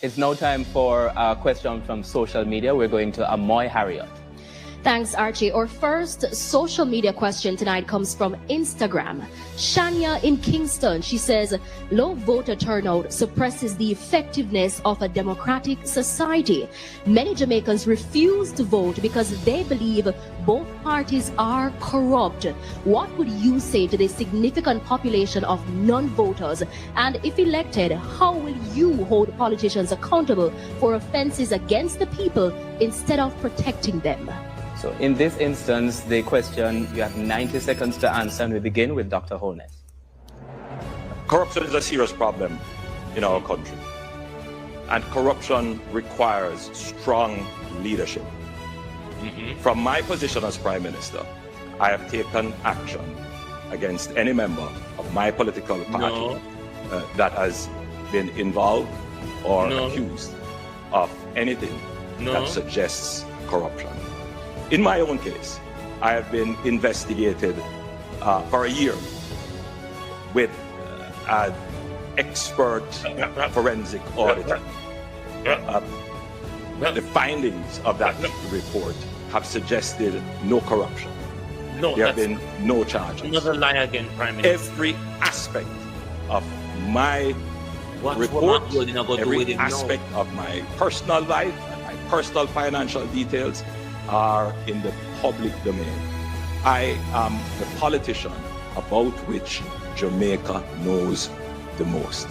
It's now time for a question from social media. We're going to Amoy Harriet. Thanks, Archie. Our first social media question tonight comes from Instagram. Shania in Kingston, she says, low voter turnout suppresses the effectiveness of a democratic society. Many Jamaicans refuse to vote because they believe both parties are corrupt. What would you say to the significant population of non-voters? And if elected, how will you hold politicians accountable for offenses against the people instead of protecting them? So in this instance, the question, you have 90 seconds to answer, and we begin with Dr. Holness. Corruption is a serious problem in our country, and corruption requires strong leadership. From my position as Prime Minister, I have taken action against any member of my political party that has been involved or accused of anything that suggests corruption. In my own case, I have been investigated for a year with an expert forensic auditor. The findings of that report have suggested no corruption. There have been no charges. Another lie again, Prime Minister. Every aspect of my report, every aspect of my personal life and my personal financial details are in the public domain. I am the politician about which Jamaica knows the most.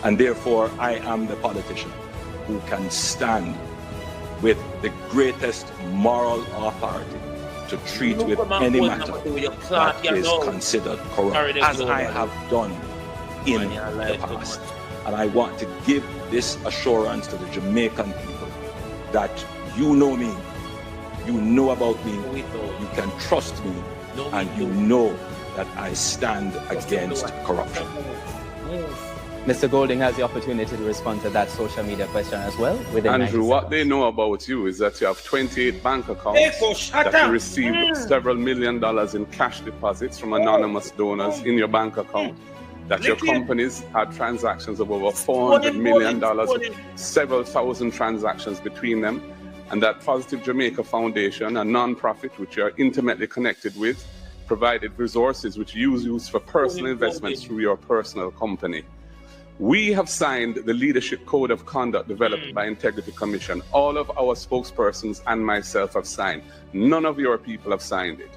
And therefore, I am the politician who can stand with the greatest moral authority to treat with any matter that is considered corrupt, as I have done in the past. And I want to give this assurance to the Jamaican people that you know me, you know about me, you can trust me, and you know that I stand against corruption. Mr. Golding has the opportunity to respond to that social media question as well. Andrew, what they know about you is that you have 28 bank accounts, that you received several $1 million in cash deposits from anonymous donors in your bank account, that your companies had transactions of over $400 million, several thousand transactions between them, and that Positive Jamaica Foundation, a non-profit which you are intimately connected with, provided resources which you use for personal investments through your personal company. We have signed the Leadership Code of Conduct developed by Integrity Commission. All of our spokespersons and myself have signed. None of your people have signed it.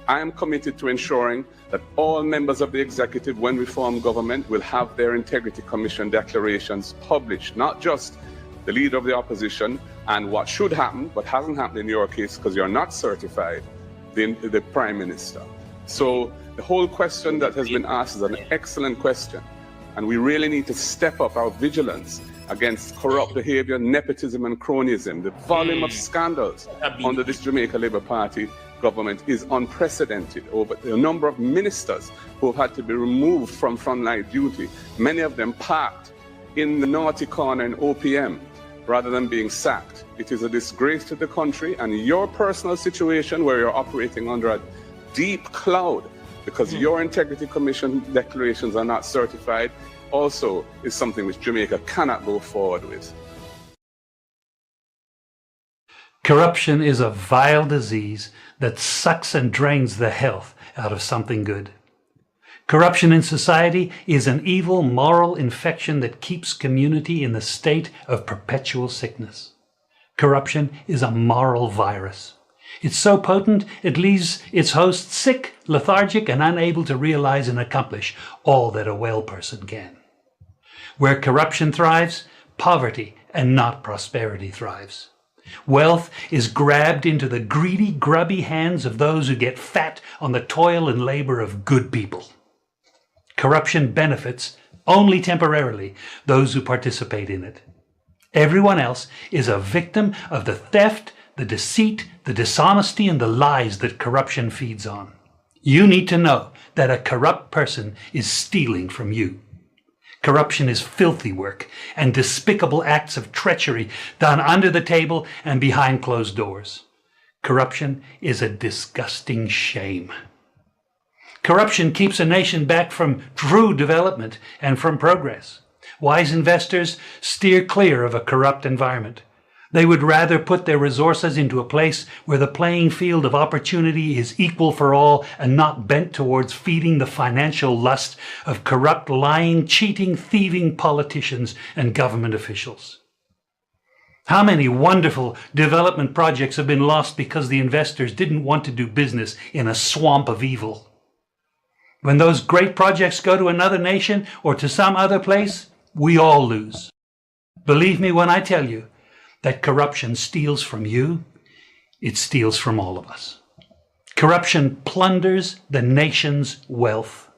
I am committed to ensuring that all members of the executive, when we form government, will have their Integrity Commission declarations published, not just the leader of the opposition and what should happen, but hasn't happened in your case because you're not certified, the Prime Minister. So the whole question that has been asked is an excellent question. And we really need to step up our vigilance against corrupt behavior, nepotism and cronyism. The volume of scandals under this Jamaica Labour Party government is unprecedented. Over the number of ministers who have had to be removed from frontline duty, many of them parked in the naughty corner in OPM rather than being sacked. It is a disgrace to the country, and your personal situation where you're operating under a deep cloud because your Integrity Commission declarations are not certified also is something which Jamaica cannot go forward with. Corruption is a vile disease that sucks and drains the health out of something good. Corruption in society is an evil moral infection that keeps community in the state of perpetual sickness. Corruption is a moral virus. It's so potent it leaves its host sick, lethargic, and unable to realize and accomplish all that a well person can. Where corruption thrives, poverty and not prosperity thrives. Wealth is grabbed into the greedy, grubby hands of those who get fat on the toil and labor of good people. Corruption benefits, only temporarily, those who participate in it. Everyone else is a victim of the theft, the deceit, the dishonesty, and the lies that corruption feeds on. You need to know that a corrupt person is stealing from you. Corruption is filthy work and despicable acts of treachery done under the table and behind closed doors. Corruption is a disgusting shame. Corruption keeps a nation back from true development and from progress. Wise investors steer clear of a corrupt environment. They would rather put their resources into a place where the playing field of opportunity is equal for all and not bent towards feeding the financial lust of corrupt, lying, cheating, thieving politicians and government officials. How many wonderful development projects have been lost because the investors didn't want to do business in a swamp of evil? When those great projects go to another nation or to some other place, we all lose. Believe me when I tell you that corruption steals from you, it steals from all of us. Corruption plunders the nation's wealth.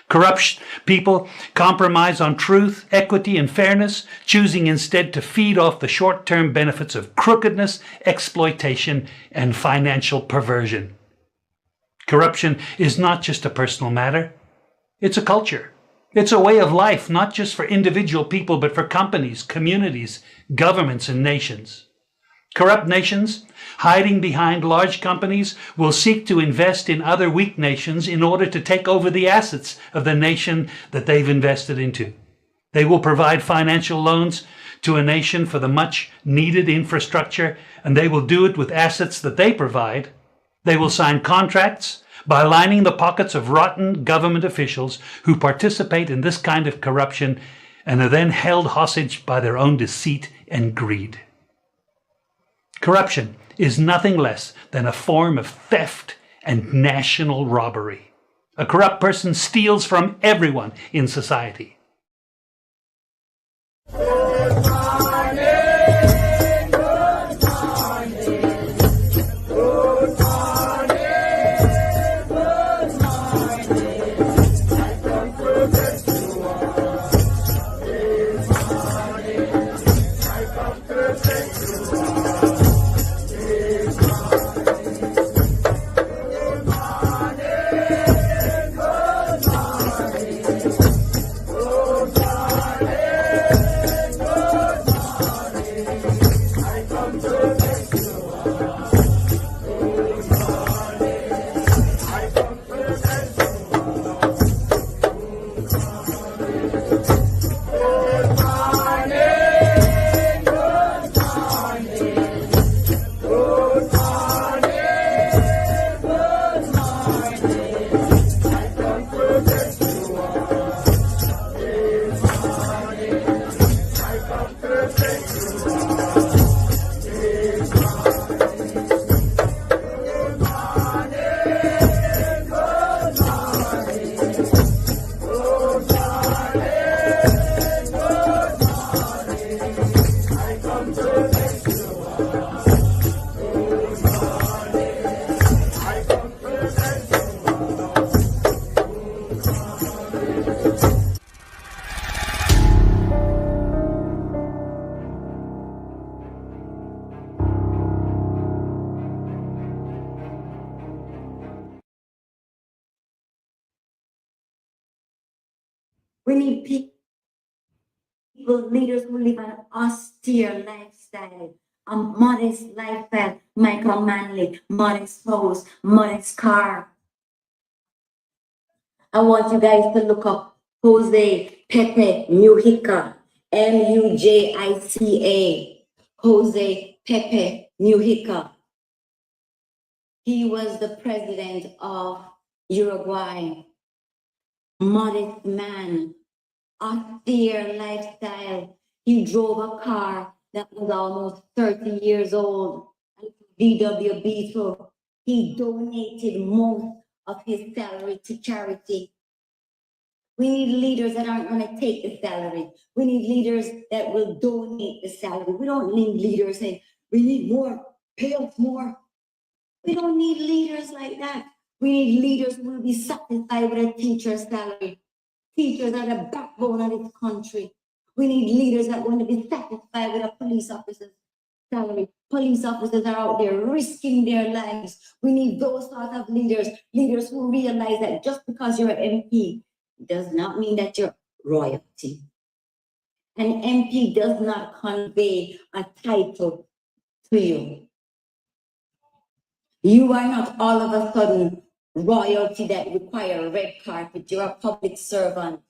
Corrupt people compromise on truth, equity, and fairness, choosing instead to feed off the short-term benefits of crookedness, exploitation, and financial perversion. Corruption is not just a personal matter, it's a culture. It's a way of life, not just for individual people, but for companies, communities, governments, and nations. Corrupt nations, hiding behind large companies, will seek to invest in other weak nations in order to take over the assets of the nation that they've invested into. They will provide financial loans to a nation for the much needed infrastructure, and they will do it with assets that they provide. They will sign contracts by lining the pockets of rotten government officials who participate in this kind of corruption and are then held hostage by their own deceit and greed. Corruption is nothing less than a form of theft and national robbery. A corrupt person steals from everyone in society. We need people, leaders who live an austere lifestyle, a modest lifestyle. Michael Manley, modest house, modest car. I want you guys to look up Jose Pepe Mujica, Mujica. Jose Pepe Mujica. He was the president of Uruguay. Modest man, austere lifestyle. He drove a car that was almost 30 years old, VW Beetle. He donated most of his salary to charity. We need leaders that aren't going to take the salary. We need leaders that will donate the salary. We don't need leaders saying, we need more, pay us more. We don't need leaders like that. We need leaders who will be satisfied with a teacher's salary. Teachers are the backbone of this country. We need leaders that want to be satisfied with a police officer's salary. Police officers are out there risking their lives. We need those sorts of leaders, leaders who realize that just because you're an MP does not mean that you're royalty. An MP does not convey a title to you. You are not all of a sudden royalty that require a red carpet. You're a public servant.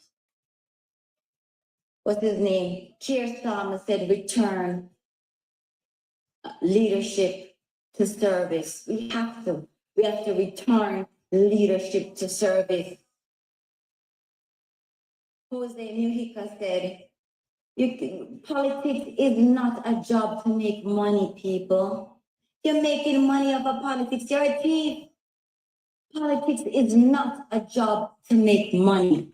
what's his name? Keir Starmer said, return leadership to service. We have to return leadership to service. Jose Mujica said, politics is not a job to make money, people. You're making money off of politics. You're a thief. Politics is not a job to make money.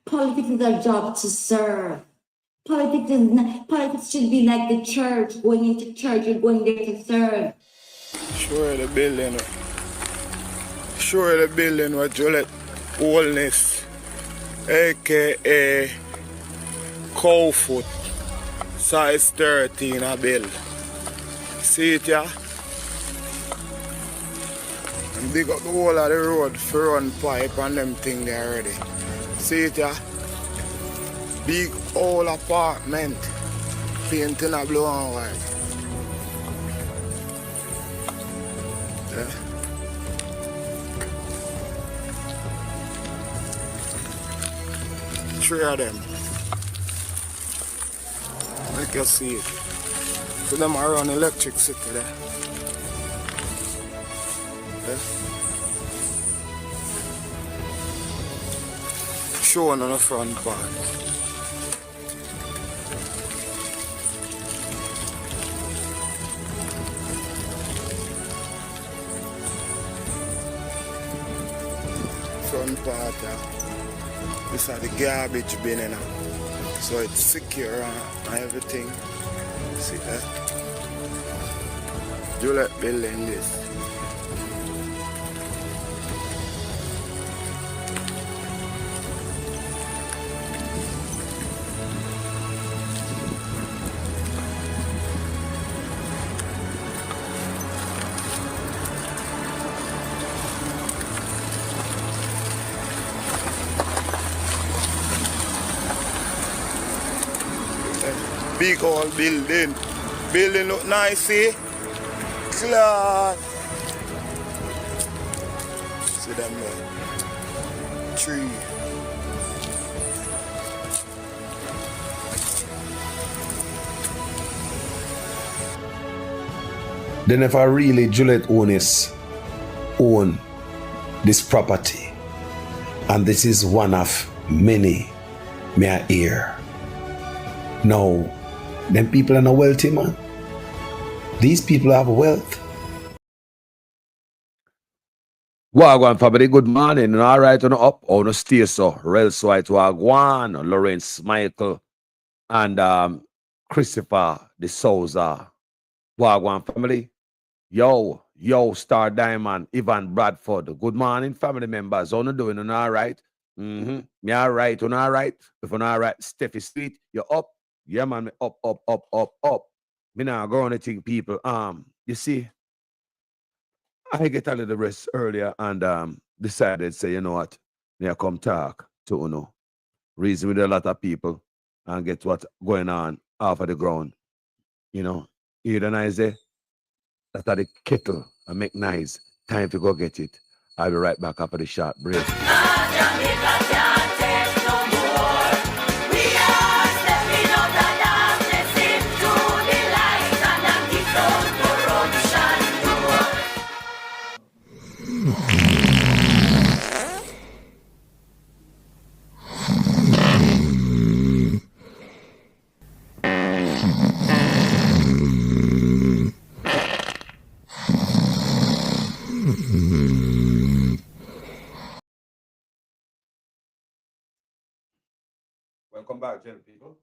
Politics is a job to serve. Politics should be like the church. Going into church, you're going there to serve. Sure the building. Sure the building with Juliet Wellness, aka Cowfoot, size 13 a bill. See it, yeah? And dig up the whole of the road for run pipe and them thing there already. See it, yeah? Big old apartment, painting a blue and white. Yeah. Three of them. Like you see it. So them are on electricity there. Yeah. Showing on the front part. Front part, this is the garbage bin, you know. So it's secure and everything. See that? Juliet building this. Big old building. Building look nice, see? Class. See them there. Tree. Then if I really Juliet own this property, and this is one of many may I hear. Now, them people are not wealthy, man. These people have wealth. Wagwan family, good morning. All right, on up, on the stay so. Rels White Wagwan, Lawrence Michael, and Christopher De Souza. Wagwan family. Yo, Star Diamond, Ivan Bradford. Good morning, family members. How you doing? On all right? Me all right, on all right? If on all right, Steffi Sweet, you're up. Yeah, man, me up. Me now go on to think people. You see, I get a little rest earlier and decided, say, you know what, me come talk to Uno. Reason with a lot of people and get what's going on off of the ground. You know, you hear the noise there? That's the kettle and make nice. Time to go get it. I'll be right back after the short break. Welcome back, gentle people.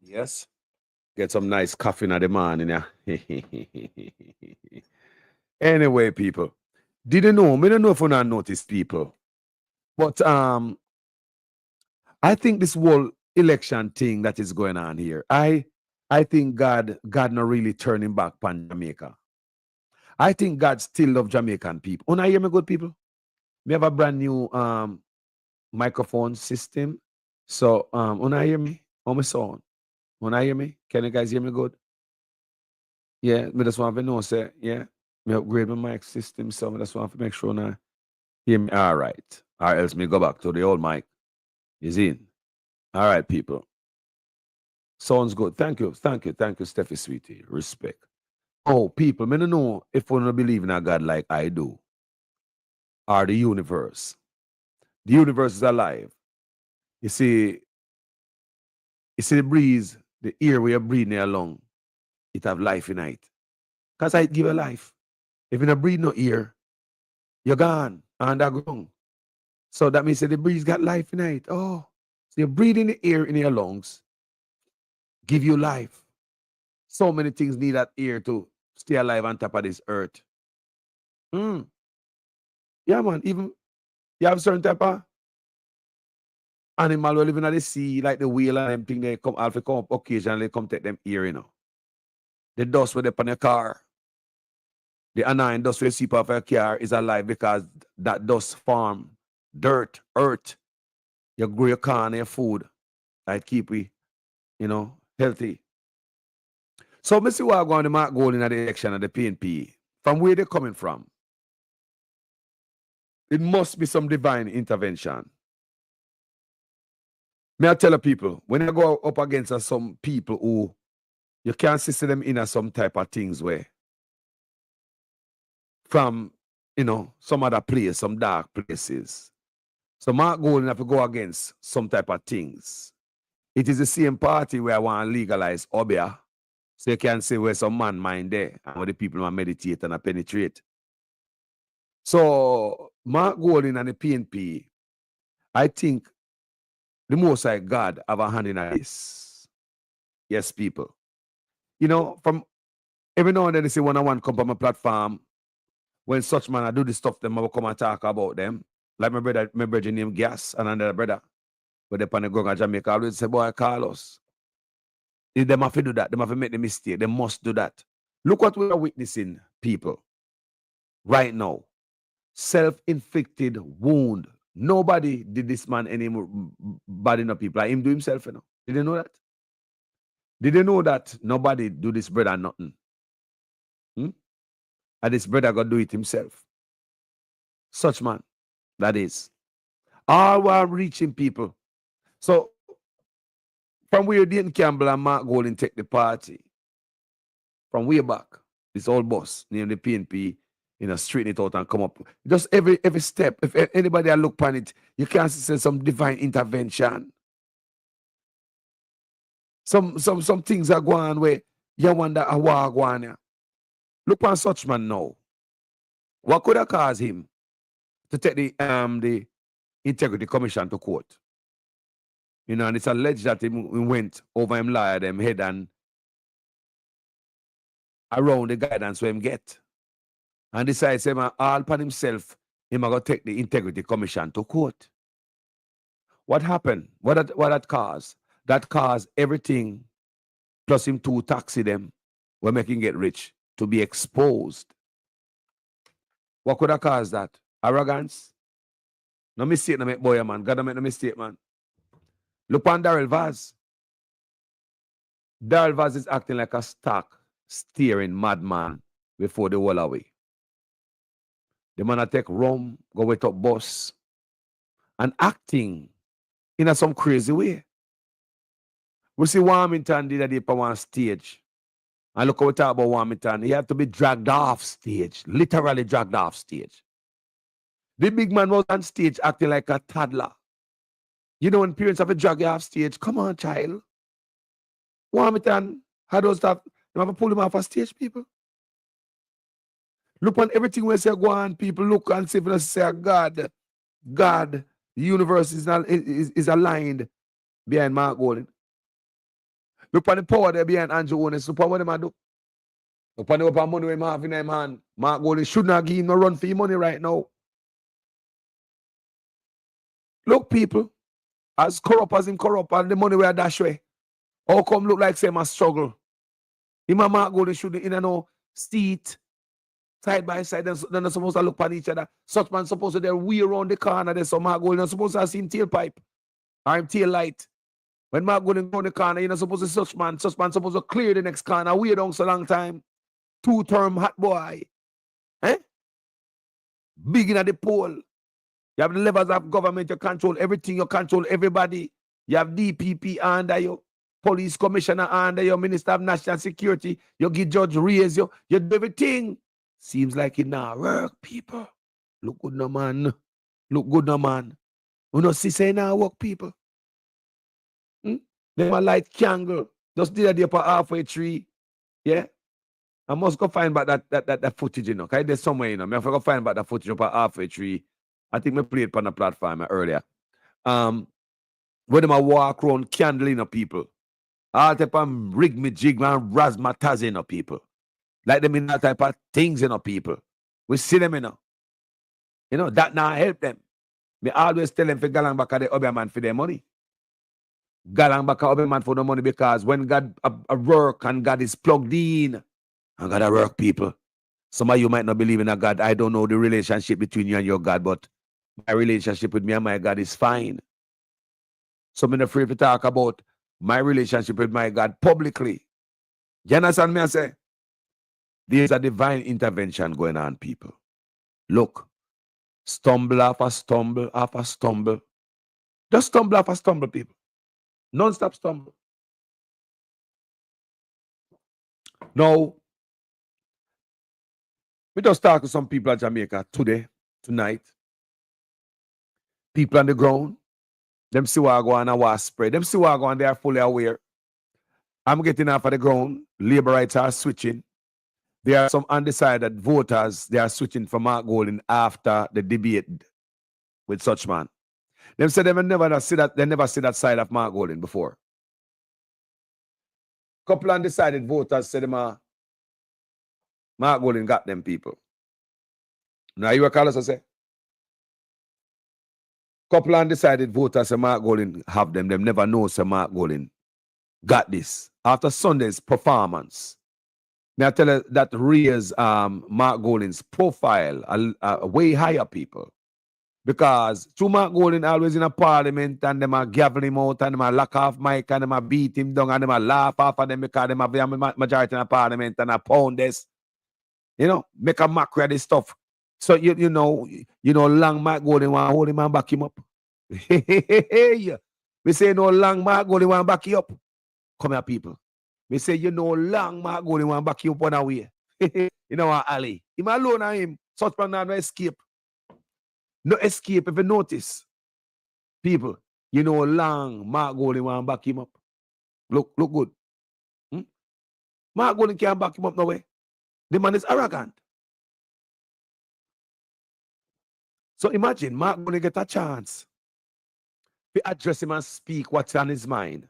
Yes. Get some nice coffee in the morning, yeah. Anyway, people. Didn't know. Me don't know if you not notice people. But I think this whole election thing that is going on here, I think God not really turning back on Jamaica. I think God still love Jamaican people. Una hear me, good people? We have a brand new microphone system. So una hear me? On my sound. Una hear me? Can you guys hear me good? Yeah, me just want to know, say, yeah. Me upgrade my mic system, so I just want to make sure now hear me. All right. Or else me go back to the old mic. You see? All right, people. Sounds good. Thank you, Steffi Sweetie. Respect. Oh, people, I don't know if we don't believe in a God like I do, or the universe. The universe is alive. You see the breeze, the air we are breathing along, it have life in it. Because I give a life. If you don't breathe no air, you're gone underground. So that means that the breeze got life in it. Oh, so you're breathing the air in your lungs, give you life. So many things need that air to stay alive on top of this earth. Yeah, man. Even you have certain type of animal who living at the sea, like the whale and them thing, they come up occasionally, come take them air, you know. The dust with they on your car, the annoying dust we see off your car is alive because that dust form dirt, earth. You grow your car and your food. Like keep we, healthy. So me see what I'm going to mark goal in the election of the PNP. From where they're coming from. It must be some divine intervention. May I tell people, when you go up against some people who you can't see them in some type of things where from, some other place, some dark places. So my goal is to go against some type of things. It is the same party where I want to legalize Obia. So you can say where some man mind there and where the people want meditate and penetrate. So my goal in the PNP, I think the Most High God have a hand in this. Yes, people. From every now and then they say one come on my platform. When such man I do this stuff, them I will come and talk about them. Like my brother named Gas and another brother. But they on the ground in Jamaica always say, boy, Carlos. If them have to do that, them have to make the mistake. They must do that. Look what we are witnessing, people. Right now. Self-inflicted wound. Nobody did this man any bad enough people. Like him do himself, Did they know that? Did they know that nobody do this brother nothing? And this brother got do it himself. Such man. That is. All while reaching people. So, from where Dean Campbell and Mark Golding take the party, from way back, this old boss named the PNP, straighten it out and come up. Just every step, if anybody look upon it, you can see some divine intervention. Some things are going on where you wonder how are going on. Look on such man now. What could have caused him to take the Integrity Commission to court? And it's alleged that he went over him lawyer them head and around the guidance where him get. And decides him all upon himself, him going to take the Integrity Commission to court. What happened? What that caused? That caused everything plus him to taxi them were making get rich to be exposed. What could have caused that? Arrogance? No mistake, no make boy, man. Gotta make no mistake, man. Look on Daryl Vaz. Daryl Vaz is acting like a stark, steering madman before the wall away. The man take rum, go with up bus, and acting in some crazy way. We see Warmington did that on one stage. And look how we talk about Warmington. He had to be dragged off stage, literally dragged off stage. The big man was on stage acting like a toddler. When parents have to drag you off stage, come on, child. Warmington, how does that? You have to pull him off a stage, people. Look on everything we say, go on, people. Look and see if they say, God, the universe is aligned behind Mark Golding. Look on the power there behind Andrew Owens. Look on what they do. Look on the money we have in him hand. Mark Golding should not give him no run for your money right now. Look, people, as corrupt as him corrupt, and the money we are dash way. How come look like same a struggle? Him and Mark Golding should no seat side by side. They're not supposed to look on each other. Such man supposed to they're way around the corner. There's some Mark Golding supposed to see him tailpipe or him tail light. When Mark Golding go in the corner, you're not supposed to such man supposed to clear the next corner. Way down so long time. 2-term hot boy. Big in the pole. You have the levels of government, you control everything, you control everybody. You have DPP under you, police commissioner under you, minister of national security, you give judge raise you do everything. Seems like it now work, people. Look good no man. Look good no man. You know, see say now work, people. They might light candle. Just did a for halfway tree. Yeah. I must go find back that footage, you know. Cause there's somewhere, you know. I forgot find back that footage up at halfway tree. I think I played on the platform earlier. When them a walk around candle, you know, people. All type of rig me jig man razzmatazz, you know, people. Like them in that type of things, you know, people. We see them, you know. You know, that now help them. Me always tell them for galang back at the other man for their money. Galang back at other man for the money, because when God a work and God is plugged in, and God a work, people. Some of you might not believe in a God. I don't know the relationship between you and your God, but my relationship with me and my God is fine. So I'm not afraid to talk about my relationship with my God publicly. You understand me? I say, there's a divine intervention going on, people. Look, stumble after stumble after stumble. Just stumble after stumble, people. Non-stop stumble. Now, we just talk to some people at Jamaica today, tonight. People on the ground. Them see what I go on and what spread. Them see what I go on, they are fully aware. I'm getting off of the ground. Labor rights are switching. There are some undecided voters. They are switching for Mark Golding after the debate with such man. Them say they never see that side of Mark Golding before. Couple undecided voters said Mark Golding got them people. Now you what Carlos say? Couple undecided voters say Mark Golding have them. Them never know say Mark Golding got this. After Sunday's performance, may I tell you that raised Mark Golding's profile way higher, people. Because through Mark Golding always in a parliament and them a gavel him out and them a lock off mic and them a beat him down and them a laugh off of them because them have a majority in a parliament and a pound this. You know, make a mockery of this stuff. So you know, long Mark Golding want to hold him and back him up. We say no long Mark Golding want to back you up. Come here, people. We say long Mark Golding want to back you up on our way. You know what, Ali? Him alone and him. Such man no escape. No escape if you notice. People, long Mark Golding want to back him up. Look good. Mark Golding can't back him up no way. The man is arrogant. So imagine Mark Golding get a chance to address him and speak what's on his mind.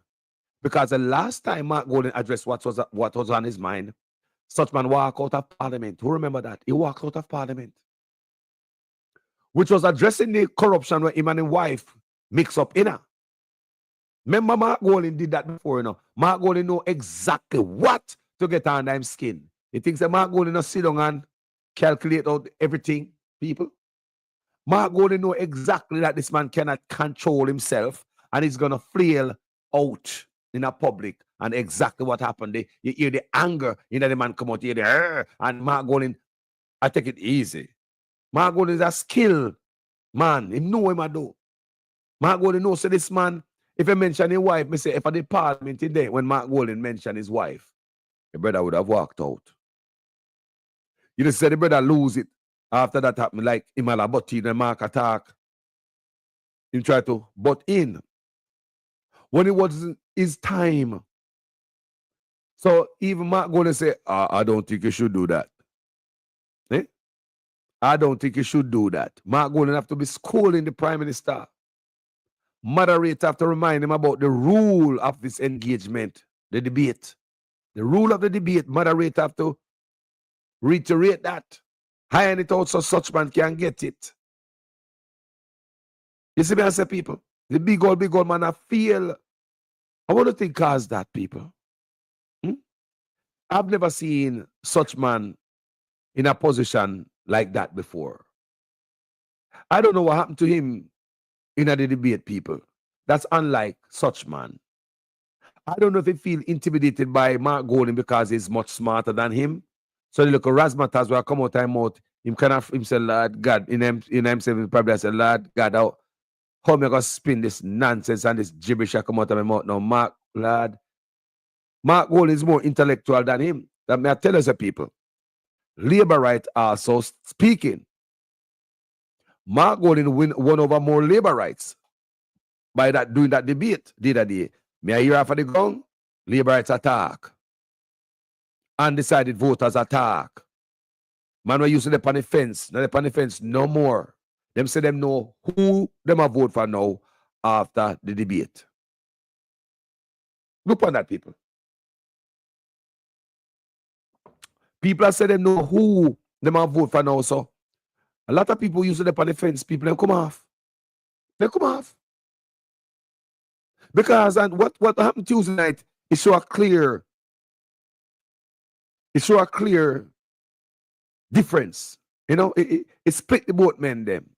Because the last time Mark Golding addressed what was on his mind, such man walked out of parliament. Who remember that? He walked out of parliament. Which was addressing the corruption where him and his wife mix up in her. Remember Mark Golding did that before, you know. Mark Golding know exactly what to get under his skin. He thinks that Mark Golding not sit down and calculate out everything, people. Mark Golding know exactly that this man cannot control himself and he's going to flail out in a public. And exactly what happened. You hear the anger, the man come out, you hear the and Mark Golding, I take it easy. Mark Golding is a skill man. He know him I do. Mark Golding knows so this man, if he mention his wife, me say if I did parliament today, when Mark Golding mentioned his wife, the brother would have walked out. You just said the brother lose it. After that happened, like him a butt in the Mark attack. He tried to butt in. When it wasn't his time. So even Mark Golding say, I don't think you should do that. Eh? I don't think you should do that. Mark Golding have to be schooling the Prime Minister. Moderator have to remind him about the rule of this engagement, the debate. The rule of the debate, moderator have to reiterate that. High it out so such man can get it. You see me, I say, people, the big old man, I feel. I want to think cause that, people. I've never seen such man in a position like that before. I don't know what happened to him in the debate, people. That's unlike such man. I don't know if he feel intimidated by Mark Golding because he's much smarter than him. So the little razzmatazz will come out time out. him kind of him say, Lord God, in himself probably say, Lord God, how am I gonna spin this nonsense and this gibberish that come out of my mouth now? Mark, Lord. Mark Golding is more intellectual than him. That may I tell us, people. Labor rights also speaking. Mark Golding won over more labor rights by that doing that debate the other day. May I hear after the ground? Labor rights attack. Undecided voters attack. Man, we used to the on the fence. Now the on the fence no more. Them say them know who them a vote for now after the debate. Look on that, people. People are saying them know who them a vote for now. So a lot of people used to the on the fence. People they come off. They come off. Because and what happened Tuesday night, it show a clear difference. You know, it split the both men them.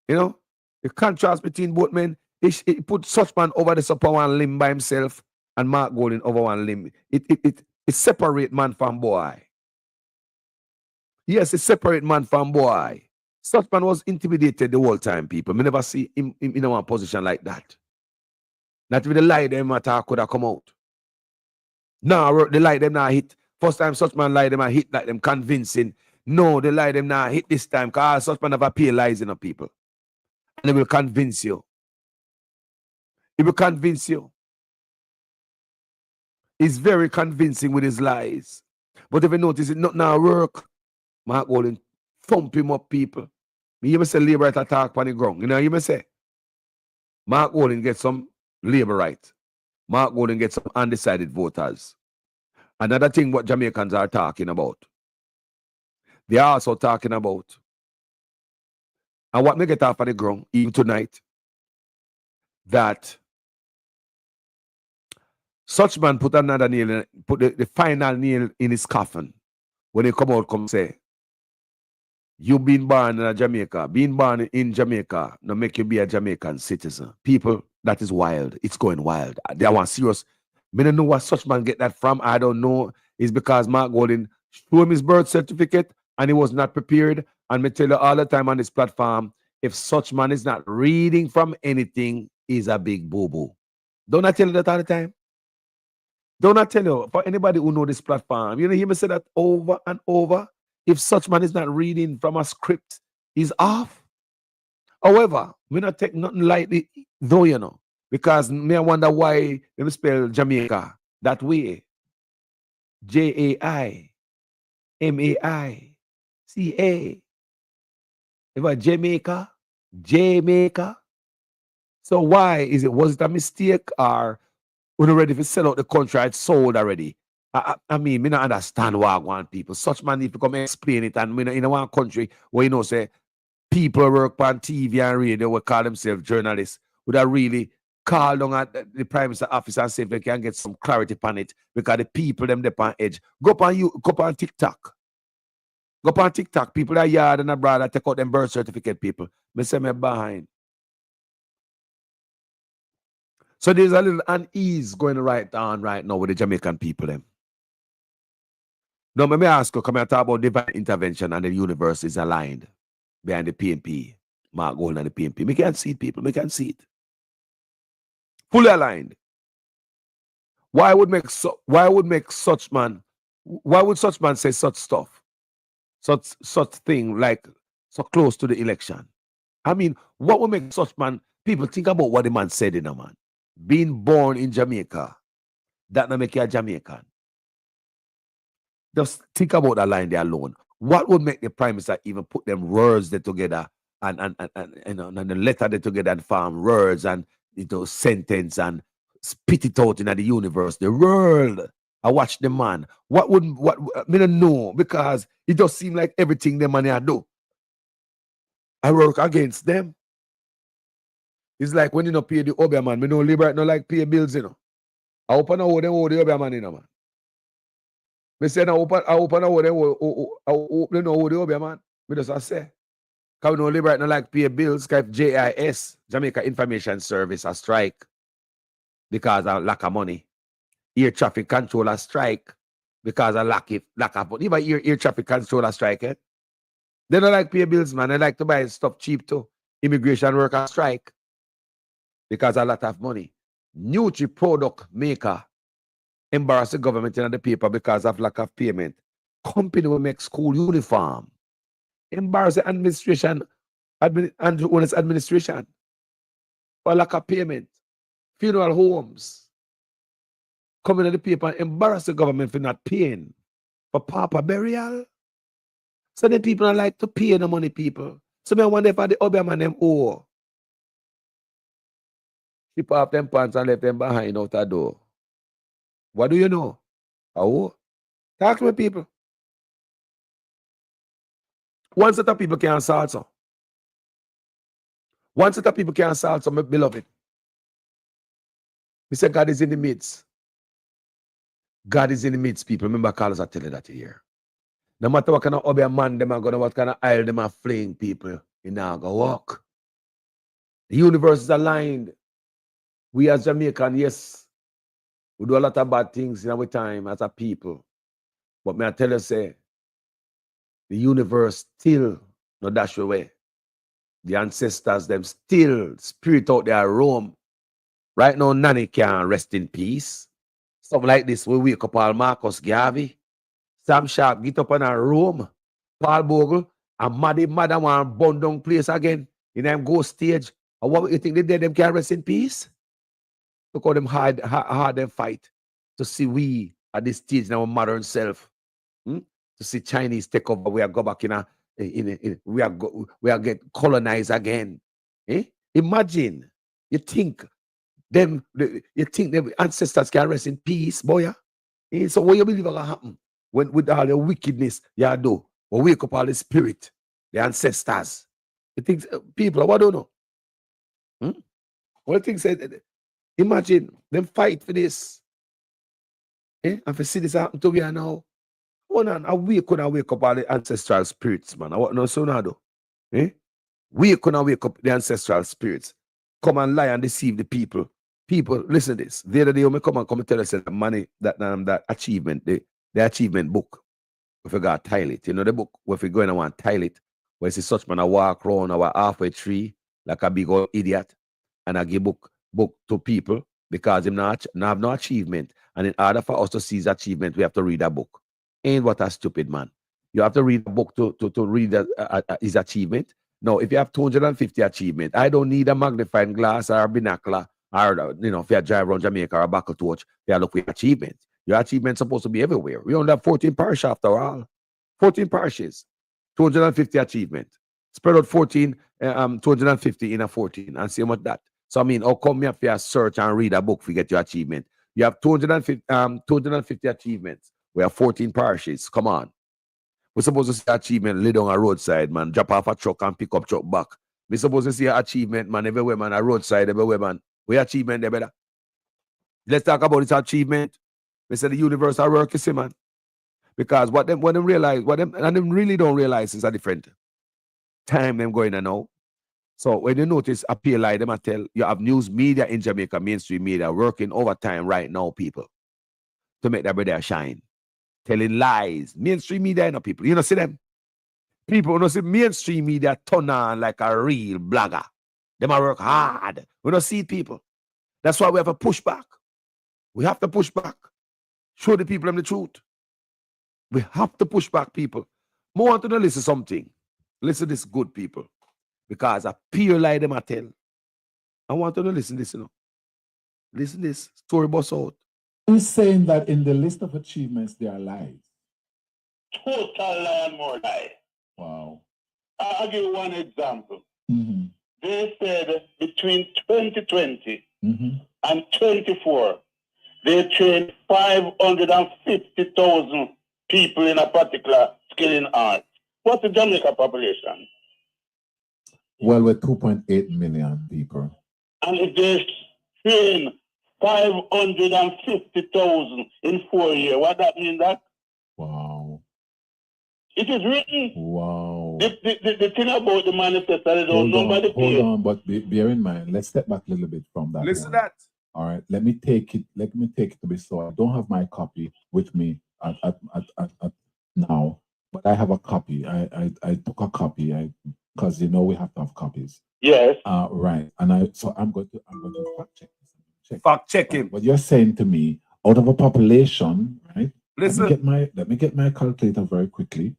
You know, the contrast between both men, it put such man over the upper one limb by himself and Mark Golding over one limb. It separate man from boy. Yes, it separate man from boy. Such man was intimidated the whole time, people. Me never see him in one position like that. Not with the lie them attack could have come out. No, the lie them not hit. First time such man lie them and hit like them convincing. No, the lie them not hit this time because such man have appeal lies in the people. And it will convince you. It will convince you. He's very convincing with his lies. But if you notice it not now work, Mark Golding thump him up, people. You may say labor right attack on the ground. You know, you may say Mark Golding get some labor right. Mark Golding get some undecided voters. Another thing what Jamaicans are talking about. They are also talking about, and what may get off of the ground even tonight, that such man put another nail, put the final nail in his coffin when he come out, come say, you been born in Jamaica, being born in Jamaica, no make you be a Jamaican citizen. People, that is wild. It's going wild. They want serious. I don't know what such man get that from. I don't know. It's because Mark Golding showed him his birth certificate and he was not prepared. And me tell you all the time on this platform, if such man is not reading from anything, he's a big boo-boo. Don't I tell you that all the time? Don't I tell you, for anybody who know this platform, you know, hear me say that over and over. If such man is not reading from a script, he's off. However, we not take nothing lightly, though, you know, because me I wonder why they spell Jamaica that way. Jaimaica. If a Jamaica. So why is it? Was it a mistake or when we're ready to sell out the country, it's sold already? I mean, me not understand why I want people. Such man need to come explain it. And in one country where you know say people work on TV and radio will call themselves journalists, would have really call down at the Prime Minister office and see if they can get some clarity upon it because the people them they on edge. Go on TikTok. Go on TikTok. People that yard and abroad that take out them birth certificate people. Me say me behind. So there's a little unease going right on right now with the Jamaican people them. Now, let me ask you, come and talk about divine intervention and the universe is aligned behind the PNP, Mark Golding and the PNP. We can't see it, people. We can't see it. Fully aligned. Why would such man say such stuff? Such thing like so close to the election? I mean, what would make such man, people think about what the man said in a man. Being born in Jamaica, that not make you a Jamaican. Just think about that line there alone. What would make the Prime Minister even put them words there together and the letter there together and form words and sentence and spit it out in the universe, the world? I watch the man. I don't know because it just seems like everything the man I do, I work against them. It's like when you don't pay the Obia man, me no liberate no like pay bills, you know. I open a hold them the Obia man, you know, man. Me say I open a hold them the Obia man. Me just say. Because we no liberate no like pay bills, because JIS, Jamaica Information Service, a strike because of lack of money. Air traffic controller strike because of lack of money. Even air traffic controller strike, They don't like pay bills, man. They like to buy stuff cheap too. Immigration worker strike because a lot of money. Nutri product maker embarrass the government in the paper because of lack of payment. Company will make school uniform. Embarrass the administration, and owners administration for lack of payment. Funeral homes coming in the paper and embarrass the government for not paying for Papa burial. So the people don't like to pay the money, people. So I wonder if the Obama them owe. Keep up them pants and left them behind out the door. What do you know? Oh, talk to me, people. One set of people can't solve so. One set of people can't solve so, my beloved. We say God is in the midst. God is in the midst, people. Remember, Carlos, I tell you that here. No matter what kind of other man them are going to, what kind of aisle them are fleeing, people, you now go walk. The universe is aligned. We as Jamaican, yes, we do a lot of bad things in our time as a people. But may I tell you, say, the universe still no dash away. The ancestors, them still spirit out there roam. Right now, Nanny can rest in peace. Something like this, we wake up all Marcus Garvey, Sam Sharp, get up on a room, Paul Bogle, and Maddy Madam want burn down place again in them ghost stage. And what you think they did, them can rest in peace? Look how them hard them fight to see we at this stage in our modern self. To see Chinese take over, we are go back we are get colonized again. Imagine, you think them ancestors can rest in peace, boy. So what you believe will happen when with all the wickedness you do? Or wake up all the spirit, the ancestors. You think people, what don't know? What things said? Imagine them fight for this. And for see this happen to we are now. We couldn't wake up all the ancestral spirits, man. I want no so now do. We couldn't wake up the ancestral spirits. Come and lie and deceive the people. People, listen to this. The other day, when come and tell us that money, that achievement, the achievement book, if you got tile it, you know the book, if you go in and want tile it, where you see such man, I walk around our halfway tree like a big old idiot, and I give book to people because him not have no achievement. And in order for us to see his achievement, we have to read a book. Ain't what a stupid man. You have to read a book to read his achievement. No, if you have 250 achievement, I don't need a magnifying glass or a binocular or, if you drive around Jamaica or a buckle torch, you look for achievement. Your achievement supposed to be everywhere. We only have 14 parishes after all. 14 parishes, 250 achievement. Spread out 250 in a 14 and see how much that. So, I mean, how come you have to search and read a book to get your achievement? You have 250 achievements. We have 14 parishes. Come on. We're supposed to see achievement lay down a roadside, man. Drop off a truck and pick up truck back. We're supposed to see achievement, man, everywhere, man. A roadside, everywhere, man. We achievement there, better. Let's talk about this achievement. We say the universe are working, see, man. Because what them realize, and them really don't realize is a different time them going to know. So when you notice appeal like them, I tell you have news media in Jamaica, mainstream media, working overtime right now, people, to make their brother shine. Telling lies. Mainstream media, people. You know, see them? People, you know, see mainstream media turn on like a real blogger. Them work hard. We don't see people. That's why we have to push back. We have to push back. Show the people them the truth. We have to push back, people. More want to know, listen to something. Listen to this, good people. Because a pure lie them I tell. I want to know, listen to this, Listen to this. Story bust out. He's saying that in the list of achievements, there are lies. Total lie and more lie. Wow. I'll give you one example. Mm-hmm. They said between 2020 mm-hmm. and 24, they trained 550,000 people in a particular skill in art. What's the Jamaica population? Well, we're 2.8 million people. And if they train 550,000 in 4 years, what that mean that? Wow. It is written. Wow. The thing about the manifesto, they don't nobody Hold on, but bear in mind, let's step back a little bit from that. Listen to that. All right, let me take it to be so. I don't have my copy with me at now, but I have a copy. I took a copy because you know we have to have copies. Yes. Right. And I'm going to fact check this. Fact check him. But you're saying to me, out of a population, right? Listen. Let me get my calculator very quickly.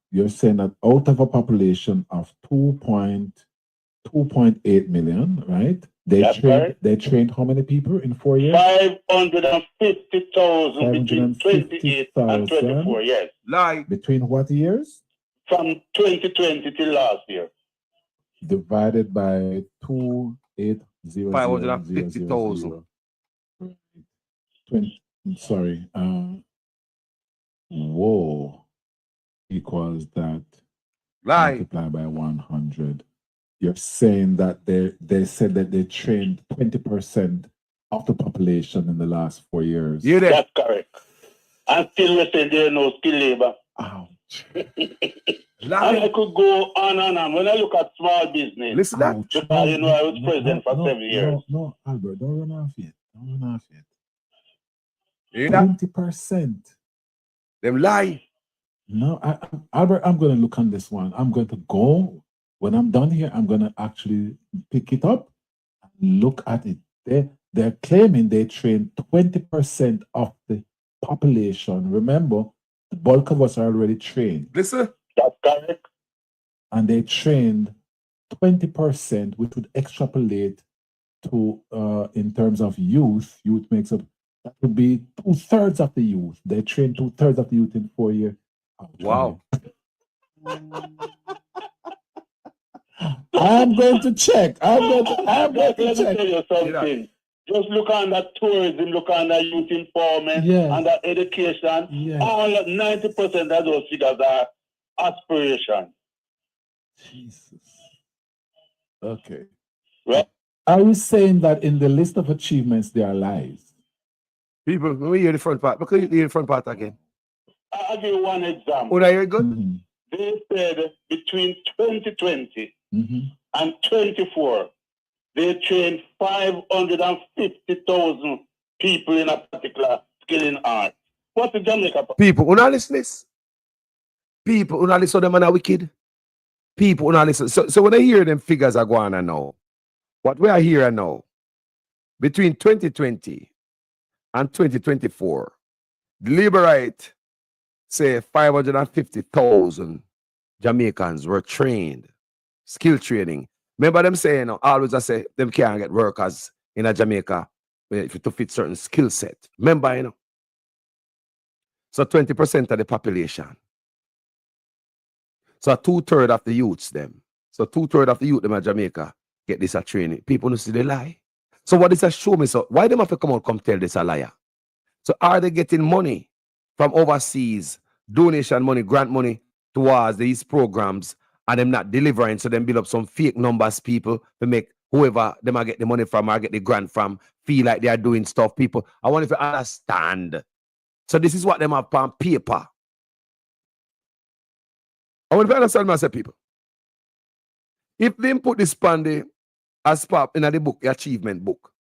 You're saying that out of a population of 2.8 million, right? They trained how many people in 4 years? 550,000 between 28 and 24, yes. Lie. Between what years? From 2020 till last year. Divided by 2,800,000. 550,000. Sorry. Whoa. Equals that. Lie. Multiply by 100. You're saying that they said that they trained 20% of the population in the last 4 years. Yeah, that's correct. And still we say there's no skill labor. Ouch. And I could go on and on. When I look at small business, listen that. Because you know I was president for 7 years. No, Albert, don't run off yet. Don't run off yet. You know? 20%. Them lie. No, Albert, I'm going to look on this one. I'm going to go. When I'm done here, I'm going to actually pick it up and look at it. They're claiming they trained 20% of the population. Remember, the bulk of us are already trained. Listen. That's correct. And they trained 20%, which would extrapolate to, in terms of youth makes up, that would be 2/3 of the youth. They trained 2/3 of the youth in 4 years. Wow. I'm going to check. I'm going to Let me check. tell you something. Just look on that tourism, look on that youth empowerment, Yes. and that education. Yes. All 90% of those figures are aspiration. Jesus. Okay. Right. Are you saying that in the list of achievements there are lies? People, let me hear the front part. Look at the front part again. I'll give you one example. Oh, are you good? Mm-hmm. They said between 2020 Mm-hmm. and 24, they trained 550,000 people in a particular skill in art. What's the Jamaica? People, who not listen this? People, who not listen to them and are wicked? People, who not listen. So when I hear them figures are going on now, what we are hearing now, between 2020 and 2024, the Labour Right say 550,000 Jamaicans were trained, skill training. Remember them saying, always I say, them can't get workers in a Jamaica to fit certain skill set. Remember, you know? So 20% of the population. So 2/3 of the youths them. So 2/3 of the youth them in Jamaica get this a training. People don't see the lie. So what does that show me? So why them have to come out come tell this a liar? So are they getting money from overseas, donation money, grant money towards these programs, and them not delivering, so them build up some fake numbers, people, to make whoever them I get the money from or get the grant from feel like they are doing stuff. People, I want you to understand. So this is what them have on paper. I want you to understand myself, people. If them put this pandy as part in the book, the achievement book,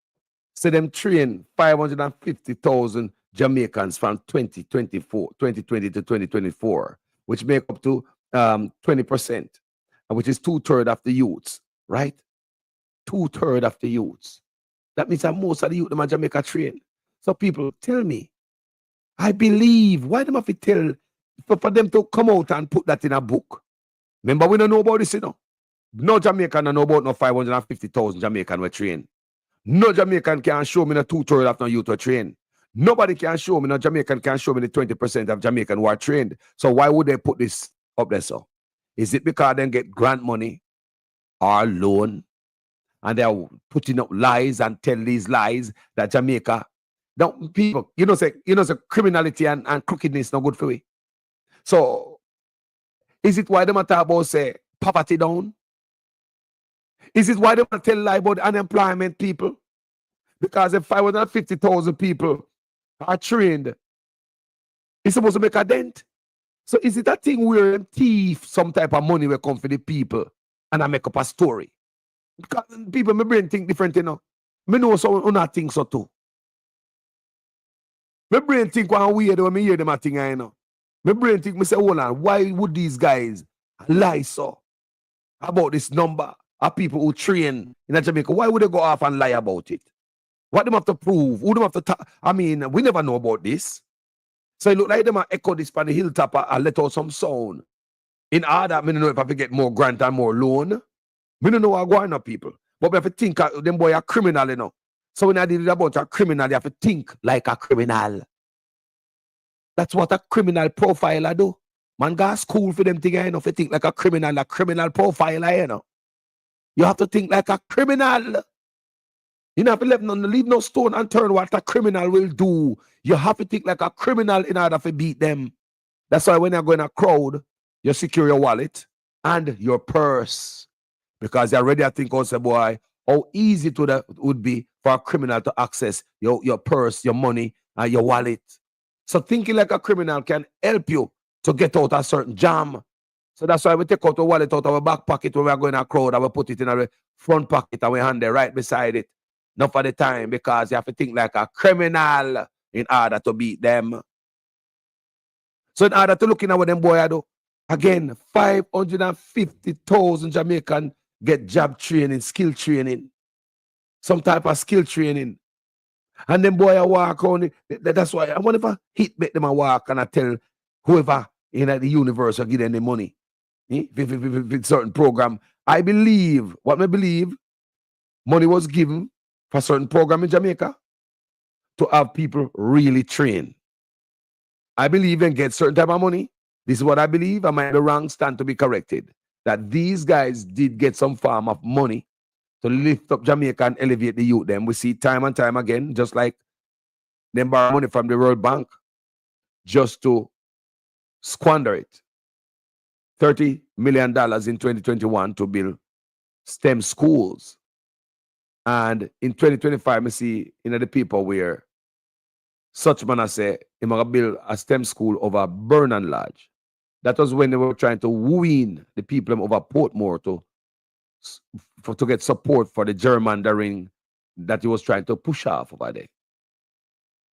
so them train 550,000 Jamaicans from 2020 to 2024, which make up to 20%, which is 2/3 of the youths, right? 2/3 of the youths. That means that most of the youth in Jamaica train. So people tell me, I believe, why them have to tell, for them to come out and put that in a book? Remember, we don't know about this, you know. No Jamaican don't know about no 550,000 Jamaican were trained. No Jamaican can show me no 2/3 of no youth were trained. Nobody can show me, no Jamaican can show me the 20% of Jamaican who are trained. So why would they put this up there? So is it because they get grant money or loan, and they're putting up lies and tell these lies that Jamaica, don't people, say criminality and crookedness not good for we. So is it why they talk about say poverty down? Is it why they tell lie about unemployment, people? Because if 550,000 people are trained, it's supposed to make a dent. So is it a thing where thief some type of money will come for the people and I make up a story? Because people, my brain think different, you know. Me know some not think so too. My brain think one weird when me hear them a thing, you know. My brain think, me say, hold on, why would these guys lie so about this number of people who train in Jamaica? Why would they go off and lie about it? What them have to prove? Who them have to talk? I mean, we never know about this. So it look like them echo this on the hilltop and let out some sound. In order, I don't know if I get more grant and more loan. We don't know what going on, people. But we have to think them boy are criminal, you know. So when I did about a criminal, you have to think like a criminal. That's what a criminal profiler do. Man, got school for them things, you know, if you think like a criminal profiler, you know. You have to think like a criminal. You don't have to leave no stone unturned what a criminal will do. You have to think like a criminal in order to beat them. That's why when you go in a crowd, you secure your wallet and your purse. Because you already think also, boy, how easy it would be for a criminal to access your purse, your money, and your wallet. So thinking like a criminal can help you to get out a certain jam. So that's why we take out the wallet out of our back pocket when we are going in a crowd and we put it in our front pocket and we hand it right beside it. Not for the time, because you have to think like a criminal in order to beat them. So in order to look in at what them boy do, again, 550,000 Jamaican get job training, skill training, some type of skill training. And them boy walk on. That's why I wonder if I make them a walk and I tell whoever in the universe will give them the money. If certain program. I believe, money was given for a certain program in Jamaica to have people really train. I believe and get certain type of money. This is what I believe. I might be wrong, stand to be corrected. That these guys did get some form of money to lift up Jamaica and elevate the youth. Them we see time and time again, just like them borrow money from the World Bank just to squander it. $30 million in 2021 to build STEM schools. And in 2025, I see the paper where such man I say, he might build a STEM school over Burnham Lodge. That was when they were trying to win the people over Portmore to get support for the gerrymandering that he was trying to push off over there.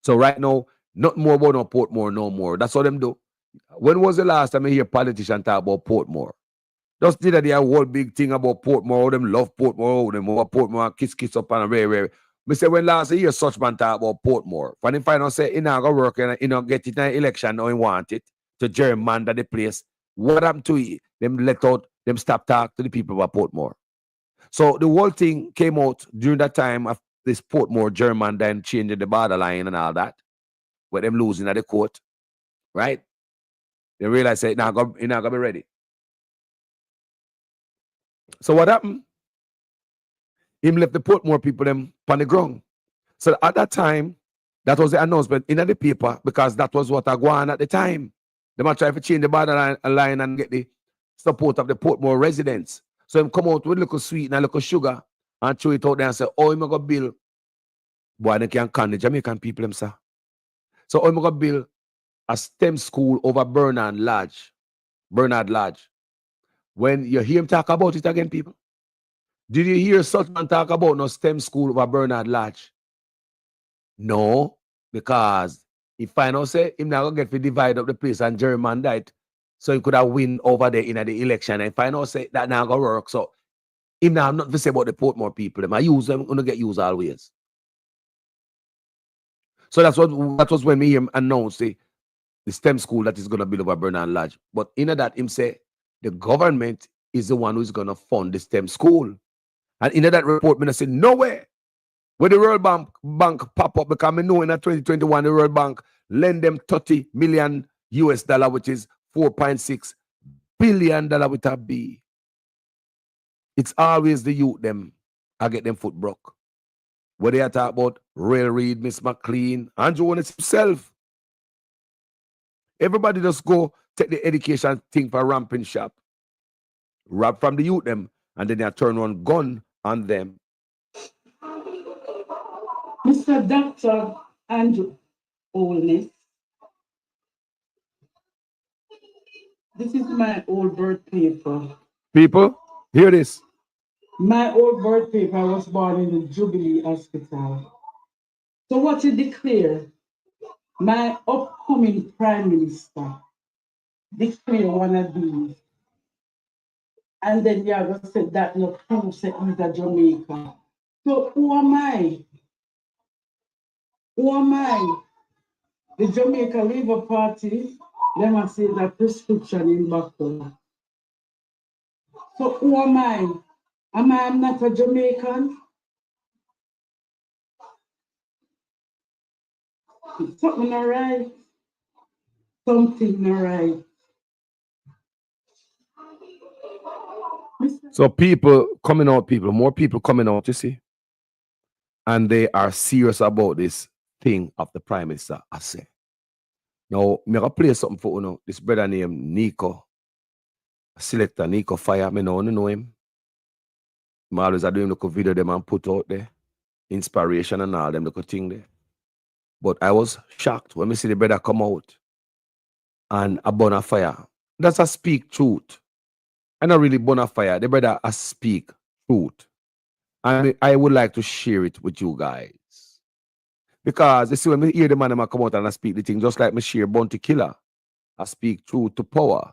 So right now, not more about no Portmore no more. That's what them do. When was the last time I hear politicians talk about Portmore? Just did that whole big thing about Portmore, them love Portmore, them over Portmore, kiss up and rare. Me say when last year such man talk about Portmore. When if I don't say he not gonna work and he not get it in an election or he want it to gerrymander the place, what happened to it? Them let out, them stop talk to the people about Portmore. So the whole thing came out during that time of this Portmore gerrymander and changing the borderline and all that, with them losing at the court, right? They realize say now you're not gonna be ready. So what happened? Him left the Portmore people them on the ground. So at that time, that was the announcement in the paper because that was what I go on at the time. They might try to change the borderline line and get the support of the Portmore residents. So him come out with a little sweet and a little sugar and throw it out there and say, oh, I'm going to build. Boy, they can't con the Jamaican people, them, sir. So I'm going to build a STEM school over Bernard Lodge. When you hear him talk about it again, people, did you hear such man talk about no STEM school over Bernard Lodge? No, because if I know say him not gonna get to divide up the place and gerrymander it, so he could have win over there in the election. And if I know say that not gonna work, so him now not to say about the Portmore people, them I use them gonna get used always. So that was when me hear him announce the STEM school that is gonna build over Bernard Lodge. But in that him say the government is the one who's gonna fund the STEM school. And in that report, I said, no way. When the World Bank pop up, because I know in 2021, the World Bank lend them $30 million US, which is $4.6 billion with a B. It's always the youth them, I get them foot broke. Where they are talk about Rail Reid, Miss McLean, Andrew Jones himself. Everybody just go take the education thing for ramping shop. Rob from the youth them, and then they turn one gun on them. Mr. Dr. Andrew Olness, this is my old birth paper. People, hear this. My old birth paper, I was born in the Jubilee Hospital. So what you declare, my upcoming Prime Minister declare one of these. And then you are going to say that no proof that he's a Jamaican. So who am I? Who am I? The Jamaica Labour Party, them a say that prescription in Backward. So who am I? I'm not a Jamaican? Something not right. Something not right. So people coming out, more people coming out, you see, and they are serious about this thing of the Prime Minister, I say. Now, I'm going to play something for you. This brother named Nico, selector Nico Fire, I know him. I'm always doing look video them and put out there. Inspiration and all them look thing there. But I was shocked when I see the brother come out and a burn a fire. That's a speak truth. I not really burn a fire. The brother a speak truth. And I would like to share it with you guys. Because you see, when I hear the man come out and I speak the thing, just like me share Bounty Killer, I speak truth to power.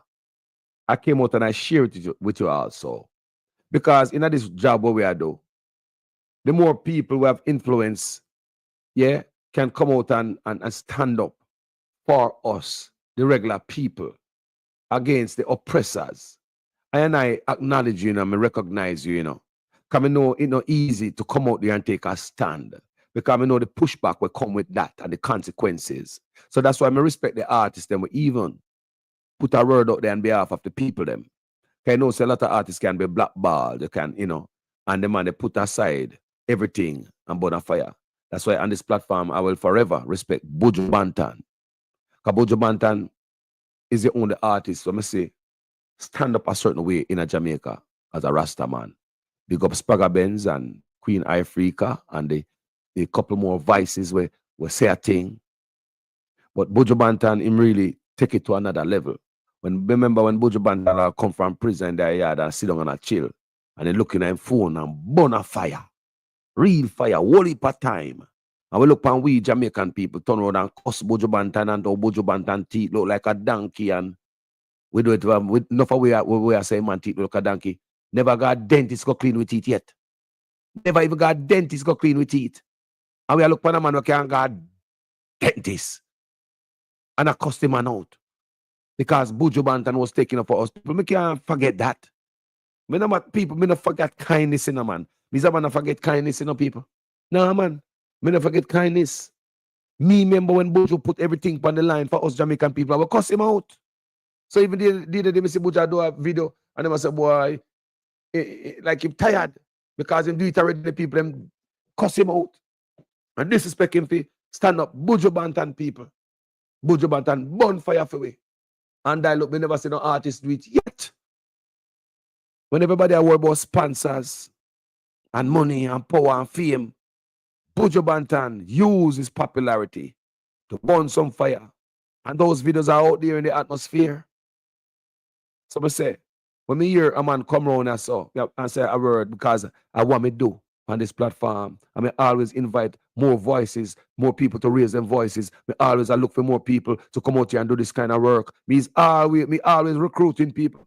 I came out and I share it with you also. Because in this job what we are doing, the more people who have influence, yeah, can come out and stand up for us, the regular people, against the oppressors. And I acknowledge you, and I recognize you, Because I know it's not easy to come out there and take a stand. Because I know the pushback will come with that and the consequences. So that's why I respect the artists, them will even put a word out there on behalf of the people, them. Because I know a lot of artists can be blackballed, they can, and the man, they put aside everything and burn a fire. That's why on this platform, I will forever respect Buju Banton. Because Buju Banton is the only artist, so I say, stand up a certain way in a Jamaica as a Rasta man. Big up Spagga Benz and Queen Ifrica and the couple more vices where say a thing. But Buju Banton, him really take it to another level. Remember when Buju Banton come from prison in their yard and sit down and chill, and they looking at him phone and burn a fire. Real fire, whole heap of time. And we look on we Jamaican people turn around and cuss Buju Banton and Buju Banton teeth look like a donkey, and we do it with enough of we are saying man teeth look like a donkey. Never got dentist go clean with teeth yet. Never even got dentist go clean with teeth. And we look on a man who can't got dentist. And I cuss the man out. Because Buju Banton was taking up for us. People, me can't forget that. Me not forget kindness in a man. Me not forget kindness in a people. No, man. Me not forget kindness. Me remember when Buju put everything on the line for us Jamaican people, I will cuss him out. So even the day me see Buju do a video, and they say, boy, like him tired. Because him do it already, the people, them cuss him out. And disrespect him for stand up. Buju Banton people. Buju Banton burn fire for we. And I look, we never see no artist do it yet. When everybody are worried about sponsors and money and power and fame, Buju Banton use his popularity to burn some fire. And those videos are out there in the atmosphere. So I say, when me hear a man come around and say a word because I want me to do on this platform, I may always invite more voices, more people to raise them voices. I look for more people to come out here and do this kind of work. Me always recruiting people.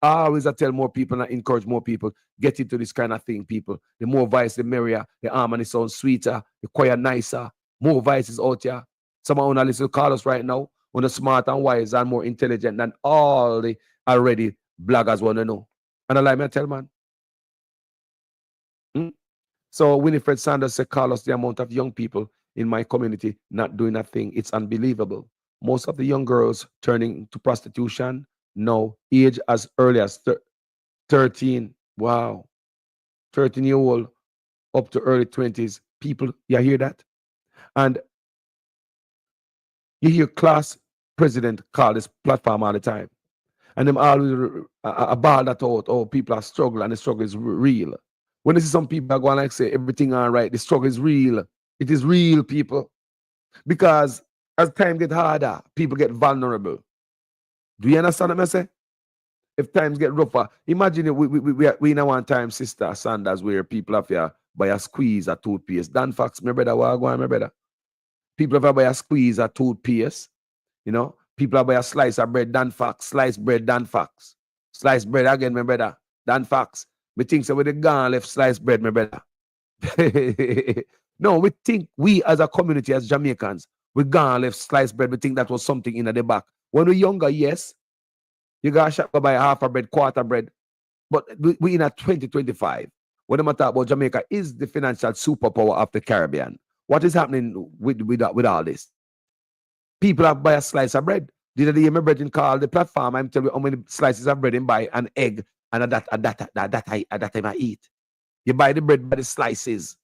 I tell more people and I encourage more people, get into this kind of thing, people. The more voice, the merrier. The harmony sounds sweeter, the choir nicer. More voices out here. Some of you listen to Carlos right now, on the smart and wise and more intelligent than all the already bloggers want to know. And I like me tell, man. So Winifred Sanders said, Carlos, the amount of young people in my community not doing a thing, it's unbelievable. Most of the young girls turning to prostitution now, age as early as 13. Wow. 13-year-old up to early 20s. People, you hear that? And you hear class president call this platform all the time. And them always ball that out, oh, people are struggling and the struggle is real. When you see some people are going like say everything all right, the struggle is real. It is real, people. Because as time get harder, people get vulnerable. Do you understand what I say? If times get rougher, imagine we in a one time sister Sanders where people have to buy a squeeze a toothpaste. Dan Fox, my brother, what going, my brother? People have to buy a squeeze a toothpaste, People are buy a slice of bread, Dan Fox. Slice bread, Dan Fox. Slice bread again, my brother. Dan Fox. We think so with the gun left slice bread, my brother. No, we think we as a community, as Jamaicans, we gone left sliced bread. We think that was something in the back. When we're younger, yes, you got shop go buy half a bread, quarter bread. But we in a 2025. When I'm talking about Jamaica is the financial superpower of the Caribbean. What is happening with all this? People have buy a slice of bread. Did I hear my bread call the platform? I'm telling you how many slices of bread and buy an egg and that time I eat. You buy the bread by the slices.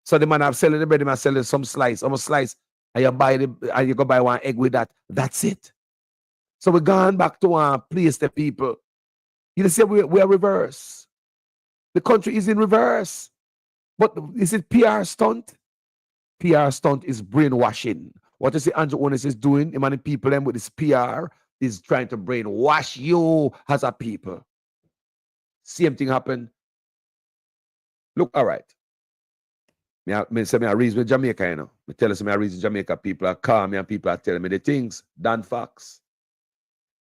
So the man I'm selling the bread, I'm selling some slice, almost slice, and you go buy one egg with that. That's it. So we're going back to one place the people. You see, we are reverse. The country is in reverse. But is it PR stunt? PR stunt is brainwashing. What you see Andrew Onis is doing, the many people with this PR is trying to brainwash you as a people. Same thing happened. Look, all right. I say I reason with Jamaica, you know. I tell us I reason Jamaica, people are calm me and people are telling me the things. Dan Fox.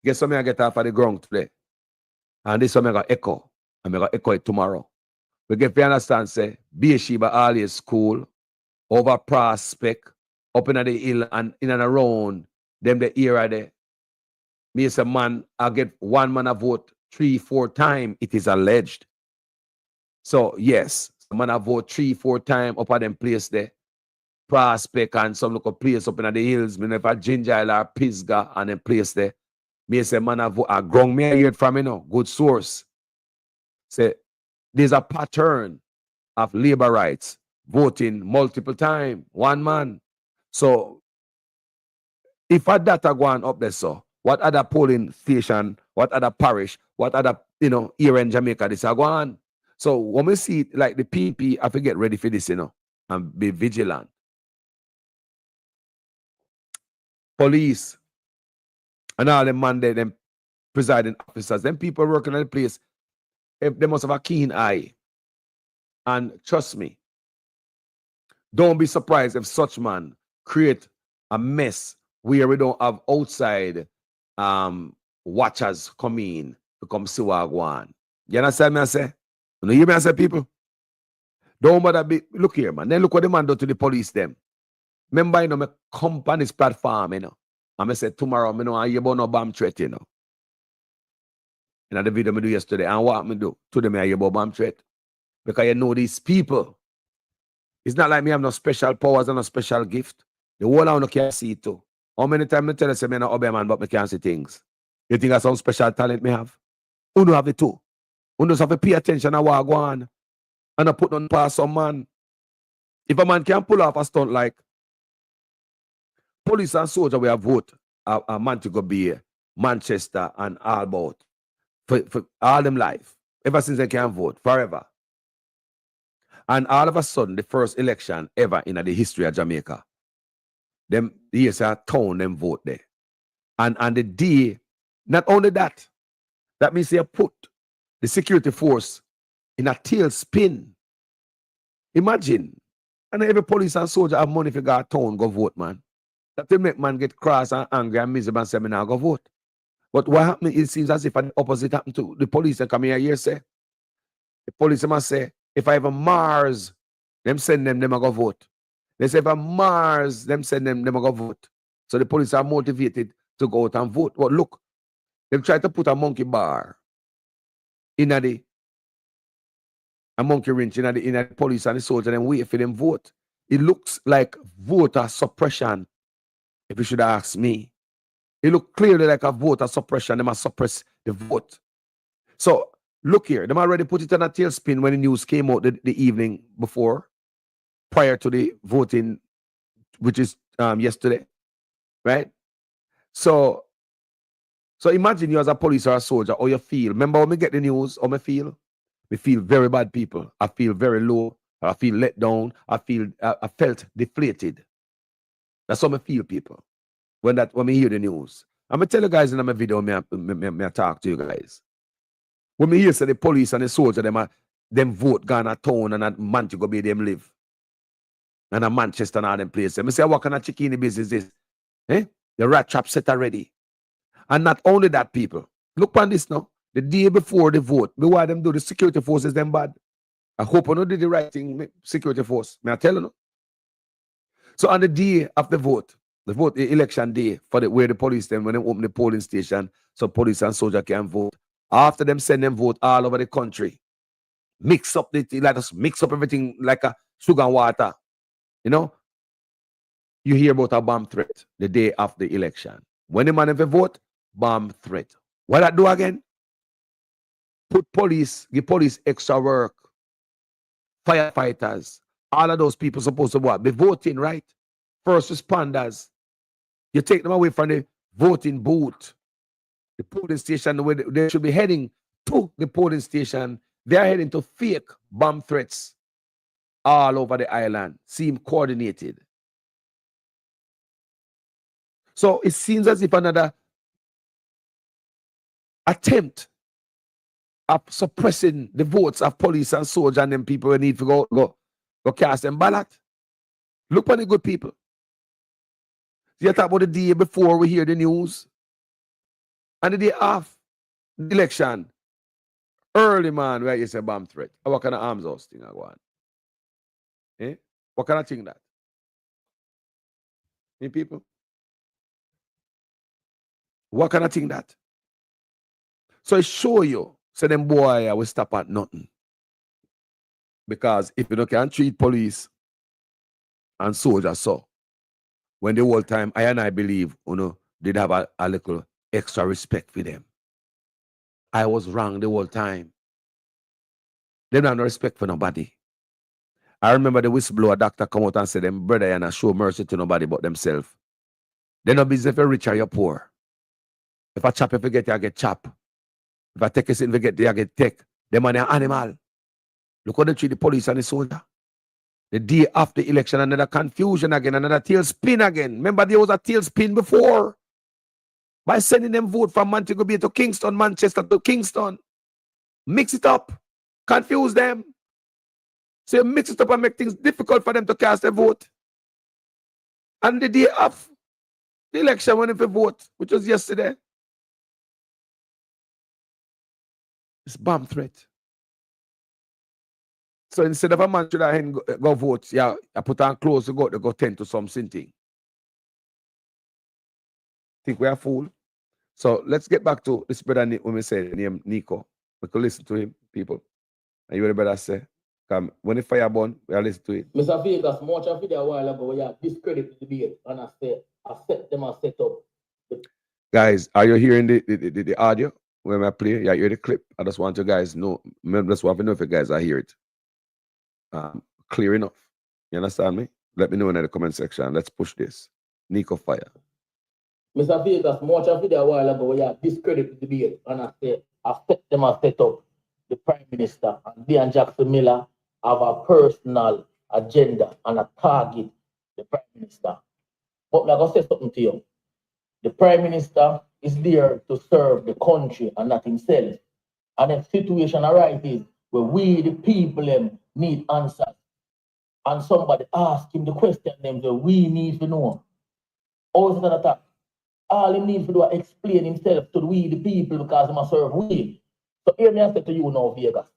Guess what I get off of the ground today? And this one I got echo. I'm going to echo it tomorrow. We get to understand, say, Beersheba always school, over Prospect, up in the hill and in and around them the era there. Me as a man, I get one man a vote 3-4 times, it is alleged. So yes, a man a vote 3-4 times up at them place there. Prospect and some local place up in the hills, me never Ginger Isle or Pisgah and them place there. Me say man a vote, I ground me I hear it from, you know, good source. Say there's a pattern of labor rights voting multiple times, one man. So if a data going up there, so what other polling station, what other parish, what other, you know, here in Jamaica, this are going on. So when we see it, like the PP, I have to get ready for this, you know, and be vigilant. Police and all them man there, them presiding officers, them people working in the place, they must have a keen eye. And trust me, don't be surprised if such man create a mess where we don't have outside watchers come in to come see what go on. You understand me I say? You hear me I say, people? Don't bother be, look here, man. Then look what the man do to the police them. Remember, you know, me come on this platform, you know. And I said tomorrow, you know, I hear about no bomb threat, you know. And the video I do yesterday, and what me do? To them I hear about bomb threat. Because you know these people. It's not like me have no special powers and no special gift. The whole I can see it too. How many times I tell you, I'm not obey man, but I can't see things. You think that's some special talent me have? Who don't have it too? Who does have to pay attention to what go on? And I put on past some man. If a man can pull off a stunt like police and soldier, we have vote a Montego Bay, Manchester, and all about for all them life. Ever since they can vote, forever. And all of a sudden, the first election ever in the history of Jamaica, them here's a town them vote there. And the day, not only that, that means they put the security force in a tailspin. Imagine. And every police and soldier have money if you got a town, go vote, man. That will make man get cross and angry and miserable and say, me now go vote. But what happened, it seems as if an opposite happened to the police and come here say, the police must say, if I have a Mars, them send them a go vote. They say if a Mars, them send them a go vote. So the police are motivated to go out and vote. But look, they try to put a monkey bar in a monkey wrench in the police and the soldier and wait for them vote. It looks like voter suppression, if you should ask me. It looks clearly like a voter suppression. They must suppress the vote. So look here, them already put it on a tailspin when the news came out the evening before, prior to the voting, which is yesterday, right? So imagine you as a police or a soldier, how you feel. Remember when we get the news, how me feel? We feel very bad, people. I feel very low. I feel let down. I felt deflated. That's how I feel, people. When we hear the news. I'm gonna tell you guys in my video, me talk to you guys. When we hear say the police and the soldier, them vote gone a town and a Montego Bay them live. And a Manchester and all them places. I say, what kind of chicken business is this? Eh? The rat trap set already. And not only that, people. Look on this now. The day before the vote, why them do the security forces them bad? I hope I know did the right thing, security force. May I tell you no? So on the day of the vote, the election day, for the where the police then when they open the polling station, so police and soldier can vote. After them send them vote all over the country. Mix up let us mix up everything like a sugar and water. You know? You hear about a bomb threat the day of the election. When the man have a vote, bomb threat. What I do again? Give police extra work. Firefighters, all of those people supposed to what? Be voting, right? First responders. You take them away from the voting booth, the polling station, where they should be heading to the polling station. They are heading to fake bomb threats all over the island. Seem coordinated. So it seems as if another attempt of suppressing the votes of police and soldiers and them people who need to go cast them ballot. Look on the good people. You talk about the day before we hear the news. And the day after the election. Early, man, where you say bomb threat. What kind of arms house thing I go on? Eh? What kind of thing that? Me people? What kind of thing that? So I show you, so them boy I will stop at nothing. Because if you don't can treat police and soldiers so, when the whole time I believe, they'd have a little extra respect for them. I was wrong the whole time. They don't have no respect for nobody. I remember the whistleblower doctor come out and say them brother and show mercy to nobody but themselves. They're not busy if you're rich or you're poor. If I chop, if you get, you get chop. If I take a sin, if you get take. Them man are animal. Look how they treat the police and the soldier. The day after the election, another confusion again, another tailspin again. Remember there was a tailspin before. By sending them vote from Montego Bay to Kingston, Manchester to Kingston. Mix it up. Confuse them. So you mix it up and make things difficult for them to cast a vote. And the day of the election, when they vote, which was yesterday, it's bomb threat. So instead of a man should go vote, yeah, I put on clothes to go tend to something. Think we are fool. So let's get back to this brother when we say name Nico. We could listen to him, people. And you hear the brother say, come when the fire burn, we are listen to it. Mr. Vegas, much of video a while ago, we have discredit the debate, and I set them and set up. Guys, are you hearing the audio when I play? Yeah, you hear the clip. I just want you guys know. I just want to know if you guys are hear it. Clear enough. You understand me? Let me know in the comment section. Let's push this. Nico fire. Mr. Vegas, much of video a while ago, we have discredit the debate, and I set them and set up the Prime Minister, and they and Jackson Miller have a personal agenda and a target the Prime Minister. But I'm going to say something to you. The Prime Minister is there to serve the country and not himself. And if situation arises where we, the people, need answers, and somebody ask him the question that we need to know, how is it an attack? All he needs to do is explain himself to we, the people, because he must serve we. So hear me and say to you now, Vegas.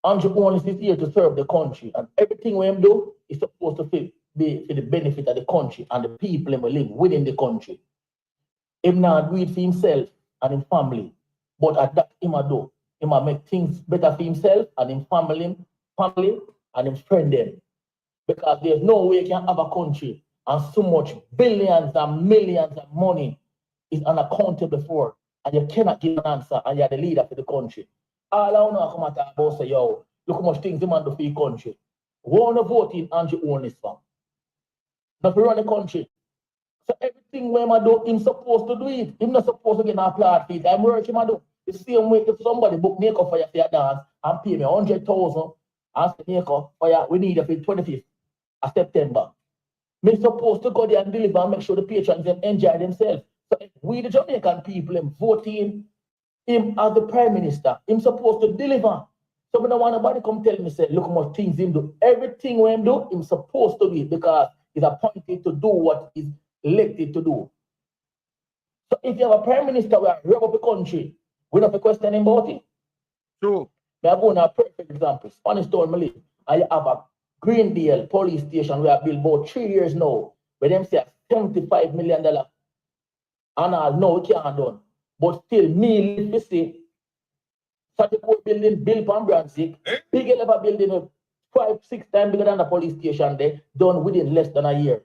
Andrew Owens is here to serve the country, and everything we do is supposed to be for the benefit of the country and the people who live within the country. Him not do it for himself and his family, but at that him a do. Him a make things better for himself and his family and his friend them. Because there's no way you can have a country and so much billions and millions of money is unaccountable for, and you cannot give an answer, and you're the leader for the country. All I want to come at about say, yo, look how much things the man do for the country. We want to vote in Andrew Owens for. Not to run the country. So everything where I do, him supposed to do it. Him not supposed to get an applaud for it. I'm working, I do. The same way if somebody book makeup for you for your dance and pay me 100,000 and say makeup for you, we need it for the 25th of September. Me supposed to go there and deliver and make sure the patrons enjoy themselves. So if we, the Jamaican people, voting him as the Prime Minister, him supposed to deliver. So I don't want nobody come tell me, say, look how much things him do. Everything when him do, him supposed to do it because he's appointed to do what is elected to do. So if you have a prime minister who rub up the country, we don't have to question him about it. True. May I go on a perfect example. Spanish Town, Malay. I have a Greendale police station where I built about 3 years now, where them say $75 million. And I know it can't done. But still, me live to see such a poor building built on Brunswick, big level building 5-6 times bigger than the police station there, done within less than a year.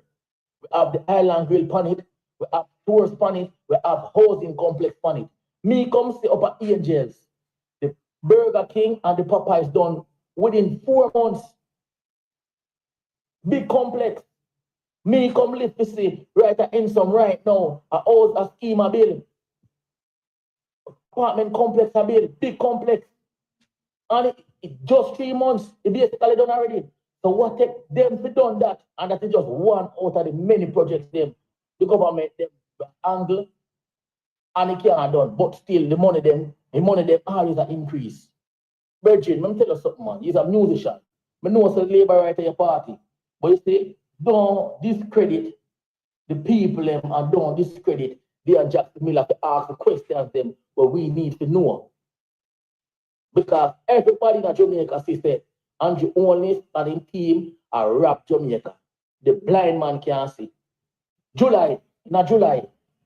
We have the Island Grill on it, we have tours on it, we have housing complex on it. Me come see up at Angels, the Burger King and the Popeyes done within 4 months. Big complex. Me come live to see right in some right now, a house, a schema build. Apartment complex a build, big complex. And it just 3 months, it basically done already. So what take them to done that? And that is just one out of the many projects them, the government them angle and it can't done. But still the money them always an increase. Virgin, let me tell you something, man. He's a musician. I know it's a labor right at your party. But you see, don't discredit the people them and don't discredit the Jackson Miller to ask the questions them what we need to know. Because everybody in Jamaica said Andrew Only and his team are rap Jamaica. The blind man can't see. July,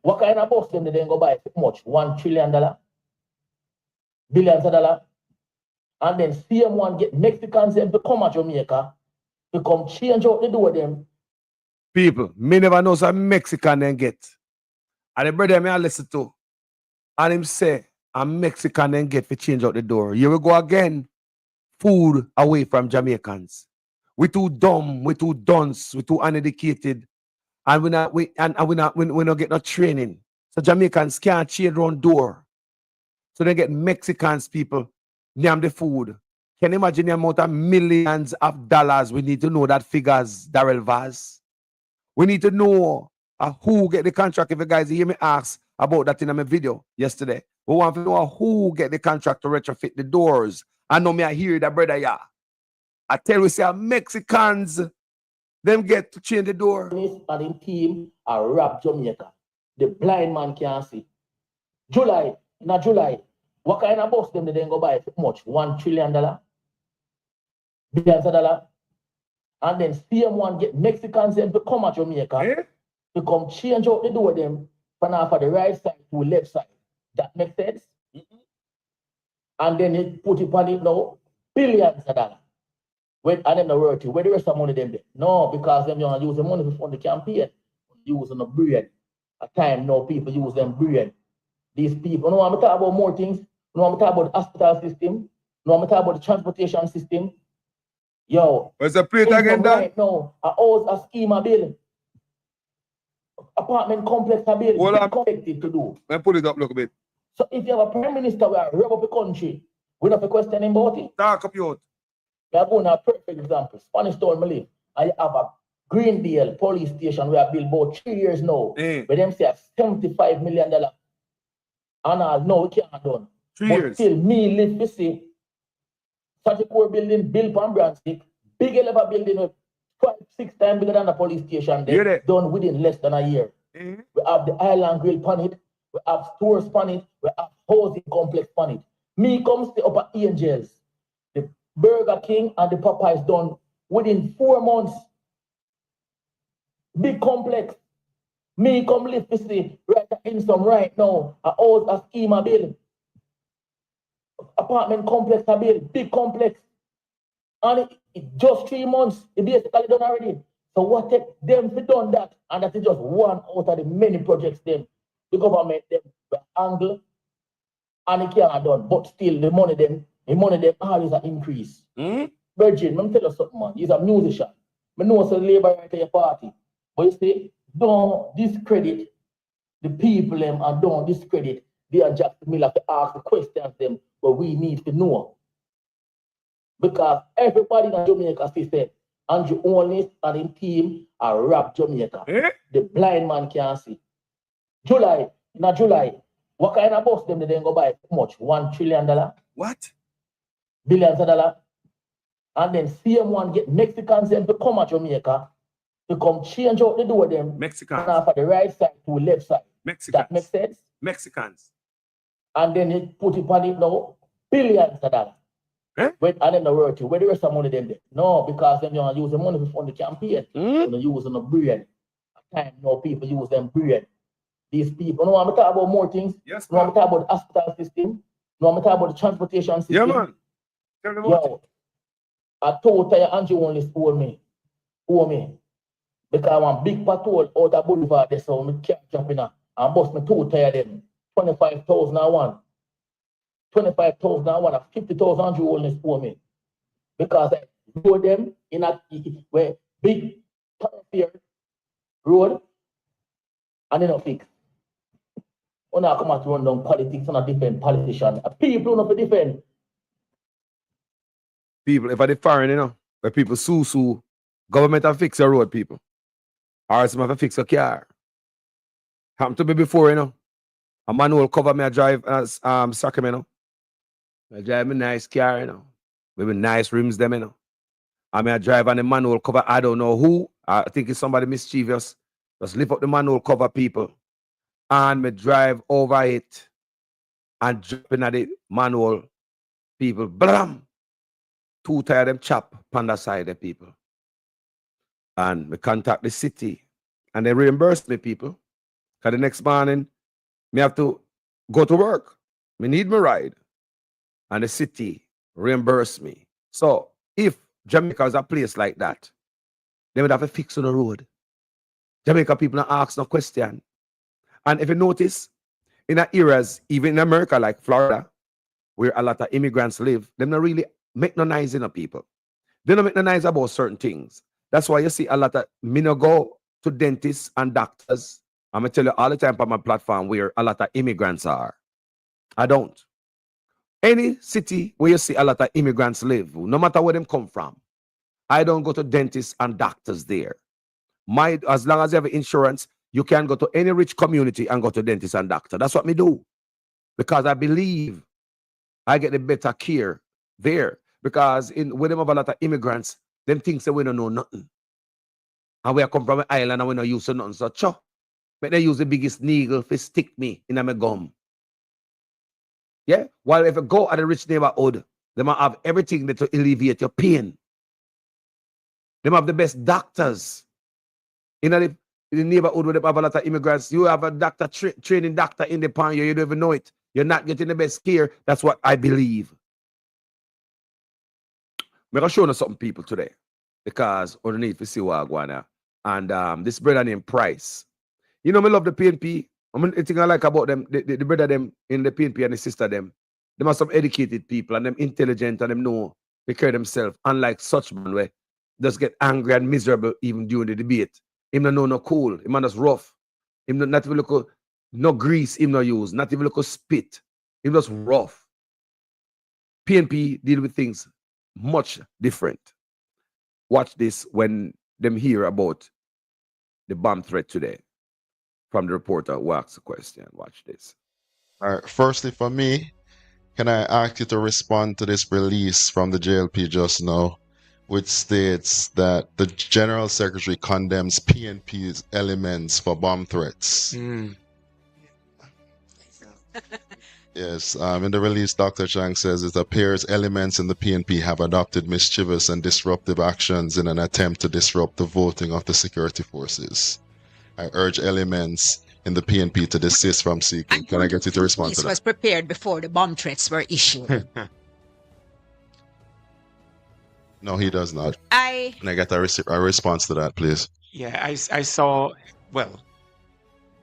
what kind of bus them they then go buy how much? $1 trillion? Billions of dollars? And then CM1 get Mexicans them to come at Jamaica to come change out the door them. People, me never know some Mexican then get. And the brother me I listen to. And him say, a Mexican then get to change out the door. Here we go again. Food away from Jamaicans. We too dumb, we too dunce, we too uneducated. And we not get no training. So Jamaicans can't change around door. So they get Mexicans people name the food. Can you imagine the amount of millions of dollars we need to know that figures, Darrell Vaz? We need to know who get the contract. If you guys hear me ask about that in my video yesterday, we want to know who get the contract to retrofit the doors. I know me I hear that brother, yeah. I tell you, say Mexicans, them get to change the door. And in team are rap Jamaica. The blind man can't see. July, what kind of bus them they then go buy how much? $1 trillion? Billions of dollars? And then CM1 get Mexicans them to come at Jamaica to come change out the door them from off of the right side to the left side. That makes sense? And then it put it on it now, billions of dollars. And then the worth where the rest of money them there? No, because them don't use the money to fund the campaign. Using the bread. At time now people use them bread. These people, no, I'm talking about more things. No, I'm talking about the hospital system. No, I'm talking about the transportation system. Yo. Where's the plate again, Dan? Right now, a house, a schema building. Apartment complex a building. What I'm expected to do. Let me pull it up a little bit. So if you have a prime minister who rub up the country, we don't have to question him about it. Talk up your. I'm going to a perfect example. Spanish Town, Malay. I have a Greendale police station where I built about 3 years now. Where them say $75 million. And I know it can't done. 3 but years. Still, me live to see such a poor building built on Brunswick, big level building 5-6 times bigger than the police station there, done within less than a year. We have the Island Grill on it, we have stores on it, we have housing complex on it. Me come stay up at Angels, the Burger King and the Popeyes done within 4 months. Big complex. Me come live to see right in some right now, a house, a schema build. Apartment complex a build, big complex. And it just 3 months, it basically done already. So what take them to done that? And that is just one out of the many projects them, the government them angle and it can't done. But still the money them always an increase. Virgin, let me tell you something, man. He's a musician. I know it's a labor right at your party. But you see, don't discredit the people them and don't discredit the Jackson Miller to ask the questions them what we need to know. Because everybody in Jamaica said Andrew Only and his team are rap Jamaica. The blind man can't see. July, what kind of bus them they then go buy how much? $1 trillion? What? Billions of dollars? And then CM1 get Mexicans them to come at Jamaica to come change out the door them. Mexicans. And for the right side to left side. Mexicans. That makes sense? Mexicans. And then it put it on it now, billions of dollars. Eh? And then the word to where the rest of money them there? No, because then you use the money to fund the campaign. You use the brain. At time now people use them brain. These people, no, I'm talking about more things. Yes, no, I'm talking about the hospital system. No, I'm talking about the transportation system. Yeah, man. Tell me about it. I told you Andrew only owe me. Because I'm big patrol out of Boulevard there, so I can't jump in and bust me two tire them. 25,000 and one. 25,000 and one. 50,000 Andrew only owe me. Because I rode them in a where big thoroughfare road and then I fix. When I come out to run down politics and a different politician, people don't defend. People, if I did foreign, you know, where people sue, government have fix a road, people. Or some have fix a car. Happened to me before, you know. A man will cover me, I drive as Sacramento. I drive a nice car, you know. With nice rims, them, you know. I drive and the man will cover, I don't know who. I think it's somebody mischievous. Just lift up the man will cover people. And me drive over it and dropping at the manual people. Blam! Two tire them chop on the side of people. And me contact the city. And they reimburse me, people. Because the next morning, me have to go to work. Me need my ride. And the city reimburse me. So if Jamaica is a place like that, they would have a fix on the road. Jamaica people don't ask no question. And if you notice, in the areas, even in America, like Florida, where a lot of immigrants live, they don't really make no noise in the people. They don't make no noise about certain things. That's why you see a lot of me no go to dentists and doctors. I'm going to tell you all the time on my platform where a lot of immigrants are. I don't. Any city where you see a lot of immigrants live, no matter where them come from, I don't go to dentists and doctors there. As long as you have insurance, you can go to any rich community and go to dentist and doctor. That's what me do. Because I believe I get the better care there. Because with them have a lot of immigrants, them things that we don't know nothing. And we come from an island and we don't use nothing. So but they use the biggest needle to stick me in my gum. Yeah? While if you go at a rich neighborhood, they might have everything to alleviate your pain. They might have the best doctors. In the neighborhood where they have a lot of immigrants, you have a doctor, training doctor in the pan, you don't even know it. You're not getting the best care. That's what I believe. I'm going to show you something, people, today. Because underneath, we see what I'm going on. And this brother named Price. You know, I love the PNP. The thing I like about them, the brother them in the PNP and the sister them are some educated people and them intelligent and them know they care themselves. Unlike such man where just get angry and miserable even during the debate. Him no cool. Him just rough. Him not even look no grease him no use. Not even look spit. Him just rough. PNP deal with things much different. Watch this when them hear about the bomb threat today. From the reporter who asked the question. Watch this. All right. Firstly, for me, can I ask you to respond to this release from the JLP just now, which states that the General Secretary condemns PNP's elements for bomb threats? Yes, in the release, Dr. Chang says it appears elements in the PNP have adopted mischievous and disruptive actions in an attempt to disrupt the voting of the security forces. I urge elements in the PNP to desist from seeking. Can I get you to respond to that? This was prepared before the bomb threats were issued. No, he does not. Can I get a response to that, please? Yeah, I saw, well,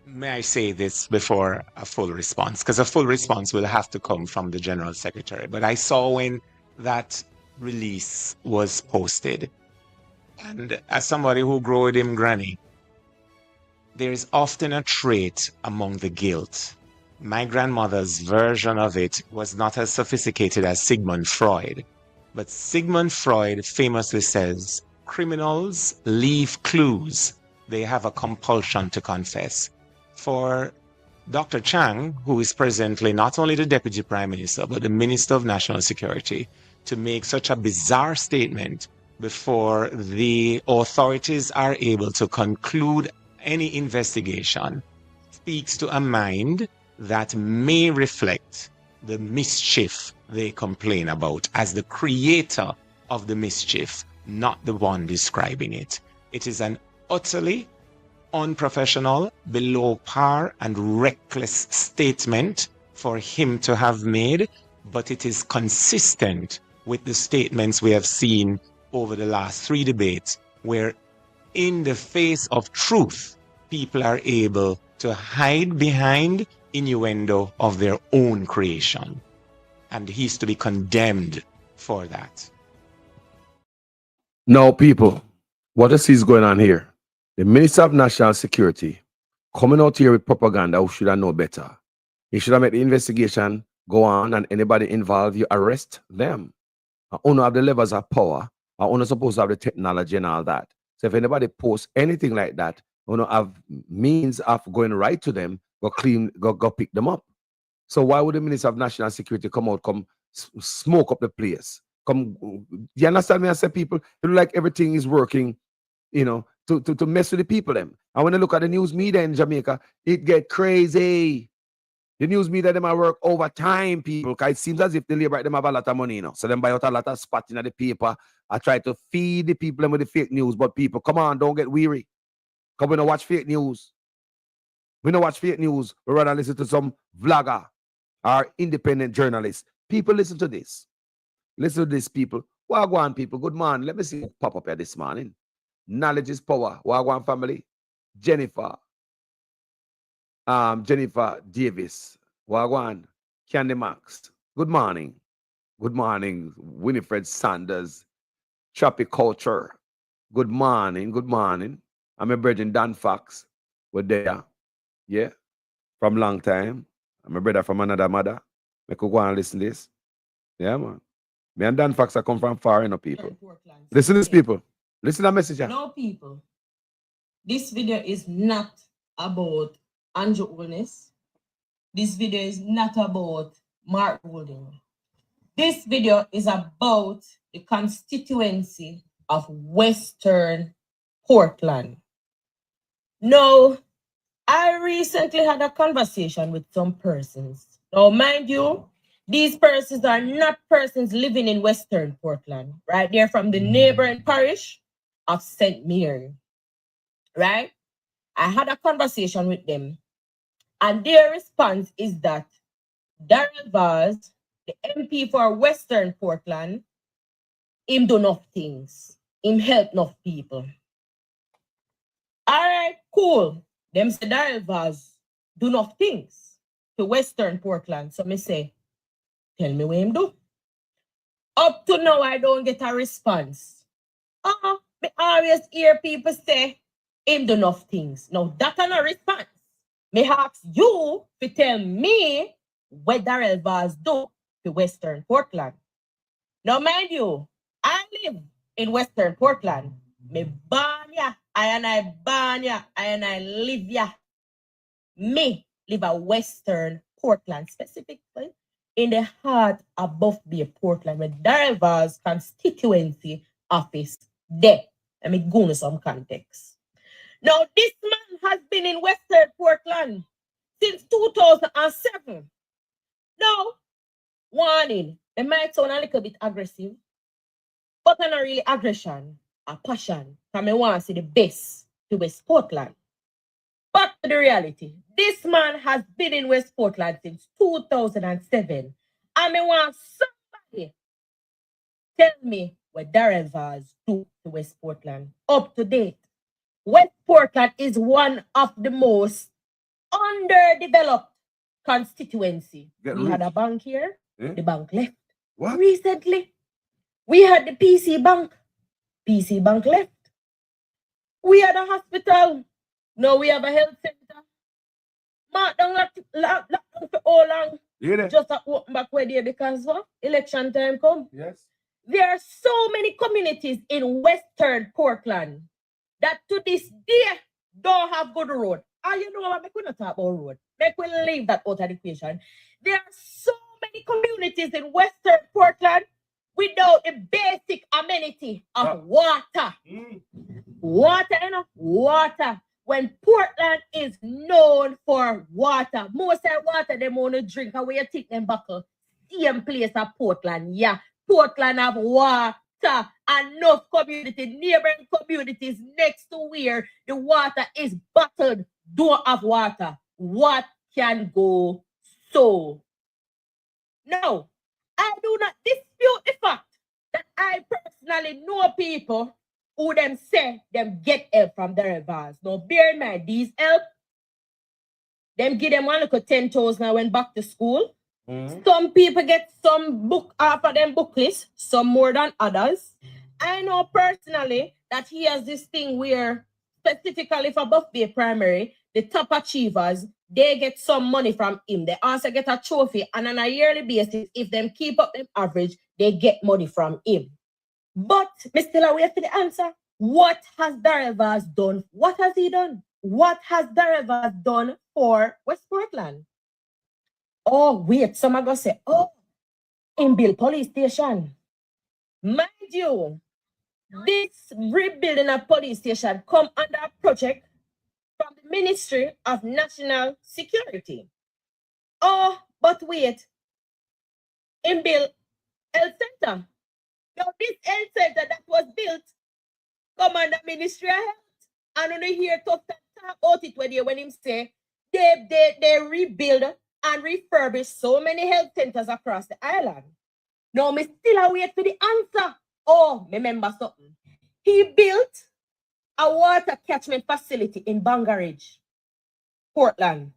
may I say this before a full response? Because a full response will have to come from the General Secretary. But I saw when that release was posted. And as somebody who grew with him granny, there is often a trait among the guilt. My grandmother's version of it was not as sophisticated as Sigmund Freud. But Sigmund Freud famously says, criminals leave clues. They have a compulsion to confess. For Dr. Chang, who is presently not only the Deputy Prime Minister, but the Minister of National Security, to make such a bizarre statement before the authorities are able to conclude any investigation speaks to a mind that may reflect the mischief they complain about as the creator of the mischief, not the one describing it. It is an utterly unprofessional, below par, and reckless statement for him to have made, but it is consistent with the statements we have seen over the last 3 debates, where in the face of truth, people are able to hide behind innuendo of their own creation. And he's to be condemned for that. Now, people, what I see is going on here. The Minister of National Security coming out here with propaganda who should have known better. He should have made the investigation go on, and anybody involved, you arrest them. Owner have the levels of power. Owner supposed to have the technology and all that. So if anybody posts anything like that, owner have means of going right to them, go pick them up. So why would the Minister of National Security come out, smoke up the place? You understand me? I say people, it look like everything is working, to mess with the people them. And when I look at the news media in Jamaica, it get crazy. The news media them work overtime, people, because it seems as if the labor them have a lot of money, So them buy out a lot of spot in the paper. I try to feed the people them with the fake news, but people, come on, don't get weary. Because we don't watch fake news. We don't watch fake news. We rather listen to some vlogger or independent journalist. People, listen to this. Listen to this, people. Wagwan, people. Good morning. Let me see who pop up here this morning. Knowledge is power. Wagwan family. Jennifer Davis. Wagwan. Candy Max. Good morning. Good morning. Winifred Sanders. Choppy Culture. Good morning. Good morning. I'm a brother Dan Fox. We're there. Yeah. From long time. I'm a brother from another mother. I could go and listen to this. Yeah, man. Me and Dan Fox are come from far, people. Listen to this, people. Listen to the message. No, people. This video is not about Andrew Holness. This video is not about Mark Golding. This video is about the constituency of Western Portland. Now, I recently had a conversation with some persons. Now, mind you, these persons are not persons living in Western Portland, right? They're from the neighboring parish of St. Mary, right? I had a conversation with them, and their response is that Darrell Vaz, the MP for Western Portland, him do enough things. Him help enough people. All right, cool. Them say Darrell Vaz do enough things to Western Portland. So me say, tell me what him do. Up to now, I don't get a response. Me always hear people say, him do enough things. Now, that's not a response. Me ask you to tell me what Darrell Vaz do to Western Portland. Now, mind you, I live in Western Portland. Me born ya, I born ya, I live ya. Me live at Western Portland, specifically in the heart of Buff Bay, Portland, where Darrell Vaz constituency office there. Let me go into some context. Now, this man has been in Western Portland since 2007. Now, warning, it might sound a little bit aggressive, but not really aggression or passion. Because I want to see the best to West Portland. But the reality, this man has been in West Portland since 2007. And I want somebody tell me what Darrell Vaz do to West Portland. Up to date. West Portland is one of the most underdeveloped constituency. We had a bank here. The bank left. What? Recently, we had the PC Bank. PC Bank left. We had a hospital. Now we have a health center. Mark down locked for all long. Just to open back where there because what? Election time come. Yes. There are so many communities in Western Portland that to this day don't have good road. And you know what? We not talk about road. Make we leave that out of the equation. There are so many communities in Western Portland without the basic amenity of water. Water, you know, water. When Portland is known for water, most of water they want to drink, and where you take them buckle, same place as Portland. Yeah, Portland have water. Enough community, neighboring communities next to where the water is bottled don't have water. What can go so? No, I do not dispute the fact that I personally know people who them say them get help from the rivers. Now bear in mind, these help, them give them one little 10,000 I went back to school. Some people get some book off of them book list, some more than others. I know personally that he has this thing where specifically for Buff Bay Primary, the top achievers, they get some money from him. They also get a trophy, and on a yearly basis, if them keep up them average, they get money from him. But me still wait for the answer. What has Darevas done? What has he done? What has Darevas done for West Portland? Oh, wait, some are going to say, oh, in Bill Police Station. Mind you, this rebuilding a police station come under a project from the Ministry of National Security. Oh, but wait, in Bill Health Center. Now, this health center that was built come under Ministry of Health. And when you hear talk about it when him say they rebuild and refurbish so many health centers across the island. Now, me still wait for the answer. Oh, remember something. He built a water catchment facility in Bangarage, Portland.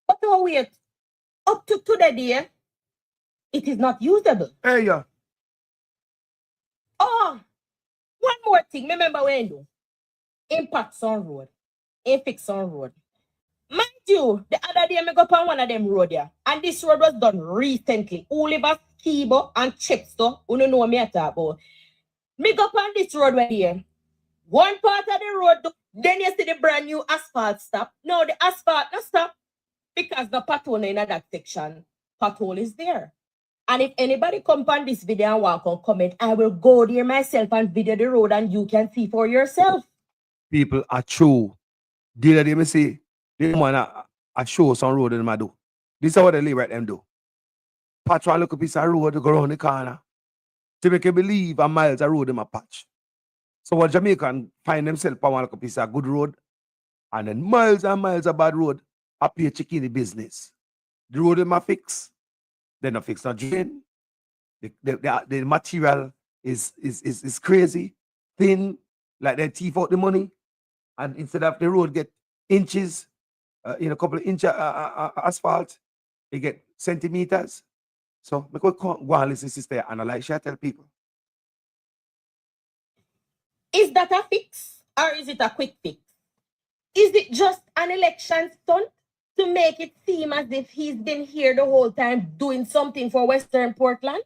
But oh, wait, up to today, it is not usable. Hey, yeah. Oh, one more thing. Remember when do? Impact on road. Infix on road. Mind you, the other day I go up on one of them road there. And this road was done recently. Oliver, Skibo, and Chepstow. You don't know me at about. Me go up on this road right here. One part of the road, then you see the brand new asphalt stop. No, the asphalt not stop because the pothole in that section. Pothole is there. And if anybody come on this video and want to comment, I will go there myself and video the road and you can see for yourself. People are true. The other day, me say, they want to show some road in my do. This is what they live right them do. Patch one little piece of road to go around the corner. To make you believe a miles of road in my patch. So what Jamaican find themselves on one little piece of good road, and then miles and miles of bad road, appear chicken the business. The road in my fix. They not fix not drain. The material is crazy, thin, like they thief out the money. And instead of the road get inches, in a couple of inches asphalt, they get centimeters. So we could go and listen, sister, and like I tell people. Is that a fix or is it a quick fix? Is it just an election stunt to make it seem as if he's been here the whole time doing something for Western Portland?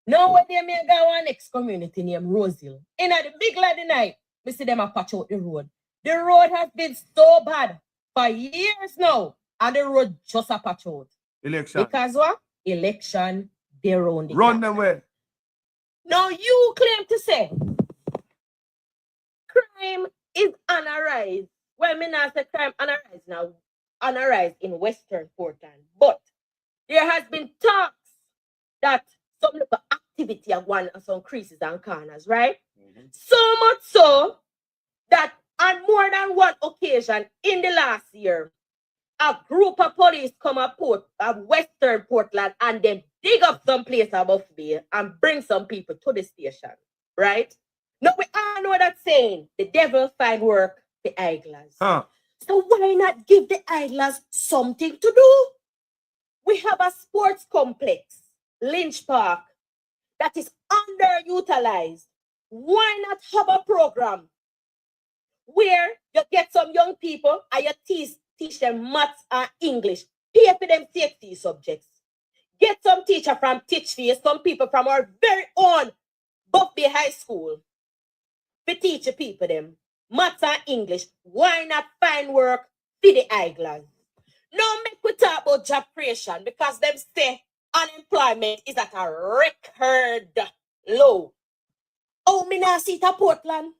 No, when they may go one next community named Rosehill. In the big lady night, we see them a patch out the road. The road has been so bad for years now, and the road just a patch out. Election. Because what? Election, they're on the run them way. Now you claim to say crime is on a rise. Well, me not say crime on a rise now, on a rise in Western Portland. But there has been talks that some little activity have gone on some creases and corners, right? So much so that on more than one occasion in the last year, a group of police come up Western Portland and then dig up some place above Bay and bring some people to the station, right? Now we all know that saying, the devil find work, the idlers. So why not give the idlers something to do? We have a sports complex, Lynch Park, that is underutilized. Why not have a program where you get some young people and you teach them maths and English, pay for them CXC subjects. Get some teacher from Titchfield, some people from our very own Buff Bay High School to teach the people them maths and English. Why not find work for the idlers? Now make we talk about job creation because them say unemployment is at a record. low. Oh, me not see it at Portland.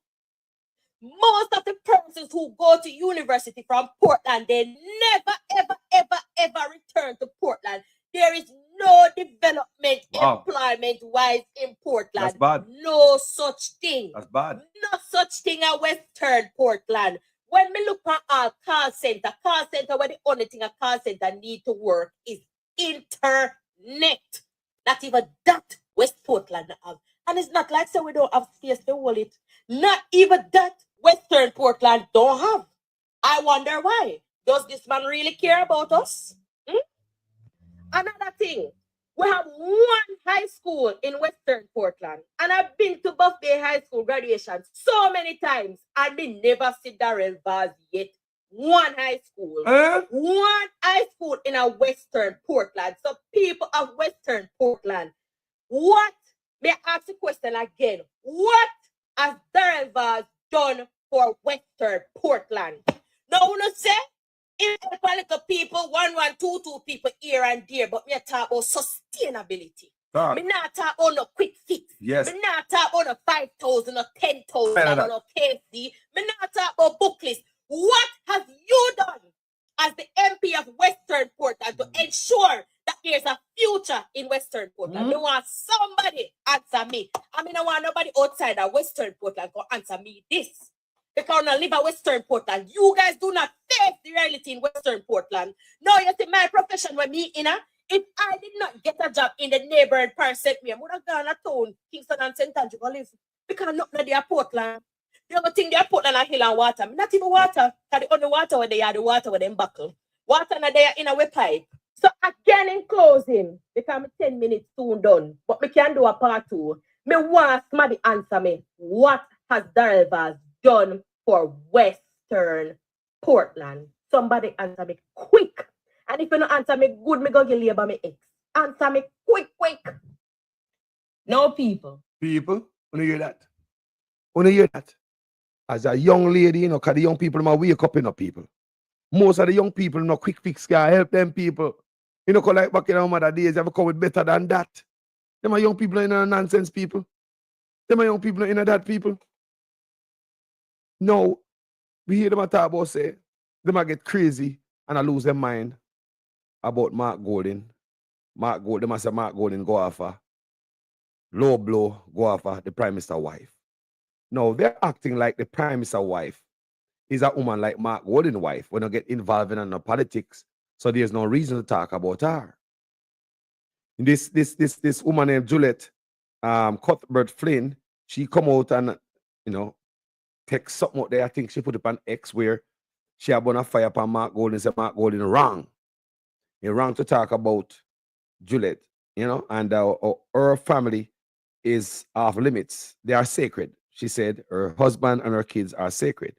Most of the persons who go to university from Portland, they never, ever, ever, ever return to Portland. There is no development, employment-wise in Portland. That's bad. No such thing. That's bad. No such thing at Western Portland. When me look at our call center where the only thing a call center need to work is internet. Not even that West Portland have. And it's not like so we don't have space to hold it. Not even that Western Portland don't have. I wonder why. Does this man really care about us? Another thing, we have one high school in Western Portland, and I've been to Buff Bay High School graduation so many times, and we never see Darrell Vaz yet. One high school. One high school in a Western Portland. So people of Western Portland, what, may I ask the question again, what has Darrell Vaz done for Western Portland? Now, you know, say, if political people, 1122 people here and there, but me talk about sustainability. Me not talk about no quick fix. Yes. Me not talk about no 5,000 or 10,000 or no KFC. Me not talk about book list. What have you done as the MP of Western Portland to ensure that there's a future in Western Portland? Me want somebody answer me. I mean, I want nobody outside of Western Portland to answer me this. Because I live at Western Portland. You guys do not face the reality in Western Portland. No, you see, my profession with me, if I did not get a job in the neighboring person, I would have gone to town, Kingston and St. Andrew, live. Because nothing there Portland. The other thing there Portland are hill and water. Not even water. Because the only water where they are, the water where they buckle. Water not there in our pipe. So again, in closing, because I'm 10 minutes soon done, but we can do a part 2. Me want somebody answer me. What has Darrell Vaz done for Western Portland? Somebody answer me quick. And if you don't answer me good, me go get labor me ex. Answer me quick. No people. People, when you hear that? When you hear that? As a young lady, because the young people might wake up, people. Most of the young people, quick fix can help them people. Like back in our mother days, ever come with better than that. Them are young people in nonsense people. Them are young people in that people. No, we hear them talk about say, they might get crazy and I lose their mind about Mark Golden. They must say Mark Golden go after low blow, go after the Prime Minister wife. No, they're acting like the Prime Minister wife is a woman like Mark Golden's wife. We don't get involved in the politics, so there's no reason to talk about her. This woman named Juliet Cuthbert Flynn, she come out and text something out there. I think she put it on X where she had a fire upon Mark Golden and said Mark Golden wrong. He's wrong to talk about Juliet, and her family is off limits. They are sacred. She said her husband and her kids are sacred.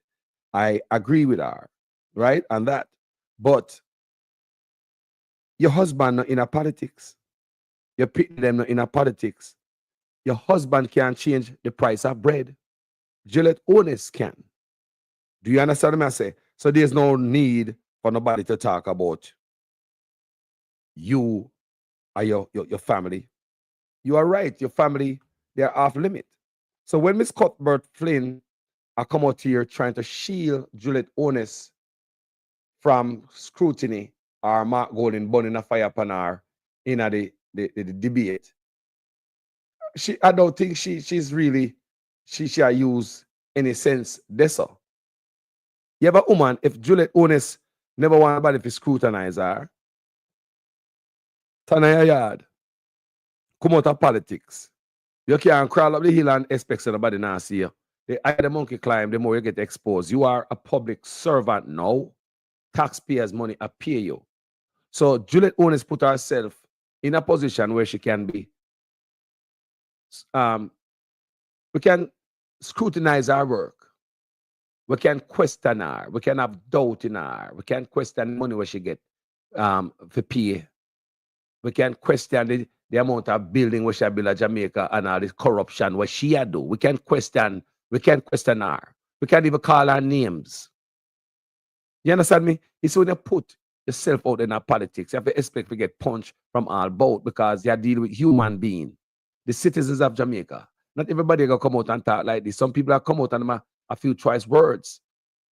I agree with her, right? On that. But your husband not in a politics. You pick them not in a politics. Your husband can't change the price of bread. Juliet Honest can. Do you understand what I say? So there's no need for nobody to talk about you or your family. You are right. Your family, they're off limit. So when Miss Cuthbert Flynn I come out here trying to shield Juliet Honest from scrutiny or Mark Golden burning a fire upon her in the debate, I don't think she's really she use any sense this. You have a woman, if Juliet Honest never want anybody to scrutinize her, turn your yard, come out of politics. You can't crawl up the hill and expect somebody not see you. The higher the monkey climb, the more you get exposed. You are a public servant now. Taxpayers' money pay you. So Juliet Honest put herself in a position where she can be we can scrutinize our work. We can question her. We can have doubt in her. We can question money where she get for pay. We can question the amount of building where she build in Jamaica and all this corruption what she do. We can question her. We can't even call her names. You understand me? It's when you put yourself out in our politics, you have to expect to get punched from all both because you deal with human being. the citizens of Jamaica. Not everybody gonna come out and talk like this. Some people are come out and a few choice words.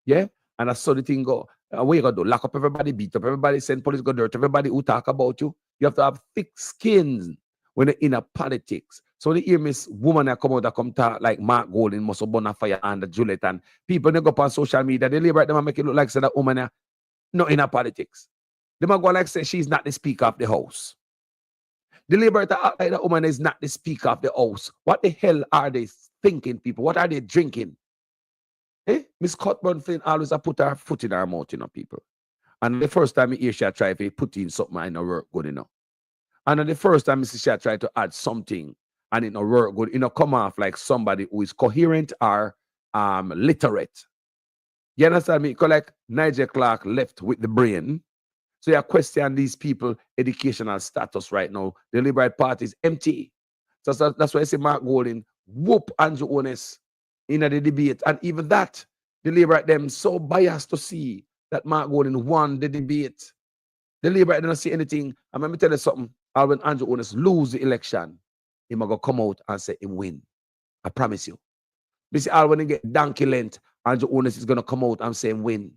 Yeah? And that's how the thing go. What you gonna do? Lock up everybody, beat up everybody, send police go dirt everybody who talk about you. You have to have thick skin when you're in a politics. So the hear Miss woman that come out that come talk like Mark Golding must have burn a fire under Juliet, and people they go up on social media, they liberate them and make it look like say that woman not in a politics. They might go like say she's not the speaker of the house. The liberator act like that woman is not the speaker of the house. What the hell are they thinking, people? What are they drinking? Eh? Miss Cuthbert Flynn always put her foot in her mouth, people. And the first time I hear she tried to put in something and it work good enough. And the first time she tried to add something and it not work good, it not come off like somebody who is coherent or literate. You understand me? Because like Nigel Clark left with the brain. So you question these people educational status right now. The Liberal Party is empty. So that's why I say Mark Golding whoop Andrew Ones in the debate. And even that, the Liberal them so biased to see that Mark Golding won the debate. The Liberal don't see anything. And let me tell you something. When Andrew Ones lose the election, he might go come out and say he win. I promise you. You see, when he get donkey length, Andrew Ones is going to come out and say win.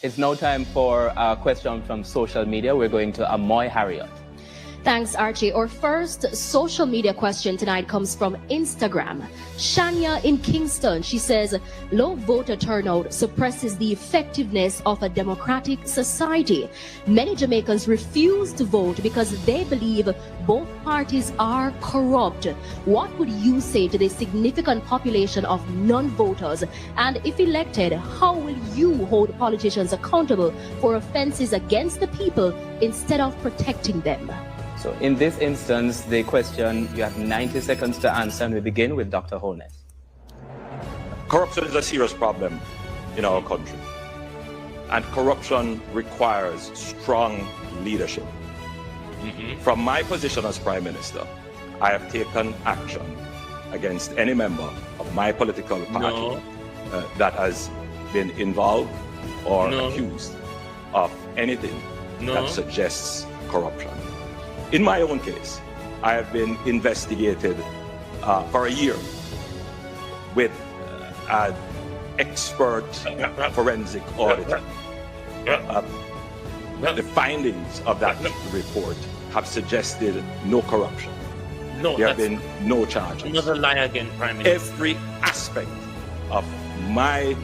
It's now time for a question from social media. We're going to Amoy Harriet. Thanks, Archie. Our first social media question tonight comes from Instagram. Shania in Kingston. She says, low voter turnout suppresses the effectiveness of a democratic society. Many Jamaicans refuse to vote because they believe both parties are corrupt. What would you say to the significant population of non-voters? And if elected, how will you hold politicians accountable for offenses against the people instead of protecting them? So in this instance, the question, you have 90 seconds to answer, and we begin with Dr. Holness. Corruption is a serious problem in our country. And corruption requires strong leadership. From my position as Prime Minister, I have taken action against any member of my political party that has been involved or accused of anything that suggests corruption. In my own case, I have been investigated for a year with an expert forensic auditor. The findings of that report have suggested no corruption. There have been no charges. Another lie again, Prime Minister. Every aspect of my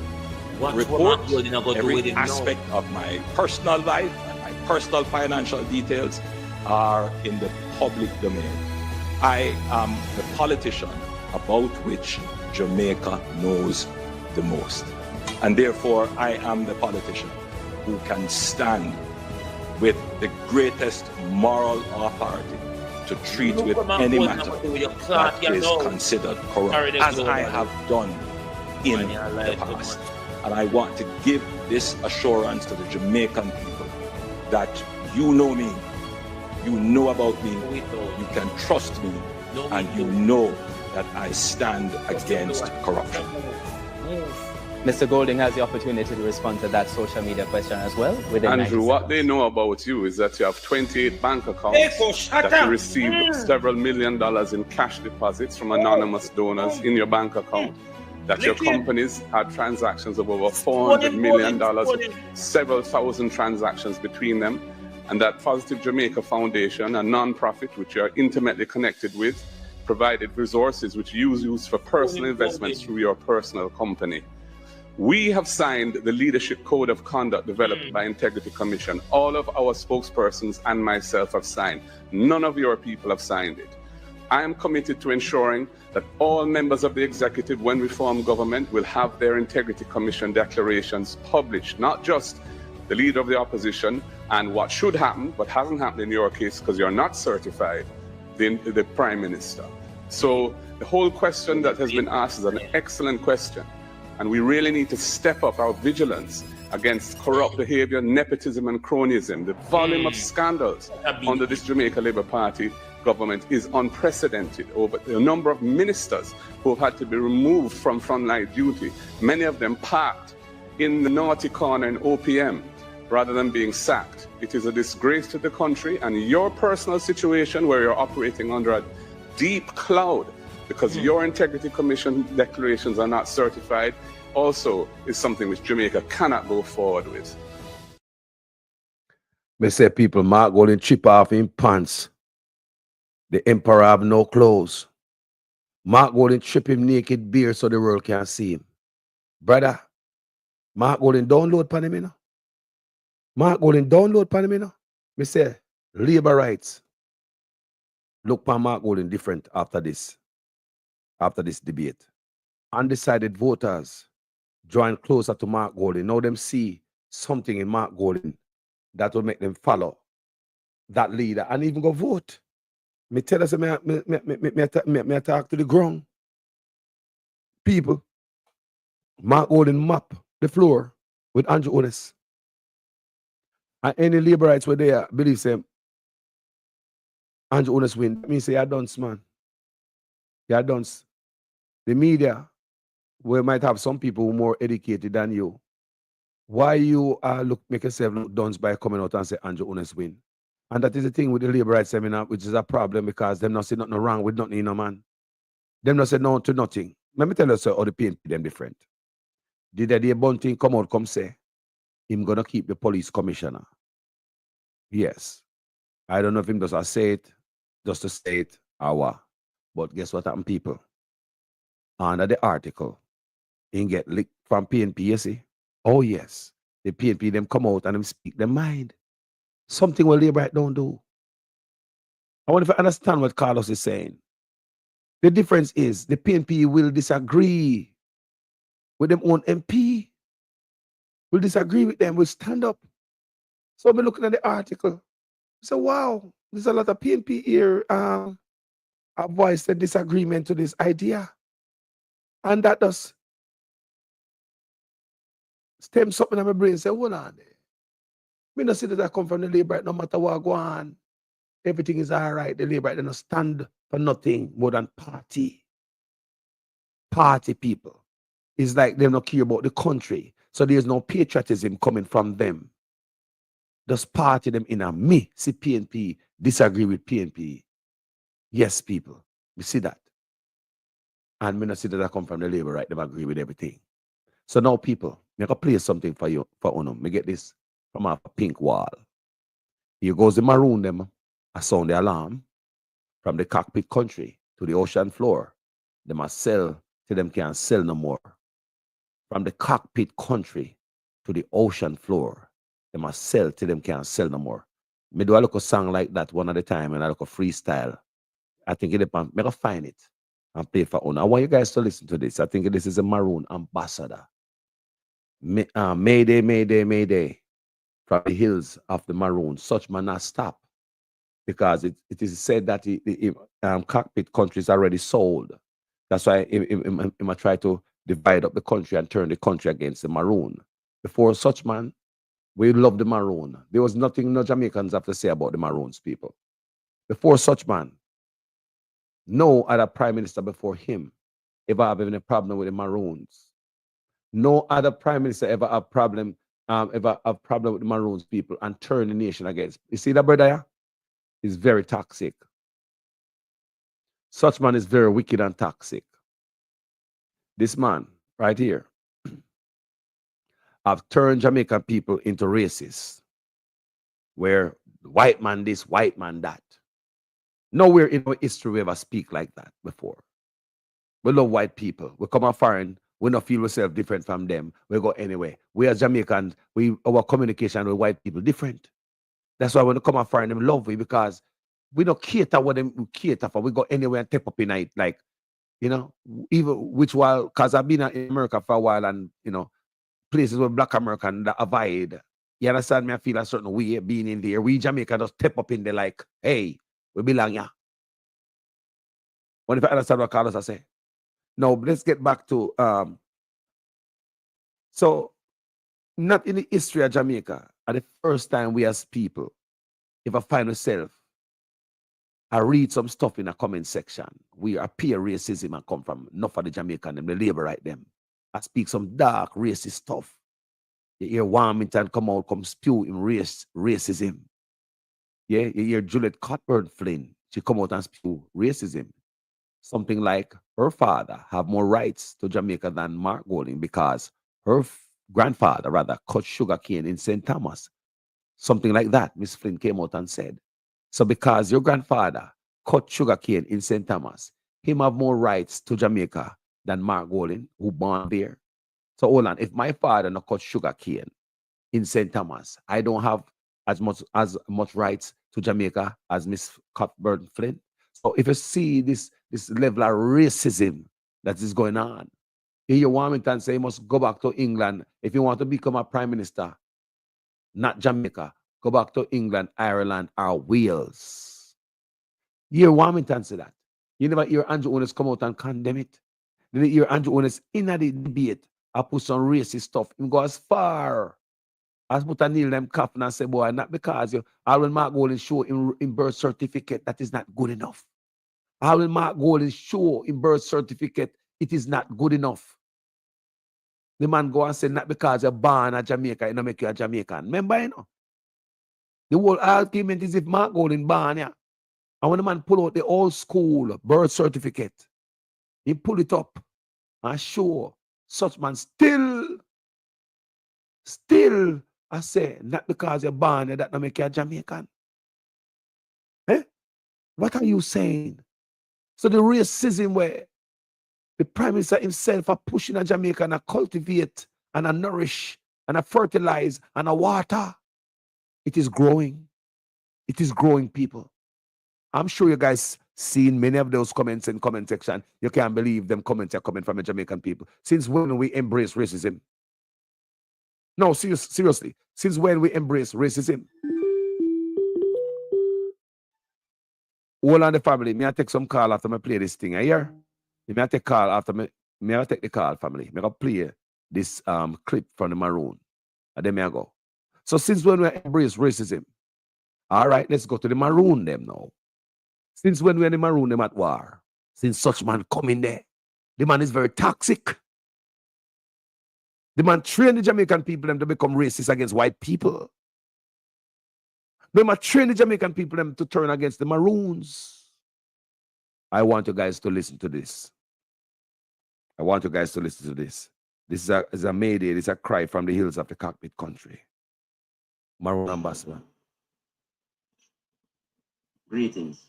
report, every aspect of my personal life and my personal financial details are in the public domain. I am the politician about which Jamaica knows the most. And therefore, I am the politician who can stand with the greatest moral authority to treat with any matter that is considered corrupt, as I have done in the past. And I want to give this assurance to the Jamaican people that you know me, you know about me, you can trust me, and you know that I stand against corruption. Mr. Golding has the opportunity to respond to that social media question as well. Andrew, what they know about you is that you have 28 bank accounts, that you received several $1 million in cash deposits from anonymous donors in your bank account, that your companies had transactions of over $400 million, several thousand transactions between them, and that Positive Jamaica Foundation, a non-profit which you are intimately connected with, provided resources which you use for personal investments through your personal company. We have signed the Leadership Code of Conduct developed by Integrity Commission. All of our spokespersons and myself have signed. None of your people have signed it. I am committed to ensuring that all members of the executive, when we form government, will have their Integrity Commission declarations published, not just the leader of the opposition and what should happen, but hasn't happened in your case because you're not certified, the Prime Minister. So the whole question that has been asked is an excellent question. And we really need to step up our vigilance against corrupt behavior, nepotism, and cronyism. The volume of scandals under this Jamaica Labour Party government is unprecedented. Over the number of ministers who have had to be removed from frontline duty, many of them parked in the naughty corner in OPM rather than being sacked. It is a disgrace to the country, and your personal situation where you're operating under deep cloud because your integrity commission declarations are not certified also is something which Jamaica cannot go forward with. They say people Mark Golden chip off in pants. The emperor have no clothes. Mark Golden trip him naked beer so the world can see him. Brother, Mark Golden download Panamina. Mark Golden download Panamina. Me say, labor rights. Look for Mark Golden different after this debate. Undecided voters join closer to Mark Golden. Now them see something in Mark Golden that will make them follow that leader and even go vote. Me tell us, me talk to the ground. People, Mark Golden map the floor with Andrew Onis. And any labor rights were there, believe them, Andrew Onis win. That means say you're dunce, man. You're dunce. The media, we might have some people who are more educated than you. Why you make yourself look dunce by coming out and say Andrew Onis win? And that is the thing with the labor rights seminar, which is a problem because them not say nothing wrong with nothing, man. Them not say no to nothing. Let me tell you, sir, how the PNP them different. Did the Bunting come out, come say, him gonna keep the police commissioner? Yes. I don't know if him does say it, just to say it, or what. But guess what happened, people? Under the article, he get licked from PNP, you see? Oh, yes. The PNP, them come out and them speak their mind. Something what labor right don't do. I wonder if I understand what Carlos is saying. The difference is the PNP will disagree with them own MP. Will disagree with them, will stand up. So we're looking at the article. So wow, there's a lot of PNP here have voiced a disagreement to this idea. And that does stem something in my brain. Say, hold on. Me not see that I come from the labor right, no matter what go on. Everything is all right. The labor right, they don't stand for nothing more than party. Party people. It's like they don't care about the country. So there's no patriotism coming from them. Just party them in a me. See PNP, disagree with PNP. Yes, people. We see that. And me not see that I come from the labor right. They agree with everything. So now people, me gonna play something for you, for Uno. Me get this from a pink wall. Here goes the maroon them. I sound the alarm from the cockpit country to the ocean floor. They must sell till them can't sell no more. From the cockpit country to the ocean floor, they must sell till them can't sell no more. Me do a look a song like that one at a time and I look a freestyle. I think it depends. Me go find it and play for Uno. I want you guys to listen to this. I think this is a maroon ambassador. Mayday, mayday, mayday. From the hills of the maroon, such man not stop. Because it is said that the cockpit country is already sold. That's why I try to divide up the country and turn the country against the maroon. Before such man, we love the maroon. There was nothing no Jamaicans have to say about the maroons, people. Before such man, no other prime minister before him ever have any problem with the maroons. No other prime minister ever have problem with the maroons people and turn the nation against. You see that brother here? Is very toxic. Such man is very wicked and toxic. This man right here have turned Jamaican people into racists, where white man this, white man that. Nowhere in our history we ever speak like that before. We love white people. We come out foreign, we don't feel ourselves different from them. We go anyway. We as Jamaicans, our communication with white people different. That's why when they come out foreign, them love we because we don't cater what them cater for. We go anywhere and take up in it, like, you know, even which while, because I've been in America for a while and, you know, places where black American that avoid. You understand me? I feel a certain way being in there. We Jamaica just step up in there like, hey, we belong here. What if I understand what Carlos I say? Now, let's get back to, so not in the history of Jamaica, at the first time we as people, if I find myself, I read some stuff in a comment section. We appear racism and come from enough of the Jamaican, them, the labor right them. I speak some dark racist stuff. You hear Warmington come out, come spew in racism. Yeah, you hear Juliet Cockburn Flynn, she come out and spew racism. something like her father have more rights to Jamaica than Mark Golding because her grandfather rather cut sugarcane in St. Thomas. Something like that, Miss Flynn came out and said. So because your grandfather cut sugarcane in St. Thomas, him have more rights to Jamaica than Mark Golding, who born there. So hold on, if my father no cut sugarcane in St. Thomas, I don't have as much rights to Jamaica as Miss Cuthbert Flynn. So if you see this level of racism that is going on, you want me to say you must go back to England if you want to become a prime minister, not Jamaica. Go back to England, Ireland, or Wales. You want me to say that? You never hear Andrew Owners come out and condemn it. Then you hear Andrew Owners in the debate I put some racist stuff. Him go as far as put a Neil them coffin and say, boy, not because you I will Mark Golding show in birth certificate that is not good enough. I will Mark Golding show in birth certificate it is not good enough. The man go and say, not because you're born in Jamaica, it don't make you a Jamaican. Remember, you know? The whole argument is if Mark Golding born, yeah. And when the man pull out the old school birth certificate, he pull it up and show such man still, I say, not because you're born, that don't make you a Jamaican. Eh? What are you saying? So the racism where the Prime Minister himself are pushing a Jamaica and a cultivate and a nourish and a fertilize and a water, it is growing. It is growing, people. I'm sure you guys seen many of those comments in comment section. You can't believe them comments are coming from the Jamaican people. Since when we embrace racism? No, seriously. Since when we embrace racism? All on the family, may I take some call after I play this thing? I hear? May I take call after may I take the call, family? May I play this clip from the Maroon? And then may I go. So since when we embrace racism? All right, let's go to the Maroon them now. Since when we are the Maroon them at war? Since such man come in there. The man is very toxic. The man train the Jamaican people them to become racist against white people. The man train the Jamaican people them to turn against the Maroons. I want you guys to listen to this. I want you guys to listen to this. This is a mayday. It's a cry from the hills of the cockpit country. Maroon ambassador. Greetings.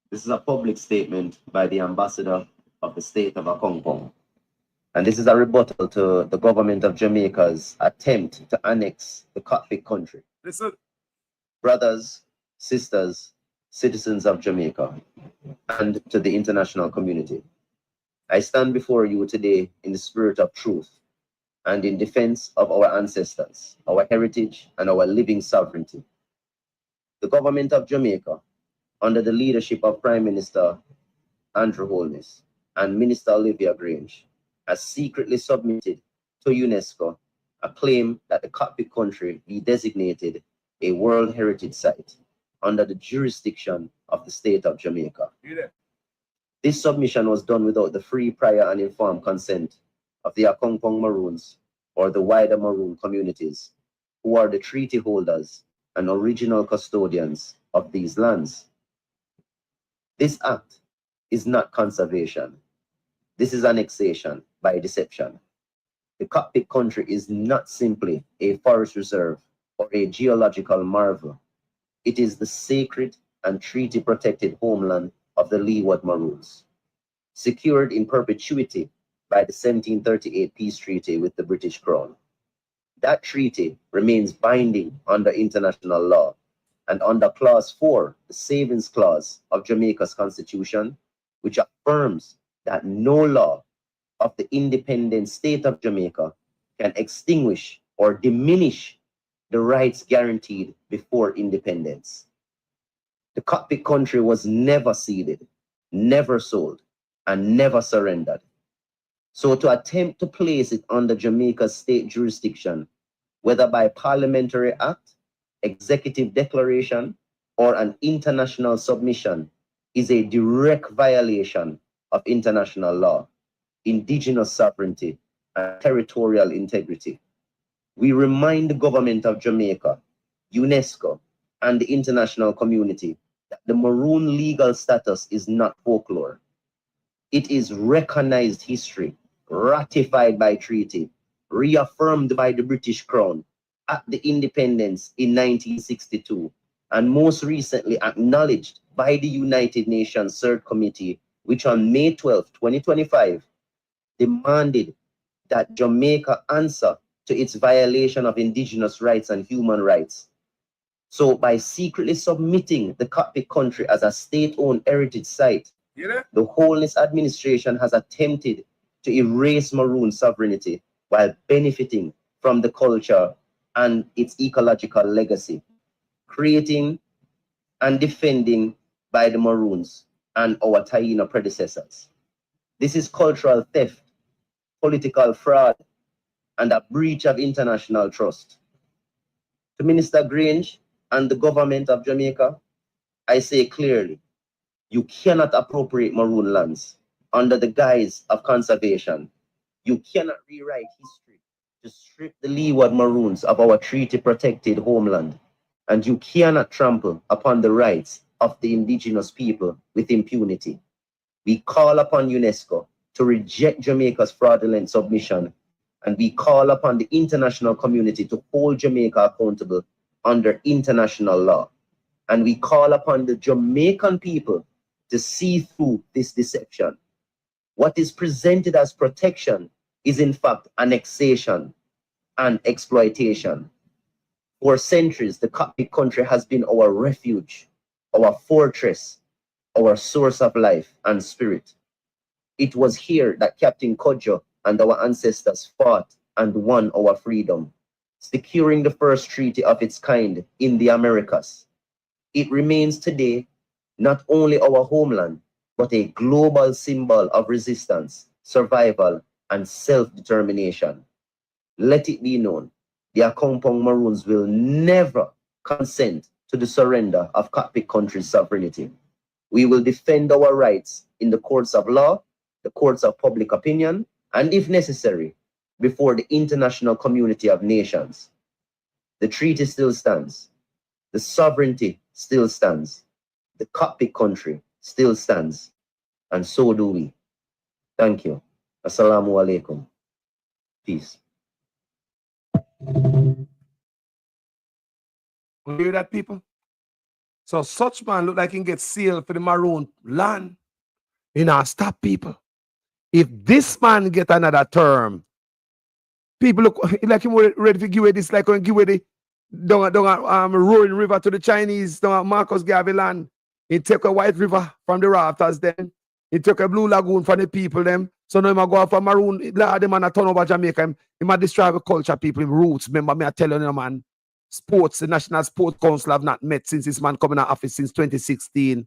This is a public statement by the ambassador of the state of Akong. And this is a rebuttal to the government of Jamaica's attempt to annex the cockpit country. Listen. Brothers, sisters, citizens of Jamaica, and to the international community, I stand before you today in the spirit of truth and in defense of our ancestors, our heritage, and our living sovereignty. The government of Jamaica, under the leadership of Prime Minister Andrew Holness and Minister Olivia Grange, has secretly submitted to UNESCO a claim that the cockpit country be designated a World Heritage Site under the jurisdiction of the state of Jamaica. This submission was done without the free, prior, and informed consent of the Akong Maroons or the wider Maroon communities, who are the treaty holders and original custodians of these lands. This act is not conservation. This is annexation by deception. The cockpit country is not simply a forest reserve or a geological marvel. It is the sacred and treaty-protected homeland of the Leeward Maroons, secured in perpetuity by the 1738 peace treaty with the British Crown. That treaty remains binding under international law, and under Clause 4, the Savings Clause of Jamaica's Constitution, which affirms that no law of the independent state of Jamaica can extinguish or diminish the rights guaranteed before independence. The cockpit country was never ceded, never sold, and never surrendered. So to attempt to place it under Jamaica's state jurisdiction, whether by parliamentary act, executive declaration, or an international submission, is a direct violation of international law, indigenous sovereignty, and territorial integrity. We remind the government of Jamaica, UNESCO, and the international community that the Maroon legal status is not folklore. It is recognized history, ratified by treaty, reaffirmed by the British Crown at the independence in 1962, and most recently acknowledged by the United Nations Third Committee, which on May 12, 2025, demanded that Jamaica answer to its violation of indigenous rights and human rights. So by secretly submitting the Coptic country as a state-owned heritage site, the Holiness Administration has attempted to erase Maroon sovereignty while benefiting from the culture and its ecological legacy, creating and defending by the Maroons and our Taino predecessors. This is cultural theft, political fraud, and a breach of international trust. To Minister Grange and the government of Jamaica, I say clearly, you cannot appropriate Maroon lands under the guise of conservation. You cannot rewrite history to strip the Leeward Maroons of our treaty-protected homeland. And you cannot trample upon the rights of the indigenous people with impunity. We call upon UNESCO to reject Jamaica's fraudulent submission, and we call upon the international community to hold Jamaica accountable under international law. And we call upon the Jamaican people to see through this deception. What is presented as protection is in fact annexation and exploitation. For centuries, the Coptic country has been our refuge, our fortress, our source of life and spirit. It was here that Captain Kodjo and our ancestors fought and won our freedom, securing the first treaty of its kind in the Americas. It remains today not only our homeland, but a global symbol of resistance, survival, and self-determination. Let it be known, the Akompong Maroons will never consent to the surrender of Coptic country's sovereignty. We will defend our rights in the courts of law, the courts of public opinion, and if necessary, before the international community of nations. The treaty still stands. The sovereignty still stands. The Coptic country still stands. And so do we. Thank you. Assalamu alaikum. Peace. You hear that, people? So such man look like he can get sealed for the Maroon land. You know, stop people. If this man get another term, people look like him ready to give away this, like when give away the Roaring River to the Chinese, Marcus Garvey land. He take a White River from the rafters then. He took a Blue Lagoon from the people them. So now he go for Maroon, the man a turn over Jamaica. He might destroy the culture, people, him roots. Remember me I tell you, man, sports, the National Sports Council have not met since this man coming out of office since 2016.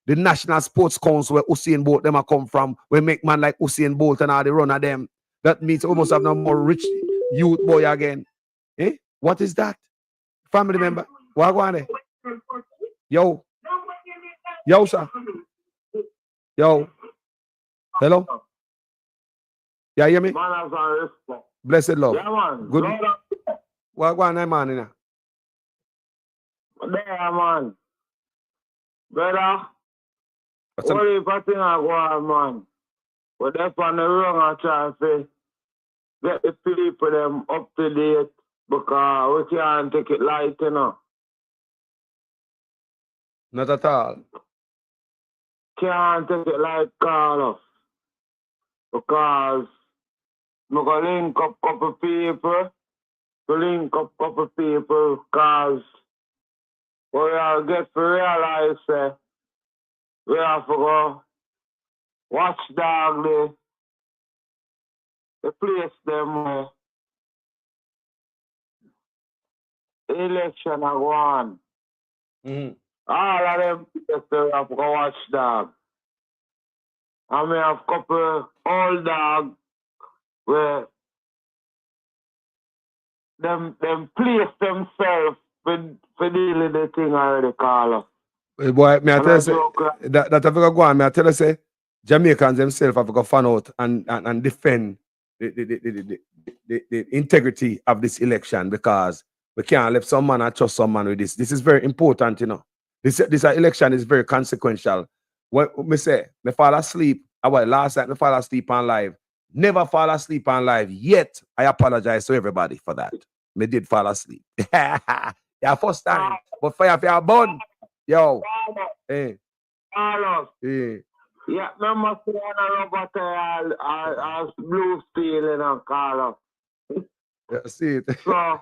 The National Sports Council where Usain Bolt them a come from, we make man like Usain Bolt and all the run of them. That means almost have no more rich youth boy again. Eh? What is that? Family member. What go on there? Yo. Yo, sir. Yo. Hello? Yeah, hear me? Blessed love. Yeah, man. Good. What go on there, man? There, man. Brother. What's up? What if I think I go on, man? But that's on the wrong I try to say. Get the people them up to date because we can't take it light, you know. Not at all. Can't take it light, Carlos. Because I'm going to link up a couple people. Because we are get to realize we have to go watchdog the place them election are one. All of them places we have to go watchdog. And we have a couple old dogs where them place themselves for dealing the thing already, Carlos. Boy, may I tell you, say, that have to go on, may I tell you, say, Jamaicans themselves have to go fan out and defend the integrity of this election because we can't let some man and trust some man with this. This is very important, you know. This election is very consequential. What me say, me fall asleep Last night I fall asleep on live. Never fall asleep on live yet. I apologize to everybody for that. Me did fall asleep. Yeah, first time. But fire for your bun. Yo. Hey. Carlos. Hey. Yeah, remember saying as blue steel, Carlos. Yeah, see it. So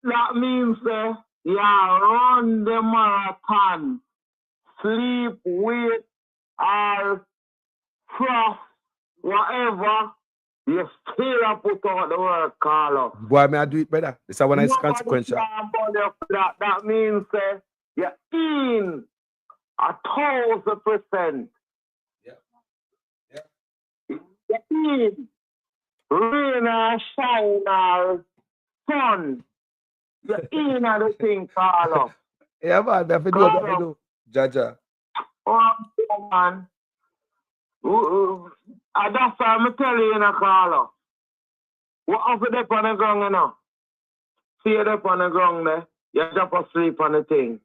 that means run the marathon, sleep, wait, or frost, whatever, you still put out the work, Carlos. Boy, may I do it better? This is when it's consequential. That means you're in 1,000%. Yeah. You're in rain or shine or sun. You're in the thing, Carlos. Yeah, man, I do. Jaja. Oh, man. That's why I'm telling you, Carlos. What offer them on the ground, you know? See you up on the ground there. You jump asleep on the thing.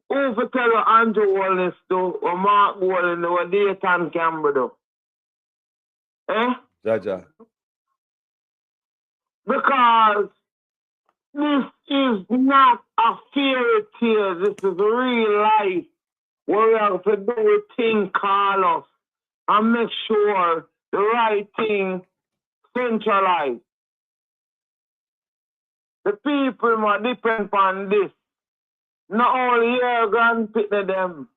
Who for tell you Andrew Wallace do, or Mark Wallace, or Dayton Campbell do? Eh? Jaja. Because this is not a fairy tale. This is real life. Where we have to do a thing, Carlos, and make sure the right thing centralized. The people must depend on this. Not only your grandparents them.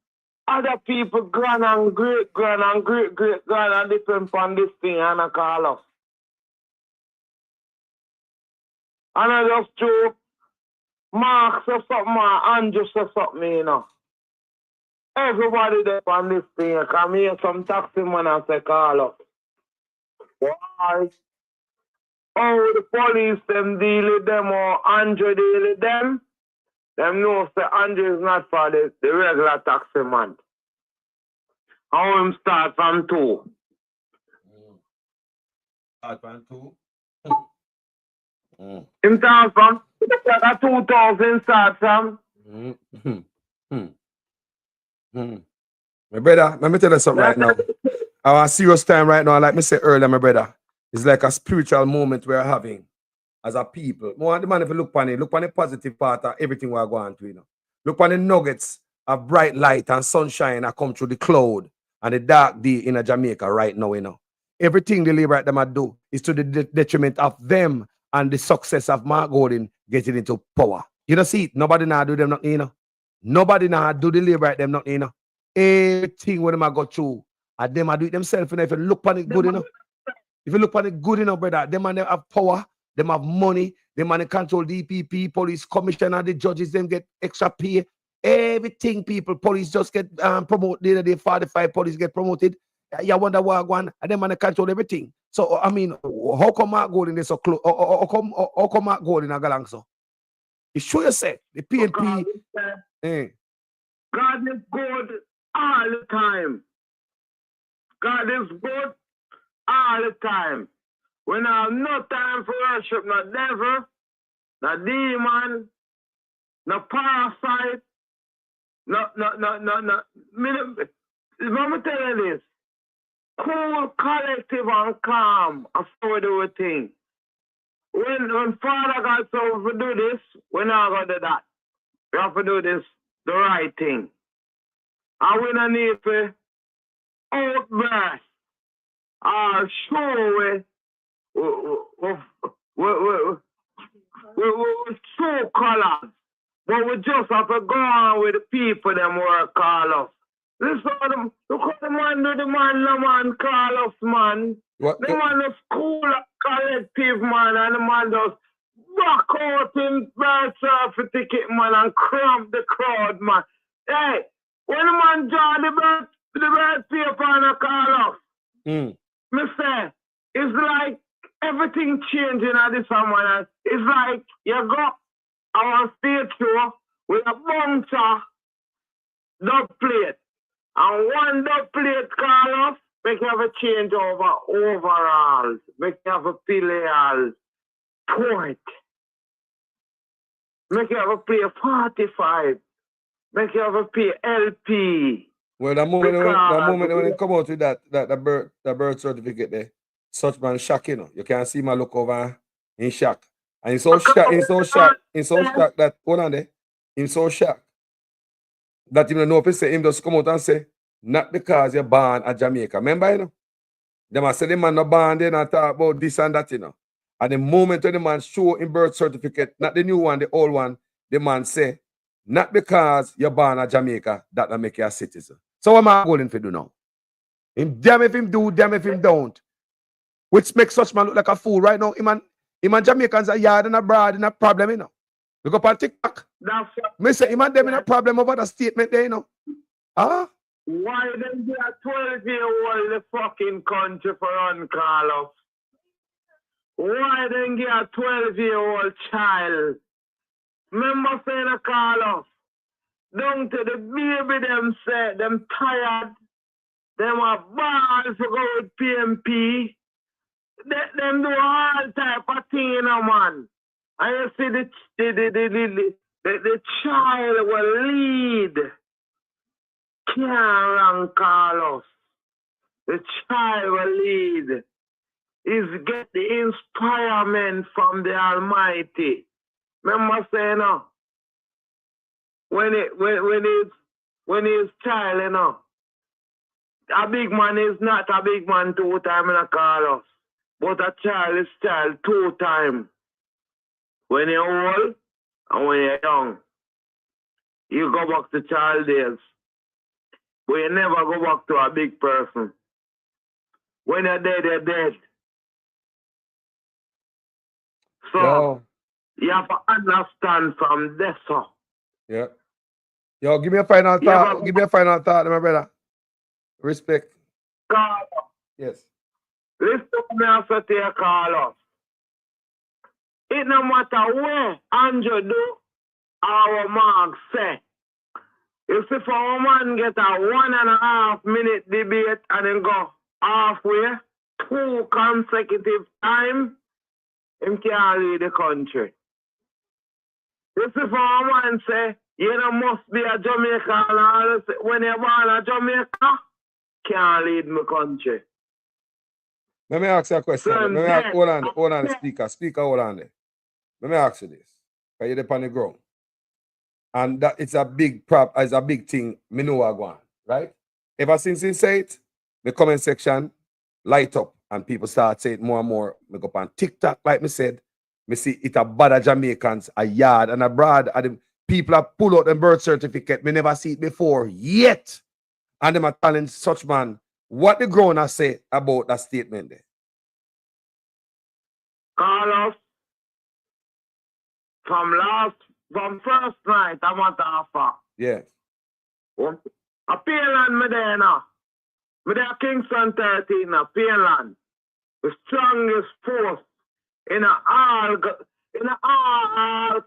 Other people, grand and great grand depend on this thing, and Carlos. And I just joke. Mark says something, Andrew says something, you know. Everybody there on this thing, come here, some taxi man and say, Carlos. Why? Oh, the police them deal with them or Andrew deal with them. Them know say Andrew is not for the regular taxi man. How him start from 2. Start from 2? Him start from 2,000 start from. My brother, let me tell you something right now. Our serious time right now, like me said earlier, my brother, it's like a spiritual moment we're having as a people. More the man, if you look on the positive part of everything we're going through, you know. Look on the nuggets of bright light and sunshine that come through the cloud and the dark day in Jamaica right now, you know. Everything the labor them do is to the detriment of them and the success of Mark Gordon getting into power. You don't see it. Nobody now do them nothing, you know. Nobody now do the labor them nothing, you know. Everything when them I go through, and them I do it themselves. You know, if you look on it good enough, if you look on it good enough, brother, them man have power, them have money, them man control DPP, police commissioner, the judges, them get extra pay. Everything, people, police just get promoted. The 45 police get promoted. You wonder why one, and them man control everything. So I mean, how come Mark Gordon is so close? How come Mark Gordon a galang so? You sure you say the PNP? God is good all the time. God is good all the time. When I have no time for worship, no devil, no demon, no parasite, no. Let me tell you this. Cool, collective, and calm. I saw the thing. When Father God said we do this, we're not going to do that. We have to do this the right thing. And we don't need to outburst or show with true colors. But we just have to go on with the people them work call us. Listen, look what the man do, the man call us, man. What? The man is cool, collective, man, and the man just back out in birth certificate, man, and cramp the crowd, man. Hey, when the man draw the birth paper and call us, me say, it's like everything changing at this man. It's like you go our stage show with a bunch of dub plate. And one dub plate call us, make you have a change over overalls, make you have a pillar port, make you have a play 45, make you have a play LP, Well, the moment when they come out with the birth certificate there, such man shock, you know. You can see my look over in shock. And he's so shocked that hold on there. He's so shocked that you know if he say him just come out and say, not because you're born at Jamaica. Remember, you know? They must say the man not born there and talk about this and that, you know. And the moment when the man show in birth certificate, not the new one, the old one, the man say, not because you're born at Jamaica, that will make you a citizen. So what am I going to do now? Him damn if him do, damn if him don't. Which makes such man look like a fool right now. Him and Jamaicans are yard and abroad in a problem, you know. Look up on TikTok. Me say him and them in a problem over the statement there, you know. Huh? Why them get a 12-year-old the fucking country for run, Carlos? Why them get a 12-year-old child? Remember saying a Carlos? Down to the baby them say them tired. Them are bad to go with PMP. Them do all type of thing, you know, man. And you see the child will lead. Karen Carlos. The child will lead. Is get the inspirement from the Almighty. Remember saying, when he's child, you know, a big man is not a big man 2 times in a Carlos. But a child is child 2 times. When you're old and when you're young, you go back to child days. But you never go back to a big person. When you're dead, you're dead. So, you have to understand from this. Yeah. Yo, give me a final thought. Give me a final thought, my brother. Respect. Carlos. Yes. Listen to me after you, Carlos. It no matter where Andrew do, our Mark say. You see, for a man get a 1.5 minute debate and then go halfway, 2 consecutive times, him can't lead the country. You see, for a man say, you know, must be a Jamaican. When you're born a Jamaica, can't lead my country. Let me ask you a question. Hold on, speaker. Speaker, hold on there. Let me ask you this. Are you on the ground? And that it's a big it's a big thing, me know I go on, right? Ever since he say it, the comment section light up and people start saying it more and more. Me go up on TikTok, like me said, me see it a bad Jamaicans, a yard and abroad, and the people have pull out the birth certificate. Me never see it before yet. And them are telling such man what the grown say about that statement there. Carlos, from first night, I want to offer. Yes. A Pearland me there now. Me there Kingston 13 now, Pearland. The strongest force in all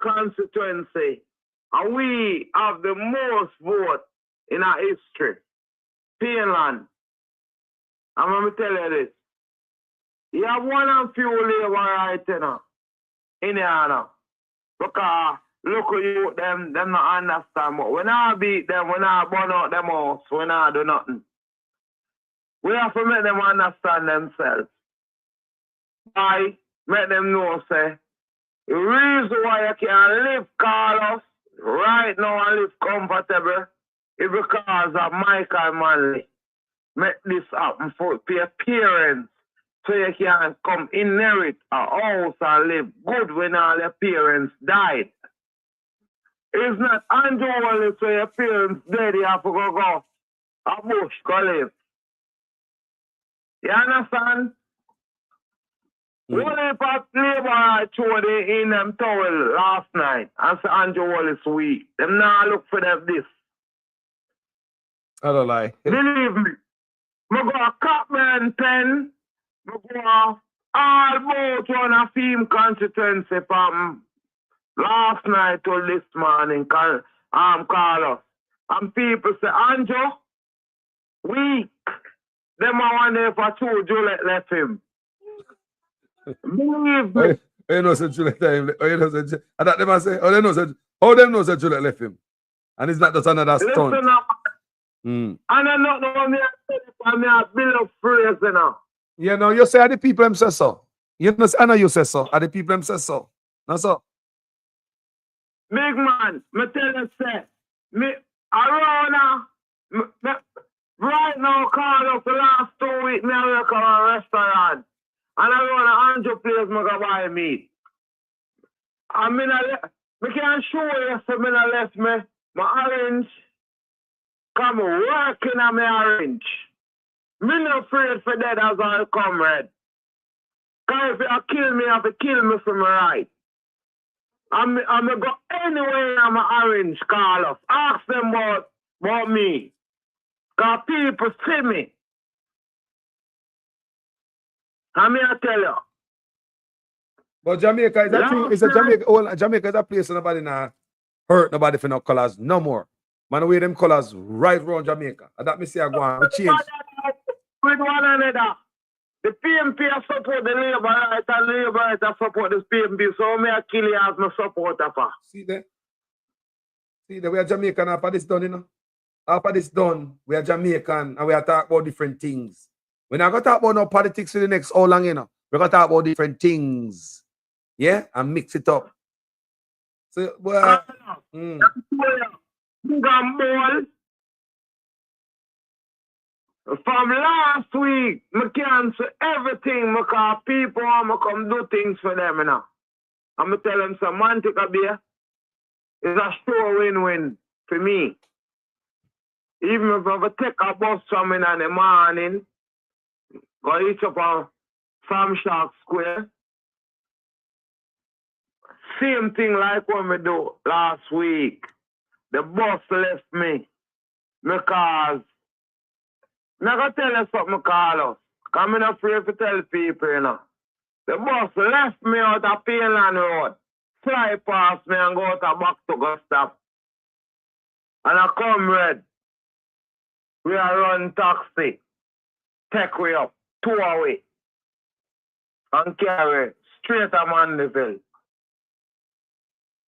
constituency. And we have the most vote in our history. Pearland. I'm going to tell you this. You have one and few labor right now. In here now. Because look at you, them not understand. But when I beat them, when I burn out them house, when I do nothing. We have to make them understand themselves. I make them know, say, the reason why you can live, Carlos, right now and live comfortable is because of Michael Manley. Make this happen for your parents so you can come inherit a house and live good when all your parents died. It's not unusual so your parents dead, you have to go a bush go live. You understand? One of the labor I showed in them towel last night and say Andrew Wallace weak. Them now look for them this. I don't lie. Believe me. I go a Capman pen. I go all boat on a theme constituency from last night till this morning. Carlos. And people say, Andrew, weak. Them I wonder if I told Juliet left him. Believe me. You know, said Juliet left him. You know, said, I thought them I say, oh, them know said Juliet left him. And it's not just another stunt. Mm. And I not know me I build up phrase, you know. Yeah, no, you say the people them say so. You know, I know you say so. Are the people them say so? No, so. Big man, me tell you, say, me around right now, call up the last 2 weeks, me work at a restaurant. And I run 100 places, me go buy meat. And me can show you, so me not left me, my orange, come working on my orange. Me not afraid for that as I come, red. Because if you kill me, you have to kill me for my right. I'm going to go anywhere on my orange, Carlos. Ask them about me. Because people see me. And me I tell you. But Jamaica is a thing. It's a Jamaica. Oh, Jamaica is a place nobody now hurt nobody for no colors no more. Man, wear them colors right around Jamaica. And that me say I go on. We change. With one another. The PMP support the Labour right and Labour right support the PMP. So me I kill you as my supporter for. See there? See there, we are Jamaican after this done, you know. After this done, we are Jamaican and we are talk about different things. We're not going to talk about no politics for the next how long, you know. We're going to talk about different things. Yeah? And mix it up. So, well, From last week, I cancel everything because people want to come do things for them, you know. I'm going to tell them some man take a beer. It's a sure win-win for me. Even if I take a bus from in the morning, go reach up on Farm Shark Square. Same thing like what we do last week. The bus left me because I'm going to tell you something, Carlos. I'm not afraid to tell people, you know. The bus left me out of Painland Road, fly past me and go out of back to go stop. And I come red. We are run taxi. Take way up, 2 away. And carry straight to Mandeville.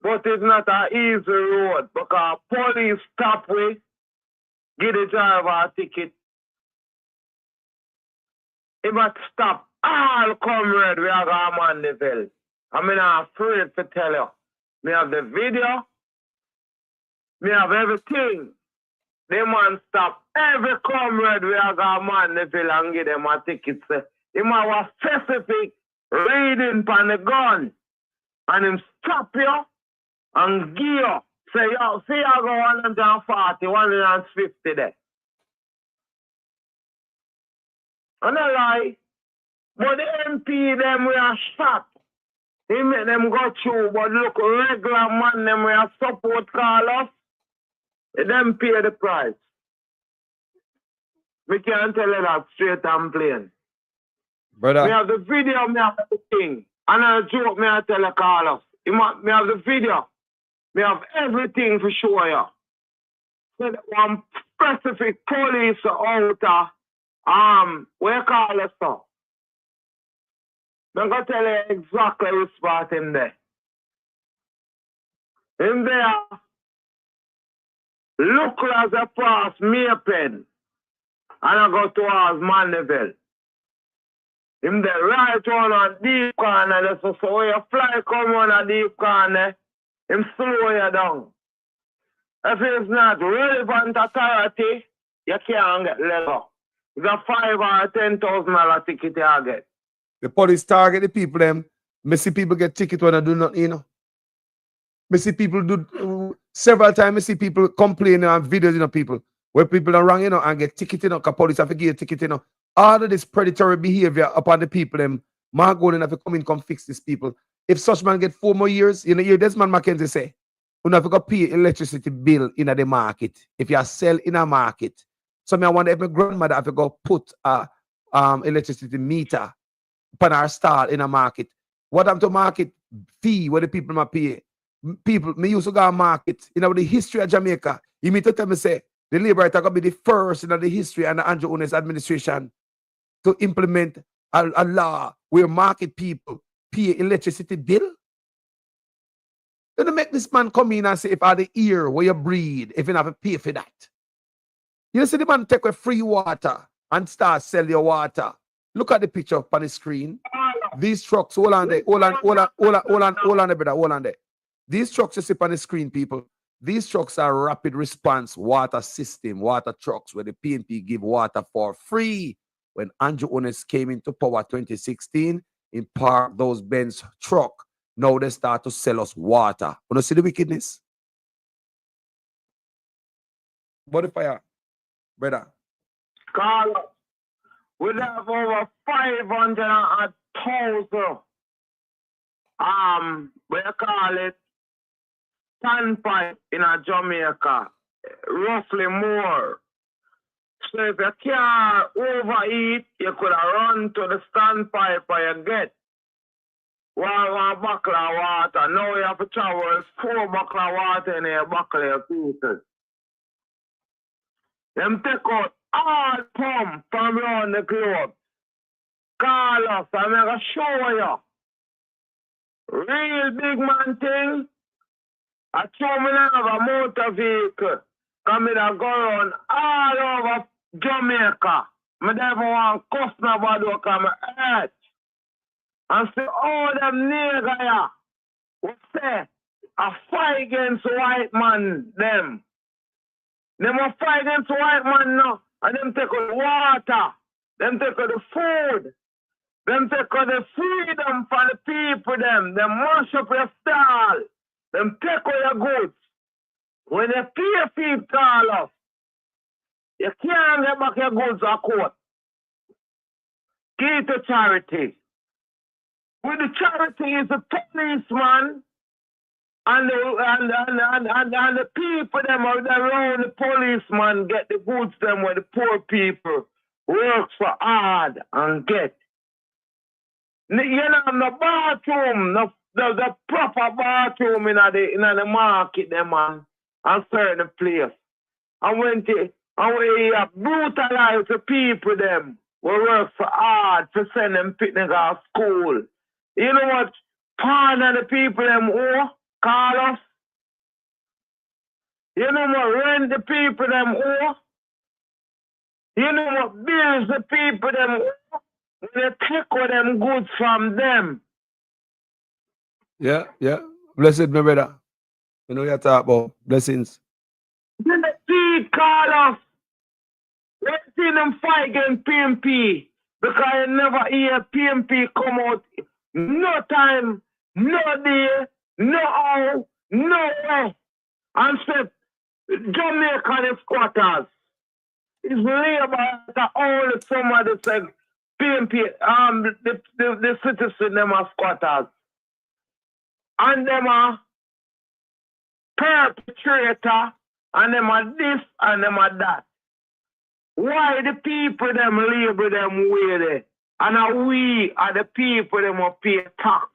But it's not an easy road because police stop we, give the driver a ticket. He must stop all comrade we are going to Mandeville. I'm not afraid to tell you. Me have the video. Me have everything. They man stop every comrade we are going to Mandeville and give them a ticket. He might have specific reading on the gun. And him stop you and give you. Say, yo, see I go 140, 150 there. And I lie. But the MP, them we are shot. He make them go through, but look, regular man, them we are support Carlos. Them pay the price. We can't tell you that straight and plain. Brother. Me have the video, me have the thing. And a joke, me I tell you, Carlos. Me have the video. Me have everything for sure you. So one specific police out where you call it so? I'm going to tell you exactly which spot in there. In there, look as I pass Maypen and I go towards Mandeville. In the right one on deep corner, so when you fly come on a deep corner, him slow you down. If it's not relevant authority, you can't get let go. It's a $5,000 or $10,000 ticket you get. The police target the people them. Me see people get ticket when I do nothing, you know. Me see people do several times. Me see people complaining on videos, you know, people where people are wrong, you know, and get ticket, you know, because police have to give a ticket, you know. All of this predatory behavior upon the people them, man going and have to come fix these people. If such man get 4 more years, you know, hear this man Mackenzie say, you have to go pay electricity bill in the market. If you sell in a market. So me I wonder if my grandmother have to go put a electricity meter upon our stall in a market. What I'm to market fee where the people might pay. People, me used to go to market. You know, the history of Jamaica. You mean to tell me say the Labour are going to be the first in the history and the Andrew Unes administration to implement a law where market people pay electricity bill? Then make this man come in and say if I the ear where you breed, if you have to pay for that. You see the man take away free water and start sell your water. Look at the picture up on the screen. These trucks, hold on there, hold on there, brother, hold on there. These trucks you see on the screen, people. These trucks are rapid response water system, water trucks, where the PNP give water for free. When Andrew Ones came into power 2016, in park those Benz truck, now they start to sell us water. You know, see the wickedness? Body fire, brother. Carlos, we have over 500,000, we call it standpipe in Jamaica, roughly more. So if you can't overeat, you could run to the standpipe and you get one buckle of water. Now you have to travel 4 buckles of water in your buckle of pieces. Them take out all pump from around the globe. Call us, I'm going to show you. Real big man thing. I show me now have a motor vehicle. Come in and go around all over Jamaica. I never want to cuss nobody who come hurt. And say, oh, them nigger ya. What say? A fight against white man, them. Them a fight against white man now. And them take out water. Them take out the food. Them take out the freedom for the people, them. Them mash up your stall. Them take out your goods. When you pay people call us, you can't get back your goods or court. Give it to charity. With the charity is the policeman and the people them around the policeman get the goods them where the poor people work for hard and get. You know, the bathroom, the proper bathroom in the market them man and certain place. And when we brutalize the people them we work for hard to send them picnic to school. You know what part of the people them owe, Carlos? You know what rent the people them owe? You know what bills the people them owe? They take all them goods from them. Yeah. Blessed, my brother. You know you talk about blessings. Then the see, Carlos. Let's see them fight against PMP. Because I never hear PMP come out. No time, no day, no hour, no way. And said, Jamaican squatters. It's labor that only somebody said PMP, the citizens, them are squatters. And them are perpetrator, and them are this, and them are that. Why the people them label them way and we are the people them will pay tax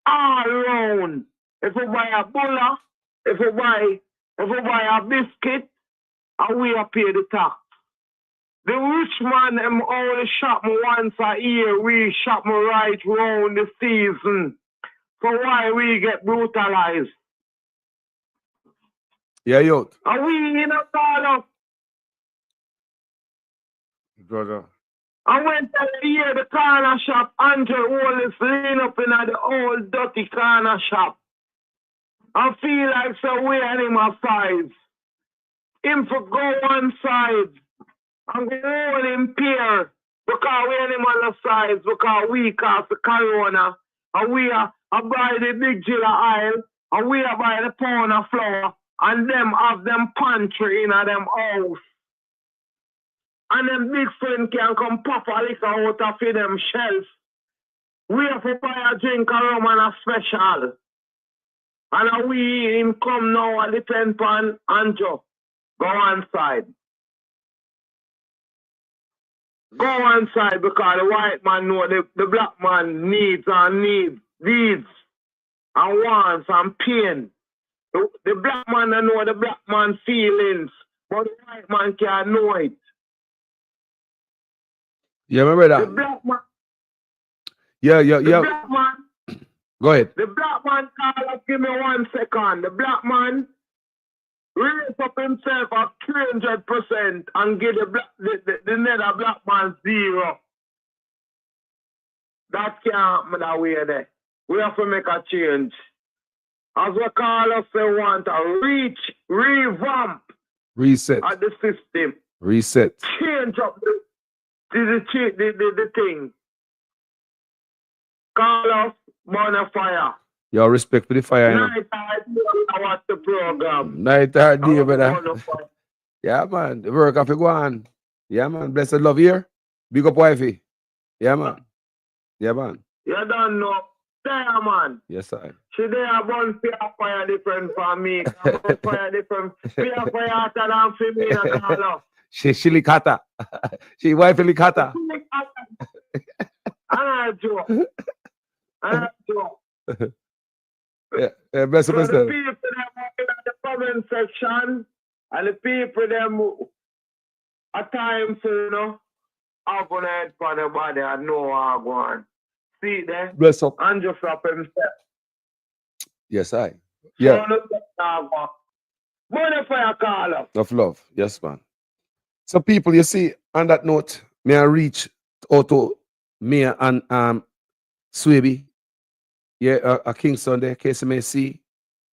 all around. If we buy a bulla, if we buy a biscuit, and we are pay the tax. The rich man them only shop me once a year. We shop me right round the season. So why we get brutalized? Yeah, yo. Are we in a part of? Brother. I went to hear the corner shop, Angel Wallace lean up in the old dirty corner shop. I feel like so we animal size. Him for go one side and go all in pair because we animal size because we cause the corona and we are buy the big jilla oil and we are buy the pound of flour and them have them pantry in them house. And them big friend can come pop a liquor out of them shelf. We have to buy a drink of rum and a special. And we in come now and depend on Anjo. Go on side. Go on side because the white man know the black man needs and wants and pain. The black man know the black man feelings, but the white man can't know it. Yeah, remember that? The black man. Yeah. The black man. Go ahead. The black man, Carlos, give me 1 second. The black man, raise up himself at 300% and give the nether black man zero. That can't happen that way there. We have to make a change. As we call us, they want a revamp Reset. at the system. Reset. Change up the thing. Call us, burn a fire. Your respect for the fire, you know. Night I watch the program. Night or day, brother. Yeah, man. The work have to go on. Yeah, man. Blessed love here. Big up wifey. Yeah, man. Yeah, man. You don't know. There, man. Yes, sir. She there burn fire different from me. Fire different. Fire hotter than for me. Call us. She likata. She wife likata. I joke. I joke. Yeah, bless So you, the people them in the comment section and the people them at times, you know, have on head for the body and know how go on. See there? Bless up. And just up himself. Yes, I. Yeah. Money for your caller. Of love. Yes, man. So people, you see, on that note, may I reach out to me and Swaby. Yeah, a Kingston there, case you may see.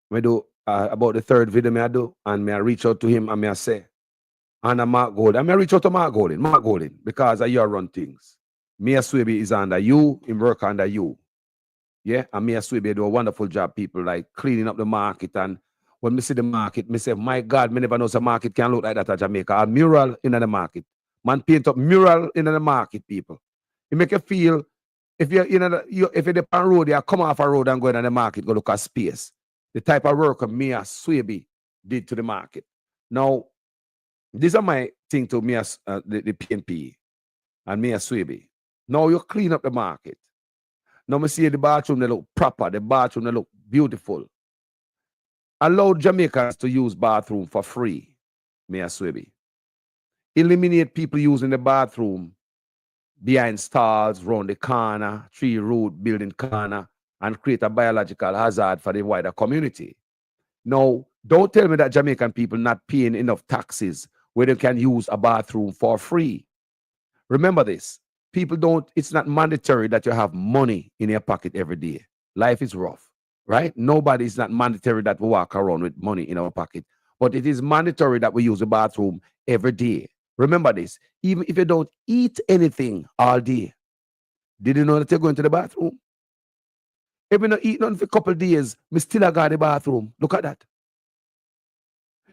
Me do about the third video me I do, and may I reach out to him and may I say, and a Mark Gold. And may I reach out to Mark Golding, because you run things. Me and Swaby is under you, him work under you. Yeah, and me and Swaby do a wonderful job, people, like cleaning up the market. And when me see the market, me say, my God, me never know the market can look like that at Jamaica. A mural in the market. Man paint up mural in the market, people. It make you feel, if you're if you're on road, you come off a road and go in the market, go look at space. The type of work me and Swaby did to the market. Now, these are my thing to me as the PNP and me as Swaby. Now you clean up the market. Now me see the bathroom, they look proper. The bathroom, they look beautiful. Allow Jamaicans to use bathroom for free, me as Swaby. Eliminate people using the bathroom behind stalls, round the corner, tree root, building corner, and create a biological hazard for the wider community. Now, don't tell me that Jamaican people not paying enough taxes where they can use a bathroom for free. Remember this. People don't, it's not mandatory that you have money in your pocket every day. Life is rough, right? Nobody is not mandatory that we walk around with money in our pocket. But it is mandatory that we use the bathroom every day. Remember this. Even if you don't eat anything all day, did you know that you're going to the bathroom? If you don't eat nothing for a couple of days, me still got to the bathroom. Look at that.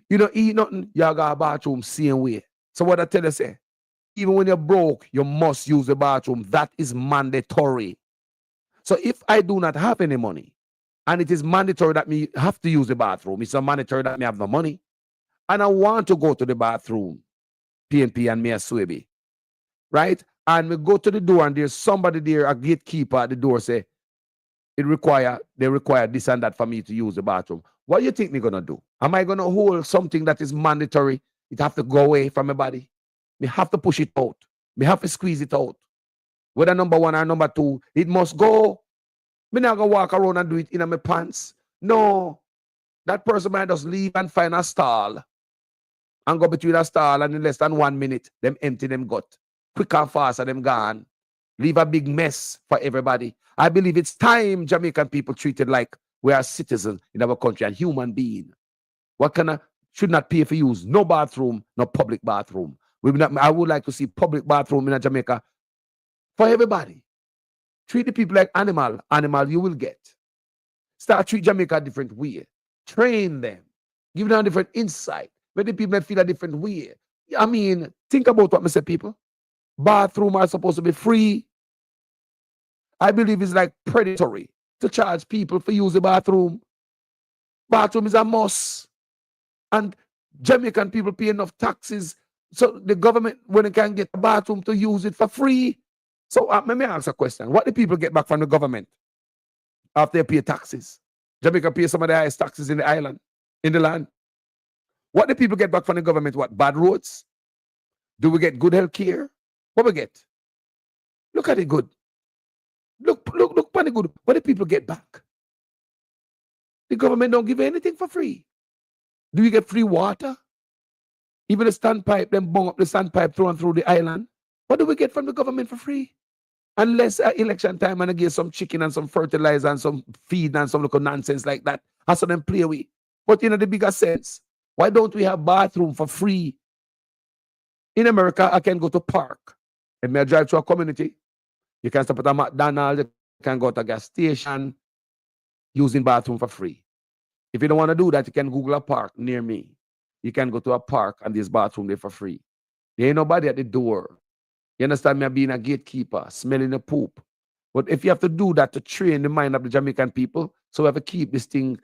You don't eat nothing, you got a bathroom same way. So what I tell you, say, even when you're broke, you must use the bathroom. That is mandatory. So if I do not have any money, and it is mandatory that me have to use the bathroom, it's a mandatory that me have no money, and I want to go to the bathroom, PNP and me as Swaby, right? And we go to the door and there's somebody there, a gatekeeper at the door, say, they require this and that for me to use the bathroom. What do you think me gonna do? Am I gonna hold something that is mandatory? It have to go away from my body. Me have to push it out. Me have to squeeze it out. Whether number one or number two, it must go. Me not gonna walk around and do it in my pants. No. That person might just leave and find a stall and go between a stall and in less than 1 minute, them empty them gut. Quick and fast and them gone. Leave a big mess for everybody. I believe it's time Jamaican people treated like we are citizens in our country and human being. What kind of should not pay for use? No bathroom, no public bathroom. I would like to see public bathroom in Jamaica for everybody. Treat the people like animal. Animal you will get. Start treat Jamaica a different way. Train them. Give them a different insight. Make the people feel a different way. I mean, think about what I say, people. Bathroom are supposed to be free. I believe it's like predatory to charge people for use the bathroom. Bathroom is a must. And Jamaican people pay enough taxes so the government, when they can get a bathroom, to use it for free. So let me ask a question. What do people get back from the government after they pay taxes? Jamaica pay some of the highest taxes in the island, in the land. What do people get back from the government? What? Bad roads? Do we get good health care? What we get? Look at it good. Look at the good. What do people get back? The government don't give anything for free. Do we get free water? Even the standpipe, them bung up the standpipe thrown through the island. What do we get from the government for free? Unless election time and I get some chicken and some fertilizer and some feed and some little nonsense like that. I saw them play with. But in the bigger sense, why don't we have bathroom for free? In America, I can go to park. And may I drive to a community? You can stop at a McDonald's, you can go to a gas station using bathroom for free. If you don't want to do that, you can Google a park near me. You can go to a park and there's bathroom there for free. There ain't nobody at the door. You understand me being a gatekeeper, smelling the poop. But if you have to do that to train the mind of the Jamaican people, so we have to keep this thing,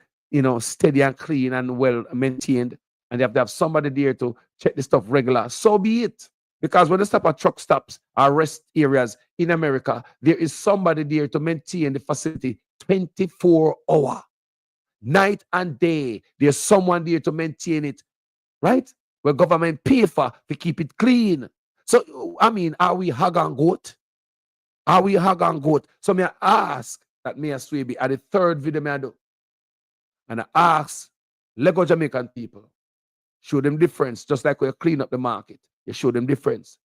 steady and clean and well maintained, and you have to have somebody there to check the stuff regular, so be it. Because when they stop at truck stops or rest areas in America, there is somebody there to maintain the facility 24 hours. Night and day, there's someone there to maintain it, right? Where government pay for to keep it clean. So, I mean, are we hog and goat? Are we hog and goat? So may I ask that me as Swaby at the third video me I do. And I ask Lego Jamaican people, show them difference, just like we clean up the market. You show them difference.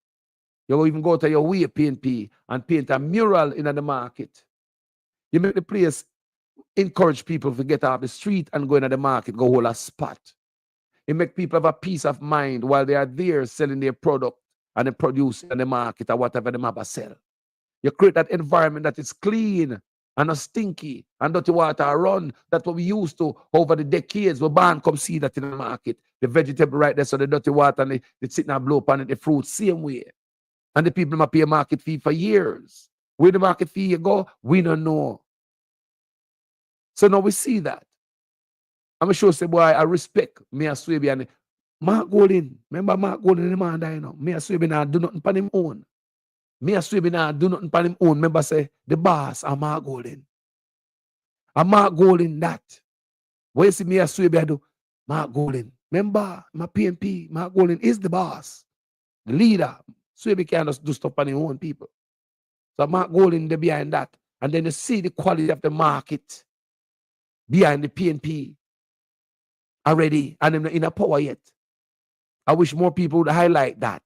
You will even go to your way PNP and paint a mural in the market. You make the place encourage people to get off the street and go into the market, go hold a spot. You make people have a peace of mind while they are there selling their product and they produce in the market or whatever they have to sell. You create that environment that is clean and not stinky and dirty water run. That's what we used to over the decades. We ban come see that in the market. The vegetable right there, so the dirty water and they sit and blow up on it, the fruit same way. And the people might pay a market fee for years. Where the market fee you go, we don't know. So now we see that. I'm sure say, boy, I respect me as Swaby and Mark Golden. Remember Mark Golden, the man that, me as Swaby now do nothing for him own. Me as Swaby now do nothing for him own. Remember say, the boss are Mark Golden. And Mark Golden that. What you see me as Swaby I do? Mark Golden. Remember, my PNP, Mark Golden is the boss. The leader. Swaby can't just do stuff for his own people. So Mark Golden there behind that. And then you see the quality of the market behind the PNP already, and they're not in a power yet. I wish more people would highlight that.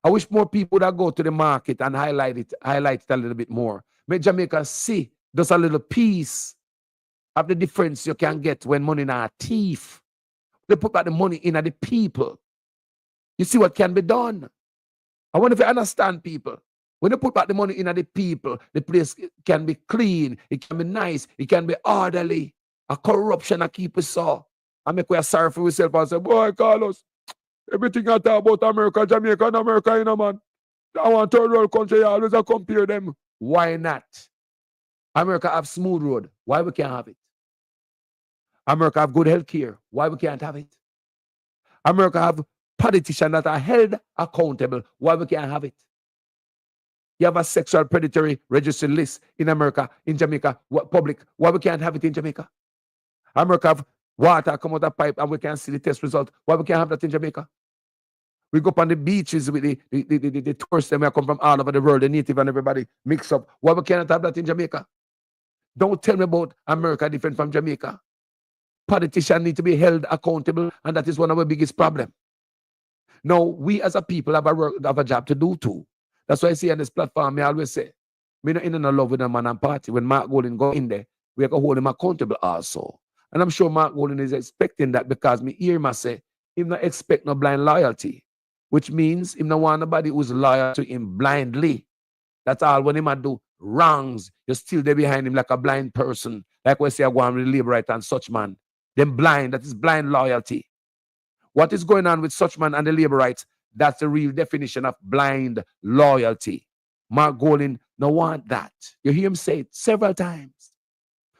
I wish more people would go to the market and highlight it a little bit more. Make Jamaica see just a little piece of the difference you can get when money in a thief. They put back the money in the people. You see what can be done. I wonder if you understand people. When they put back the money in the people, the place can be clean, it can be nice, it can be orderly. A corruption I keep us so. I make we sorry for ourselves and say, boy, Carlos, everything I talk about America, Jamaica, and America, man. I want third world country, I always compare them. Why not? America have smooth road. Why we can't have it? America have good health care. Why we can't have it? America have politicians that are held accountable. Why we can't have it? You have a sexual predatory registered list in America, in Jamaica, public. Why we can't have it in Jamaica? America have water come out of pipe and we can see the test result. Why we can't have that in Jamaica? We go up on the beaches with the tourists that come from all over the world, the native and everybody mix up. Why we can't have that in Jamaica? Don't tell me about America different from Jamaica. Politicians need to be held accountable, and that is one of our biggest problems. Now, we as a people have a job to do too. That's why I see on this platform, I always say, me not in no love with a man and party. When Mark Golden go in there, we have to hold him accountable also. And I'm sure Mark Golden is expecting that, because me hear him say, him not expect no blind loyalty, which means him not want nobody who's loyal to him blindly. That's all. When him do wrongs, you're still there behind him like a blind person. Like we say, I go on with the labor right and such man. Them blind, that is blind loyalty. What is going on with such man and the labor rights? That's the real definition of blind loyalty. Mark Golden no want that. You hear him say it several times.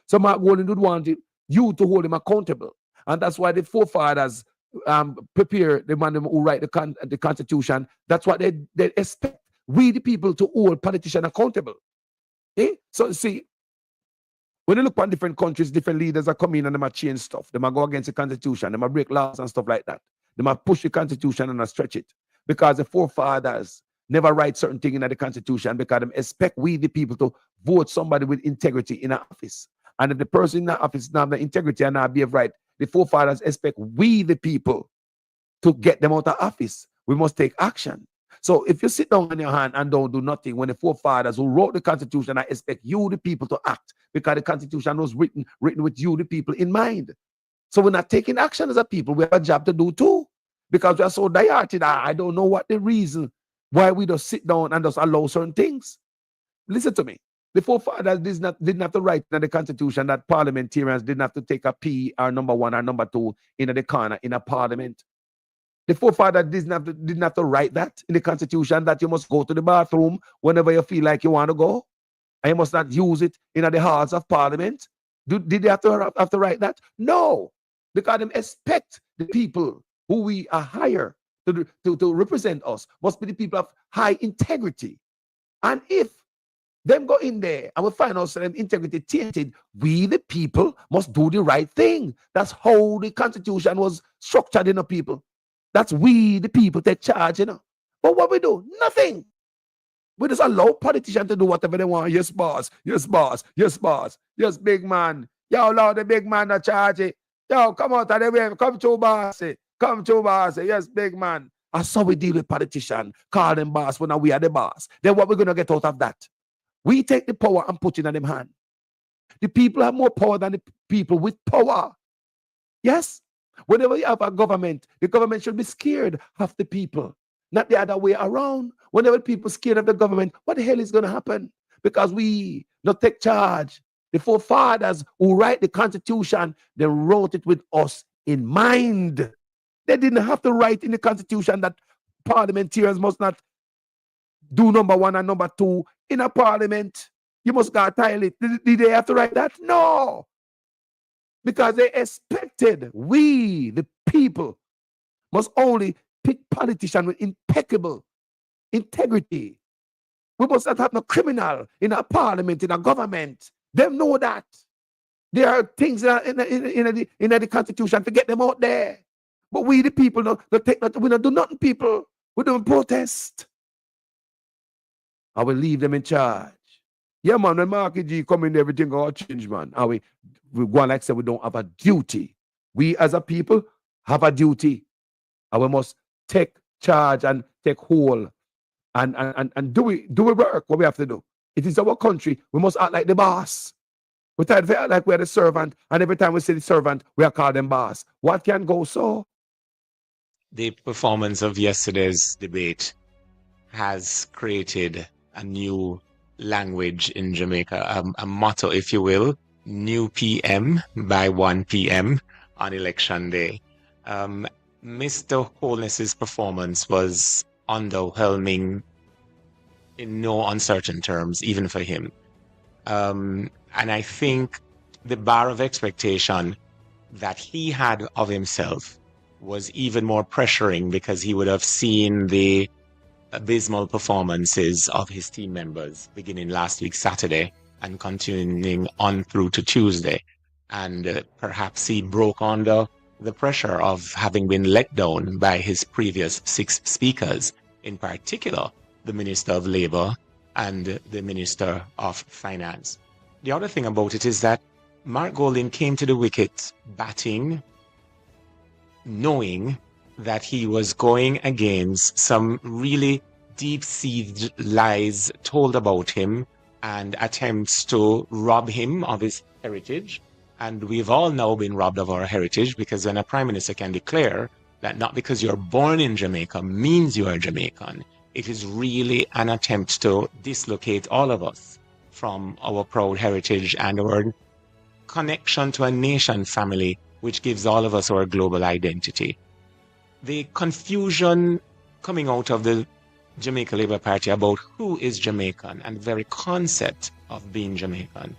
So Mark Golden would want you to hold him accountable. And that's why the forefathers prepare the man who write the Constitution. That's what they expect. We the people to hold politicians accountable. So see, when you look at different countries, different leaders are coming and they might change stuff. They might go against the Constitution. They might break laws and stuff like that. They might push the Constitution and stretch it. Because the forefathers never write certain things in the Constitution, because they expect we the people to vote somebody with integrity in an office. And if the person in the office doesn't have the integrity and not behave right, the forefathers expect we, the people, to get them out of office. We must take action. So if you sit down on your hand and don't do nothing, when the forefathers who wrote the Constitution, I expect you, the people, to act, because the Constitution was written with you, the people, in mind. So we're not taking action as a people. We have a job to do too, because we are so dihearted. I don't know what the reason why we just sit down and just allow certain things. Listen to me. The forefathers didn't have to write in the Constitution that parliamentarians didn't have to take a P or number 1 or number 2 in the corner in a parliament. The forefathers didn't have to write that in the Constitution, that you must go to the bathroom whenever you feel like you want to go, and you must not use it in the halls of parliament. Did they have to write that? No, because they expect the people who we are hire to represent us must be the people of high integrity. And if them go in there and we find ourselves integrity tainted, we the people must do the right thing. That's how the Constitution was structured in the people. That's we the people take charge, you know. But what we do? Nothing. We just allow politicians to do whatever they want. Yes, boss. Yes, boss. Yes, boss. Yes, big man. Yo, Lord, the big man that charge it. Yo, come out of the way. Come to boss. Come to boss. Yes, big man. That's how we deal with politicians. Call them boss when we are the boss. Then what we're going to get out of that? We take the power and put it in them hand. The people have more power than the people with power. Yes? Whenever you have a government, the government should be scared of the people, not the other way around. Whenever people are scared of the government, what the hell is going to happen? Because we not take charge. The forefathers who write the Constitution, they wrote it with us in mind. They didn't have to write in the Constitution that parliamentarians must not do number 1 and number 2 in a parliament. You must go tile it. Did they have to write that? No. Because they expected we, the people, must only pick politicians with impeccable integrity. We must not have no criminal in a parliament, in a government. They know that. There are things in the Constitution to get them out there. But we, the people, we don't do nothing, people. We don't protest. I will leave them in charge. Yeah, man, when Marky G come in, everything will change, man. And we go on like I said, we don't have a duty. We as a people have a duty. And we must take charge and take hold and do we work what we have to do. It is our country. We must act like the boss. We try to act like we're the servant, and every time we say the servant, we are called them boss. What can go so? The performance of yesterday's debate has created a new language in Jamaica, a motto, if you will, new PM by 1 p.m. on election day. Mr. Holness's performance was underwhelming in no uncertain terms, even for him. And I think the bar of expectation that he had of himself was even more pressuring, because he would have seen the abysmal performances of his team members beginning last week Saturday and continuing on through to Tuesday. And perhaps he broke under the pressure of having been let down by his previous 6 speakers, in particular the Minister of Labour and the Minister of Finance. The other thing about it is that Mark Golding came to the wicket batting, knowing that he was going against some really deep-seated lies told about him and attempts to rob him of his heritage. And we've all now been robbed of our heritage, because when a prime minister can declare that not because you're born in Jamaica means you are Jamaican, it is really an attempt to dislocate all of us from our proud heritage and our connection to a nation family, which gives all of us our global identity. The confusion coming out of the Jamaica Labour Party about who is Jamaican and the very concept of being Jamaican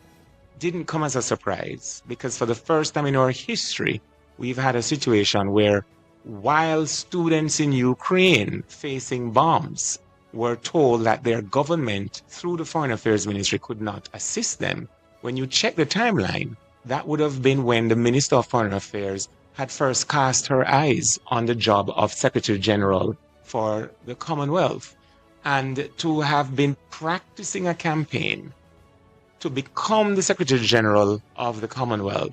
didn't come as a surprise, because for the first time in our history, we've had a situation where, while students in Ukraine facing bombs were told that their government, through the Foreign Affairs Ministry, could not assist them, when you check the timeline, that would have been when the Minister of Foreign Affairs had first cast her eyes on the job of Secretary General for the Commonwealth, and to have been practicing a campaign to become the Secretary General of the Commonwealth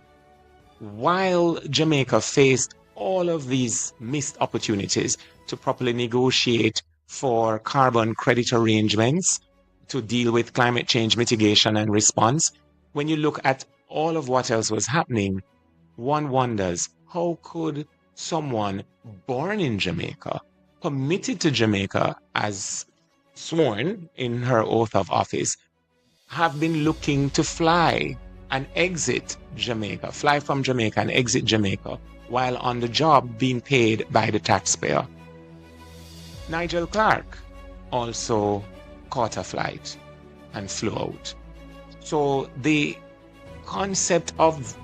while Jamaica faced all of these missed opportunities to properly negotiate for carbon credit arrangements to deal with climate change mitigation and response, when you look at all of what else was happening, one wonders, how could someone born in Jamaica, committed to Jamaica as sworn in her oath of office, have been looking to fly and exit Jamaica, fly from Jamaica and exit Jamaica, while on the job being paid by the taxpayer? Nigel Clark also caught a flight and flew out. So the concept of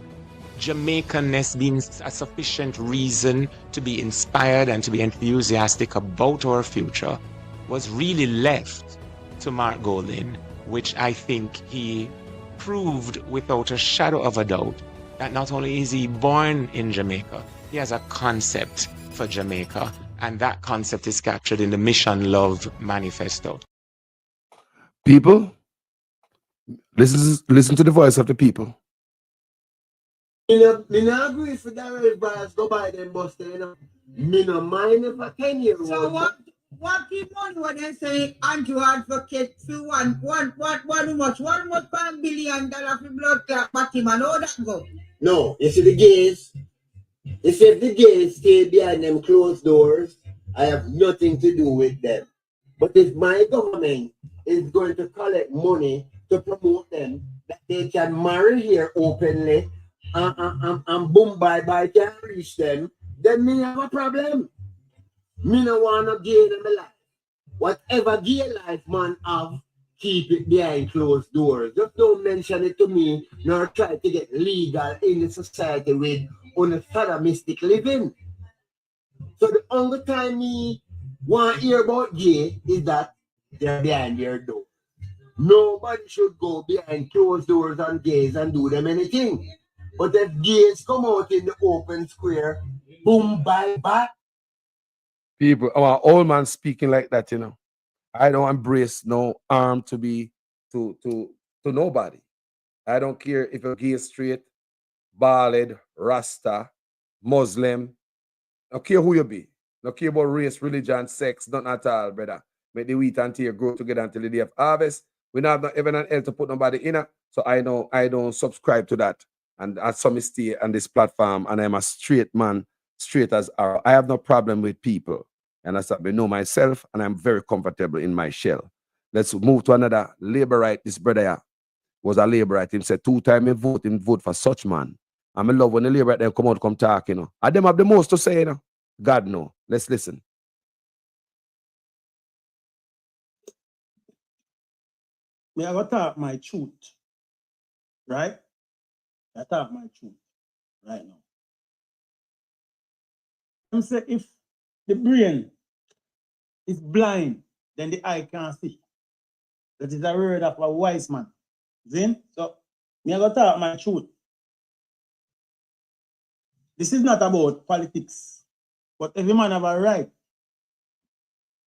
Jamaicanness being a sufficient reason to be inspired and to be enthusiastic about our future was really left to Mark Golding, which I think he proved without a shadow of a doubt that not only is he born in Jamaica, he has a concept for Jamaica, and that concept is captured in the Mission Love Manifesto. People, listen to the voice of the people. Me no agree for that red bars go by them buster, you know. Me no mind if I 10-year-old. So what keep on when they say Andrew advocate for one much $1 billion for blood clot batty man, how that go? No, you see the gays. You see if the gays stay behind them closed doors, I have nothing to do with them. But if my government is going to collect money to promote them, that they can marry here openly, and Bombay can reach them, then me have a problem. Me no want no gay in my life. Whatever gay life man have, keep it behind closed doors. Just don't mention it to me, nor try to get legal in the society with unsadomistic living. So the only time me want to hear about gay is that they're behind their door. Nobody should go behind closed doors on gays and do them anything. But if gays come out in the open square, boom, bye, bye. People, our old man speaking like that, you know. I don't embrace no harm to be to nobody. I don't care if you're gay, straight, bald, Rasta, Muslim. I don't care who you be. I don't care about race, religion, sex, nothing at all, brother. Make the wheat and tear grow together until the day of harvest. We don't have even an else to put nobody in it. So I don't subscribe to that. And as some stay on this platform, and I'm a straight man, straight as arrow. I have no problem with people. And I know myself, and I'm very comfortable in my shell. Let's move to another laborite. This brother here was a laborite. He said 2 times him vote for such man. And I love when the laborite them come out, come talk, you know. And them have the most to say, you know. God no. Let's listen. Me I got talk my truth. Right? I talk my truth right now. I'm saying if the brain is blind, then the eye can't see. That is a word of a wise man. See? So, me I got talk my truth. This is not about politics, but every man have a right.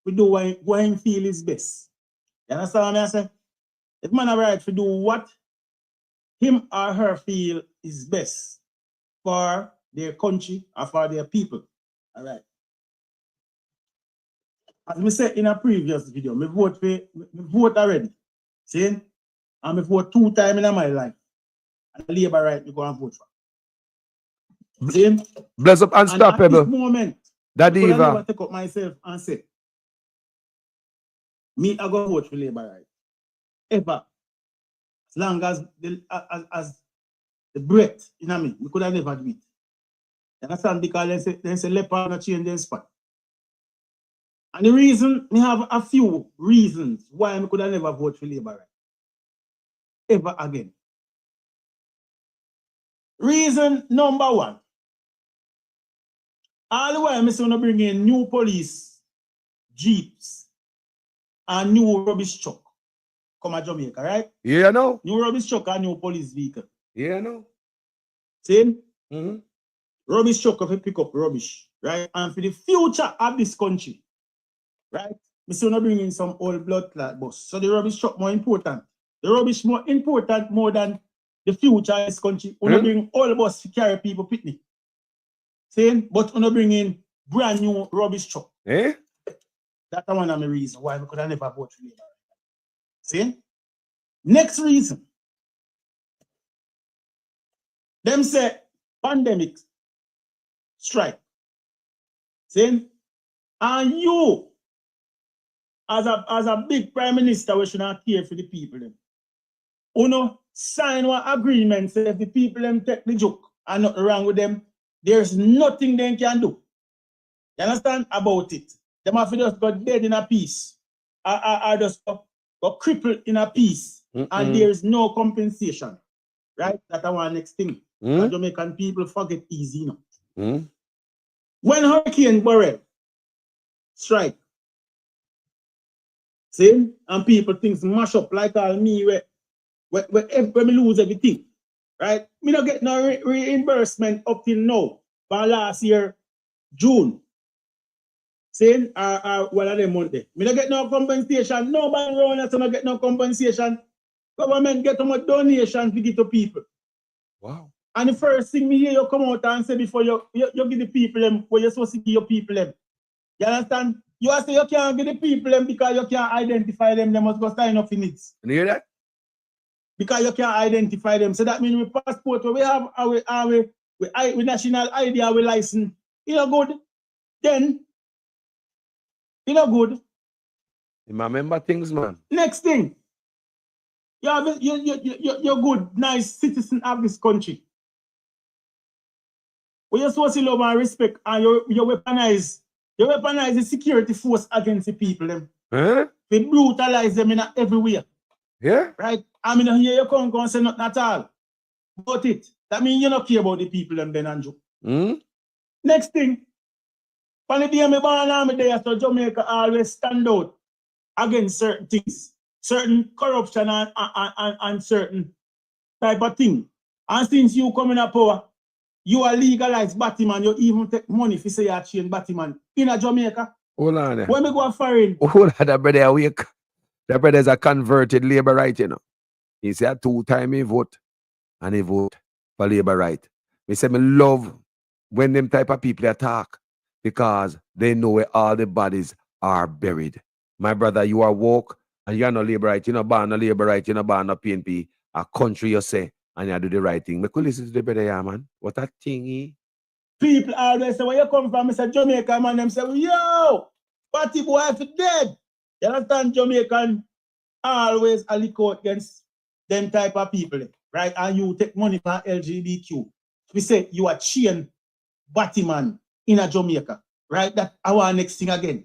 We do what he feel is best. You understand what I say? If man have a right to do what him or her feel is best for their country or for their people. All right. As we said in a previous video, me vote already. See? And I vote 2 times in my life. And the labor right me go and vote for. See? Bless up unstoppable. And at this moment, that I diva. take up myself and say, me I go vote for labor right. Ever. As long as the breath in me, we could have never do it. You understand? Because they say leopard not change their spot. And the reason, we have a few reasons why we could have never vote for labor right. Ever again. Reason number 1. All the while, I'm going to bring in new police, jeeps, and new rubbish truck. Come to Jamaica, right? Yeah, no. New rubbish truck and new police vehicle. Yeah, no. See? Mm-hmm. Rubbish truck to pick up rubbish, right? And for the future of this country, right? We still not bring in some old blood clot bus. So the rubbish truck more important. The rubbish more important more than the future of this country. Uno bring all bus to carry people picnic. Saying, but uno bring in brand new rubbish truck. Eh? That's one of the reasons why we could have never vote for Labour. See? Next reason. Them say pandemic strike. See? And you, as a big prime minister, we should not care for the people. Them. Uno sign one agreement, say if the people them take the joke and nothing wrong with them, there's nothing they can do. You understand about it? Them have to just go dead in a piece. Or just go crippled in a piece. And there's no compensation. Right? That's our next thing. The Jamaican people forget easy, you know. When Hurricane Burrell strike, see, and people things mash up like all me when we lose everything, right? Me not get no reimbursement up till now. But last year, June, saying one of them month there. Me not get no compensation. Nobody around us not get no compensation. Government get too much donation to give to people. Wow. And the first thing me hear you come out and say before you give the people them what you're supposed to give your people them. You understand? You say you can't give the people them because you can't identify them. They must go sign up in it. You hear that? Because you can't identify them. So that means we passport, we have our national ID, our license. You know good. Then, you know good. You remember things, man. Next thing. You're good, nice citizen of this country. When you're supposed to love and respect and you weaponize the security force against the people. Them. Huh? They brutalize them in everywhere. Yeah? Right? I mean, here you come and say nothing at all. But it. That means you don't care about the people, them, then, Andrew. Next thing. On the day me born on me day, so Jamaica always stand out against certain things. Certain corruption and certain type of thing. And since you come in a power, you are legalized Batman, you even take money if you say you are change Batman in a Jamaica. Hold on there. When we go foreign. Hold on, that brother awake. That brother is a converted labor right, you know. He said 2 times he vote and he vote for labor right. He said, me love when them type of people attack because they know where all the bodies are buried. My brother, you are woke and you are no labor right. You know, ban no labor right. You know, ban no PNP. A country you say and you do the right thing. Me could listen to the brother, yeah, man. What a thing, People always say, where you come from? I say, Jamaica, man. Them say, yo, party boy if dead. You understand? Jamaican always a lick out against them type of people, right? And you take money for LGBTQ. We say you are chain Batman in a Jamaica, right? That our next thing again.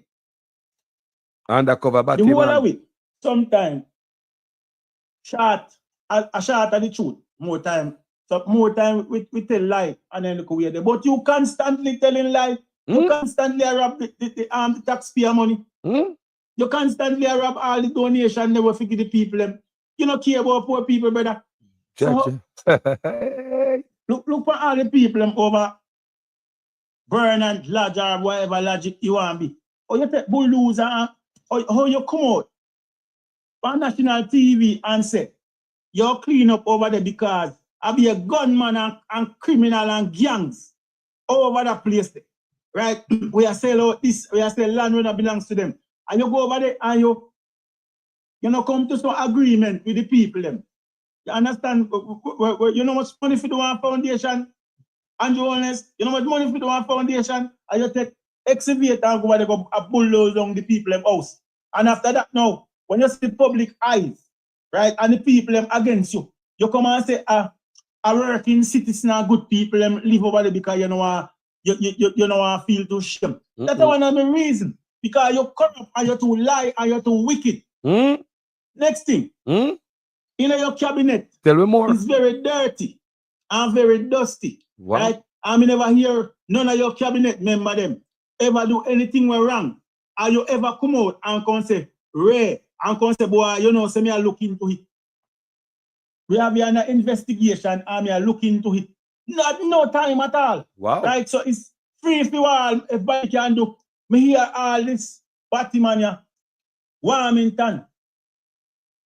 Undercover Batman. The whole of it, sometimes, a short of the truth, more time. So more time we tell lie and then look away there. But you constantly telling lie. You constantly rob the taxpayer money. You constantly rob all the donation, never forget the people. You don't care about poor people, brother. So, look for all the people over Burn and Lodge or whatever logic you want to be. Or you take bulldozer and how you come out on national TV and say, you clean up over there because I be a gunman and criminal and gangs over that place there. Right? We are selling out this, we are selling land that belongs to them. And you go over there and you know come to some agreement with the people them. You understand? You know much money for the one foundation? And you honest, you know much money for the one foundation? And you take excavate and go over there go bulldoze down the people them house. And after that now, when you see the public eyes, right, and the people them against you, you come and say, a working citizen and good people them live over there because you know feel too shame. That's one of the reasons. Because you're corrupt and you're too lie and you're too wicked. Next thing, in your cabinet, tell me more. It's very dirty and very dusty. Wow. Right? I never hear none of your cabinet member them ever do anything wrong. Or you ever come out and come say, Ray, and come say, boy, you know, say me I look into it. We have an investigation and me I look into it. No time at all. Wow. Right? So it's free for all, everybody can do. Me hear all this Batman, Warmington.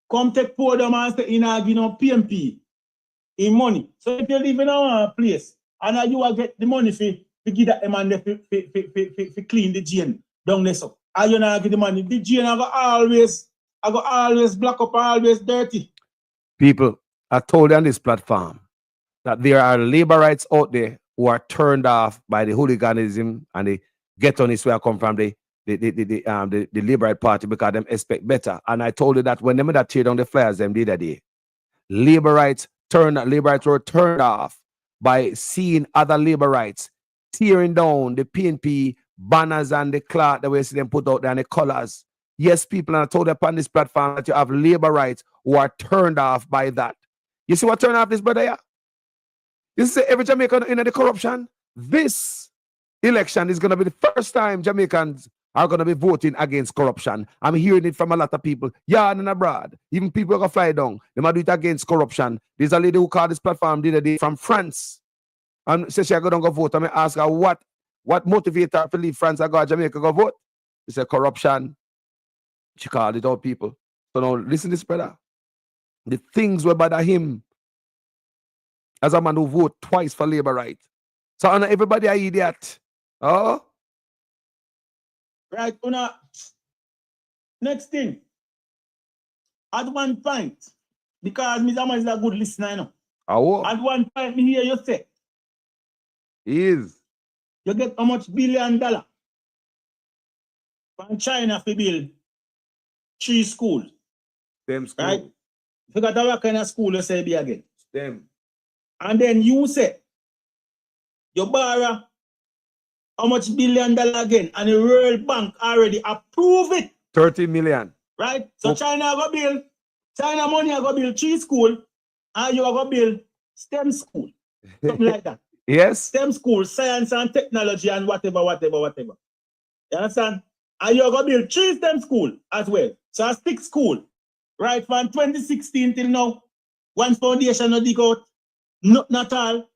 Come take for them and say, you know, PMP. in money. So if you live in a place and you will get the money to give that man to clean the drain down there so. And you not get the money. The drain I go always black up and always dirty. People, I told you on this platform that there are labor rights out there who are turned off by the hooliganism and the ghetto-ness where I come from, the Labor Right Party, because them expect better. And I told you that when them that tear down the flyers them did that day, labor rights were turned off by seeing other labor rights tearing down the PNP banners and the cloth that we see them put out there and the colors. Yes, people, and I told you upon this platform that you have labor rights who are turned off by that. You see what turned off this brother here? You see every Jamaican in the corruption. This election is going to be the first time Jamaicans are going to be voting against corruption. I'm hearing it from a lot of people, yard and abroad. Even people who go fly down, they might do it against corruption. There's a lady who called this platform the other day from France. And says she go down go vote. And I ask her what motivates her to leave France and go to Jamaica go vote. She said corruption. She called it out, people. So now listen to this, brother. The things will bother him as a man who vote twice for labor right. So I know everybody I idiot. Oh? Right, una. Next thing. At one point, because Mr. Man is a good listener, you know. Oh. At one point, me hear you say. Is. You get how much $1 billion from China to build 3 schools. Them school. Right? You got what kind of school you say be again? Them. And then you say, you borrow how much $1 billion again, and the World Bank already approved it. 30 million. Right? So China go build, China money go build 3 schools, and you go build STEM school. Something like that. Yes. STEM school, science and technology and whatever. You understand? And you go build 3 STEM school as well. So a 6 school. Right from 2016 till now. One foundation no dig out. Nothing at all.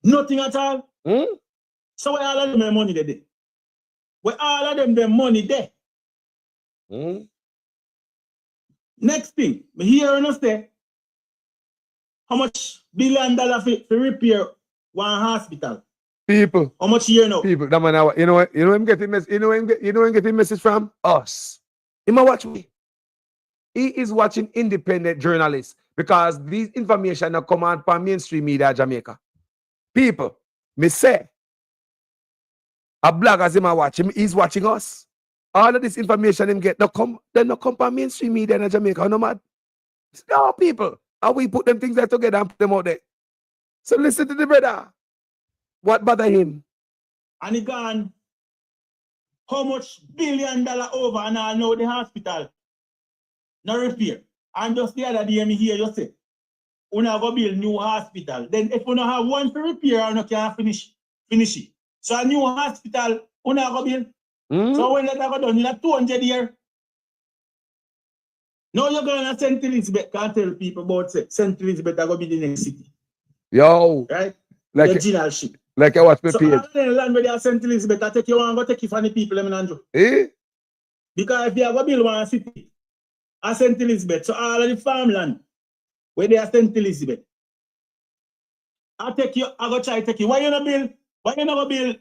Nothing at all. So where all of them money they did? Where all of them money there? Next thing, me hear you say how much $1 billion for repair one hospital? People. How much here now? People. That man, you know him getting message from us. He might watch me. He is watching independent journalists because these information are come out from mainstream media Jamaica. People, me say, a bloggers him watch him, he's watching us. All of this information him get, they not come from mainstream media in Jamaica, no mad. No people, how we put them things there together and put them out there. So listen to the brother. What bother him? And he gone, how much $1 billion over and I know the hospital. No repair. And just the other day, me hear you say, we not go build new hospital. Then if we not have one for repair, we not can finish it. So a new hospital, we not go build. So when that go done, you have 200 here. Now you're going to St. Elizabeth, can't tell people about St. Elizabeth are going to be the next city. Yo. Right? Like the general ship. Like I watch me so page. all the land where they are St. Elizabeth, I take you and go take you from the people, Andrew. Eh? Because if you have a build one city, at St. Elizabeth, so all of the farmland where they are St. Elizabeth, I go try to take you. Why you not build? Why you not go build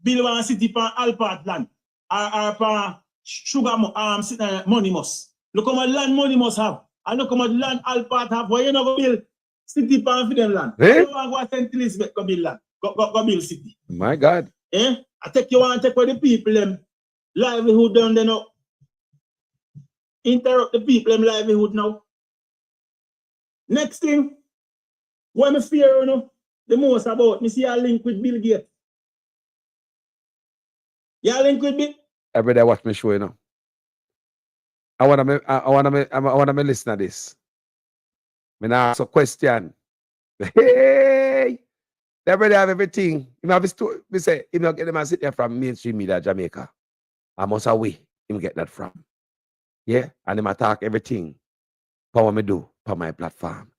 build one city for Alpart land or for sugar money must. Look how much land money must have. And look how much land Alpart have. Why you not go build city for them land? Eh? You want to go St. Elizabeth go build land. Go build city. My God. Eh? I take you and take where the people them livelihood down there now. Interrupt the people them livelihood now. Next thing, what I fear, you know, the most about, me see a link with Bill Gates. You link with Bill? Every day I watch me show, you know. I wanna me listen to this. Me now ask a question. Hey, every day I have everything. You know, me say, if you get them and sit there from mainstream media Jamaica, I must away him get that from. Yeah, and him attack everything. For what me do for my platform.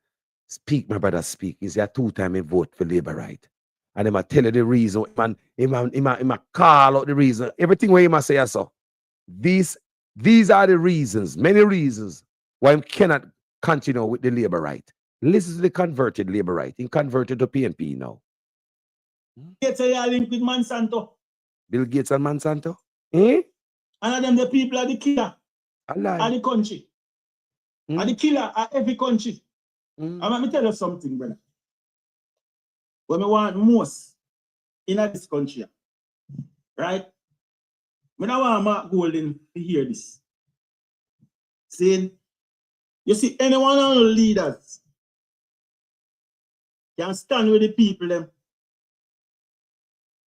Speak, my brother, speak. Is there 2 times I vote for labor right? And him tell you the reason, man, him call out the reason. Everything where him say so. These are the reasons, many reasons why him cannot continue with the labor right. Listen to the converted labor right. He converted to PNP now. Gates are linked with Monsanto. Bill Gates and Monsanto? Eh? And them the people are the killer. Are the country. Are the killer at every country. And let me tell you something, brother. When we want most in this country, right? When I want Mark Golden to hear this. Saying, you see, anyone of the leaders can stand with the people them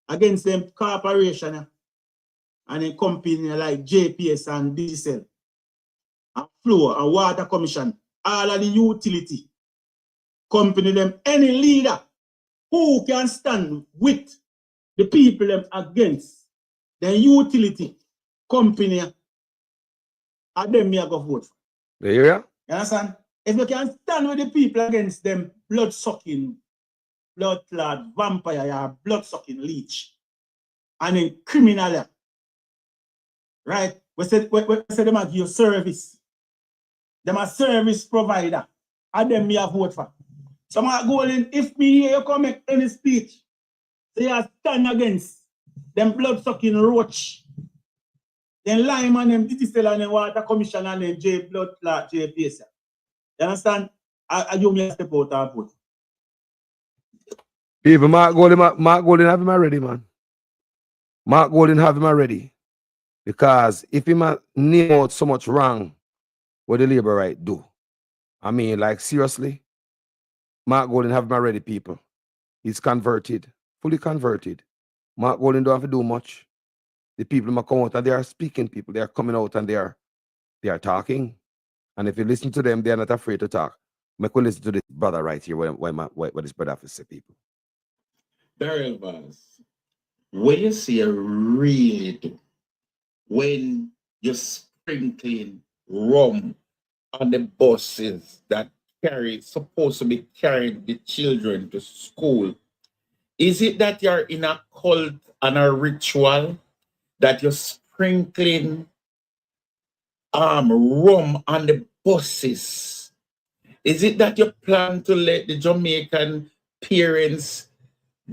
against them corporation and a company like JPS and Diesel and Flow and Water Commission, all of the utility company them, any leader who can stand with the people them against the utility company and them me go vote for. You hear? You understand? If you can stand with the people against them blood-sucking, blood-clad vampire, or blood-sucking leech, and then criminal, right? We say them are give you service. Them a service provider, and them me a vote for. So I'm going, if me hear you come make any speech, say you stand against them blood-sucking roach, then lime and them Diesel and them Water Commission and them blood-clad JPS. You understand? You may step out and vote. People, Mark Golden have him already, man. Mark Golden have him already. Because if he name out so much wrong, what the labor right do? I mean, like, seriously? Mark Golden have him already, people. He's converted, fully converted. Mark Golden don't have to do much. The people might come out and they are speaking people. They are coming out and they are talking. And if you listen to them, they are not afraid to talk. Make we listen to this brother right here, what this brother has to say, people. Burial Vance, when you see a really do, when you're sprinkling rum on the buses that supposed to be carrying the children to school, is it that you're in a cult and a ritual that you're sprinkling rum on the buses? Is it that you plan to let the Jamaican parents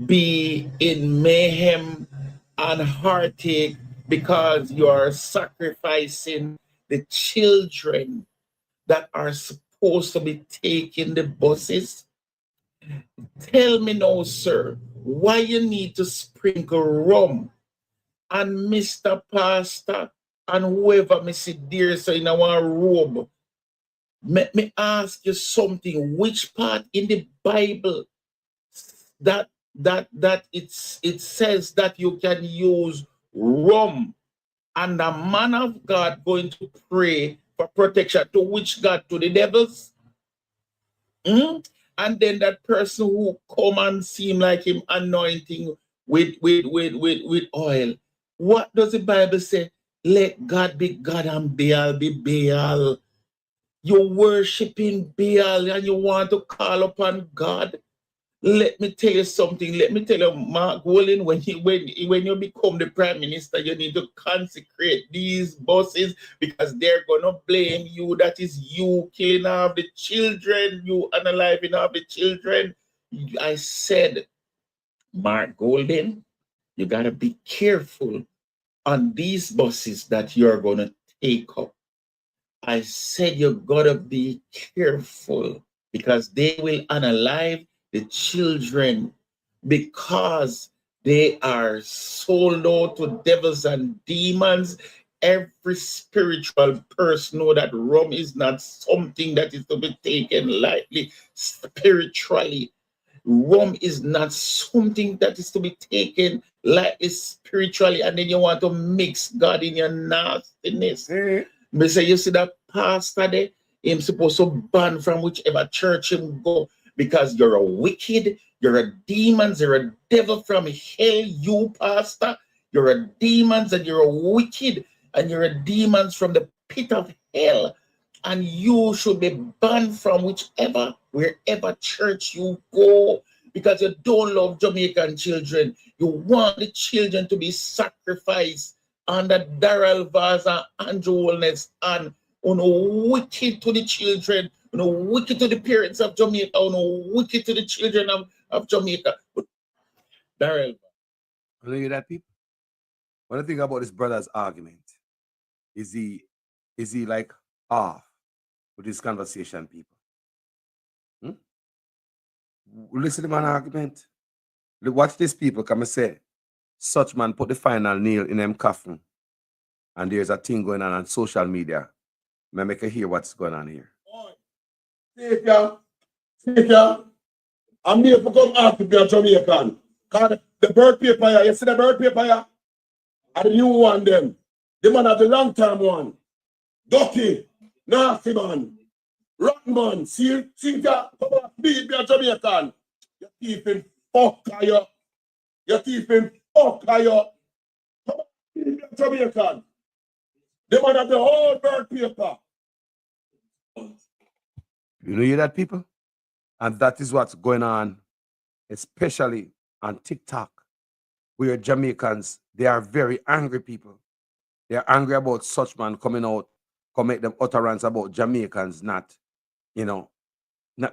be in mayhem and heartache because you are sacrificing the children that are supposed to be taking the buses? Tell me now, sir, why you need to sprinkle rum? And Mr. Pastor and whoever me see there so in our robe, let me ask you something. Which part in the Bible that it says that you can use rum, and a man of God going to pray for protection to which God? To the devils? And then that person who come and seem like him anointing with oil. What does the Bible say? Let God be God and Baal be Baal. You're worshiping Baal and you want to call upon God. Let me tell you something. Let me tell you, Mark Golden, when you become the prime minister, you need to consecrate these buses because they're going to blame you. That is you killing off the children, you unaliving off the children. I said, Mark Golden, you got to be careful on these buses that you're going to take up. I said you got to be careful because they will unalive the children because they are sold out to devils and demons. Every spiritual person know that rum is not something that is to be taken lightly spiritually. Rum is not something that is to be taken lightly spiritually, and then you want to mix God in your nastiness. Me say, you see that pastor there, him supposed to ban from whichever church him go because you're a wicked, you're a demon, you're a devil from hell, you pastor. You're a demon and you're a wicked and you're a demon from the pit of hell. And you should be banned from wherever church you go because you don't love Jamaican children. You want the children to be sacrificed under Darrell Vaz and Andrew Wellness and wicked to the children wicked to the parents of Jamaica, wicked to the children of Jamaica. Darrell. You hear that, people? When I think about this brother's argument, is he like off with this conversation, people? Listen to my argument. Look, watch this, people. Come and say, such man put the final nail in them coffin, and there's a thing going on social media. May make you hear what's going on here. Take ya. I'm here to come ask to be a Jamaican. Cause the bird paper here, you see the bird paper here? And the new one them. The man have the long term one. Dirty, nasty man, rotten man. See ya, come on, be a Jamaican. Your teeth in fuck you. Your teeth in fuck you. Come on, be a Jamaican. The man have the whole bird paper. You hear that, people? And that is what's going on, especially on TikTok, where Jamaicans, they are very angry people. They are angry about such man coming out, come make them utterance about Jamaicans not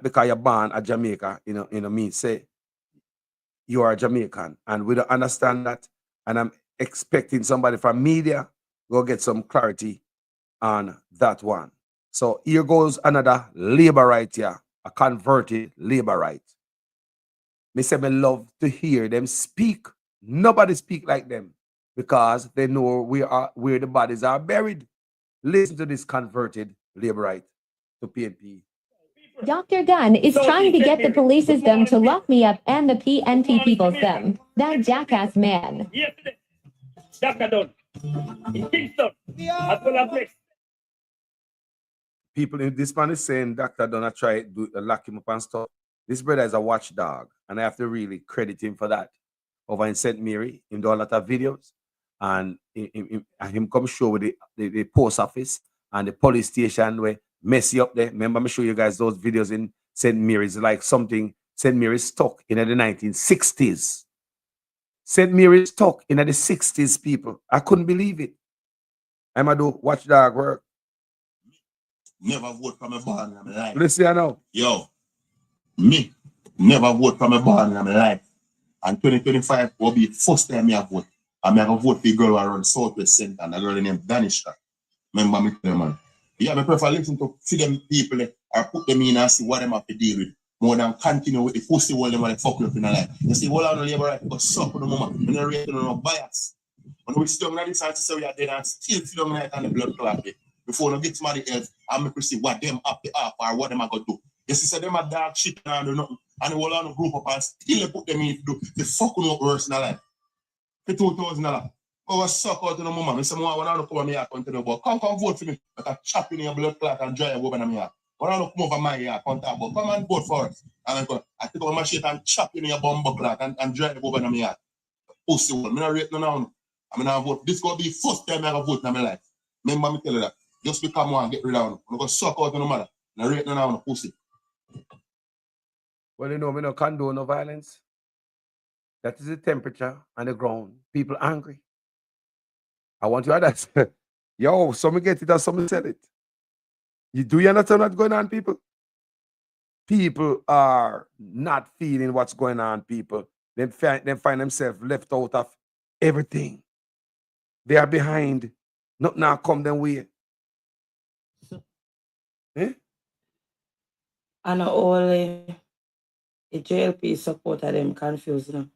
because you're born a Jamaica, mean say you are a Jamaican. And we don't understand that. And I'm expecting somebody from media go get some clarity on that one. So here goes another labor right here, a converted labor right. Me say me love to hear them speak. Nobody speak like them because they know where the bodies are buried. Listen to this converted labor right to PNP. Dr. Gunn is trying to get the police system to lock me up and the PNP people them. That jackass man. Yesterday, Dr. Dunn, in Kingston, at Fulham. People in this man is saying Dr. Dunn try to lock him up and stuff. This brother is a watchdog, and I have to really credit him for that. Over in St. Mary, him do a lot of videos, and him come show with the post office and the police station where messy up there. Remember, I'm show you guys those videos in St. Mary's, like something St. Mary's stuck in the 1960s. St. Mary's stuck in the 60s, people. I couldn't believe it. I'm a do watchdog work. Never vote for my born in my life. Listen, I know. Yo, me never vote for my born in my life. And 2025 will be the first time I vote. I'm going to vote for the girl around Southwest Center, and a girl named Danishka. Remember me, man. Yeah, I prefer listen to see them people or put them in and see what them have to deal with. More than continue with the pussy wall them and fuck up in a life. You see, all on the labor right, but suck on the moment. When you rate no bias. When we sit down in this and say we are dead and still sit down on the blood clot. Before we get somebody else, I'm going to see what them up the up or what them are going to do. You see, say them are dark shit and do nothing. And we all on the group up and still put them in to do the fucking up worse in a life. For $2,000. Oh, suck out to the moment. I say, I want to come over my yard, continue, but come vote for me. Like a chop in your blood clot and dry over my yard. I want to come over my yard, come and vote for us. And I take over my shit and chop in your bumbo clot and dry over my yard. Pussy one. I'm not rate no now. I'm going to vote. This going to be the first time I vote in my life. Remember me tell you that. Just become one, get rid of them. I'm going to suck out to the mother. And rate no now, pussy. Well, we don't condone no violence. That is the temperature on the ground. People angry. I want you to understand. Yo, some get it or some sell it. Do you understand what's going on, people? People are not feeling what's going on, people. They find themselves left out of everything. They are behind. Nothing now come them way. Eh? And all the JLP supporter them confused now.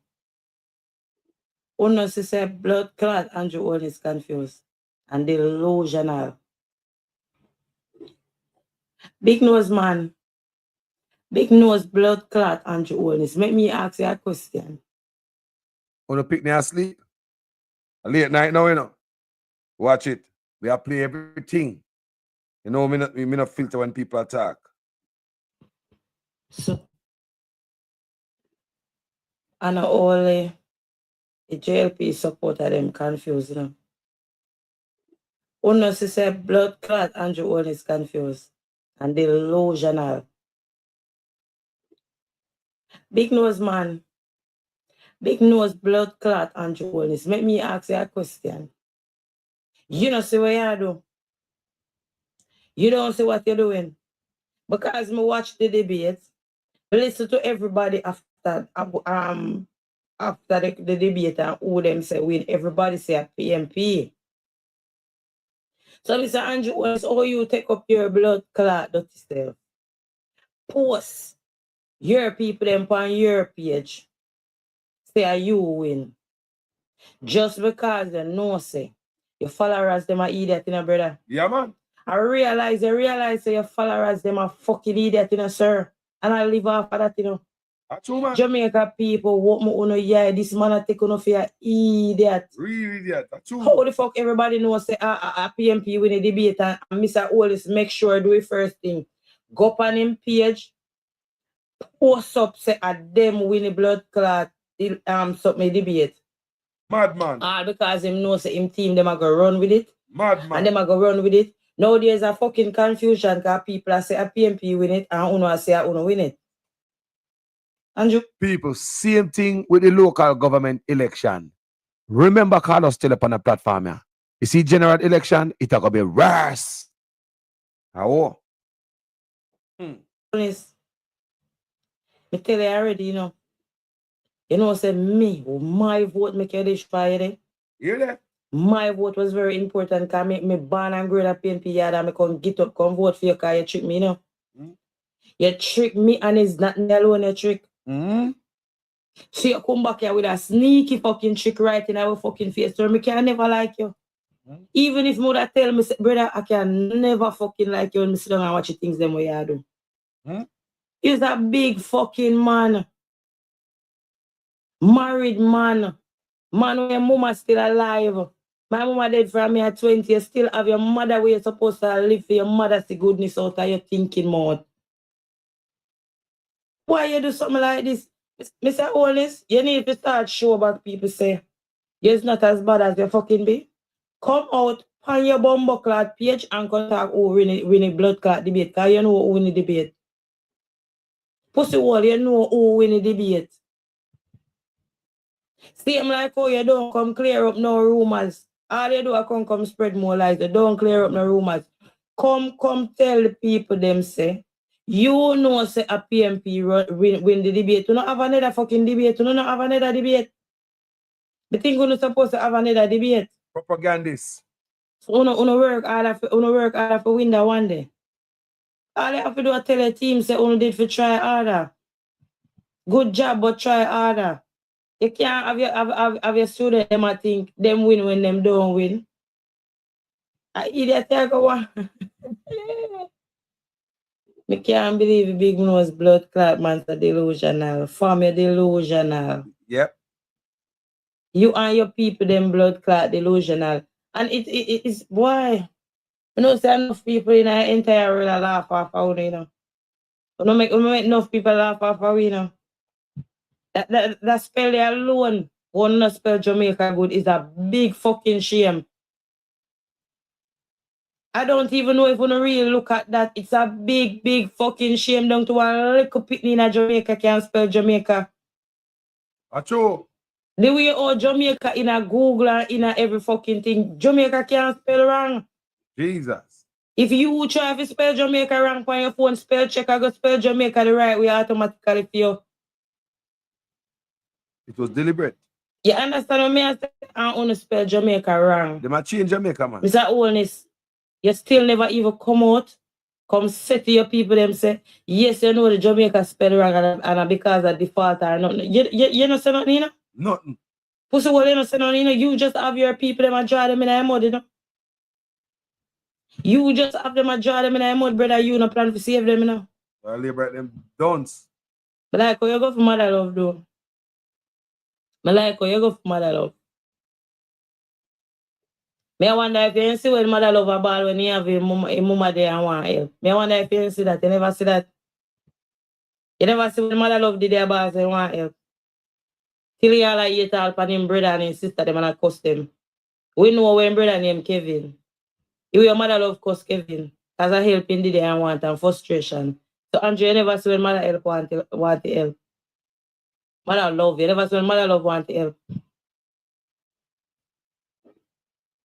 Uno say blood clot Andrew Owen is confused and delusional. Big nose man. Big nose blood clot Andrew Owen is. Make me ask you a question. Uno pick me asleep. Late night now, you know. Watch it. We are play everything. You know, me not filter when people attack. So, and all the JLP supporter them confused now. Uno say blood clot Andrew Owen is confused and delusional. Big nose man. Big nose blood clot Andrew Owen is. Make me ask you a question. You don't see what you do. You don't see what you're doing. Because me watch the debate, listen to everybody after the debate and who them say win. Everybody say a PMP. So Mr. Andrew, what's all you take up your blood clot dirty self? Post your people them on your page. Say you win. Just because they know say your followers them are idiot, you know, brother. Yeah, man. I realize say your followers them are fucking idiot, you know, sir. And I live off of that, you know. That's true, man. Jamaica people, what me uno yeah, this man I take uno for a idiot. Real idiot. That's true. How the fuck everybody knows say a PMP win a debate and Mr. Olis make sure do it first thing. Go up on him page, post up say a them win a blood clot something debate. Madman. All because him know say him team them a go run with it. Madman. And them a go run with it. Now there's a fucking confusion because people are say a PMP win it and uno say a uno win it. Andrew? People, same thing with the local government election. Remember Carlos still up on the platform here. You see general election, it's gonna be worse. How? Honest. Me tell you already, you know. You know, say me, my vote make you destroy it. Hear that? My vote was very important because me born and grow up PNP yard and me come get up, come vote for you because you trick me, you know. You trick me and it's not me alone you trick. So you come back here with a sneaky fucking trick right in our fucking face. So me can never like you. Even if mother tell me, say, brother, I can never fucking like you when me sit down and watch the things them way you do. He's a big fucking man. Married man. Man when your mama still alive. My mama dead from me at 20. You still have your mother where you're supposed to live for your mother's the goodness out of your thinking mode. Why you do something like this? Mr. Honest, you need to start show back people say you're not as bad as you fucking be. Come out on your bumbo clot page and contact who win a blood clot debate because you know who win the debate. Pussy wall, you know who win the debate. Same like how you don't come clear up no rumors. All you do is come spread more lies. You don't clear up no rumors. Come tell the people them say, you know say a PMP win the debate. You don't have another fucking debate. You don't have another debate. The thing you're supposed to have another debate. Propagandist. So you work harder for win that one day. All you have to do is tell a team say you did for try harder. Good job, but try harder. You can't have your student them I think them win when them don't win. I idiot take one. I can't believe the big nose blood clot man's a delusional. Form you delusional. Yep. You and your people them blood clot delusional. And it's why. You know, say enough people in our entire world laugh off of you know. You know, make enough people laugh off of you know. That spell there alone, one not spell Jamaica good is a big fucking shame. I don't even know if you really look at that. It's a big fucking shame down to a little pitney in Jamaica can't spell Jamaica. Acho. The way all Jamaica in a Google and in a every fucking thing, Jamaica can't spell wrong. Jesus. If you try to spell Jamaica wrong on your phone, spell check, I go spell Jamaica the right way automatically for you. It was deliberate. You understand what I say? I want to spell Jamaica wrong. They might change Jamaica, man. Mr. Honest, you still never even come out, come say to your people them say, yes, you know the Jamaica spell wrong and because of default or nothing. You know say nothing, you know? Nothing. Pussy, well, you know say nothing, you know? You just have your people them and draw them in their mud, you know? You just have them and draw them in their mud, brother. You no plan to save them, you know? I'll liberate them dons. But like how you go for mother love, though. But like how you go for mother love. Me wonder if you see when mother love a ball when you have a mama there and want help. Me wonder if you see that. You never see that. You never see when mother love did their balls and want help. Till you all like eat all for him brother and his sister them and I cuss them. We know when brother named Kevin. Your mother love cuss Kevin. As a help in the day and want and frustration. So Andrew, you never see when mother help want to help. Mother love you. You never see when mother love want to help.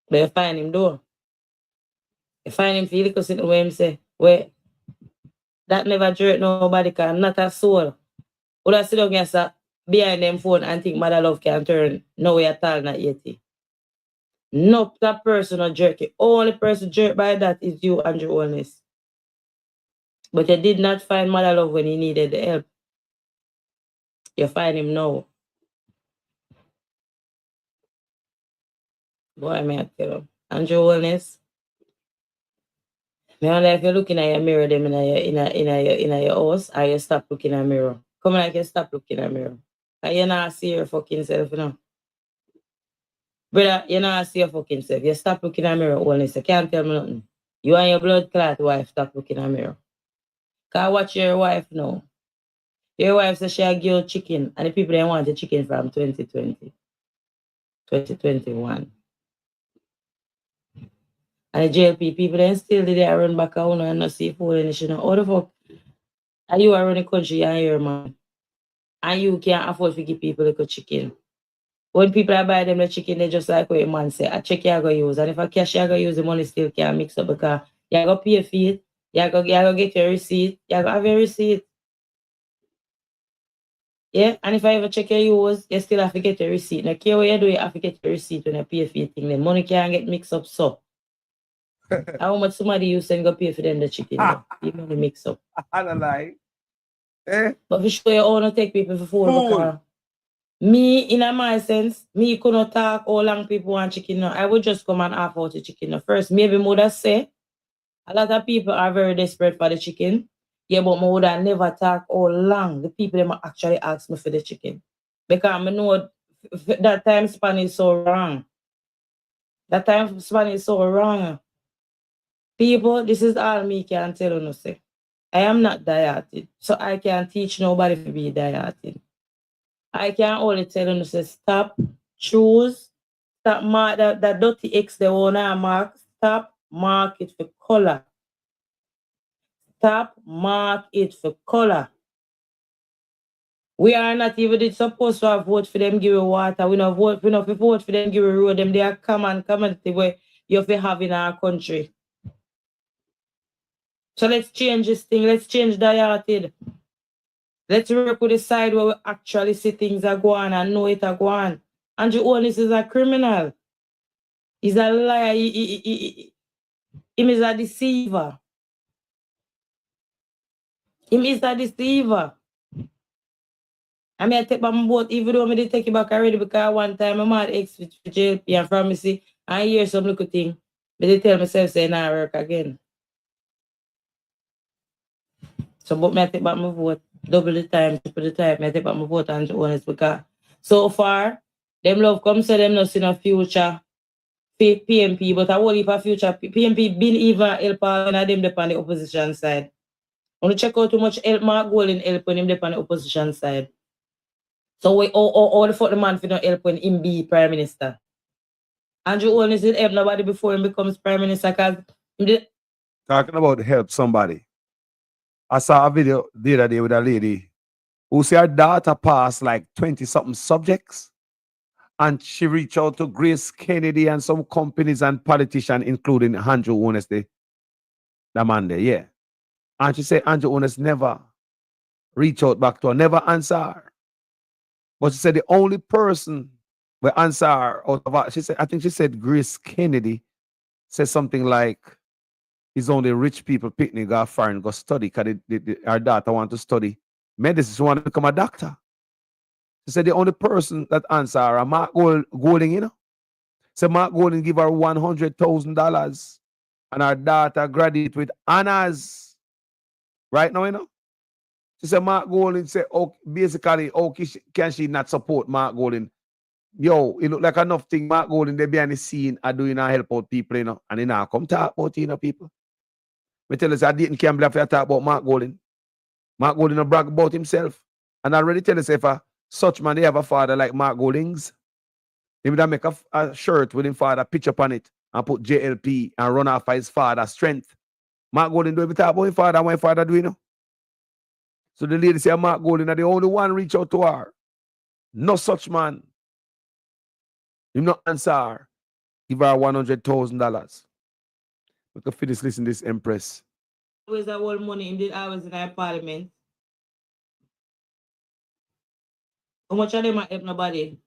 But you find him though. You find him feel because it where him say, where that never jerk nobody can, not a soul. Would I sit down here behind them phone and think Mother Love can turn no way at all, not yet. No, that person or jerk it. Only person jerked by that is you, Andrew Holness. But you did not find Mother Love when he needed the help. You find him now. Boy, may I tell you. Andrew Holness. I wonder if you're looking at your mirror them in your house, or you stop looking at mirror. Come on, like you stop looking at mirror. And you not see your fucking self, you know. Brother, you not see your fucking self. You stop looking at mirror, Holness. You can't tell me nothing. You and your blood clot wife stop looking at mirror. Cause watch your wife now. Your wife says she give you chicken, and the people they want the chicken from 2020, 2021. And the JLP people then still did they run back on and not see food and shit. How the fuck are you around the country and your man? And you can't afford to give people like a chicken. When people are buy them the chicken, they just like what your man say, a check you go use. And if a cash you go use, the money still can't mix up because you go pay for it, you go get your receipt, you go have your receipt. Yeah, and if I ever check your use, you still have to get your receipt. Now care what you do, you have to get your receipt when you pay for your thing. The money can't get mixed up so. How much somebody you send go pay for them the chicken? You money mix up. I don't lie. But for sure you all not take people for food because me, in my sense, me couldn't talk how long people want chicken now. I would just come and offer the chicken now. First, maybe mother say a lot of people are very desperate for the chicken. Yeah, but mother never talk how long the people them actually ask me for the chicken. Because I know that time span is so wrong. That time span is so wrong. People, this is all me can tell you no say. I am not dieted, so I can't teach nobody to be dieted. I can only tell you to say stop, choose, stop mark that dirty X they wanna mark, stop, mark it for color. Stop, mark it for color. We are not even supposed to vote for them give water. We not vote for them give road. Them they are common commodity where you have to have in our country. So let's change this thing. Let's change dieted. Let's work with the side where we actually see things are going and know it are going. Andrew Holness is a criminal. He's a liar. He is a deceiver. He is a deceiver. I mean, I take back my boat, even though I did take it back already because one time I'm at ex with JLP and pharmacy, I hear some little thing. But they tell myself, say, nah, work again. So, but I take back my vote, double the time, triple the time, I take back my vote and honest because so far, them love come say them not see no future PMP, but I won't leave a future. PMP been even help all of them on the opposition side. I want to check out too much help Mark Golden help when him on the opposition side. So we all the fuck the man for not help when him be Prime Minister. Andrew Holness did help nobody before him becomes Prime Minister because talking about help somebody. I saw a video the other day with a lady who said her daughter passed like 20-something subjects. And she reached out to Grace Kennedy and some companies and politicians, including Andrew Holness, the man there, yeah. And she said Andrew Holness never reached out back to her, never answer her. But she said the only person will answer her out of her, she said, I think she said Grace Kennedy said something like, it's only rich people picnic, go foreign, go study, because her daughter want to study medicine, she want to become a doctor. She said the only person that answer her, Mark Golding, you know. So Mark Golding give her $100,000 and her daughter graduate with honors. Right now, you know. She said Mark Golding said, oh, basically, okay, can she not support Mark Golding? Yo, it look like enough thing Mark Golding, they behind the scene are doing and help out people, you know. And they now come talk about it, you know, people. Me tell us I didn't come to talk about Mark Golding. Mark Golding brag about himself. And I already tell us if such man, they have a father like Mark Golding's. He would make a shirt with his father, picture upon it, and put JLP and run off for his father's strength. Mark Golding do every talk about his father, what his father do, you know. So the lady say Mark Golding are the only one reach out to her. No such man. Him not answer her. Give her $100,000. We can finish listening to this Empress. always a whole money, him did always in our parliament. How much of them are help nobody?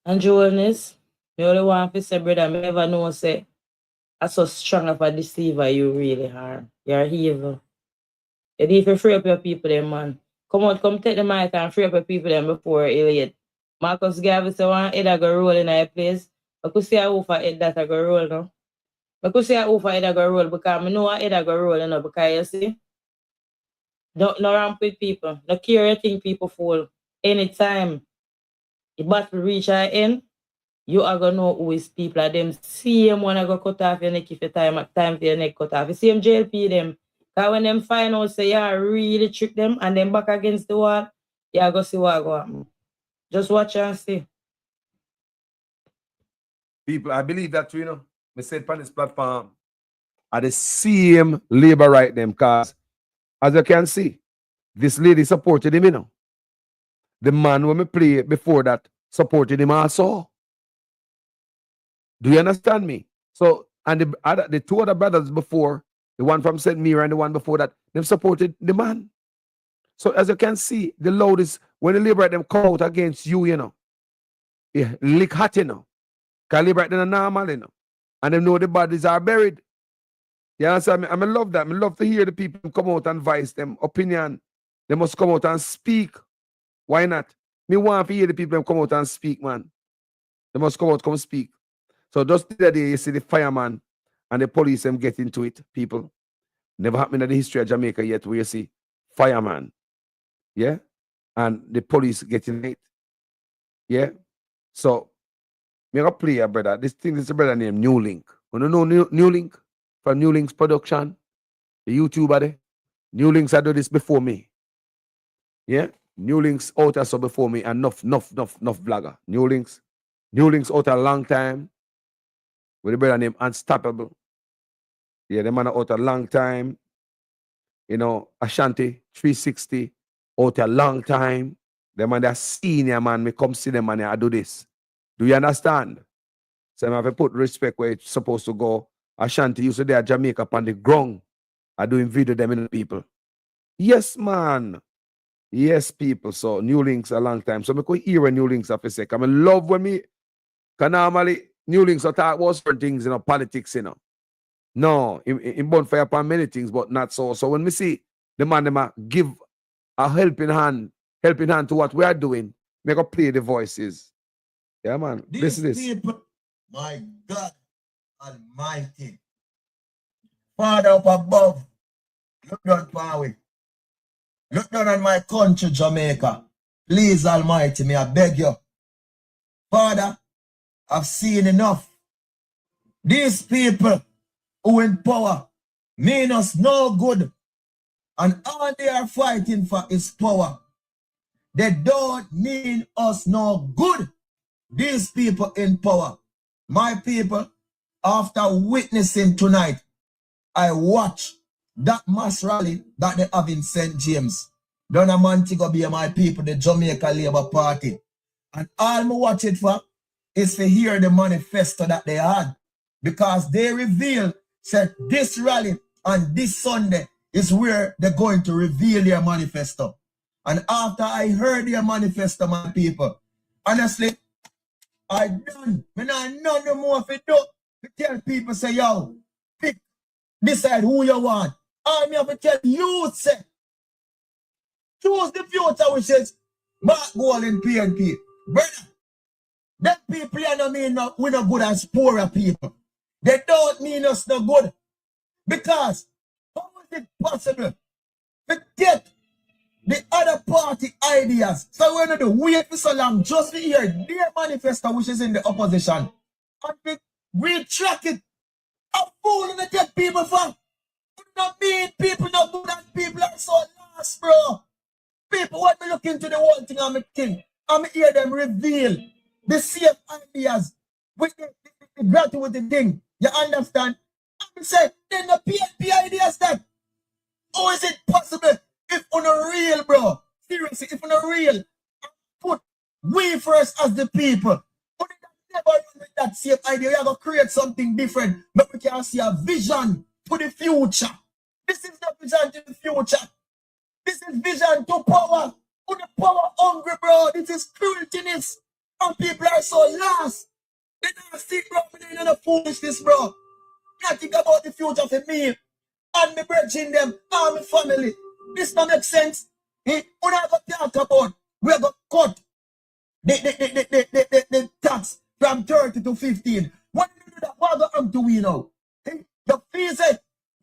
And Jonas, me only want to say, brother, me never know say I'm so strong of a deceiver you really are. You're evil. You need to free up your people them, man. Come on, come take the mic and free up your people them before it's late. Marcus Garvey say one head I go roll in a place. I could see a over head that I go roll now. I could see a over head I go roll because I know a head I go roll, you know, because you see. Don't no ramp with people. No care anything people fool. Anytime the battle reach our end, you are gonna know who is people are them same one I go cut off your neck if your time for your neck cut off. The same JLP them. Cause when them find out say yeah really trick them and then back against the wall, you go see what go happen. Just watch and see. People, I believe that you know, I said on this platform are the same labor right them cause as you can see, this lady supported him, you know. The man when me play before that supported him also. Do you understand me? So, and the two other brothers before, the one from St. Mary and the one before that, them supported the man. So as you can see, the loudest, when the liberate them come out against you, you know, yeah, lick hot, you know. Can liberate them normal, you know. And they know the bodies are buried. You understand me? I love that. I love to hear the people come out and voice them opinion. They must come out and speak. Why not? Me want to hear the people come out and speak, man. They must come out, come speak. So just the day you see the fireman and the police them get into it, people. Never happened in the history of Jamaica yet where you see fireman, yeah, and the police getting it, yeah. So me gonna play a brother. This thing is a brother named New Link. You know New Link from New Link's production, the YouTuber there. New Links I do this before me, yeah. New Links out also before me and enough blogger. New Links out a long time. With a brother named Unstoppable. Yeah, the man out a long time. You know, Ashanti 360 out a long time. The man that senior man, me come see them and I do this. Do you understand? So I have to put respect where it's supposed to go. Ashanti used to there Jamaica upon the ground. I doing video them in the people. Yes, man. Yes, people. So New Links a long time. So I could hear New Links after a second. I love when me can normally New Links are talk about certain things, you know, politics, you know. No, in bonfire upon many things, but not so. So when we see the man them give a helping hand to what we are doing, make up play the voices. Yeah, man. These This. people, my God Almighty, Father up above, look down far away. Look down on my country, Jamaica. Please, Almighty, may I beg you. Father, I've seen enough. These people who in power mean us no good. And all they are fighting for is power. They don't mean us no good. These people in power. My people, after witnessing tonight, I watch that mass rally that they have in St. James. Down a Montego Bay, my people, the Jamaica Labour Party. And all I watch it for is to hear the manifesto that they had. Because they reveal that this rally on this Sunday is where they're going to reveal their manifesto. And after I heard their manifesto, my people, honestly, I done. I not no more for do. To tell people, say, yo, pick, decide who you want. I'm here to tell you, say, choose the future, which is Mark Gold in PNP. Brother, that people are not mean no, we not good as poorer people. They don't mean us no good. Because how is it possible to get the other party ideas? So we're not wait for so long just to hear their manifesto, which is in the opposition. And we track it. A fool to get people from. You not mean people not good and people are so lost, bro. People want me look into the whole thing I'm a king. I'm hear them reveal the same ideas with the gratuity thing. You understand? I'm say, then the PNP ideas that. How is it possible if on a real, bro? Seriously, if on a real, put we first as the people. Put it never run with that same idea. We are going to create something different, but we can see a vision to the future. This is the vision to the future. This is vision to power. To the power hungry, bro. This is crueltiness. And people are so lost. They don't see, bro. They don't know foolishness, bro. Can't think about the future for me and me bridging them and my family. This don't make sense. We not going to talk about. We're going to cut the tax from 30 to 15. What do you do that? What go on to we now? The fees,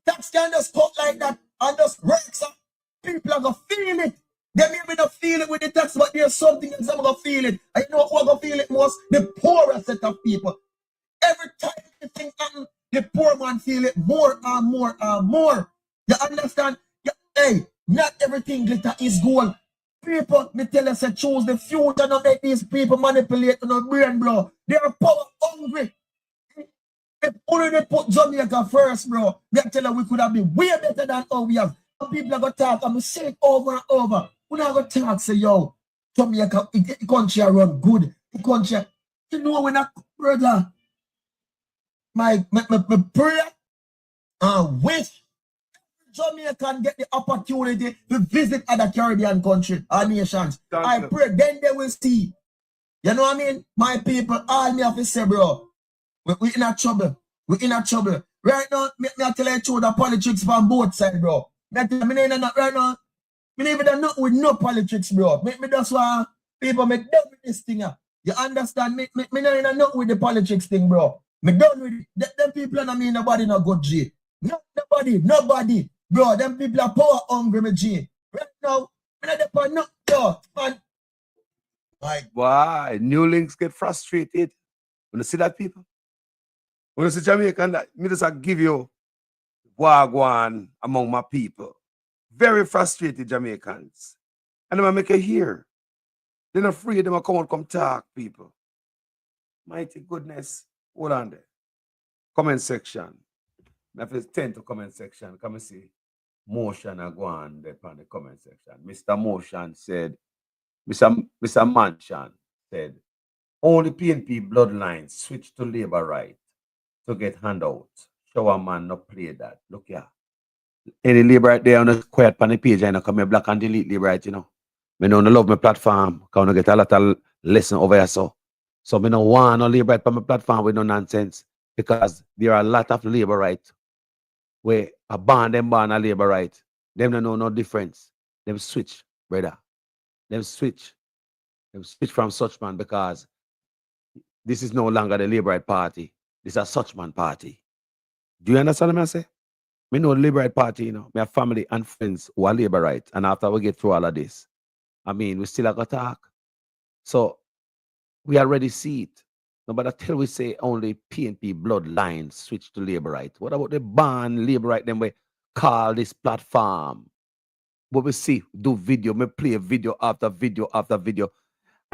tax can just cut like that and just breaks up. People are going to feel it. They may not feel it with the tax, but there's something else I'm going to feel it. And you know who going to feel it most? The poorer set of people. Every time the thing happens, the poor man feel it more and more and more. You understand? Hey, not everything glitter is gold. People, me tell us, choose the future, not let these people manipulate on our brain, bro. They are power hungry. If only they put Jamaica first, bro, they tell you we could have been way better than how we have. Some people are going to talk, and we say it over and over. We're not going to talk, say, yo, Jamaica, the country run good. The country, you know, when I, brother, my prayer and wish Jamaican get the opportunity to visit other Caribbean countries or nations. I pray then they will see. You know what I mean? My people, all me have to say, bro, we in a trouble. We in a trouble. Right now, me tell you the politics from both sides, bro. Me tell you, right now, me even not with no politics, bro. Me just want people me done with this thing. You understand? Me not with the politics thing, bro. Me done with it. Them people and I mean nobody not good G. Nobody. Bro, them people are power hungry, me G. Right now, me not depend no, yo, man. Why? New links get frustrated. When you see that, people? When you see Jamaican, that me just give you wagwan among my people. Very frustrated Jamaicans. And them make you hear. They're not afraid, them come talk, people. Mighty goodness. Hold on there. Comment section. I have to tend to comment section. Come and see. Motion I go on there on the comment section. Mr. Motion said, Mr. Manchan said, only PNP bloodlines switch to labor right to get handouts. Shower man not play that. Look here. Any labor right there on the quiet on the page, I know come here black and delete labor right, you know. Me don't love my platform, because I get a lot of lesson over here so. So me don't want no labor right on my platform with no nonsense. Because there are a lot of labor right where a ban a labor right. Them don't know no difference. Them switch, brother. Them switch. Them switch from such man because this is no longer the labor right party. This is a such man party. Do you understand what I say? Me know the labor right party, you know. Me have family and friends who are labor right. And after we get through all of this, I mean, we still have to talk. So we already see it. No, but until we say only PNP bloodlines switch to labor right. What about the ban labor right? Then we call this platform. But we see, do video, me play video after video after video.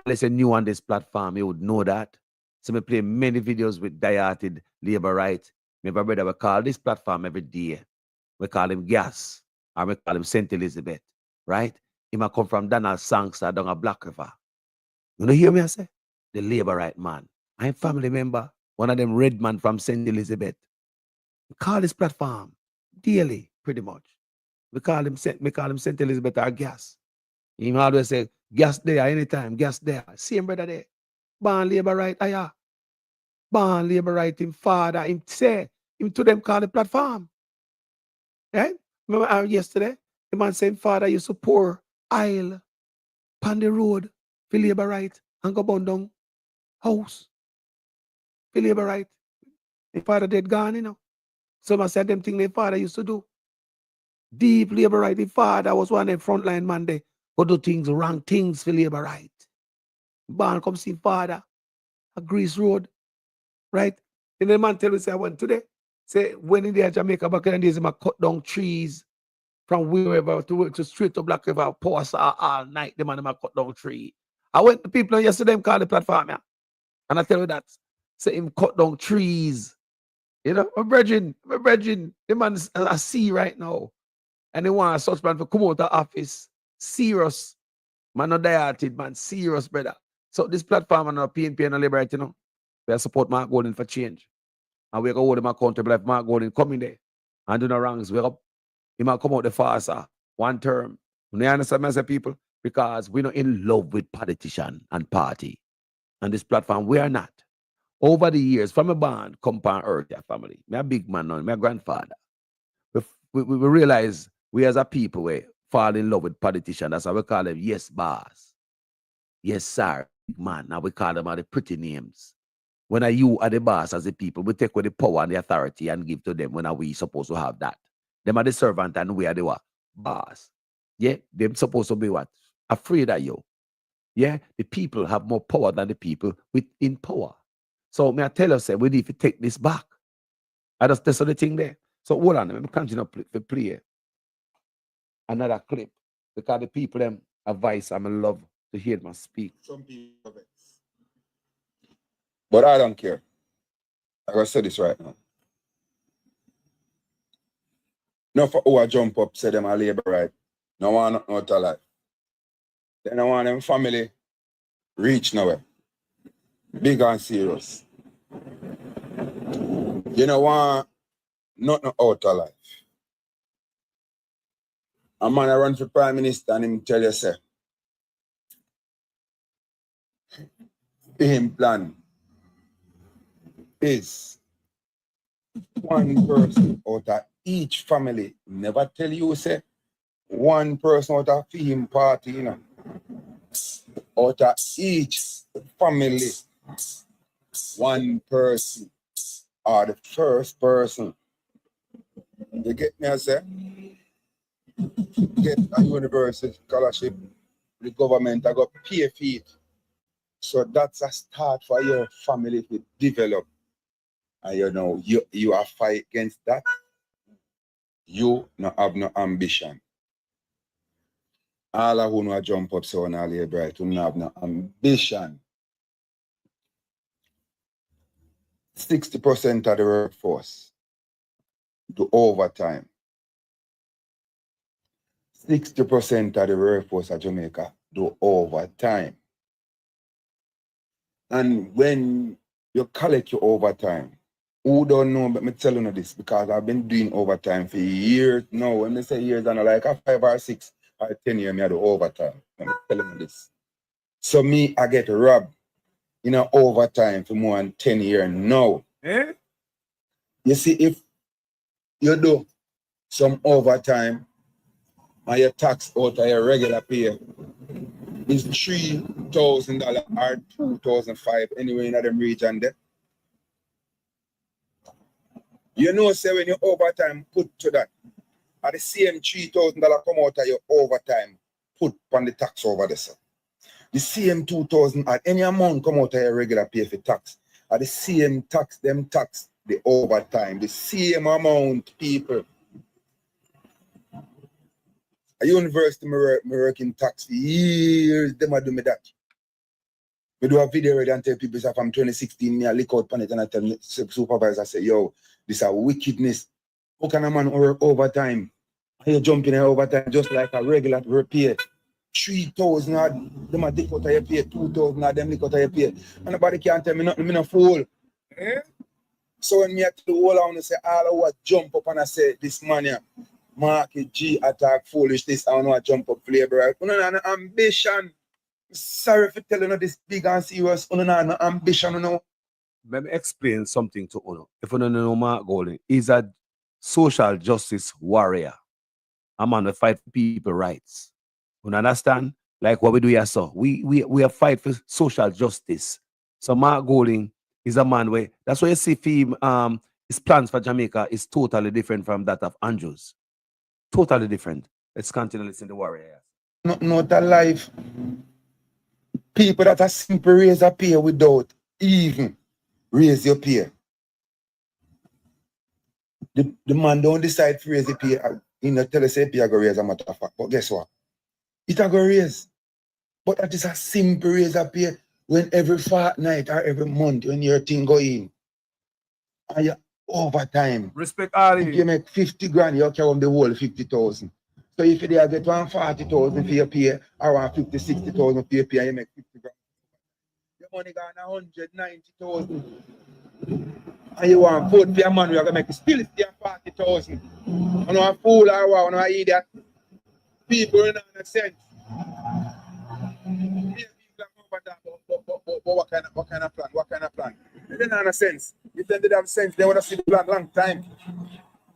Unless you're new on this platform, you would know that. So me play many videos with dieted labor right. My brother, we call this platform every day. We call him Gas, or we call him St. Elizabeth, right? He might come from Donald Sangster down a Black River. You know hear me I say? The labor right man. I'm family member, one of them red man from St. Elizabeth. We call this platform daily, pretty much. We call him St. Elizabeth or Gas. He always say, Gas there anytime, Gas there. Same brother there. Born labor right, aya. Born labor right, him father, him say, him to them call the platform. Right? Remember yesterday, the man saying father used to pour oil on the road for labor right and go burn down house. For labor right. The father dead gone, you know. Some said them thing their father used to do. Deep labor right. The father was one of the frontline man there who do things, wrong things for labor right. Born come see father at Greece Road. Right? And the man tell me, say, I went today. Say, when in there Jamaica back in the days, I cut down trees from wherever to work to straight to Black River, power all night. The man cut down tree. I went to people yesterday, call the platform, yeah. And I tell you that. Say him cut down trees. You know, my brethren, the man's I see right now. And they want a such man to come out of the office. Serious. Man, not dieted, man. Serious, brother. So this platform and PNP and Liberate, you know. We support Mark Golden for change. And we're going to hold him accountable if Mark Golden coming there and do no wrongs. He might come out the faster, one term. You understand, I say, people? Because we're not in love with politician and party. And this platform, we are not. Over the years, from a band, compound earth, your family. Me a big man now, my grandfather. We realize we as a people, we fall in love with politicians. That's how we call them, yes, boss. Yes, sir, man. Now we call them all the pretty names. When you are the boss as the people, we take away the power and the authority and give to them when we supposed to have that. Them are the servant and we are the what? Boss. Yeah, they're supposed to be what? Afraid of you. Yeah, the people have more power than the people within power. So may I tell you, say, we need to take this back. That's the thing there. So hold on, let me continue to play another clip because the people them advice I'm love to hear them speak. Some people love it. But I don't care. I'm gonna say this right now. No for who I jump up, say them a labor right. No one not out of life. Then I want them family reach nowhere. Big and serious. You know want nothing out of life. A man I run for prime minister and him tell you say him plan is one person out of each family. Never tell you say one person out of him party, you know. Out of each family, one person or the first person. You get me, I say? Get a university scholarship, the government I got pay for it. So that's a start for your family to develop. And you know, you are fight against that. You not have no ambition. All of who know jump up so now lay bright, who not have no ambition. 60% of the workforce do overtime. 60% of the workforce of Jamaica do overtime. And when you collect your overtime, who don't know, but me telling you this because I've been doing overtime for years now. When I say years, I know like a 5 or 6 or 10 years, I do overtime. I'm telling you this. So me, I get robbed in an overtime for more than 10 years now. Eh? You see, if you do some overtime and your tax out of your regular pay is $3,000 or $2,500 anywhere in the region there. You know, say when your overtime put to that, at the same $3,000 come out of your overtime, put on the tax over there, sir. The same 2,000 at any amount come out of your regular pay for tax. At the same tax, them tax the overtime, the same amount, people. A university, me work in tax for years, them a do me that. We do a video ready and tell people say from 2016, me a lick out on it and I tell the supervisor, say, yo, this is a wickedness. How can a man work overtime? You jump in overtime just like a regular pay. 3,000 of them a dick out of your pay, 2,000 of them lick out of your pay. And nobody can tell me nothing, me no fool. Eh? So when me at the whole I say all I want jump up and I say this man here, market G attack foolishness, I want to jump up flavor. You know, no ambition. Sorry for telling you this big and serious. You know, no ambition, you know. Let me explain something to you. If you don't know Mark Golden, he's a social justice warrior. A man who fight for people's rights. You understand? Like what we do here, so we are fight for social justice. So Mark Golden is a man where that's why you see him, his plans for Jamaica is totally different from that of Andrews. Totally different. Let's continue listening to warrior. Not a life. People that are simply raise a pay without even raise your pay. The man don't decide to raise the pay. You know, tell us a pay I go raise a matter of fact. But guess what? It a go raise. But that is a simple raise a pay when every fortnight or every month when your thing go in. And you overtime. Respect all if you make 50 grand, you carry on the whole 50,000. So if you get 140,000 for your pay or 50, 60,000 for your pay, you make 50 grand. You money gone 190,000. And you want vote for your man, we are going to make it still 40,000. You know a fool or what, you know an idiot. People in a sense. But what kind of plan? What kind of plan? They don't have sense. If they did have sense, they would have seen the plan long time.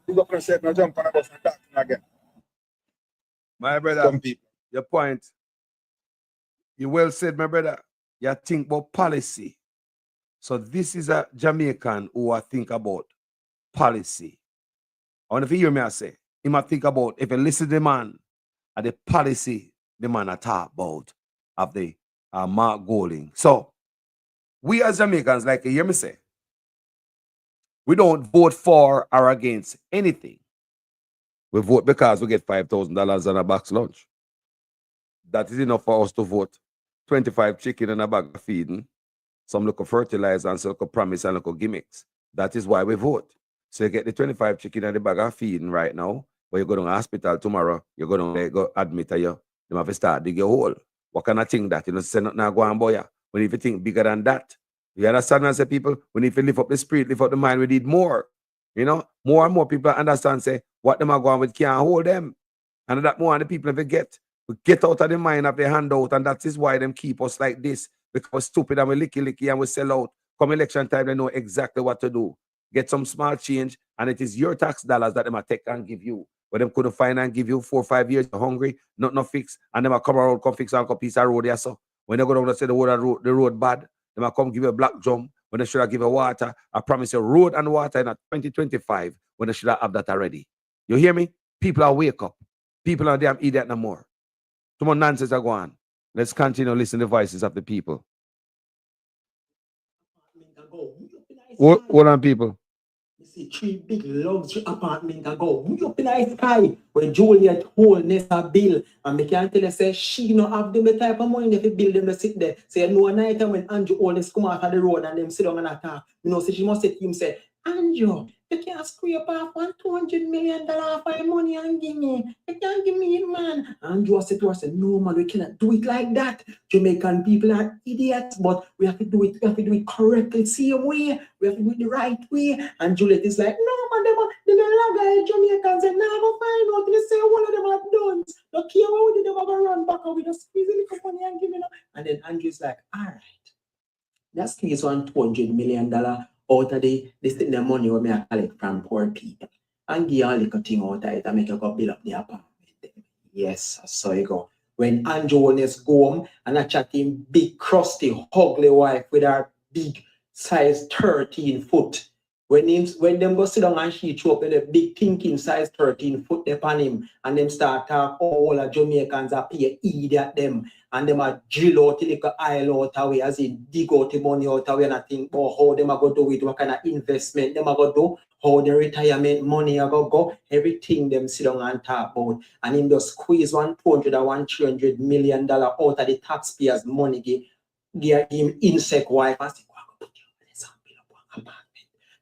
You go and say, no jump on a bus and talk to them again. My brother, your point. You well said, my brother. You think about policy. So this is a Jamaican who I think about policy. I want to hear me I say. He might think about, if you listen to the man, and the policy the man I talk about of the Mark Golding. So we as Jamaicans, like you hear me say, we don't vote for or against anything. We vote because we get $5,000 on a box lunch. That is enough for us to vote 25 chicken and a bag of feeding, some little fertilizer and some little promise and little gimmicks. That is why we vote. So you get the 25 chicken and the bag of feeding right now, but you go to the hospital tomorrow, you're going to go admit you. They have to start dig your hole. What kind of thing that? You know, say nothing now go on boy. We need to think bigger than that. You understand what I say, people? We need to lift up the spirit, lift up the mind. We need more. You know, more and more people understand, say, what them are going with can't hold them. And that more and the people never get. We get out of the mind of the handout, and that is why them keep us like this. Because we're stupid and we licky and we sell out. Come election time, they know exactly what to do. Get some small change, and it is your tax dollars that them take and give you. But them couldn't find and give you 4 or 5 years, you're hungry, not fix, and them come around, come fix and come piece of road there. So when they go down and say the road bad, them come give you a black drum when they should have given water. I promise you road and water in 2025 when they should have that already. You hear me? People are wake up. People are damn idiot no more. Too much nonsense are going on. Let's continue to listen to the voices of the people. Hold on, people. You see 3 big luxury apartments that go way up in the sky where Juliet hold Nessa bill. And me can tell you, say, she no have them the type of money if you build them to sit there. Say, no night time when Andrew always come out of the road and them sit down and attack. You know, so she must say to him, say, Andrew, you can't scrape off $200 million for your money and give me. You can't give me it, man. Andrew said to her, say, no, man, we cannot do it like that. Jamaican people are idiots, but we have to do it. We have to do it correctly, same way. We have to do it the right way. And Juliet is like, no, man, them are Jamaicans and now go find out. They say one of them are done. Don't care what we do, they're going to run back and we just squeeze a little money and give it up. And then Andrew's like, all right, let's squeeze $200 million out of the money we may collect from poor people and give a little thing out of it and make you go build up the apartment. Yes, so you go. When Andrew Holness go home and I chat him big, crusty, ugly wife with her big size 13 foot. When them go sit down and she show up with a big thinking size 13 foot upon him and them start talk all the Jamaicans appear idiot them and them a drill out the little aisle out away as in dig out the money out away and I think about how them are going to do it, what kind of investment them are going to do, how the retirement money are going to go, everything them sit down and talk about and him just squeeze $200 or $300 million out of the taxpayers' money, give him insect wife and say,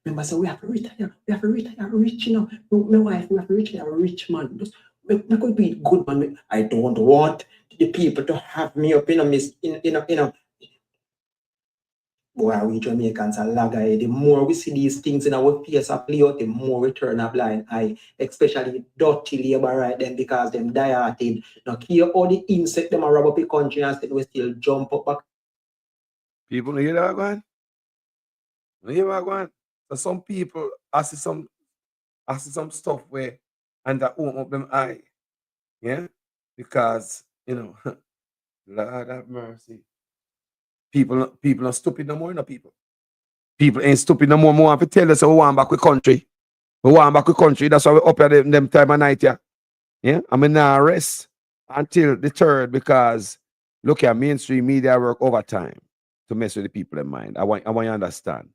remember, so we have to retire rich, you know. My wife, we have to retire rich, man. Just make it be good, man. I don't want the people to have me up in a boy, we Jamaicans are laggy. The more we see these things in our face play out, the more we turn a blind eye, especially dirty labor right then because them die-hearted. Now here all the insect them are rub up the country and we still jump up back. People hear that going? You hear that going? So some people I see some stuff where and that open up them eye. Yeah? Because, you know, Lord have mercy. People are stupid no more, no people. People ain't stupid no more. We want to tell us we want back with country. We want back with country. That's why we up here them time of night, yeah. Yeah? I mean now rest until the 3rd because look at mainstream media work overtime to mess with the people in mind. I want you to understand.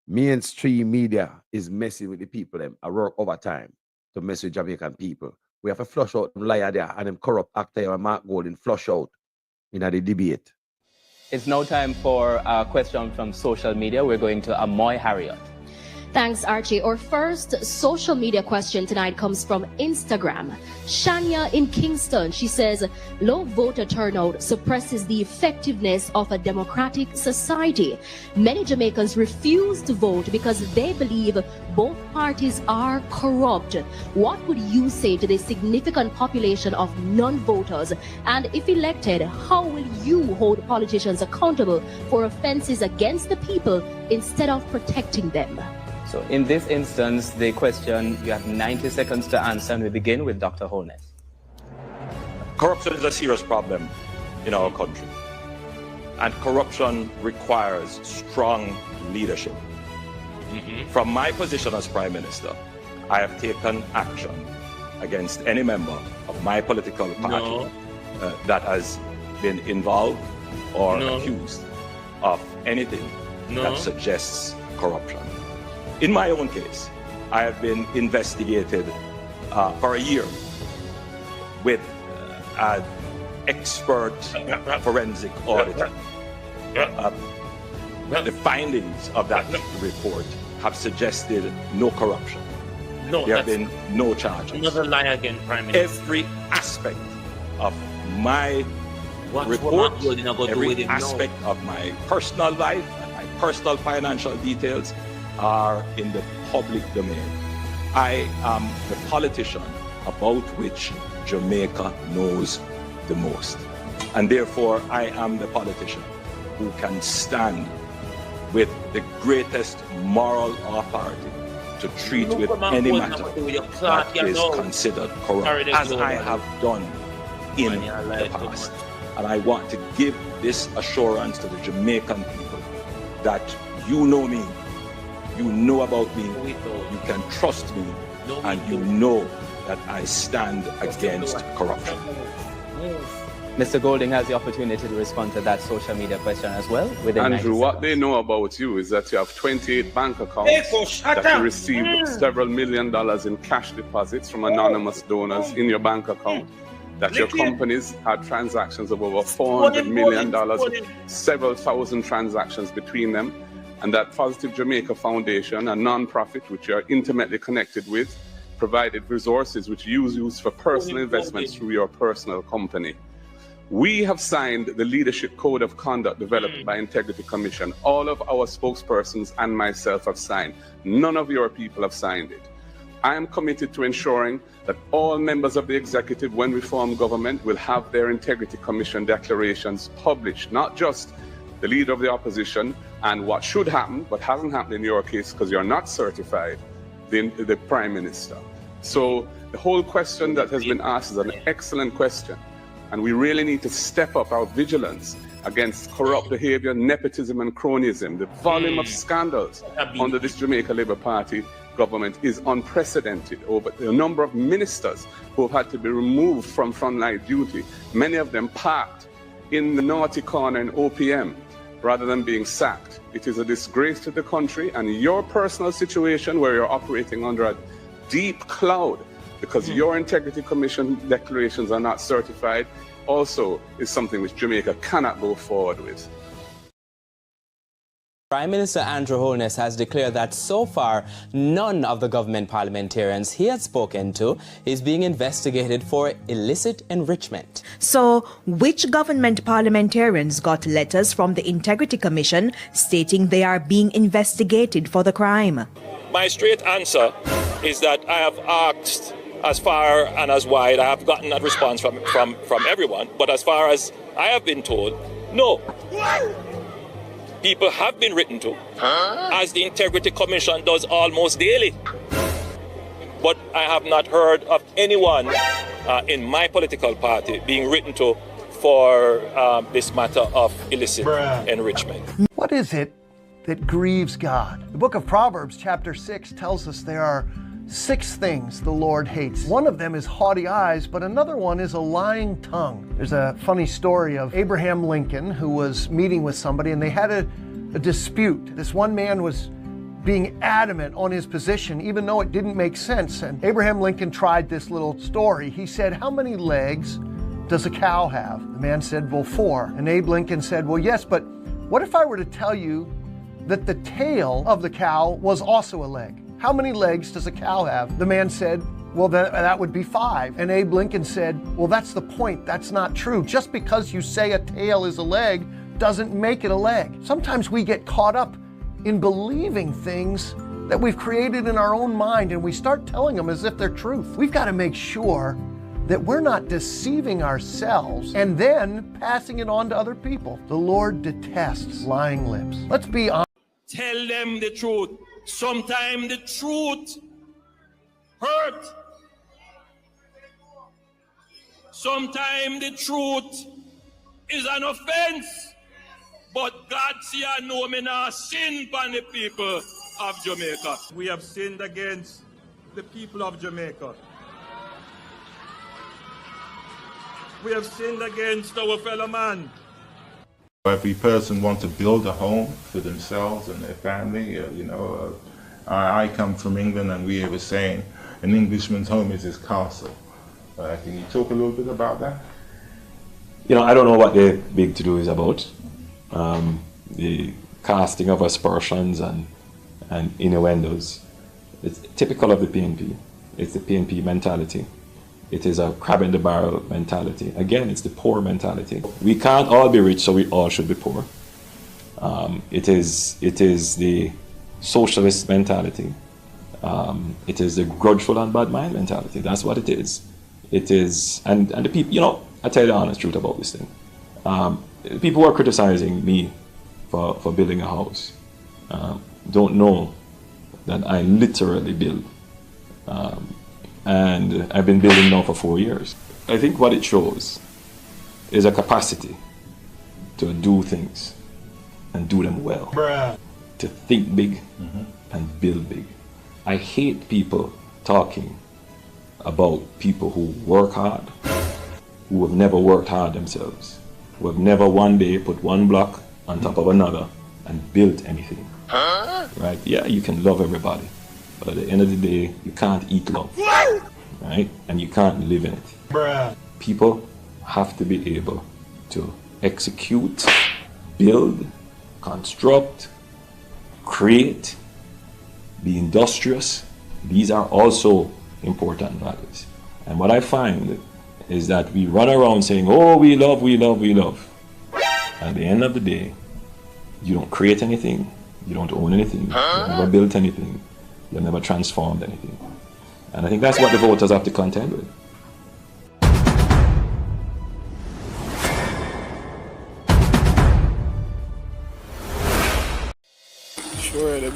Mainstream media is messing with the people them. I work overtime to mess with Jamaican people. We have to flush out them liar there and them corrupt actor and Mark Golding flush out in the debate. It's now time for a question from social media. We're going to Amoy Harriet. Thanks, Archie. Our first social media question tonight comes from Instagram. Shania in Kingston, she says, low voter turnout suppresses the effectiveness of a democratic society. Many Jamaicans refuse to vote because they believe both parties are corrupt. What would you say to the significant population of non-voters? And if elected, how will you hold politicians accountable for offenses against the people instead of protecting them? So in this instance, the question, you have 90 seconds to answer, and we begin with Dr. Holness. Corruption is a serious problem in our country. And corruption requires strong leadership. From my position as Prime Minister, I have taken action against any member of my political party that has been involved or accused of anything that suggests corruption. In my own case, I have been investigated for a year with an expert forensic auditor. The findings of that report have suggested no corruption. There have been no charges. Another lie again, Prime Minister. Every aspect of my report, every aspect of my personal life and my personal financial details are in the public domain. I am the politician about which Jamaica knows the most. And therefore, I am the politician who can stand with the greatest moral authority to treat with any matter that is considered corrupt, as I have done in the past. And I want to give this assurance to the Jamaican people that you know me, you know about me, you can trust me, and you know that I stand against corruption. Mr. Golding has the opportunity to respond to that social media question as well. Andrew, what they know about you is that you have 28 bank accounts, that you received several $1 million in cash deposits from anonymous donors in your bank account, that your companies had transactions of over $400 million, several thousand transactions between them, and that Positive Jamaica Foundation, a non-profit which you are intimately connected with, provided resources which you use for personal investments through your personal company. We have signed the Leadership Code of Conduct developed by Integrity Commission. All of our spokespersons and myself have signed. None of your people have signed it. I am committed to ensuring that all members of the executive, when we form government, will have their Integrity Commission declarations published, not just the leader of the opposition and what should happen, but hasn't happened in your case because you're not certified, the Prime Minister. So the whole question that has been asked is an excellent question. And we really need to step up our vigilance against corrupt behavior, nepotism, and cronyism. The volume of scandals under this Jamaica Labour Party government is unprecedented. Over the number of ministers who have had to be removed from frontline duty, many of them parked in the naughty corner in OPM rather than being sacked. It is a disgrace to the country, and your personal situation where you're operating under a deep cloud because your Integrity Commission declarations are not certified, also is something which Jamaica cannot go forward with. Prime Minister Andrew Holness has declared that so far, none of the government parliamentarians he has spoken to is being investigated for illicit enrichment. So, which government parliamentarians got letters from the Integrity Commission stating they are being investigated for the crime? My straight answer is that I have asked as far and as wide. I have gotten a response from everyone, but as far as I have been told, no. People have been written to, as the Integrity Commission does almost daily. But I have not heard of anyone in my political party being written to for this matter of illicit enrichment. What is it that grieves God? The book of Proverbs, chapter 6, tells us there are 6 things the Lord hates. One of them is haughty eyes, but another one is a lying tongue. There's a funny story of Abraham Lincoln who was meeting with somebody and they had a dispute. This one man was being adamant on his position, even though it didn't make sense. And Abraham Lincoln tried this little story. He said, "How many legs does a cow have?" The man said, "Well, 4. And Abe Lincoln said, "Well, yes, but what if I were to tell you that the tail of the cow was also a leg. How many legs does a cow have? The man said, well, that would be 5. And Abe Lincoln said, well, that's the point. That's not true. Just because you say a tail is a leg doesn't make it a leg. Sometimes we get caught up in believing things that we've created in our own mind, and we start telling them as if they're truth. We've got to make sure that we're not deceiving ourselves and then passing it on to other people. The Lord detests lying lips. Let's be honest. Tell them the truth. Sometimes the truth hurt. Sometimes the truth is an offense. But God see I know me now sin upon the people of Jamaica. We have sinned against the people of Jamaica. We have sinned against our fellow man. Every person wants to build a home for themselves and their family. I come from England, and we have a saying, an Englishman's home is his castle. Can you talk a little bit about that? I don't know what the big to-do is about. The casting of aspersions and innuendos. It's typical of the PNP. It's the PNP mentality. It is a crab in the barrel mentality. Again, it's the poor mentality. We can't all be rich, so we all should be poor. It is the socialist mentality. It is the grudgeful and bad mind mentality. That's what it is. It is, and the people, I tell you the honest truth about this thing. People who are criticizing me for building a house don't know that I literally build. And I've been building now for 4 years. I think what it shows is a capacity to do things and do them well. Bruh. To think big and build big. I hate people talking about people who work hard, who have never worked hard themselves, who have never one day put one block on top of another and built anything. Right? Yeah, you can love everybody, but at the end of the day, you can't eat love, right? And you can't live in it. Bruh. People have to be able to execute, build, construct, create, be industrious. These are also important values. And what I find is that we run around saying, oh, we love, we love, we love. At the end of the day, you don't create anything, you don't own anything, you've never built anything, you've never transformed anything. And I think that's what the voters have to contend with. Show the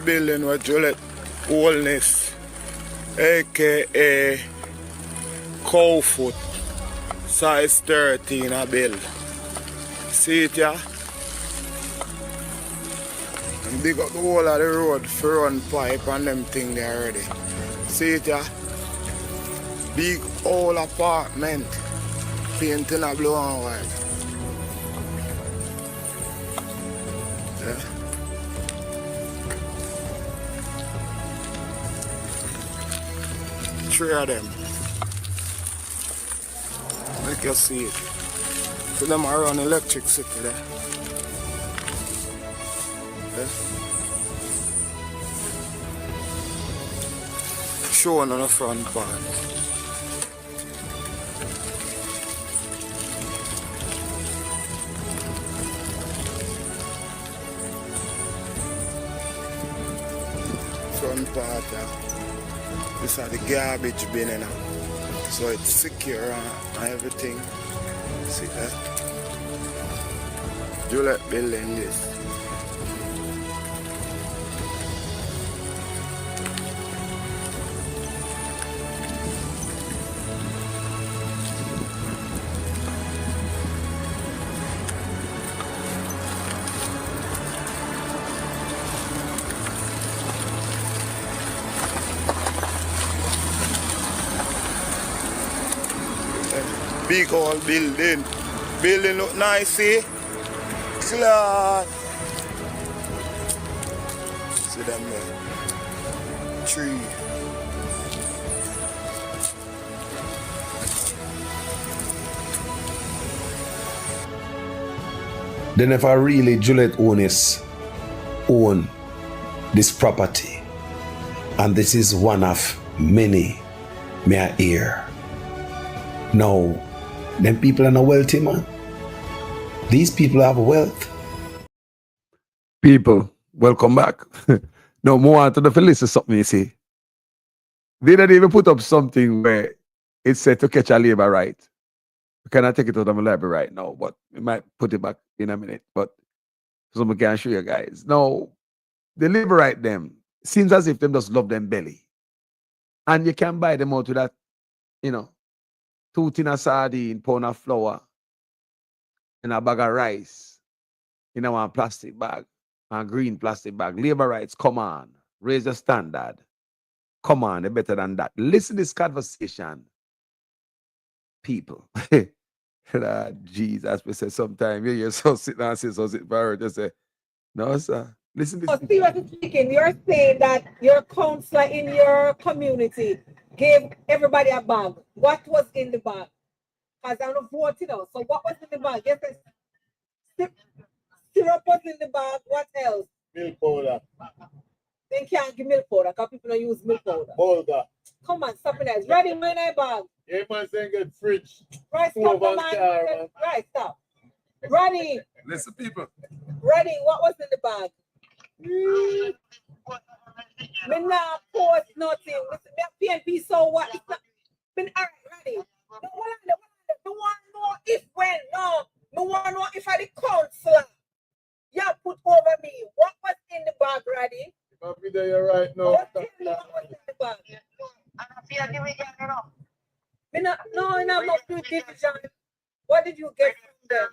building with Juliet Wellness, aka Cowfoot, size 13 a build. See it, yeah? And dig up the whole of the road for run pipe and them thing there already. See it, yeah? Big old apartment, painting a blue and white. Yeah? 3 of them. Like you see it. So them are on electricity there. Yeah? Showing on the front part. Front part, yeah. This is the garbage bin, you know. So it's secure and everything. See that? Juliet building this. Big old building. Building look nice, see? Cloud. See them there. Tree. Then if I really Juliet Onis own this property, and this is one of many may I hear. Now, them people are not wealthy, man. These people have wealth. People, welcome back. No more to the Felicia something you see. They didn't even put up something where it said to catch a labor right. I cannot take it out of my library right now, but we might put it back in a minute. But so I can show you guys. Now, the labor right them seems as if them just love them belly. And you can buy them out with that, 2 tin of sardine, pound of flour, and a bag of rice in a one plastic bag, a green plastic bag. Labor rights, come on. Raise the standard. Come on, they're better than that. Listen to this conversation. People. Jesus, we say sometime, you're so sitting and say so sit for her. Just say, no, sir. Listen to this. Seriously speaking, you're saying that your counselor in your community gave everybody a bag. What was in the bag? Because I'm not voting out. So what was in the bag? Yes, syrup was in the bag. What else? Milk powder. They can't give milk powder because people don't use milk powder. Powder. Come on, something else. Ready, my bag. Yeah, man, saying get fridge. Right, stop, man. Right, stop. Ready. Listen, people. Ready, what was in the bag? Me not post nothing. PNP, so what? It's not. Been all right, ready. No want to know if when. No. No want to know if I the counselor. You put over me. What was in the bag, ready? I'll be there right now. What was in the bag? No, not through division. What did you get from them?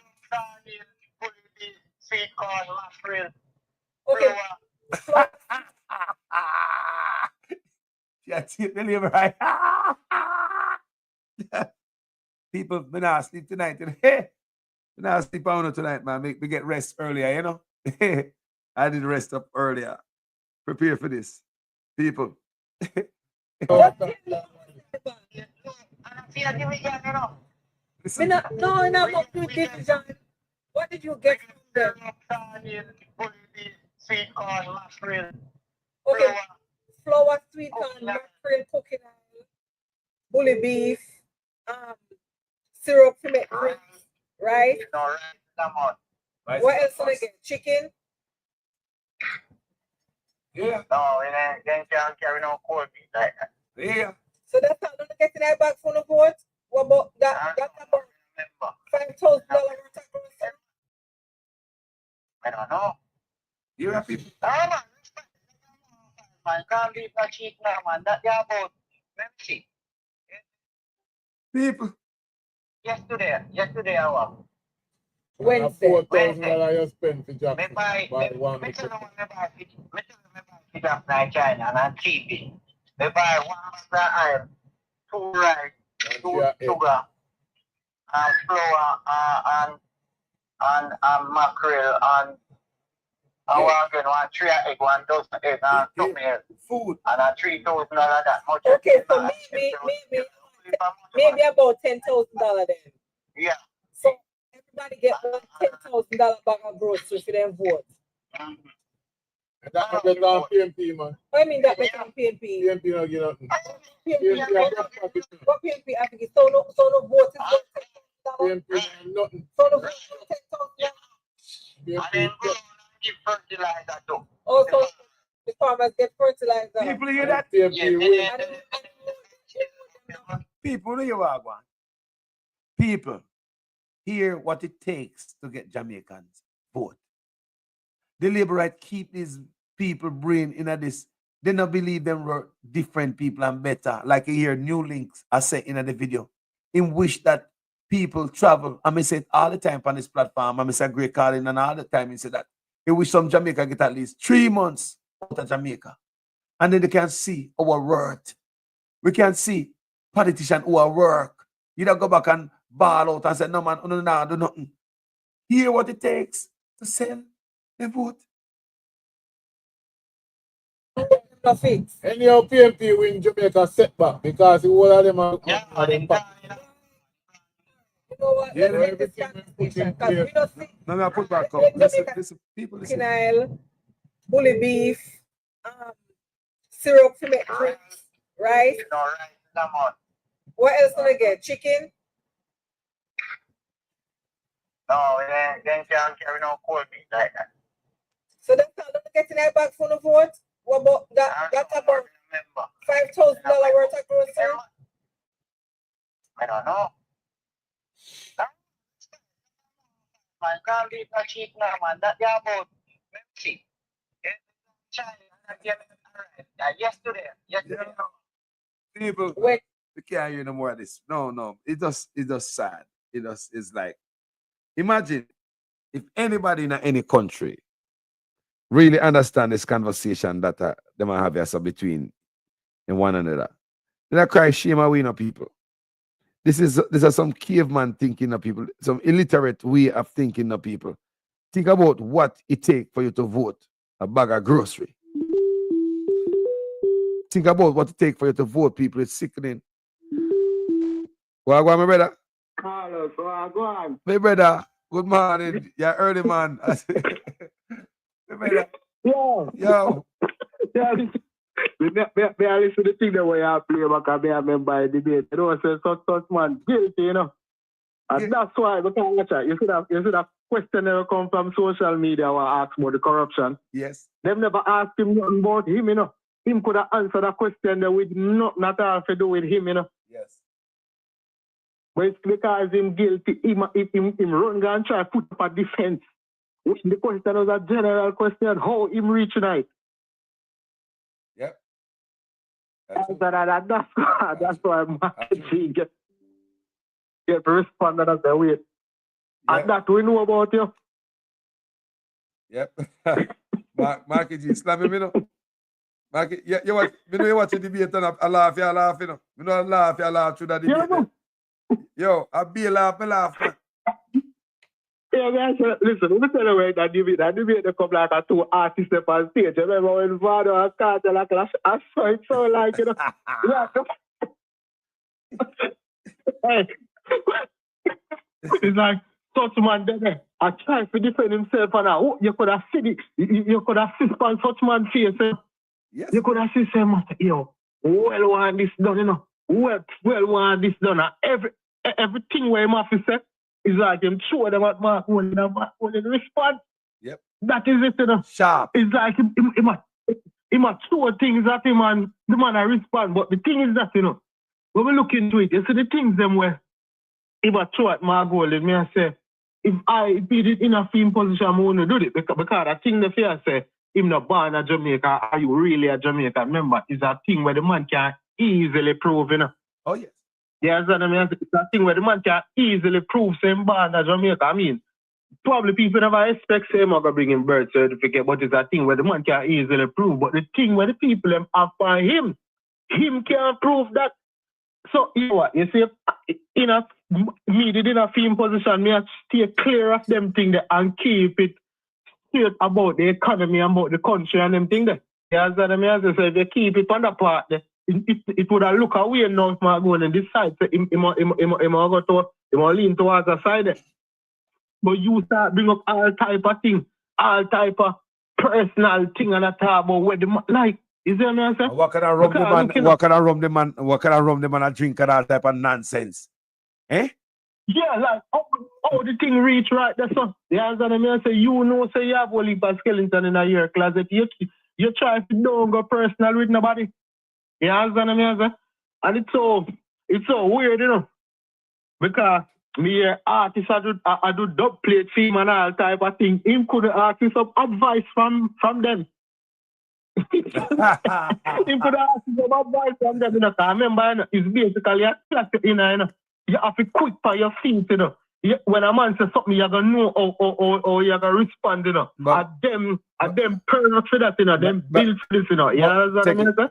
Sweet corn, mackerel. Okay. Yeah, deliver right. People, me not sleep tonight. Me not sleep on tonight, man. Make me get rest earlier, I did rest up earlier. Prepare for this. People. Listen. No, not through division. What did you get from them? Sweet corn, mackerel. Okay. Flour, sweet corn, mackerel, cooking oil, bully beef, syrup to make drinks, right? What else did I get? Chicken? Yeah. No, it ain't carry no cold meat like that. Yeah. So that's how they're getting that back from the vote? What about that? That's about $5,000 worth of groceries? I don't know. You have people. Man, can't be for cheap now, man. That you about membership. People. Yesterday I was. Wednesday. $4,000 you spend for Jackson. Me buy China and I'm cheap it. Me buy 1 bag of oil, 2 rice, 2 sugar, and flour, and mackerel, and one tray of egg, 1 dozen egg, and something else. Food. And a $3,000 that much. Okay, so maybe about $10,000 then. Yeah. So everybody get $10,000 bag of groceries for them vote. That make on PNP, man. What do you mean that make on PNP? PNP don't get nothing. What PNP have to get? So no vote is PNP nothing. So no vote is $10,000. And then go and give fertilizer too. Also, the farmers get fertilizer. People hear that? People, you are one. People hear what it takes to get Jamaicans vote. The Labour right keep these people brain in this. They don't believe them were different people and better. Like you hear new links I say in the video. In which that people travel. I say it all the time on this platform. I say great calling and all the time he said that. He wish some Jamaica get at least 3 months out of Jamaica. And then they can see our worth. We can see politicians who are work. You don't go back and ball out and say, no man, no, do nothing. Hear what it takes to sell the vote. Anyhow, PNP win Jamaica setback because all of them are You know what? Yeah, Let's get this conversation. Because we don't see. No, no, put back up. Listen, people listen. Canile, bully beef, syrup to make drinks, rice. What else do they get? Chicken? No, then can't carry no cold meat like that. So that's all they're getting that back from the vote? What about that? That's about $5,000 worth of groceries? I don't know. Man, can't be a cheap now, man. That yeah about see. Yesterday. People, we can't hear no more of this. No. It's just sad. It's like, imagine if anybody in any country really understand this conversation that they might have here between one another. Then I cry shame away no people. This is some caveman thinking of people, some illiterate way of thinking of people. Think about what it takes for you to vote a bag of grocery. Think about what it takes for you to vote people. It's sickening. Go on, my brother. Carlos, go on. My brother, good morning. You're early, man. My brother. Yo. Yeah, me I listen to the thing that way I play back and me I remember the debate. You know, say such man guilty, you know. And that's why we can't watch it. You see that question never come from social media or ask about the corruption. Yes. Them never asked him nothing about him, you know. Him could have answered that question there with nothing at all to do with him, you know. Yes. But it's because him guilty, him run and try to put up a defense. The question was a general question, how him reach tonight. Yep. That's why marketing get responded as the way. Yep. And that we know about you. Yep. Marketing, slam him, you know. Market, you watch the debate and I laugh, you laugh, you know. You know, you laugh through that debate. Yeah, yo, I be laugh, man. Yeah, man, listen, let me tell you that debate they come like a two artists up on stage. Remember when Vado and Carter like I saw it so like, you know. Hey. It's like such man there. I try to defend himself and you could have seen it. You could have seen on such man face. Yes. You could have seen him, yo, well want this done, you know. Well want this done. Everything where him have to say is like him show them at Mark Holding and Mark Holding respond. Yep. That is it, you know. Sharp. It's like him show things that him and the man I respond. But the thing is that, you know, when we look into it, you see the things them where if I throw at Mark Holding, me I say, if I be in a film position, I want to do it because I think the fear say, him not born in Jamaica, are you really a Jamaican? Remember, it's a thing where the man can easily prove, you know. Oh, yes. Yeah, it's a thing where the man can easily prove him born in Jamaica. I mean, probably people never expect him to bring him birth certificate, but it's a thing where the man can easily prove. But the thing where the people have for him can't prove that. So, you know what, you see, in a film position, me have to stay clear of them things and keep it straight about the economy and about the country and them things there. Yeah, so if you keep it on the part there, it would have look away now if I go on this side. So he lean towards the side there. But you start bring up all type of thing, all type of personal thing and talk about where the like. Is there an answer? What can I rum the man and drink and all type of nonsense? Eh? Yeah, like how the thing reach right there, so. Yeah, as I say, you know, say you have a heap of skeleton in your closet. You try to don't go personal with nobody. Yeah, as I say. And it's so weird, you know. Because me artist I do dub plate film and all type of thing. Him could ask me some advice from them. Him could ask me some advice from them, you know. I remember, you know, it's basically a class, you know. You have to quick by your feet, you know. When a man says something, you're going to know or you're going to respond, you know. At them turn up for that, you know. Them build for this, you know. You know what I mean? So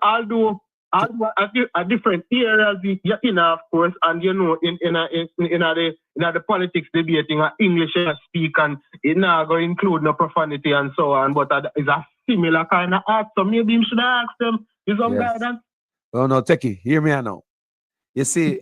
I'll do a different areas, you know, of course, and you know, in the politics debating, English speak, and it now going to include no profanity and so on, but it's a similar kind of art, so maybe you should ask them, is some guidance? Oh, no, Techie, hear me now. You see,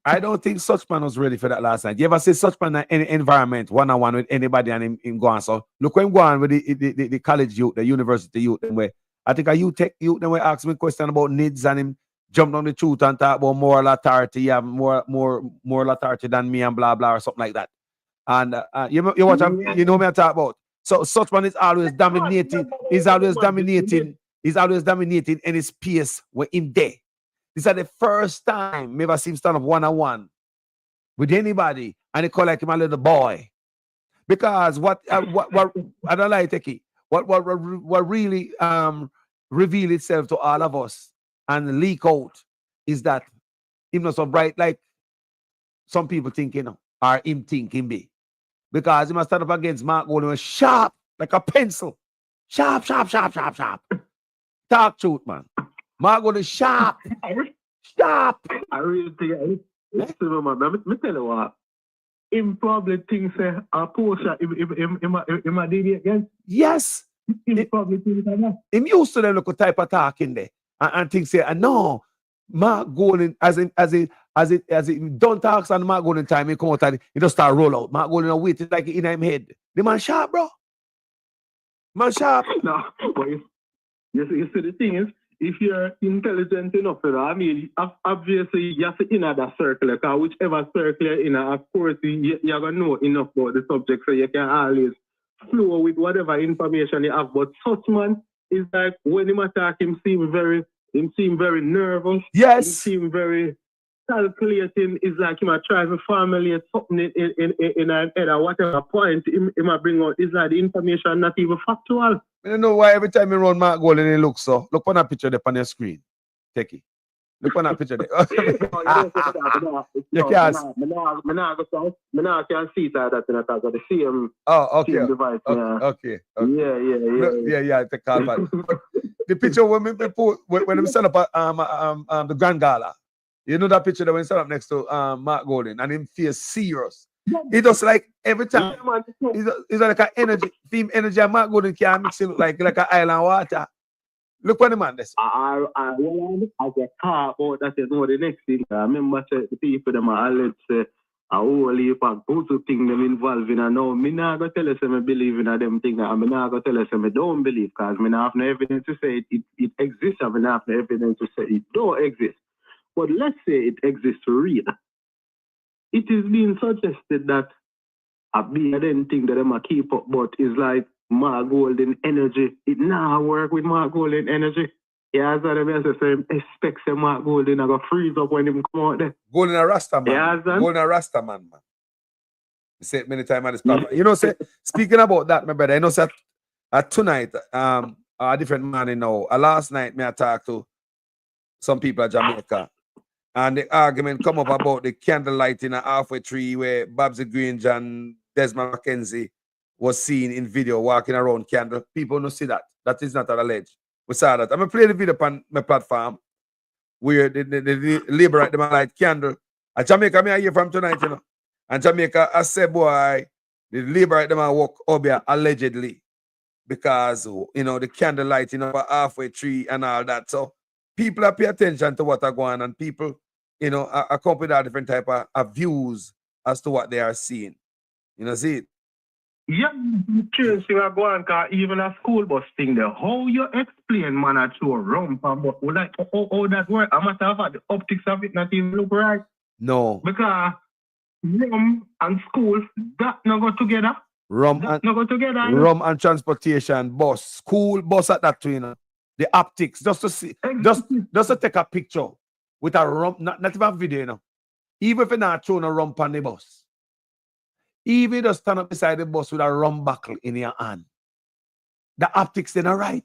I don't think Suchman was ready for that last night. You ever see Suchman in any environment, one-on-one with anybody and him go on? So look when him go on with the college youth, the university youth, them where I think a youth them where ask me a question about needs and him jumped on the truth and talk about moral authority, you have more moral authority than me and blah blah or something like that. And you watch you know me I talk about. So Suchman is always dominating, he's always dominating any space where him there. This is the first time me ever see him stand up one-on-one with anybody and they call like him a little boy. Because what I don't like Teki, what really reveal itself to all of us and leak out is that him not so bright like some people think, you know, or him think him be. Because he must stand up against Mark Golden sharp like a pencil. Sharp. Talk truth, man. Mark Golden sharp. Sharp. I really think listen, man. Me tell you what. Him probably thinks a Porsche him a did again. Yes. Him probably thinks that. Him used to them look type of talk in there. And things say, no, Mark Golden as it don't talk and Mark Golden time he come out and he just start roll out. Mark Golden wait like in him head. The man sharp, bro. Man sharp. No, but you see the thing is, if you're intelligent enough, I mean, obviously you have to in that circle, because whichever circle you're in, of course, you're going to know enough about the subject, so you can always flow with whatever information you have. But such man is like, when him attack, him seem very nervous. Yes. Him seem very calculating. It's like him trying to formulate something in an head or whatever point him bring out. It's like the information not even factual. I don't know why every time you run Mark Golden he looks so. Look on that picture there on your screen. Take it. Look on that picture there. You can't. I can't see that in the same. Oh, okay. Same device. Okay. Yeah. It's a call back. The picture when we set up the Grand Gala. You know that picture that when set up next to Mark Golden and him feels serious. He does like every time. He's like an energy, theme energy, and Mark Golden can mix it like an island water. Look what the man does. I get caught about that, you know, the next thing. I remember the people them are alleged say a whole heap of good thing them involved in, and now me not go tell us I believe in them thing, and me not go tell us I don't believe, because me not have no evidence to say it exists, and me not have no evidence to say it don't exist. But let's say it exists for real. It is being suggested that a big thing that them keep up, but it's like Mark Golden energy. It now work with Mark Golden energy. Yeah, so the same expects Mark Golden to go freeze up when him come out there. Golden a Rasta man. Yeah, Golden a Rasta man. I say it many times on this platform. You know, say speaking about that, my brother, you know, say tonight, a different man, you know, last night me I talked to some people at Jamaica. And the argument come up about the candlelight in a halfway tree where Babsy Grange and Desmond McKenzie was seen in video walking around candle. People don't see that. That is not alleged. We saw that. I'm going to play the video on my platform where the liberate them light candle. And Jamaica, me I hear from tonight, you know. And Jamaica, I say, boy, the liberate them and walk up here allegedly. Because, you know, the candlelight, you know, a halfway tree and all that. So people are pay attention to what are going on, and people, you know, accompany that different type of views as to what they are seeing. You know, see it? Yeah, curious you are going, because even a school bus thing there, how you explain man at your rump about like how that work? A matter of fact, the optics of it not even look right. No. Because rum and school, that not go together. Rum and transportation, bus, school bus at that too, you know. The optics, just to see, just to take a picture with a rump, not even a video, you know. Even if you're not showing a rump on the bus. Even just stand up beside the bus with a rum buckle in your hand. The optics, they're not right.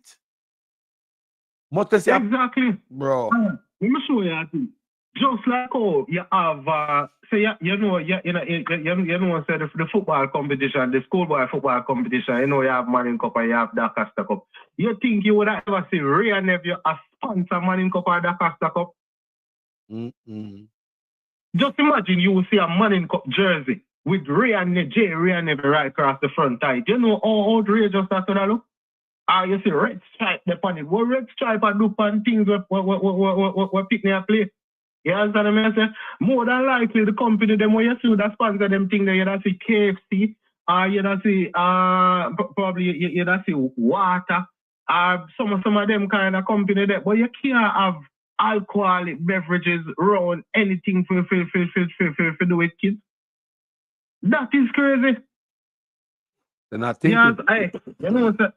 Exactly. Bro. Let me show you a thing. Just like how you have, say, you know, say the football competition, the schoolboy football competition, you know, you have Manning Cup and you have Doncaster Cup. You think you would have ever seen Ray and Nephew a sponsor Manning Cup or Doncaster Cup? Just imagine you will see a Manning Cup jersey with Ray and Nephew right across the front tight. You know how outrageous that's gonna look? You see red stripe upon it. What red stripe I do on things where picking a play? You understand me? I say, more than likely the company them where you see that sponsor them thing that you don't see KFC, or you don't see probably you don't see water, or some of them kind of company that, but you can't have alcoholic beverages around anything for do with kids. That is crazy. They're not thinking. Yes, hey,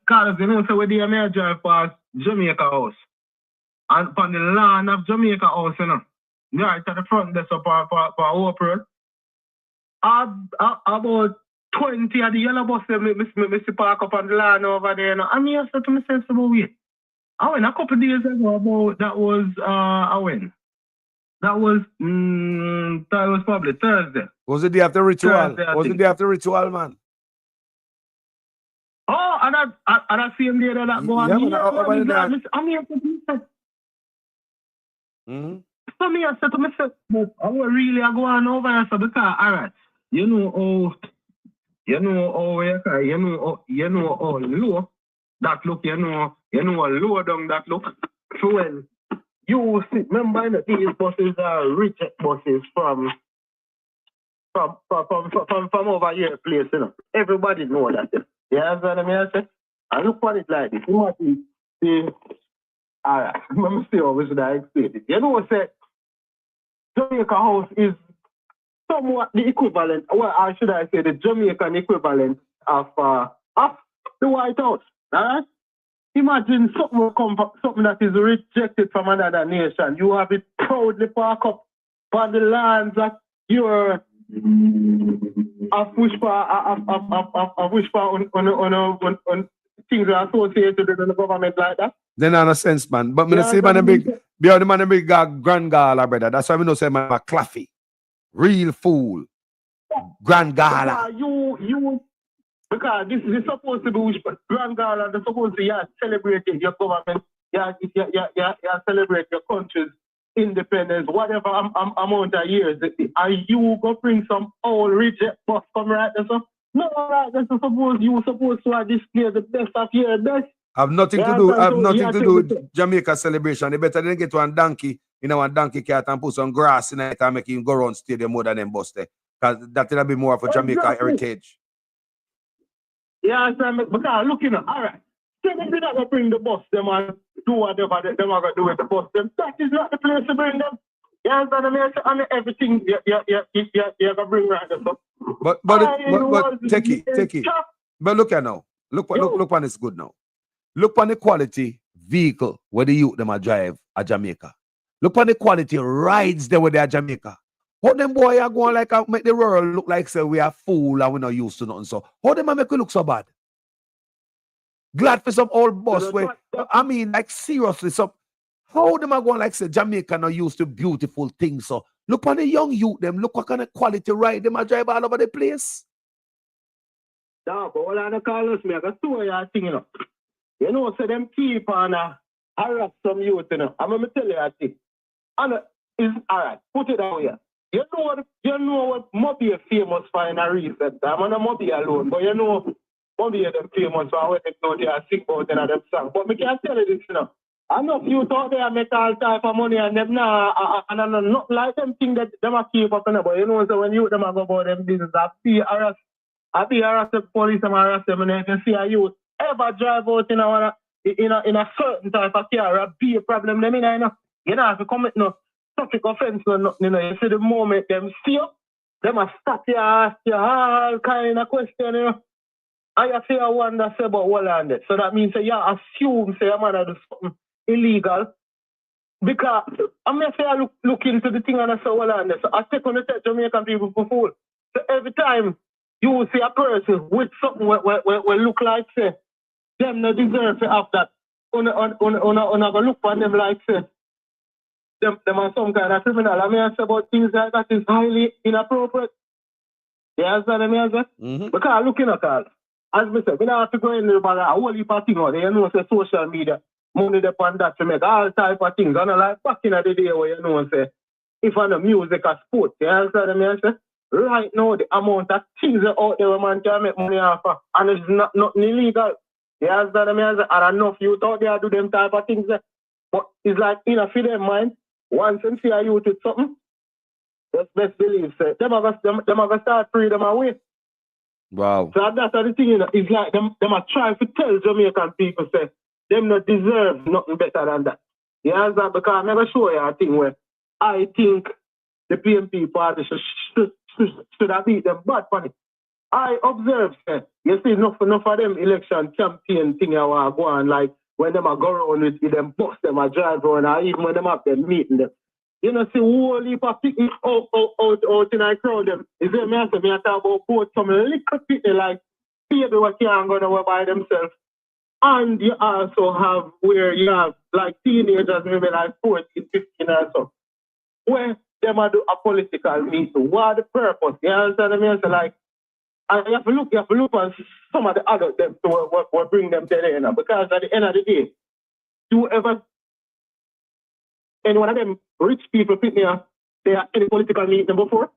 Carlos, so where they may drive past Jamaica House. And on the land of Jamaica House, right at the front there, so for Hope Road. About 20 of the yellow buses, me park up on the land over there. And I said to myself, wait. I went a couple of days ago about, that was, That was probably Thursday. Was it the after ritual? Thursday, was it the after ritual, man? Oh, and I see him there that go on. So me, I said to myself, I really go on over here, so because, all right, you know how low that look, you know how low down that look. So when you see, remember these buses are reject buses from over here place, Everybody know that. You understand what I say? And look at it like this. You must see, all right, let me see how we should explain it. You know what I said? Jamaica House is somewhat the equivalent, well, or should I say the Jamaican equivalent of the White House. Alright? Imagine something that is rejected from another nation. You have it proudly park up on the lands that you're on things are associated with the government like that. Then in a sense, man. But me see man a big beyond the man a big grand gala, brother. That's why we know say man a claffy. Real fool. Grand gala. Because this is supposed to be grand gala, they're supposed to celebrate your government, celebrate your country's independence, whatever amount of years. Are you gonna bring some old reject bus come right there? So no, right, that's supposed to display the best of your best. Have nothing to do with Jamaica celebration. They better than get one donkey, one donkey cart and put some grass in it and make him go around stadium more than them bus there. Because that will be more for Jamaica heritage. Yeah, because look, all right. So they're not going to bring the bus, them and do whatever they're going to do with the bus. Them. That is not the place to bring them. You understand me? I mean, everything you're going to bring right there. But take it. But look at now. Look when it's good now. Look on the quality vehicle where the youth them a drive at Jamaica. Look on the quality rides there where they are Jamaica. How them boy are going like make the world look like say we are fool and we not used to nothing. So how them make it look so bad? Glad for some old bus where I mean like seriously how them are going like say Jamaica not used to beautiful things. So look on the young youth them, look what kind of quality ride them a drive all over the place. No, but all I know Carlos me, I got two of y'all thing, You know, so them keep on harass some youth, I'm gonna tell you a thing. And it's all right, put it down here. You know what Moby is famous for in a recent time. I'm not Moby alone, but you know Moby is famous for when they know they are sick about them songs. But me can't tell you this, I know youth out there make all type of money and them now and I'm not like them think that them are keep up, but you know, so when you them go about them business, I be harass the police and harass them, and you can see a youth ever drive out in a certain type of car or be a problem. Them you know, if you commit no traffic offense or nothing, you see the moment them see you, them a stop you, ask you all kind of question, and you say I wonder say about what on it. So that means you assume say a man do something illegal. Because I mean say I look into the thing and I say what on it. So I take on the Jamaican people for fool. So every time you see a person with something where look like say them no deserve to have that. On go look for them like say them are some kind of criminal. I mean I say about things like that is highly inappropriate. You understand me? Because looking at all, as we said, we don't have to go in there about a whole heap of things out there. You know say social media, money depend that to make all type of things. And like back in the day where you know say if on the music or sport, you understand me? I say right now, the amount of things out there where man can make money off of, and it's nothing illegal. You understand me? And enough youth out there do them type of things. But it's like, for their mind, once them see a youth with something, just best believe, say, them are gonna start free them away. Wow. So that's the thing, you know, it's like them are trying to tell Jamaican people, say, them not deserve nothing better than that. You understand? Because I'm never sure you a thing where I think the PNP party should have beat them bad funny. I observe, say, you see, enough of them election campaign thing I want to go on, like when them are go around with them bus them a drive around, or even when them have them meeting them. You know, see, whole heap of picnic out in a crowd them. Is it me? I say, me I talk about both some little picnic like baby what can't go nowhere by themselves. And you also have where you have like teenagers, maybe like 14, 15 or so, where them are do a political meeting. What the purpose? You understand me? I say, like, and you have to look on some of the adults them to what bring them to the end. Because at the end of the day, do ever any one of them rich people pick me up, they are any political meeting before?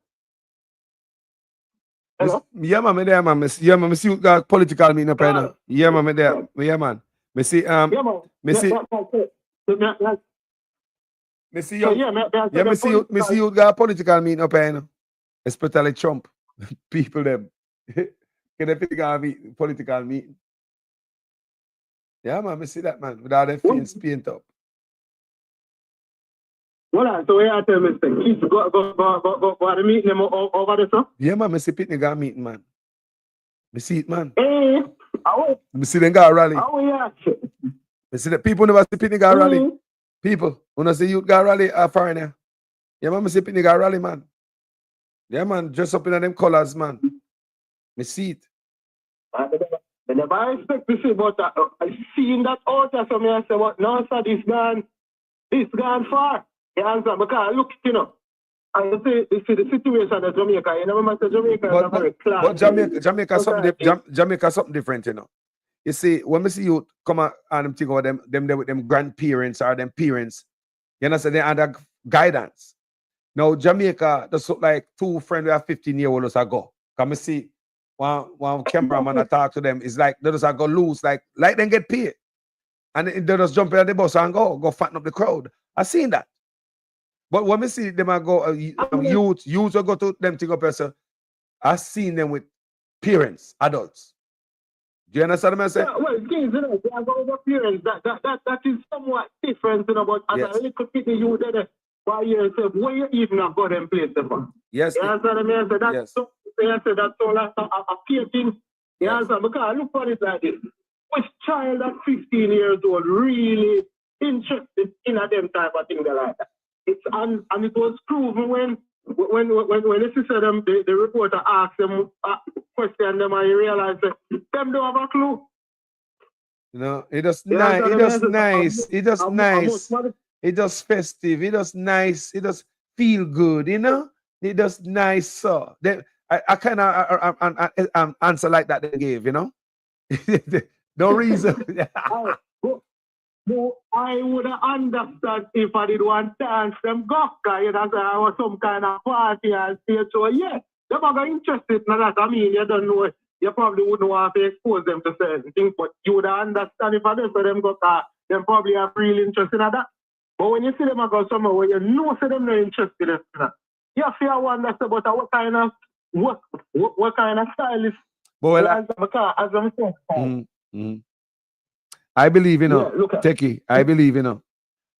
Hello? Yeah, man, me there, man. Me see you got political meeting up right now. Yeah, man, me there. Yeah, man. Me see, me see. Me see you. Yeah, me see you got political meeting up right now. Especially Trump. People them. Can they pick a political meeting? Yeah, man, me see that, man. Without their face paint up. Well, so you tell me, kids go to meeting them over there, sir? Yeah, man, me see Pitney got meeting, man. Me see it, man. Hey, me see them got rally. Me see the people never see Pitney got rally. People, when I see youth got rally, foreigner. Yeah, man, me see Pitney got rally, man. Yeah, man, dress up in them colors, man. Me see it. I never expect to see, but I seen that out there, so me I say, what? No, sir, this gone far. You understand? Because look, you know, I see the situation in Jamaica. You know, remember Jamaica is a very class. But Jamaica something different, you know. You see, when we see you come out and them think about them with them grandparents or them parents, you know, so they under guidance. Now Jamaica just look like two friends who are 15-year-olds ago. Come and see one cameraman I talk to them. It's like they just go loose, like them get paid. And they just jump in the bus and go fatten up the crowd. I seen that. But when we see them go, youth will go to them think up person. I seen them with parents, adults. Do you understand what I'm saying? Yeah, well, things, you know, they are going over parents. That is somewhat different, you know, but as a little bit you there by yourself, where you even have got them place them. Yes. You understand what I mean? So that's that's all like a peer thing. You understand? Because look for it like this. Which child at 15 years old really interested in a them type of thing like that? It's and it was proven when the sister them the reporter asked them question them and you realize that them don't have a clue. You know, it just nice, it just nice, it just nice, it just festive, it just nice, it just feel good, you know? It just nice, so I kind of answer like that they gave, you know? No reason. I would understand if I did one dance them gokka, you know, I was some kind of party and stage. So yeah, they're not interested in that. I mean, you don't know, you probably wouldn't want to expose them to certain things, but you would understand if I did for them gokka, them probably have real interest in that. But when you see them go somewhere where you know see them not interested in that, you feel wonder about what kind of style is. But I believe, you know, Techie, I believe, you know,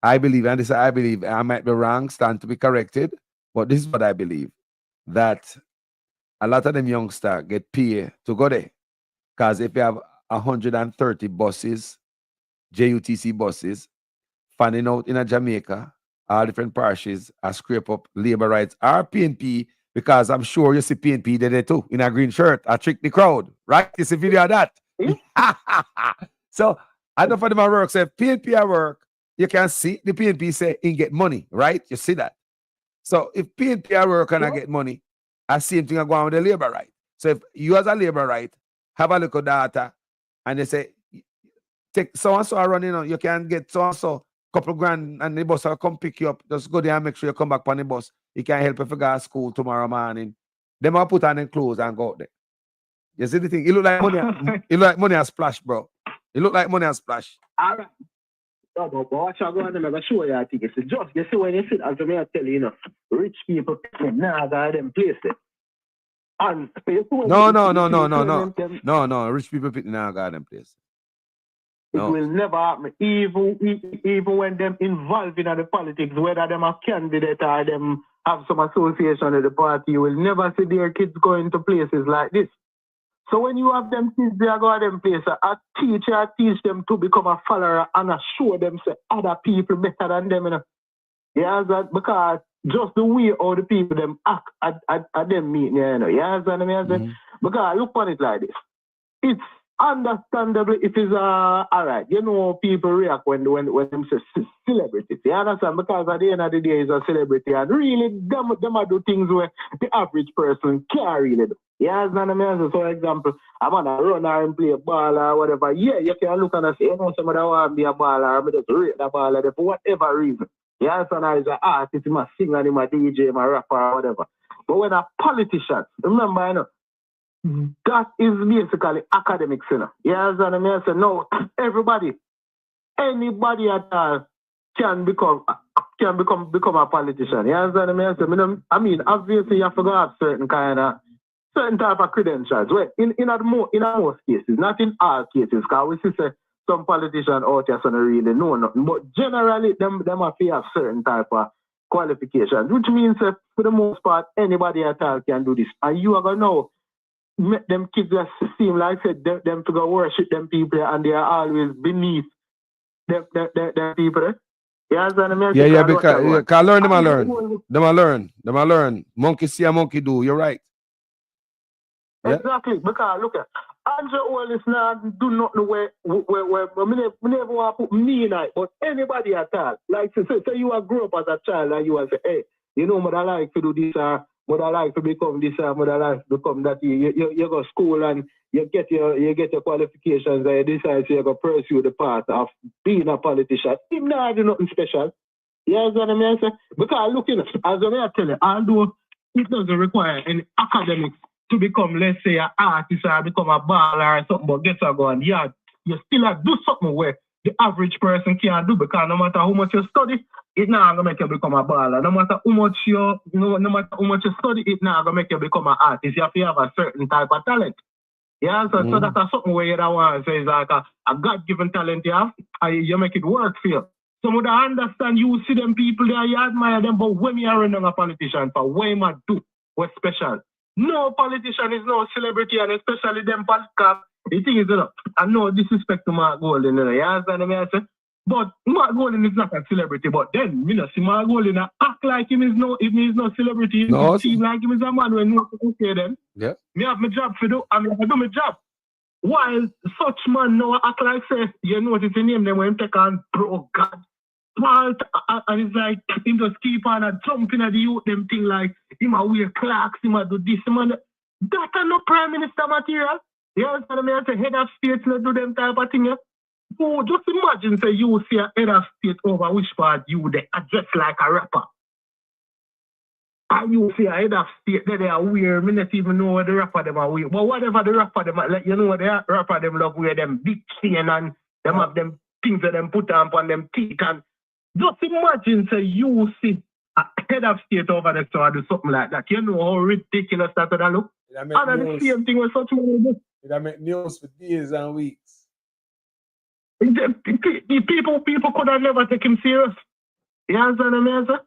and this I believe, I might be wrong, stand to be corrected, but this is what I believe, that a lot of them youngsters get paid to go there. Because if you have 130 buses, JUTC buses, fanning out in a Jamaica, all different parishes, I scrape up labor rights, or PNP, because I'm sure you see PNP there too, in a green shirt, I trick the crowd, right? You see video of that. So, I don't know for them at work, say PNP at work, you can see the PNP say he get money, right? You see that. So if PNP at work and I get money, I see him thing going with the labor right. So if you as a labor right have a little data and they say take so and so run, you know, you can get so and so couple grand and the bus will come pick you up. Just go there and make sure you come back on the bus. He can help if you go to school tomorrow morning. Them will put on their clothes and go out there. You see the thing? It look like money. It look like money and splash, bro. It look like money and splash. All right. No, but watch I go on them, I show you I think it's just you see when you sit as I tell you, rich people now got them places. And No. Rich people picking now got them places. It will never happen. Even when them involved in the politics, whether them a candidate or them have some association with the party, you will never see their kids going to places like this. So when you have them kids, they go to them places, a teacher teach them to become a follower and show them say other people better than them. You know? Yeah, that because just the way all the people them act at them meeting, you know. Yeah, because look on it like this. It's understandable if it's all right. You know, people react when them say celebrities. You understand? Because at the end of the day, it's a celebrity, and really them do things where the average person can't really do. You understand? So, for example, I'm gonna run and play a ball or whatever. Yeah, you can look and say, you know, somebody want to be a baller, or just rate the baller for whatever reason. You understand? He's an artist, he's a singer, he's a DJ, he's a rapper, or whatever. But when a politician, remember, you know, that is basically academics, you know. Yeah, I say no, anybody at all can become a politician. Yeah, I mean, obviously you have to have certain type of credentials. Well, in most cases, not in all cases, because we see some politicians out here don't really know nothing. But generally, them have to have certain type of qualifications, which means for the most part, anybody at all can do this. And you are gonna know. Make them kids just seem like said them to go worship them people and they are always beneath them people. Yeah, because learn them I learn. Monkey see a monkey do. You're right. Yeah? Exactly, because look at Andrew Wallace now do nothing where we never want to put me in it, but anybody at all. Like say you are grow up as a child and you will say, hey, you know, I like to do this would I like to become this, would I like to become that. You go to school and you get your qualifications and you decide to go pursue the path of being a politician. Him not do nothing special. You understand what I say? Because looking, as I tell you, although it doesn't require any academics to become, let's say, an artist or become a baller or something, but guess what going, yeah, you still have to do something where the average person can't do, because no matter how much you study, it's not gonna make you become a baller. No matter how much you study, it's not gonna make you become an artist. You have to have a certain type of talent. Yeah, so that's something where you don't want to say is like a God-given talent you have, and you make it work for you. Some would understand you see them people there, you admire them, but when you are running a politician, for what you might do, what's special? No politician is no celebrity, and especially them podcast. The thing is, I know disrespect to Mark Golden, you understand what I say? But Mark Golden is not a celebrity, but then, see Mark Golden act like him is no celebrity, it seem like him is a man when you okay then. Yeah. Me have my job to do, and I do my job. While such man now act like say, you notice the name them when him take on bro God. And it's like him just keep on jumping at the youth, them thing like him a wear clocks, him a do this, man. That are no prime minister material. You understand me? I say head of state to do them type of thing. Yeah? So just imagine say you see a head of state over which part you they address like a rapper. And you see a head of state that they are weird, me not even know what the rapper them are weird. But whatever the rapper them are, like you know what the rapper them love wear them big chain and them have them things that them put on them teeth, and just imagine say you see a head of state over there so I do something like that. You know how ridiculous that would look? And the same thing with such people. That make news for days and weeks. The people could have never taken him serious. You understand what I mean? So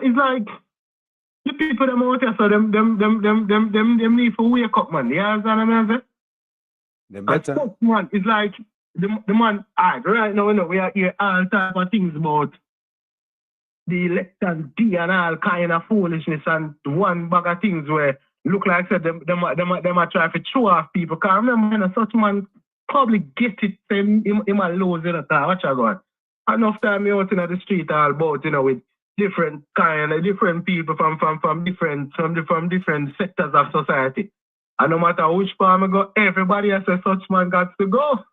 it's like the people them out here, so them need to wake up, man. You understand what I mean? Them better. And man, it's like the man, right now, we are here all type of things about the election day and all kind of foolishness and one bag of things where look like said them are trying to show off people. Because remember, such man probably get it, him a lose it at all. Watch I go. Enough time you out in the street all about, with different people from different sectors of society. And no matter which farm I go, everybody has a such man got to go.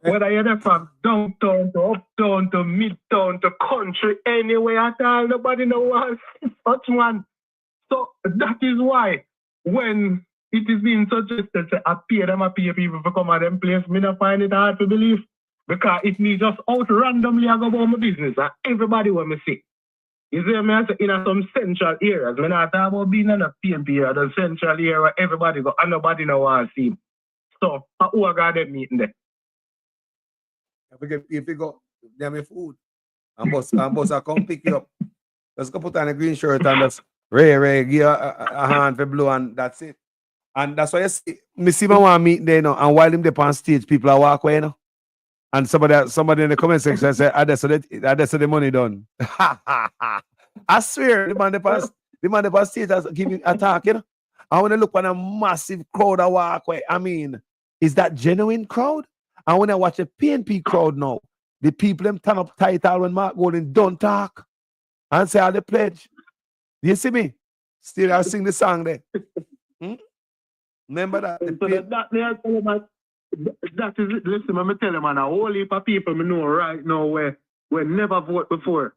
Whether you're from downtown to uptown to midtown to country, anywhere at all, nobody knows such man. So that is why when it is being suggested to appear people to come at them place, me not find it hard to believe. Because if me just out randomly I go about my business and everybody will me see. You see me I say in some central areas. When I talk about being in a PNP area, the central area where everybody go and nobody no want to see him. So who are got them meeting there? If you go, them me food. And boss I come pick you up. Just go put on a green shirt and just Ray, give a hand for blow and that's it. And that's why you see, me see my one meeting there, you know, and while him there on stage, people are walk away, you know. And somebody in the comment section say, that's the money done. I swear, the man the past stage has giving a talk, you know. I want to look on a massive crowd that walk away. I mean, is that genuine crowd? And when I watch a PNP crowd now, the people them turn up title when Mark Golden don't talk and say all the pledge. You see me? Still I sing the song there. Remember that? That is it. Listen, I'm tell you, man, a whole heap of people I know right now where never vote before.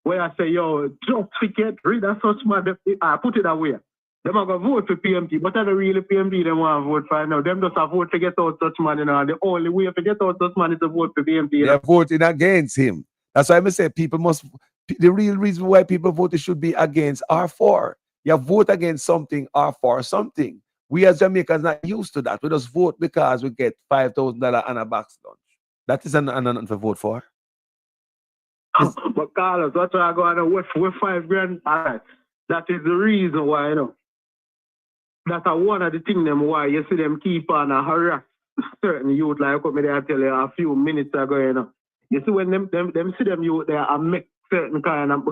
Where I say, yo, just forget, read that such man, I put it away. Them are going to vote for PMP, but I don't really PMP them want to vote for now. Them just have vote to get out such man, you know. The only way to get out such man is to vote for PMP. They're voting against him. That's why I say people must, the real reason why people vote should be against or for. You vote against something or for something. We as Jamaicans not used to that. We just vote because we get $5,000 and a box lunch. That is nothing to vote for. But Carlos, that's why I go on with $5,000. All right. That is the reason why, you know. That's one of the things them why you see them keep on harass certain youth, like what I tell you a few minutes ago, you know. You see when them see them youth there and make certain kind of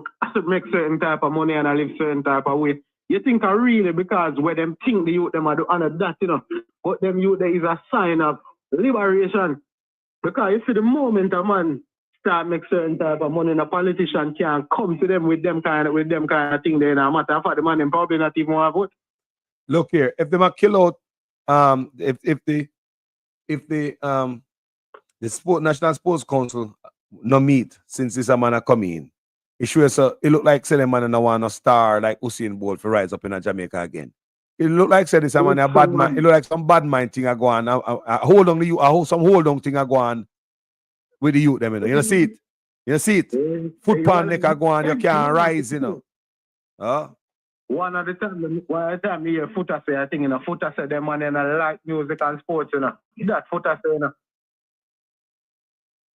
make certain type of money and live certain type of way. You think really because where them think the youth them are do honor that, you know. But them youth there is a sign of liberation. Because you see the moment a man start make certain type of money and a politician can come to them with them kind of thing there, no matter of fact the man them probably not even want to vote. Look here, if they might kill out if the National Sports Council no meet since this a man come in. It sure so it look like say the man no want a star like Usain Bolt for rise up in Jamaica again. It look like say this a man a bad man. It look like some bad mind thing a go on. Hold on the youth, some hold on thing a go on with the youth them, you know. You see it? You see it? Foot pan neck a go on, you can't rise, you know. One of the time you hear Footer say, I think in a Footer say them man in a like music and sports, you know. That Footer say, you know.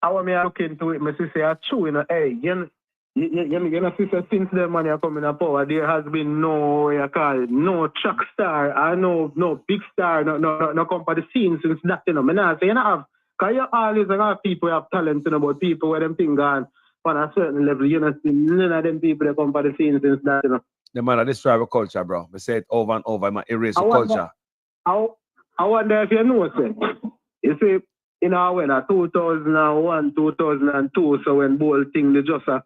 How me look into it, me say true, you know, hey, you know, since the money are coming up power, there has been no no track star, I no big star, no come for the scene since that, you know. Me not say you know have, cause you always have people who have talent, you know, but people where them thing gone on a certain level, you know, none of them people that come for the scene since that, you know. The man of destroy our culture, bro. We say it over and over, man, erase the culture. I wonder if you know, say, you see, in our when 2001, 2002, so when Bolt thing, they just a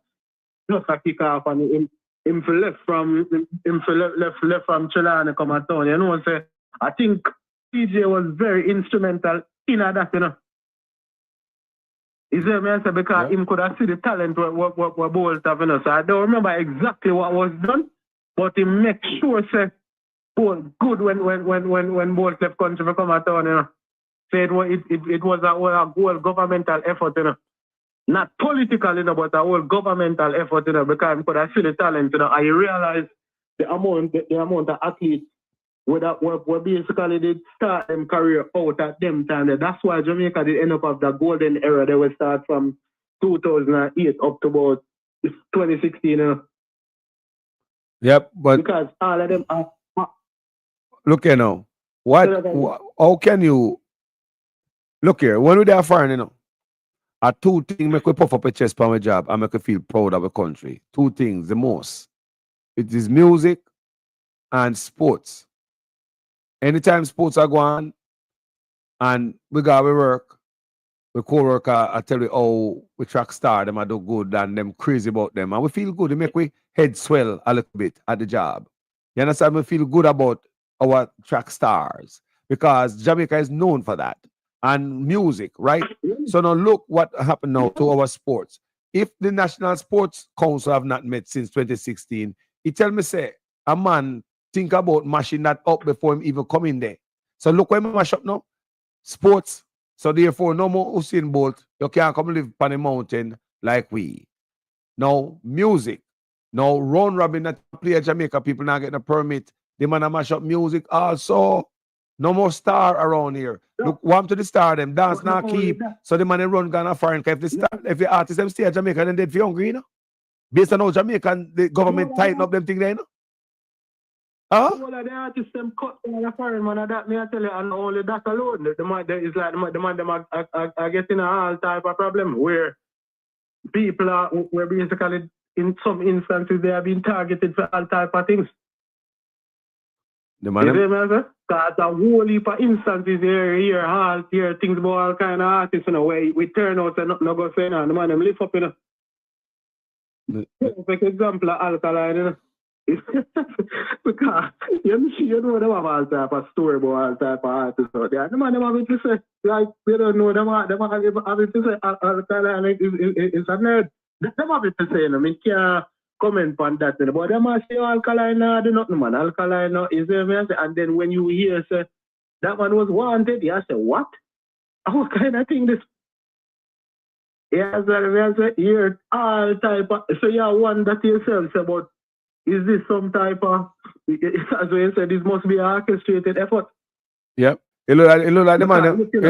kick off and him left from Chilana come at town. You know, say, I think PJ was very instrumental in that, you know. You see me, I say, because him could have seen the talent what Bolt have, you know. So I don't remember exactly what was done, but he make sure say Bolt good when Bolt left country to come at town, you know. So it was a whole governmental effort, you know. Not political, you know, but a whole governmental effort, you know, because he could have seen the talent, you know, and you realize the amount of athletes were basically did start them career out at them time. That's why Jamaica did end up of the golden era. They will start from 2008 up to about 2016, you know. Yep, but because all of them are. Look here now. How can you look here? When we are foreign, you know, are two things make we puff up a chest for my job and make we feel proud of the country. Two things, the most. It is music and sports. Anytime sports are going and we got we work, we co-worker I tell you, oh, we track star, them I do good and them crazy about them. And we feel good. It make we head swell a little bit at the job. You understand? We feel good about our track stars because Jamaica is known for that. And music, right? So now look what happened now to our sports. If the National Sports Council have not met since 2016, he tell me say a man think about mashing that up before him even come in there. So look where we mash up now. Sports, So therefore, no more Usain Bolt. You can't come live on a mountain like we. No music. No round robin that play Jamaica. People not getting a permit. They man a mash up music also. No more star around here. Look, warm to the star them. Dance now keep. So the man they run Ghana foreign. If the star, if the artists them stay at Jamaica, then they'd feel hungry, you know? Based on how Jamaican the government tighten up them thing there, you know? Huh? All of the artists them cut on the foreign man of that, me I tell you, and only that alone. The man is like the man them are getting all type of problem where people are where basically in some instances they have been targeted for all type of things. The man because a whole heap of instances here, things about all kind of artists, you know, where we turn out and nothing go say, no, the man them lift up, you know. Perfect example of Alkaline, you know. Because you know them have all type of story about all type of artists out there. The man them have it to say, like, you don't know them have it to say Alkaline is a nerd. Them have it to say, you know, I mean, can't comment on that, you know. But them say Alkaline do nothing, man. Alkaline is there, and then when you hear say that man was wanted, you say, what? What kind of thing this? Yeah, so here all type of, so you wonder to yourself about, is this some type of, as we said, this must be an orchestrated effort. Yep. It look like the man, it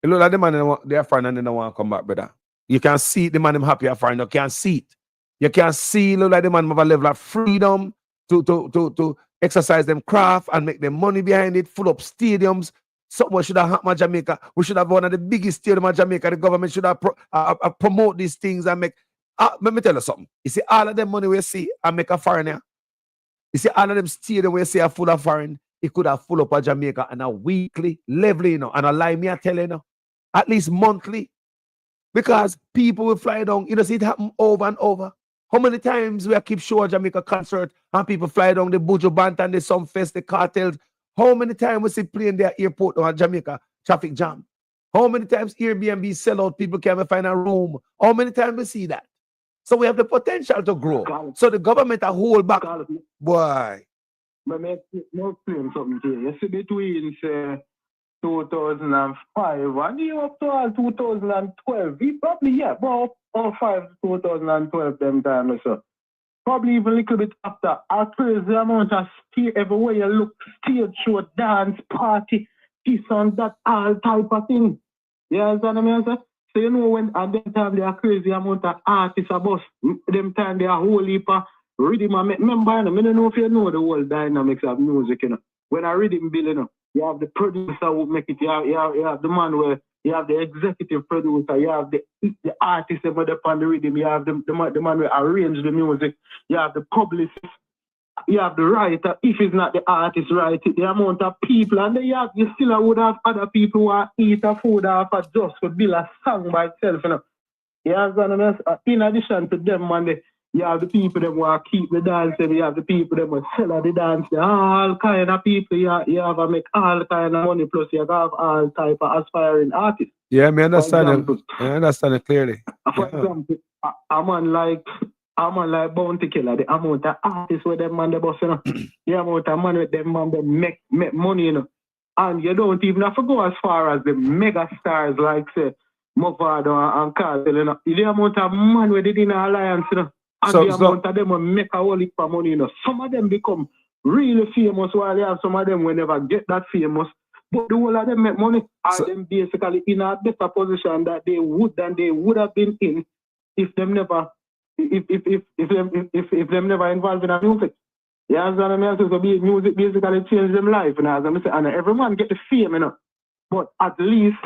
look like the man, they're friend and they don't want to come back, brother. You can see the man them happy at friend, you can't see it. You can see, look like the man have a level of freedom to exercise them craft and make them money behind it, full up stadiums. Something should have happened in Jamaica. We should have one of the biggest stadiums in Jamaica. The government should have promote these things and make. Let me tell you something. You see, all of them money we see and make a foreigner. You see, all of them stadium we see are full of foreign. It could have full up a Jamaica on a weekly level, you know, and a lie me I tell you, know, at least monthly. Because people will fly down. You know, see it happen over and over. How many times we keep showing Jamaica concert and people fly down the Buju Banton, the Sumfest, the cartels? How many times we see plane their airport or Jamaica traffic jam? How many times Airbnb sell out, people can't find a room? How many times we see that? So we have the potential to grow. So the government are hold back. Boy. But me explain something to you. You see between 2005 and you up to 2012, we probably, about 5 2012 them time or so. Probably even a little bit after. A crazy amount of everywhere you look, stage show, dance, party, this and that, all type of thing. You understand what I mean? So you know when at them time there are crazy amount of artists about them time there are whole heap of rhythm. Remember, I don't know if you know the whole dynamics of music, you know. When I rhythm bill, you know, you have the producer who make it, you have the man where you have the executive producer, you have the artist who put on the rhythm, you have the man who arrange the music, you have the publicist, you have the writer. If it's not the artist write it, the amount of people, and then you still would have other people who are eat a food off a just to build a song by itself, you know. You understand? In addition to them, man, you have the people that want to keep the dance, you have the people that want to sell the dance, all kind of people, you have to make all kind of money, plus you have all type of aspiring artists. Yeah, I understand it. I understand it clearly. For example, a man like Bounty Killer, the amount of artists with them man, the boss, you know, the amount of money with them man, they make money, you know. And you don't even have to go as far as the mega stars like, say, Movado and Cartel, you know. The amount of money with the Dinner Alliance, you know. And the amount of them will make a whole heap of money, you know. Some of them become really famous while you have some of them will never get that famous. But the whole of them make money and them basically in a better position that they would have been in if them never if them never involved in a music. You understand what I mean? So music basically changed them life, you know, as I say, and every man get the fame, you know. But at least,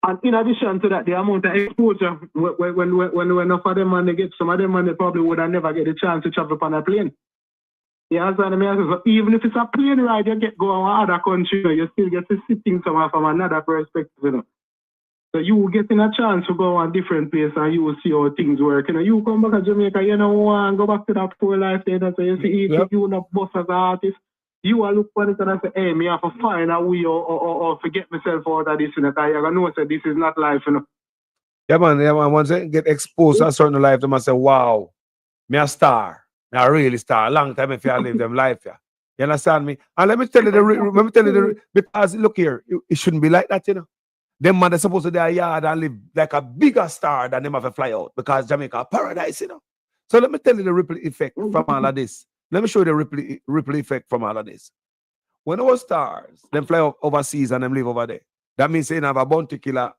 and in addition to that, the amount of exposure when enough of them man they get, some of them man they probably would have never get the chance to travel upon a plane. You understand what I mean? So even if it's a plane ride you get going to other country, you know, you still get to see things from another perspective, you know. So you getting a chance to go on different place and you will see how things work. You know, you come back to Jamaica, you know, want go back to that poor life there. So you see, if you not boss as an artist, you will look for it and say, hey, me have to find a way or forget myself out of this, you know, because you're going to know that this is not life, you know. Yeah, man, once they get exposed to a certain life, they must say, wow, me a star. Me a really star. A long time if you live them life, yeah. You understand me? And let me tell you because look here, it shouldn't be like that, you know. Them man are supposed to their yard and live like a bigger star than them have to fly out because Jamaica a paradise, you know. So let me tell you the ripple effect from all of this. Let me show you the ripple effect from all of this. When our stars, them fly up overseas and them live over there. That means they have a bounty killer,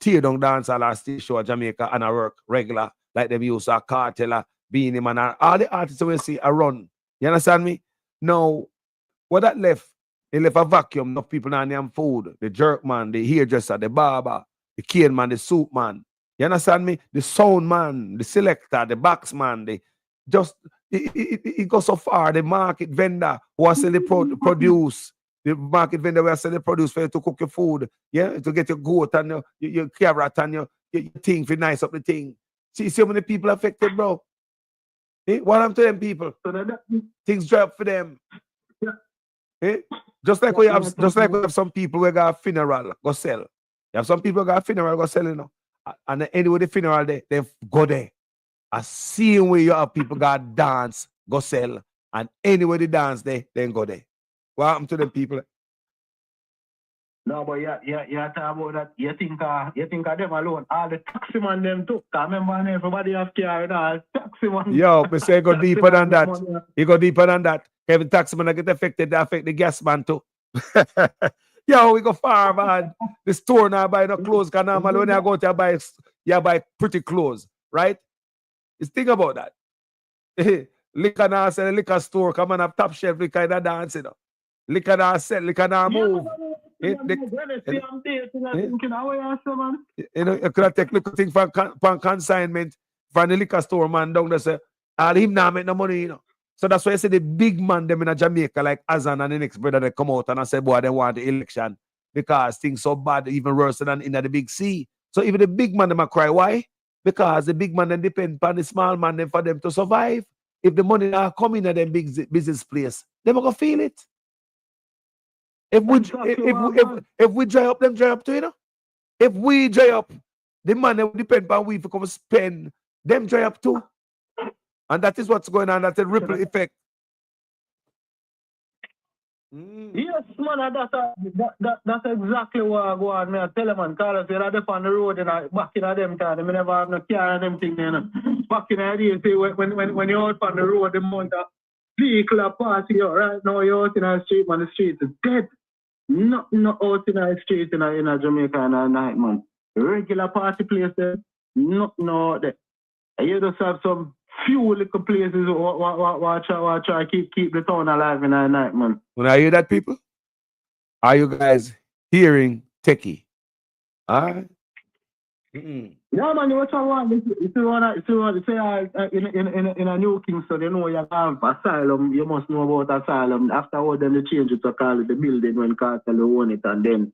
tear down dance all our stage show at Jamaica and a work regular, like them use a cartel, Beanie Man, all the artists we see are run. You understand me? Now, what that left? It left a vacuum. Enough people now name food. The jerk man, the hairdresser, the barber, the cane man, the soup man. You understand me? The sound man, the selector, the box man, it goes so far. The market vendor who are selling produce, the market vendor who are selling produce for you to cook your food, yeah, to get your goat and your carrot and your thing for nice up the thing. See how many people affected, bro? What I'm telling people, things dry up for them. Just like we have some people who got a funeral go sell. You have some people who got a funeral go sell, you know. And anyway, the funeral they go there. I see where you have people got dance, go sell, and anyway they dance there, then go there. What happened to them people? No, but yeah, talk about that. You think of them alone. All the taxi man them too. Remember everybody have car and all taxi man. Yo, me say go deeper than that. You go deeper than that. Every taxi man get affected, they affect the gas man too. Yo, we go far, man. The store now buy no clothes, because normally when I go to buy pretty clothes, right? Just think about that. Liquor now sell a liquor store, come and have top shelf liquor in the dance, you know. Liquor now sell, liquor now move. You know, you could have take liquor thing from consignment from the liquor store man down there, say, all him now make no money, you know. So that's why I say the big man them in Jamaica, like Azan and the next brother, they come out and I say, boy, they want the election because things so bad, even worse than in the big sea. So even the big man them a cry. Why? Because the big man then depend on the small man them for them to survive. If the money now come in at them big business place, they gonna feel it. If we dry up, them dry up too, you know. If we dry up, the man will depend on we to come spend, them dry up too. And that is what's going on. That's a ripple effect. Yes, man, that's exactly what I go on. I tell them, man, because they're on the road and back in them time, they never have no car and them thing, you know. Back in the day, say, when you're out on the road, the amount of vehicle are passing you. Right now, you're out in the street, man, the street is dead. Not out in the street in Jamaica at night, man. Regular party places, no there. You just have some few little places who try keep the town alive in the night, man. When I hear that, people, are you guys hearing techie? All right. Yeah, man, what I want. If you want to say in a New Kingston, you know you have asylum. You must know about asylum. After all, then they change it to call it the building when cartel own it, and then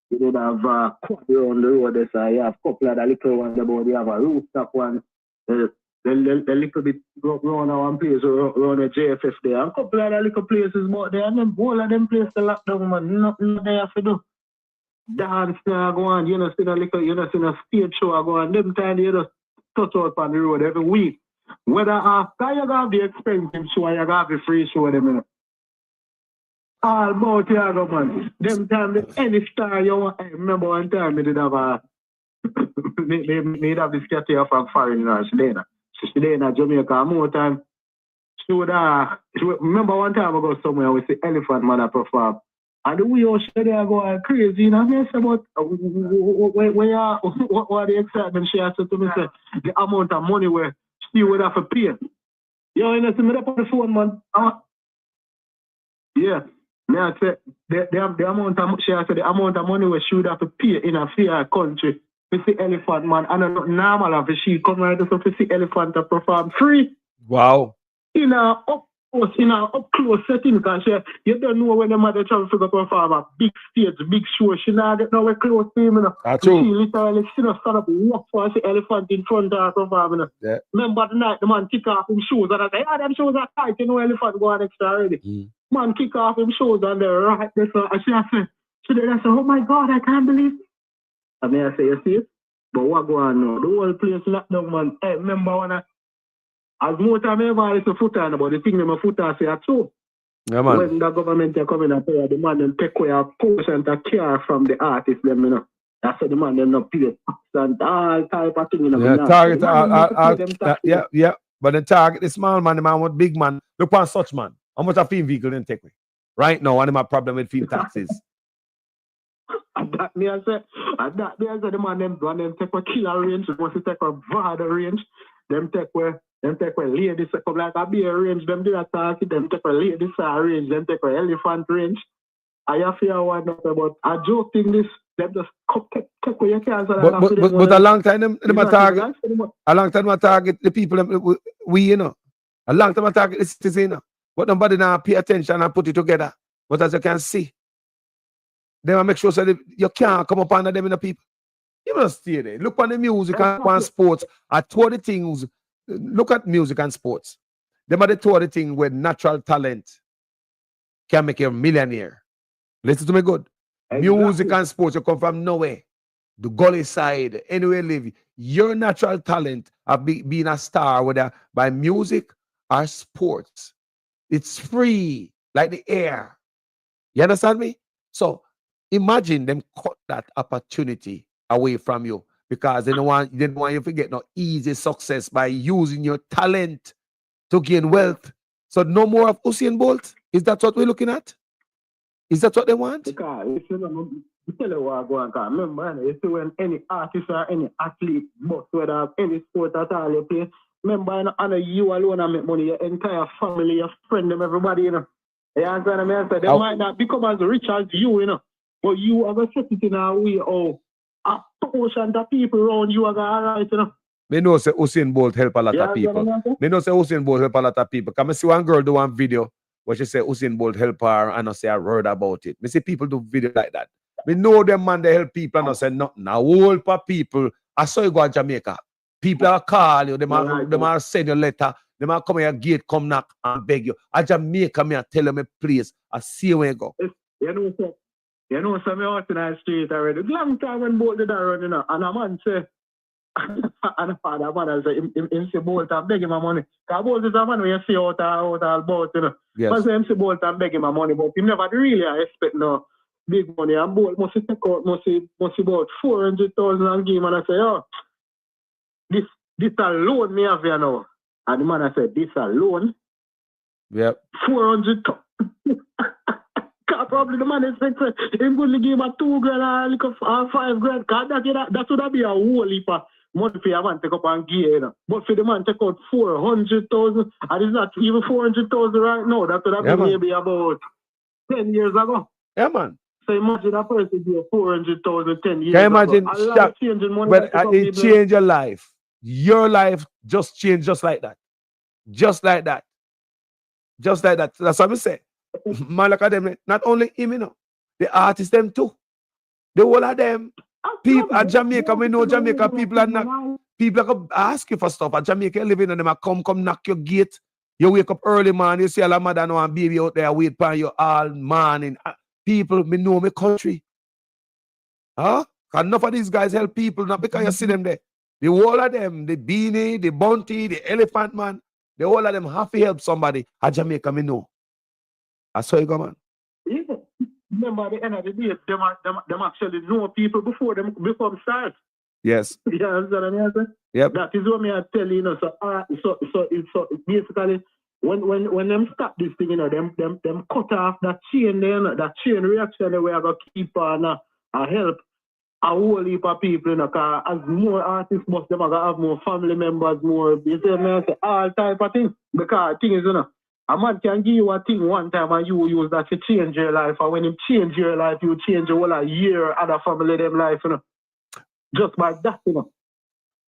you did have quad around the road. So you have a couple of the little ones about. You have a rooftop one. The little bit around one place around the JFF there. A couple of the little places about there, and then all of them places the lockdown, man. Nothing they have to do. Dance now go on, you know, see a stage show go on. Them time you just touch out on the road every week. Whether after you have the expensive show or you have the free show, them, you know. All about you go, man. Them time any star you want. I remember one time they did have they have this cat here from foreign She stayed in Jamaica more time. She would remember one time I go somewhere with the Elephant Man perform. And the way she there go crazy, you know, I say about what the excitement she has to me say the amount of money where she would have to pay. Yo, you know, see me up on the phone, man. Yeah. I say the amount of she has the amount of money where she would have to pay in a fair country to see Elephant Man. And not normal of she come right to see Elephant to perform free. Wow. In a up close setting, because you don't know when the mother travel to perform a big stage, big show. She not get nowhere close to him. She literally stand up walk for the elephant in front of her performing. Yeah. Remember the night the man kick off his shoes and I say, them shoes are tight, you know, elephant go on extra already. Man kick off his shoes and they're right there. So she did say, oh my God, I can't believe it. And I say, you see it? But what go on now? The whole place locked down, man. Hey, remember when as more time ever it's a foot on, but the thing that my foot on say are true. Yeah, man. When the government are coming up here, the man them take away a portion of care from the artist, them, you know. That's why the man them not pay tax and all type of thing, you know. Yeah, target, yeah. But the target, the small man, the man with big man. Look on such man. How much a film vehicle didn't take me? Right now, one of my problem with film taxes. And that me I say, the man them take a killer range, once they take a broader range, them take where ladies come like a bear range, them do attack it, them take a ladies range, them take a elephant range. I have fear one about a joke thing this, them just take away your cancer. But a long time them target. A long time I target the people we you know. A long time I target the citizens, you know. But nobody now pay attention and put it together. But as you can see, they will make sure so that you can't come up under them in the people. You must stay there. Look on the music and sports. I told the things. Look at music and sports. Them are the two of the things where natural talent can make you a millionaire. Listen to me good. Exactly. Music and sports, you come from nowhere. The gully side, anywhere you live. Your natural talent of being a star, whether by music or sports. It's free, like the air. You understand me? So imagine them cut that opportunity away from you because they don't want you to get no easy success by using your talent to gain wealth. So no more of Usain Bolt. Is that what we're looking at? Is that what they want? Because you tell you what go on. Remember, you see when any artist or any athlete, but whether any sport at all you play, remember, you alone and make money, your entire family, your friend, them, everybody, you know. You understand what I mean? They might not become as rich as you know, but you have a set it in a way of a portion of people around you are alright, you know. Me know say Usain Bolt help a lot of people. Me know say Usain Bolt help a lot of people. Come I see one girl do one video where she say Usain Bolt help her and I say I heard about it. Me see people do video like that. Me know them man they help people and I say nothing. A whole for people. I saw you go to Jamaica. People are call you, them are send you a letter, them are come your gate, come knock and beg you. At Jamaica, me I tell them a place. I see you when you go. You know, some out in the street already. Long time when Bolt did that run, you know, and a man say, and the father man say, him say Bolt and beg him my money. Because Bolt is a man when you see out all about, you know. Yes. But say him say Bolt and beg him my money, but him never really expect no big money. And Bolt must take out, must about 400,000 and give him, and I say, oh, this alone me have you now. And the man I said, this alone? Yep. 400,000. Probably the man expects him going to give him a 2 grand or 5 grand. That would be a whole heap of money for a man take up and give, you know. But for the man take out 400,000, and it's not even 400,000 right now. That would have been maybe about 10 years ago. Yeah, man. So imagine a person do 400,000 10 years Can you imagine ago. A lot of changing money. But it changed your life. Your life just changed just like that. Just like that. Just like that. That's what I say. Man, look at them. Not only him, you know. The artists, them too. The whole of them. People at Jamaica, we know Jamaica, people are not. People are ask you for stuff. At Jamaica, living in them, come knock your gate. You wake up early, man. You see a mother and a baby out there wait for you all morning. People, me know my country. Huh? Because enough of these guys help people, not because you see them there. The whole of them, the beanie, the bounty, the elephant man, the whole of them have to help somebody. At Jamaica, me know. I saw you go, man. Yeah. Remember at the end of the day, them actually know people before them start. Yes. You understand what I mean? Yep. That is what me I tell you, you know. So basically, when them stop this thing, you know, them cut off that chain there, you know, that chain reaction where I go keep on help a whole heap of people, you know, because as more artists must them have more family members, more, you see me, all type of things. Because the thing is, you know, a man can give you a thing one time and you use that to change your life. And when you change your life, you change your whole year other family them life, you know. Just by that, you know.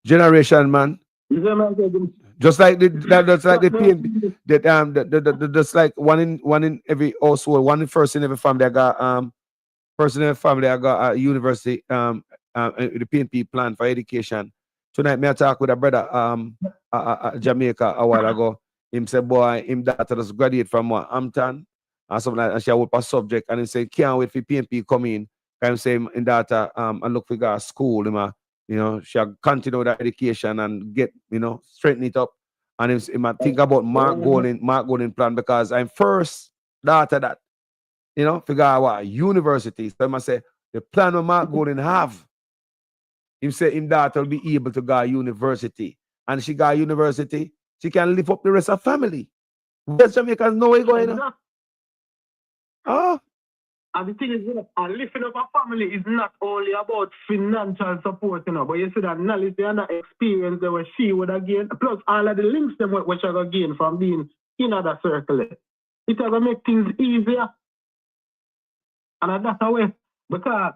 Generation, man. You see me? Just like that's like the pain that just like one in every household, one person in every family. I got person in the family. I got a university the PNP plan for education. Tonight, me I talk with a brother Jamaica a while ago. Him say, boy, him daughter just graduate from Hampton or something like that, and she work for subject, and he say, can't wait for PNP come in. I'm saying in daughter and look for her school, you know, she continue with her education and get, you know, straighten it up. And him think about Mark Golden plan, because I'm first daughter that, you know, figure what university. So I say the plan of Mark Golden have. Him say him daughter will be able to go to university. And she got university, she can live up the rest of family. West Jamaicans know where you going. Oh. And the thing is, you know, lifting up a family is not only about financial support, you know, but you see that knowledge and the experience that she would have gained, plus all of the links them which I got gained from being in other circle. It will make things easier. And that's the way. Because,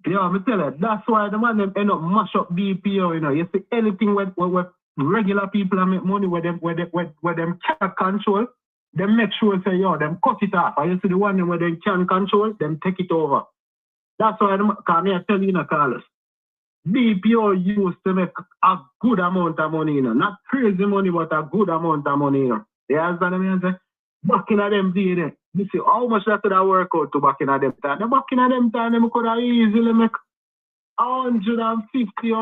yeah, I tell you, that's why the man them end up mash up BPO, you know. You see anything where regular people make money where them can't control, them make sure say, yo, them cut it off. And you see the one where they can control, them take it over. That's why I tell you, Carlos, BPO used to make a good amount of money, you know. Not crazy money, but a good amount of money, you know. You understand what I mean? Back in them day, you see how much that could have worked out to back in them time. Back in them time, they could have easily make 150,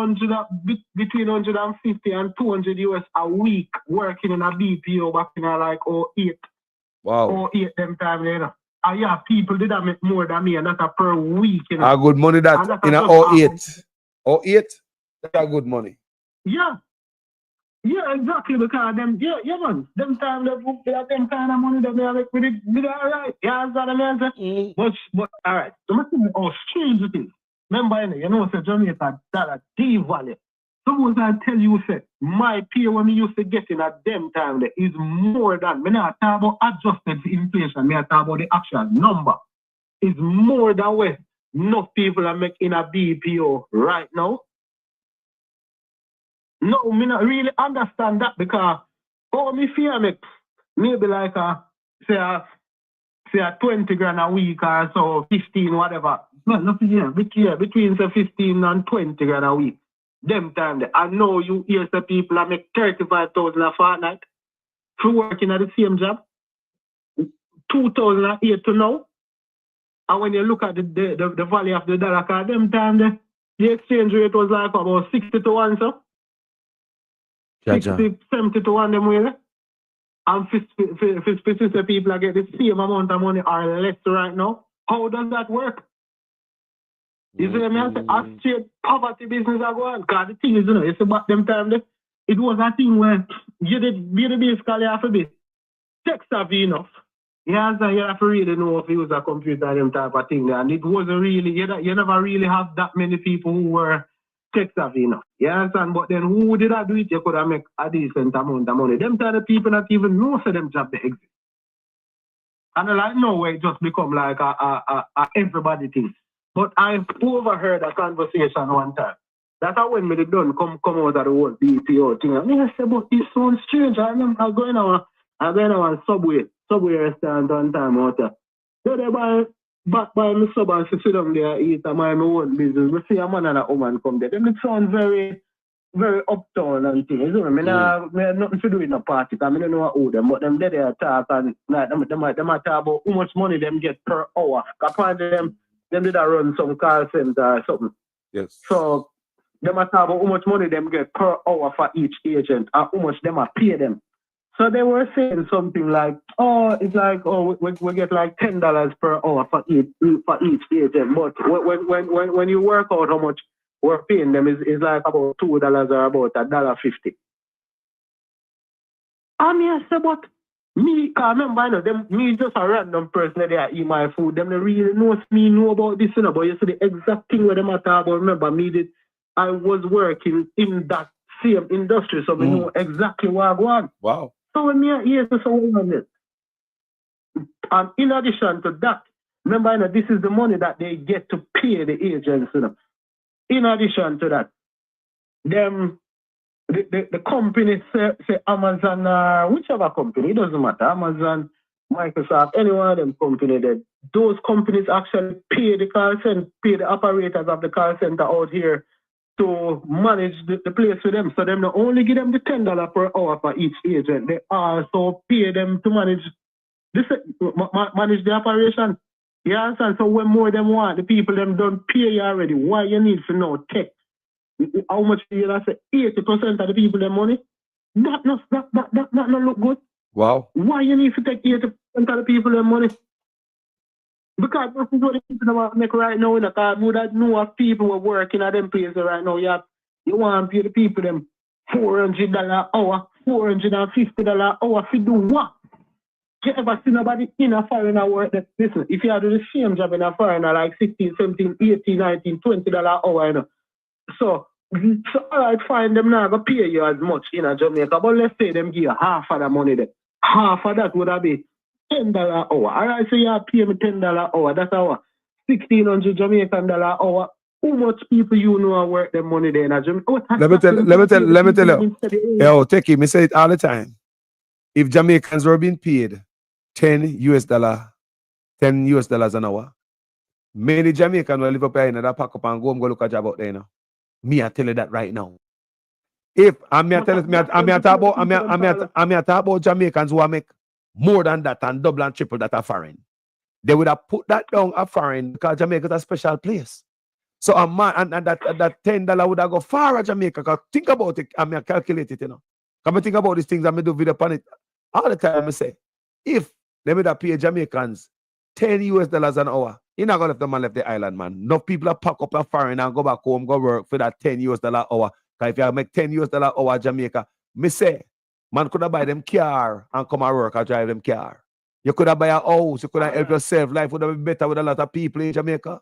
between 150 and 200 US a week working in a BPO back in like 08. Wow. 08 them time, you know. And yeah, people did that make more than me, and that's a per week, you know. A good money that in a 08. 08, that's good money. Yeah. Yeah, exactly, because them, man, them time they book them kind of money that they make with it alright. Yeah, that's what I mean. But alright, so let's see how strange it is. Remember, you know, say Jamaica, that a devalue. Suppose I tell you, say, my pay when we used to get in at them time there is more than, when I talk about adjusted inflation, I talk about the actual number. Is more than what enough people are making a BPO right now. No, me not really understand that because me fear make maybe like say a 20 grand a week or so 15 whatever. No, nothing here. Between say 15 and 20 grand a week. Them time there. I know you hear the people that make 35,000 a fortnight for working at the same job. 2008 to now. And when you look at the value of the dollar, because them time there, the exchange rate was like about 60 to 1, so. 60, 70 to 1 them way. And 50 people get the same amount of money or less right now. How does that work? You see what I mean? A straight poverty business are going. Because the thing is, you know, you see back them time there, it was a thing where you did basically have to be tech savvy enough. Yeah, so you have to really know if you use a computer and them type of thing there. And it wasn't really, you never really have that many people who were tech savvy enough. You understand? But then who did that do it? You could have make a decent amount of money. Them kind of people not even know for them job they exist. And like no way it just become like a everybody thing. But I overheard a conversation one time. That's how when me done come out of the whole BPO thing. I mean, I said, but it sounds strange. I remember I'm going on Subway restaurant one time out there. So they back by my sub and sit down there eat and mind my own business. We see a man and a woman come there. Them it sounds very, very uptown and things. You know, I have nothing to do in a party because I don't know who them, but them there talk and like them talk about how much money them get per hour. Apparently them did run some call center or something. Yes. So them talk about how much money them get per hour for each agent and how much them pay them. So they were saying something like, it's like, we get like $10 per hour for each agent. But when you work out how much we're paying them, is like about $2 or about $1.50. And I said, but me, I remember, I know, me just a random person that they eat my food. Them they really know about this, you know, but you see the exact thing where they talk about. Remember, I was working in that same industry, so we know exactly what I want. Wow. So when me hear someone on it, and in addition to that, remember, you know, this is the money that they get to pay the agents. You know. In addition to that, the company say Amazon, whichever company, it doesn't matter, Amazon, Microsoft, any one of them company, those companies actually pay the call center, pay the operators of the call center out here to manage the place with them. So them not only give them the $10 per hour for each agent, they also pay them to manage the operation. You understand? So when more them want, the people them don't pay you already. Why you need to know tech? How much you say 80% of the people them money? That not look good. Wow. Why you need to take 80% of the people their money? Because this is what the people want to make right now. Because you that know of people who are working at them places right now. You want to pay the people them $400 an hour, $450 an hour for do what? You ever see nobody in a foreigner work that, listen, if you do the same job in a foreigner like 16, 17, 18, 19, $20 an hour, you know. So all right, fine, them not going to pay you as much in a Jamaica, but let's say them give you half of the money there. Half of that would have been $10 an hour. All right, so you have to pay me $10 an hour. That's our 1,600 Jamaican dollar an hour. How much people you know work them money there in a Jamaica? Let me tell you. Yo, take it. Me say it all the time. If Jamaicans were being paid $10 US an hour, many Jamaicans will live up here in that pack up and go and go look at job out there, you know. Me, I tell you that right now. If I'm talk about Jamaicans who make more than that and double and triple that are foreign, they would have put that down a foreign because Jamaica is a special place. So a man and that $10 would have go far at Jamaica. Cause think about it, I calculate it, you know. Come and think about these things, I do video upon it all the time. I say, if they would have paid Jamaicans $10 US an hour, you're not gonna let the man left the island, man. No people are pack up a foreign and go back home, go work for that $10 US an hour. Because if you make $10 US an hour Jamaica, me say, man could have buy them car and come and work and drive them car. You could have buy a house, you could have help yourself. Life would have been better with a lot of people in Jamaica.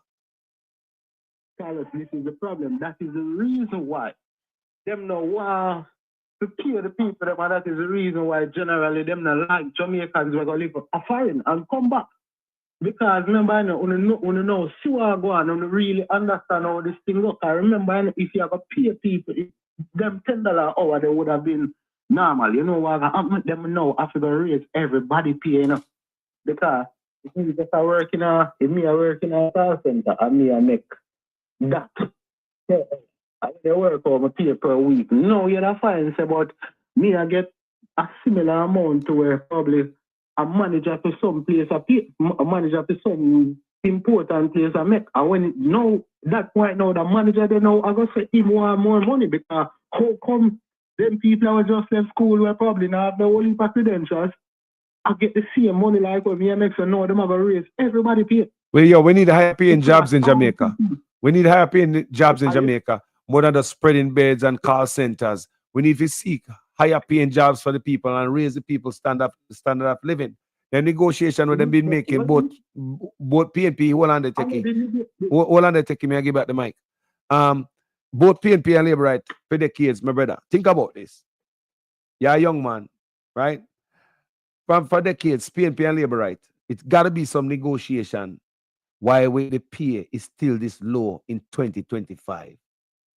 Carlos, this is the problem. That is the reason why them no want to pay the people, them, and that is the reason why generally them not like Jamaicans who are going to live a foreign and come back. Because remember, you know, see what go on, and really understand how this thing look. I remember if you have to pay people, them $10 an hour, they would have been normal. You know what? Them now after the raise everybody pay, you know. Because if me just work in a call center and me I make that. They work over pay per week. No, you're not fine. Say, but me I get a similar amount to where probably a manager for some place a manager for some important place I make. And when that point now the manager they know I go say him want more money because how come them people who just left school were probably not have the whole heap of credentials. I get the same money like when me I make so now them have a raise. Everybody pay. Well, we need higher paying jobs in Jamaica. We need higher paying jobs in Jamaica, more than the spreading beds and call centers. We need to seek higher paying jobs for the people and raise the people's standard of living. The negotiation with them been making both PNP, hold on, they taking me, I give back the mic. Both PNP and Labour right for decades, my brother. Think about this. You're a young man, right? For decades, PNP and Labour right. It's gotta be some negotiation. Why the pay is still this low in 2025?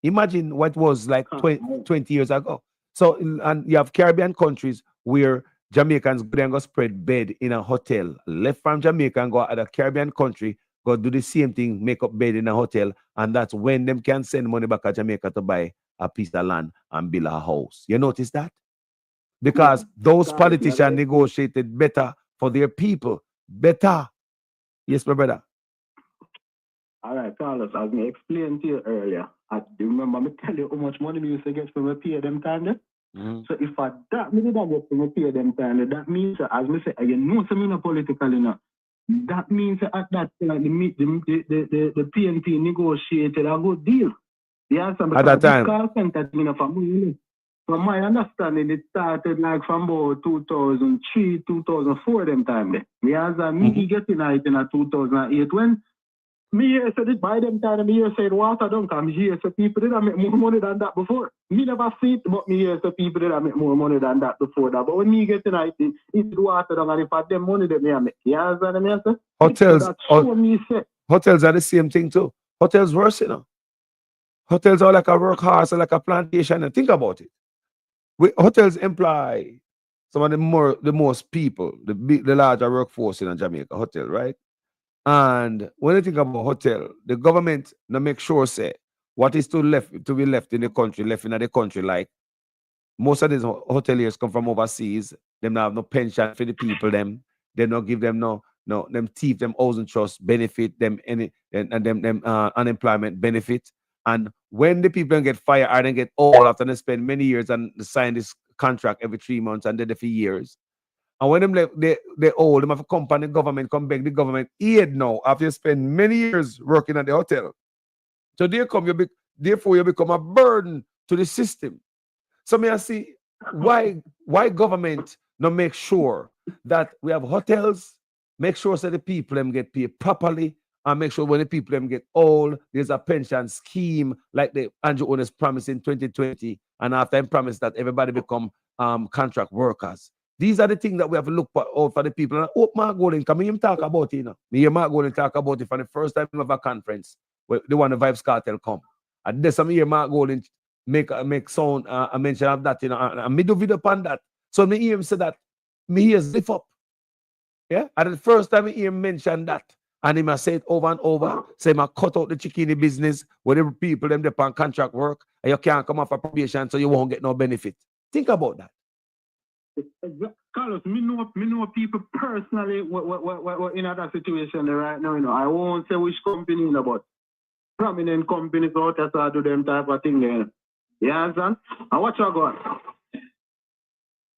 Imagine what was like 20 years ago. So, and you have Caribbean countries where Jamaicans go spread bed in a hotel. Left from Jamaica and go at a Caribbean country, go do the same thing, make up bed in a hotel, and that's when them can send money back to Jamaica to buy a piece of land and build a house. You notice that? Because those politicians negotiated better for their people. Better. Yes, my brother. All right, Carlos, as I explained to you earlier, I remember me tell you how much money we used to get from a pay them time there. So if I that me did get from a pay them time there, that means as me say, you know, so me not political enough. That means at that time the PNP negotiated a good deal. Yeah, at that time. Call center thing for me. From my understanding, it started like from about 2003, 2004 them time there. Yeah, me getting it in 2008 when me here said it by them time, me here said water don't come here, so people didn't make more money than that before. Me never see it, but me here so people didn't make more money than that before that. But when me get tonight, it's water down and if I them money they may make. You understand me? Hotels, hotels are the same thing too. Hotels worse, you know. Hotels are like a workhorse, like a plantation. And think about it. Hotels employ some of the most people, the larger workforce in Jamaica. Hotel, right? And when you think about hotel, the government now make sure say what is to be left in the country, like most of these hoteliers come from overseas. Them not have no pension for the people. They not give them them thief them housing trust benefit them any and them unemployment benefit. And when the people get fired or they get old after they spend many years and sign this contract every 3 months and did it for years, And when them they old, them have a company, government come back, the government aid now after you spend many years working at the hotel. So therefore you become a burden to the system. So may I see why government not make sure that we have hotels, make sure that the people them get paid properly, and make sure when the people them get old, there's a pension scheme like the Andrew Owners promised in 2020, and after him promised that everybody become contract workers. These are the things that we have to look out for the people. And I hope Mark Golden, come here talk about it, you know. Me hear Mark Golden talk about it for the first time of a conference where the one the Vibes Cartel come. And there's some here Mark Golden make sound a mention of that, you know, and me do video upon that. So me hear him say that, me hear lift up. Yeah, and the first time I hear him mention that, and he must say it over and over, say I cut out the chicken business where the people them depend contract work and you can't come off a probation, so you won't get no benefit. Think about that. Carlos, me know people personally in that situation right now, you know. I won't say which company, you know, but prominent companies out there so do them type of thing there. You understand? And what you got?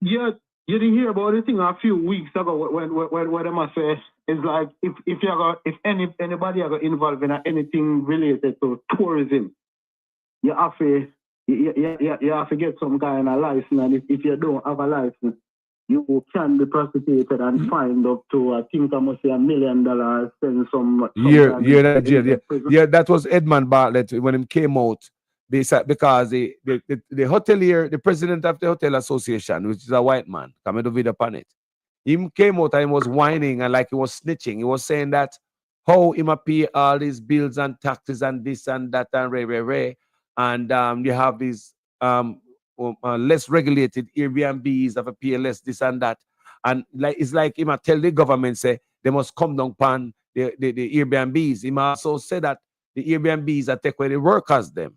You didn't hear about the thing a few weeks ago when they must say it's like if anybody are involved in anything related to tourism, you have to get some kind of license, and if you don't have a license, you can be prosecuted and fined up to, I think I must say $1 million, spend some yeah, that was Edmund Bartlett when he came out. They said because the hotelier, the president of the Hotel Association, which is a white man, coming to video upon it, he came out and he was whining and like he was snitching. He was saying that how he must pay all these bills and taxes and this and that and ray. And you have these less regulated Airbnbs of a PLS, this and that. And like it's like he must tell the government, say, they must come down upon the Airbnbs. He must also say that the Airbnbs are take away the workers them.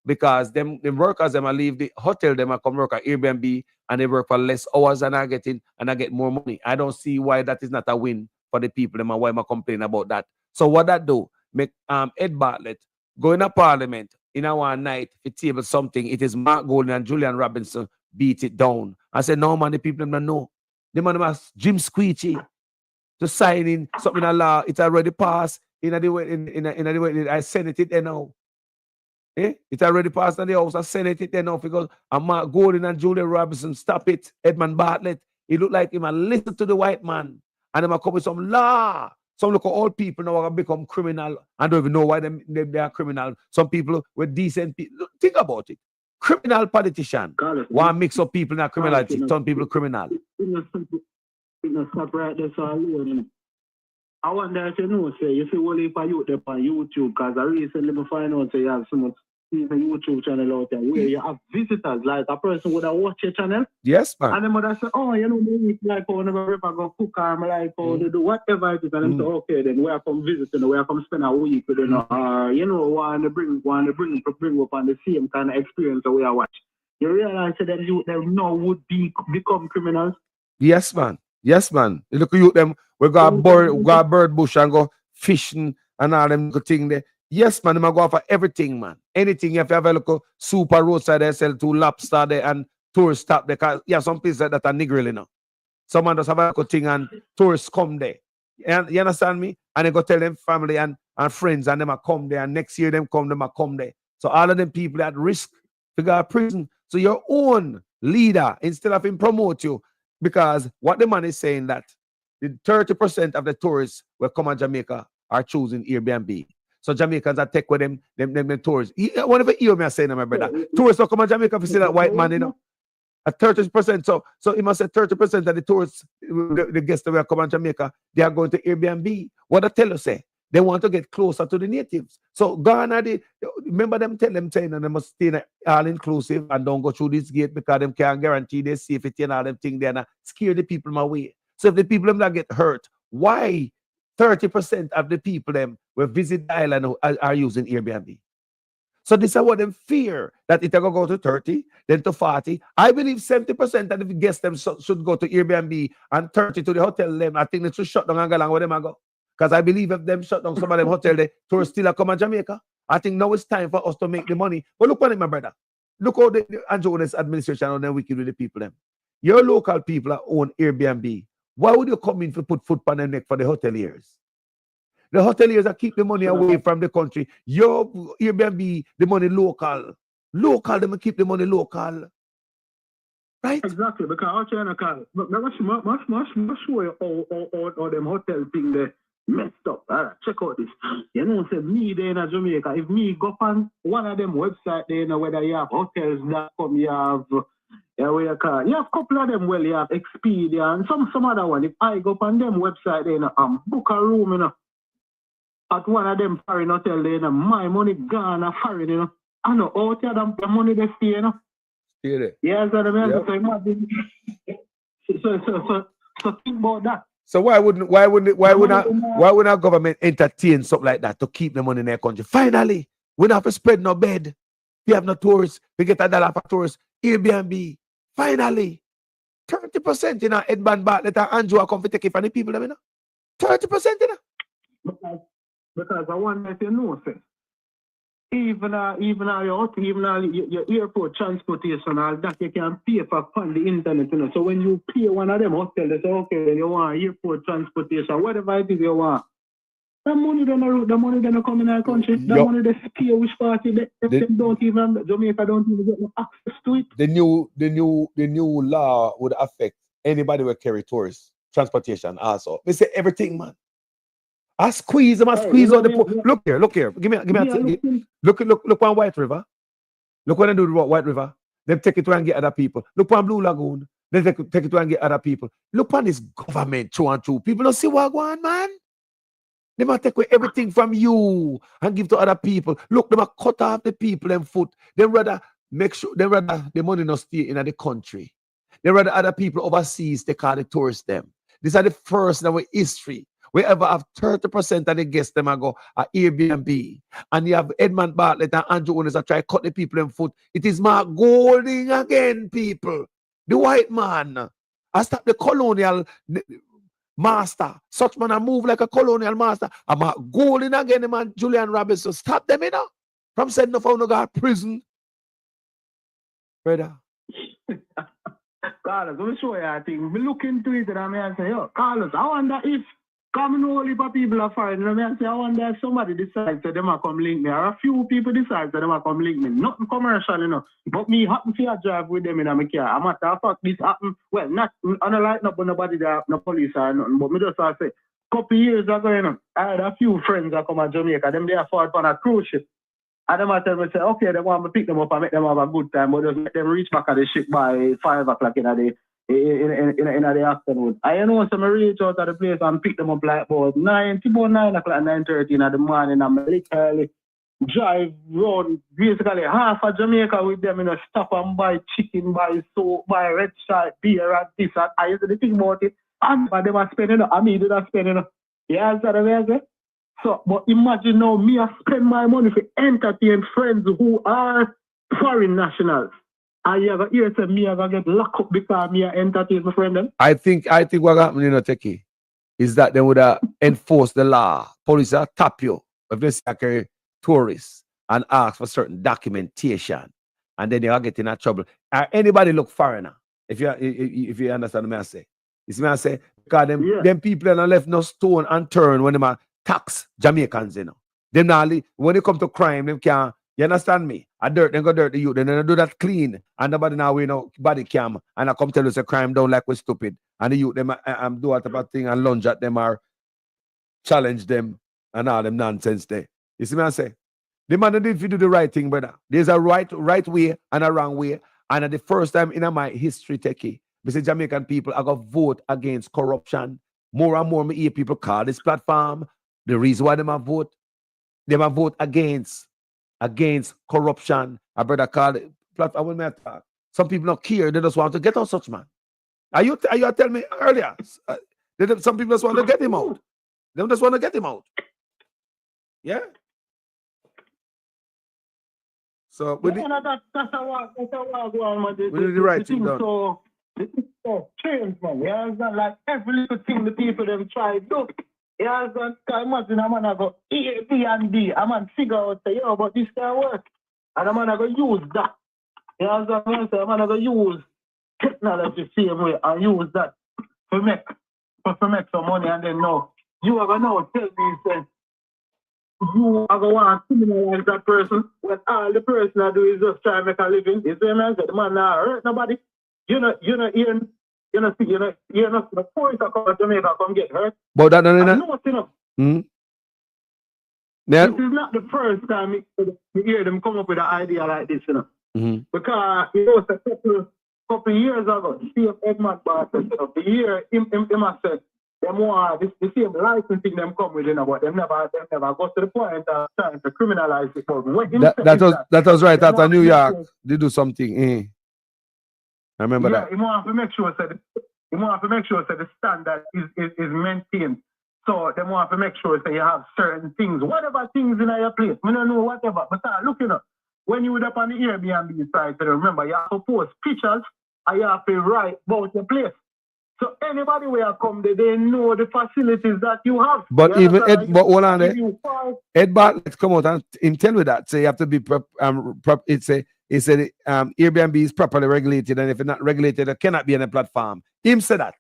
Because the workers them are leave the hotel, them are come work at Airbnb and they work for less hours and I get more money. I don't see why that is not a win for the people them and why am I complaining about that. So what that do, make Ed Bartlett go in a parliament in our night, it table something, it is Mark Golden and Julian Robinson beat it down. I said, no man, the people them don't know. The man must Jim Squeechy to sign in something in a law, it already passed in the way I Senate it there now. It already passed in the House of Senate it there now because Mark Golden and Julian Robinson stop it. Edmund Bartlett, he look like him and listen to the white man and them come with some law. Some look at all people now have become criminal and don't even know why they are criminal. Some people were decent people. Think about it. Criminal politician want to mix up people in a criminality, turn people criminal. Stop right there, so alone. I wonder if you know, say, you see, only if you up on YouTube, because I recently find out, say, you have so much YouTube channel out there where you have visitors, like a person would have watched your channel. Yes, man. And they would have say, oh, you know, me like, oh, never go cook, I'm like, oh, they do whatever it is. And them say, okay, then we are come visiting, we are come spend a week with them, you know, want to bring up on the same kind of experience that we are watching. You realize that you them now would become criminals? Yes, man. Yes, man. You look at them, we got bird bush and go fishing and all them good thing there. Yes, man, they go for everything, man. Anything. If you have a look super roadside, they sell 2 lobster there and tourists stop there. Cause yeah, some places that are niggerly, you know. Someone does have a look thing and tourists come there. And you understand me? And they go tell them family and friends and them are come there. And next year them come there. So all of them people at risk to go to prison. So your own leader, instead of him promote you, because what the man is saying that the 30% of the tourists will come to Jamaica are choosing Airbnb. So Jamaicans are take with them tourists. Whenever you hear me saying, my brother, tourists will come to Jamaica if you see that white man, you know. At 30%. So he must say 30% of the tourists, the guests that will come to Jamaica, they are going to Airbnb. What I tell you say? They want to get closer to the natives. So Ghana, remember them tell them saying they must stay all inclusive and don't go through this gate because them can't guarantee their safety and all them things there and scare the people my way. So if the people them that get hurt, why 30% of the people them will visit the island are using Airbnb? So this is what them fear, that it will go to 30, then to 40. I believe 70% of the guests them should go to Airbnb and 30 to the hotel them. I think they should shut down and go along where them go. Because I believe if them shut down some of them hotel, the tourists still come to Jamaica. I think now it's time for us to make the money. But look at it, my brother. Look how the Andrew Owners administration and then wicked with the people them. Your local people that own Airbnb. Why would you come in to put foot on the neck for the hoteliers? The hoteliers that keep the money away from the country. Your Airbnb, the money local. Local, they keep the money local. Right? Exactly, because I'm trying to call. But must show you how them hotel thing they messed up. All right, check out this. You know, say me there in Jamaica, if me go on one of them websites there, you know, whether you have hotels.com, you have where you call. You have a couple of them, well, you have Expedia and some other one. If I go on them website there, you know, book a room, you know, at one of them foreign hotel there, you know, my money gone a foreign, you know. I know out there the money they stay, you know. Yeah, so the man, so imagine. So think about that. So why wouldn't our government entertain something like that to keep the money in their country? Finally, we don't have to spread no bed. We have no tourists. We get $1 for tourists. Airbnb. Finally, 30% in our Edmund Bartlett and Andrew come to take it from the people. 30% in it. Because I wonder if you know, sir. Even your airport transportation, all that you can pay for on the internet. You know. So when you pay one of them hotels, they say, okay, you want airport transportation, whatever it is you want. The money don't come in our country. The money they pay which party they don't even, Jamaica don't even get no access to it. The new law would affect anybody who carry tourist transportation also. They say everything, man. I squeeze them, out the pool. Look here. Give me a look on White River. Look what they do with White River. They take it to and get other people. Look on Blue Lagoon. They take it to and get other people. Look on this government through and through. People don't see what going on, man. They might take away everything from you and give to other people. Look, they might cut off the people and foot. They rather make sure the money not stay in the country. They rather other people overseas they call the tourists them. These are the first in our history. We ever have 30% of the guests them go at Airbnb. And you have Edmund Bartlett and Andrew owners that try to cut the people in foot. It is Mark Golding again, people. The white man. I stop the colonial master. Such man I move like a colonial master. I'm Mark Golding again, man. Julian Robinson. Stop them, you know. From sending off no guard prison. Brother. Carlos, let me show you a thing. We look into it and I say, yo, Carlos, I wonder if come no only people are foreign. I wonder if somebody decides that they might come link me, or a few people decide that they might come link me. Nothing commercial, you know. But me happen to drive with them in my car. A matter of fact, this happen. Well, not on a light up on nobody there, no police or nothing. But me just say, couple years ago, you know, I had a few friends that come to Jamaica. Them they afford on a cruise ship. And them I tell me say, okay, they want me to pick them up and make them have a good time, but just make them reach back at the ship by 5 o'clock in the afternoon. I know some reach out of the place and pick them up like about 9 o'clock, 9:30 in the morning. I'm literally drive round basically half of Jamaica with them, you know, stop and buy chicken, buy soap, buy red shirt, beer and this and I used to think about it. And they were spending, I mean, they were spending, yeah, that's what I say. So, but imagine now me I spend my money for entertain friends who are foreign nationals. And you have to me I get locked up because me I entertain my friend them. I think what happened, you know, Teki, is that they would enforce the law. Police will tap you if they say tourists and ask for certain documentation, and then they are getting in trouble. Anybody look foreigner? If you understand what I say, you see what I say? Because them people are left no stone unturned when they are tax Jamaicans, you know. Them now when they come to crime, them can't. You understand me? I dirt, then go dirt the youth, then they do that clean. And nobody now we know body cam. And I come tell us a crime down like we're stupid. And the youth, them do that type of thing and lunge at them or challenge them and all them nonsense there. You see what I say? The man did if you do the right thing, brother. There's a right way and a wrong way. And at the first time in my history, Techie, we say Jamaican people are going to vote against corruption. More and more, me hear people call this platform. The reason why they might vote against corruption. A brother called it platform when I talk. Some people don't care. They just want to get out such man. Are you telling me earlier? Some people just want to get him out. They just want to get him out. Yeah. So we that's how go on. We do the right thing. So change, man. Yeah, it's not like every little thing the people them try to do. Yeah, so imagine a man go A, B, and D. A man figure out, say, yo, but this can work. And a man go use that. Yeah, so a man go use technology same way and use that to make some money, and then no, you are gonna tell me say you are gonna criminalize that person when all the person I do is just try to make a living. You see me? The man not hurt nobody. You're not the point of come to Jamaica come get hurt. But that This is not the first time you hear them come up with an idea like this, you know. Because a couple years ago, Steve Edmund Barker said, the year him said, them want the same licensing them come with, you know, but them never got to the point of trying to criminalize it. That was right after New York. They do something. I remember that. You want to make sure that the standard is maintained. So they want to make sure that you have certain things, whatever things in your place. I don't know whatever. But look, you know, when you would up on the Airbnb site, remember you have to post pictures and you have to write about your place. So anybody where you come, they know the facilities that you have. But even Ed, but hold on there. Ed Bartlett come out and tell me that. So you have to be He said Airbnb is properly regulated, and if it's not regulated, it cannot be on a platform. Him said that.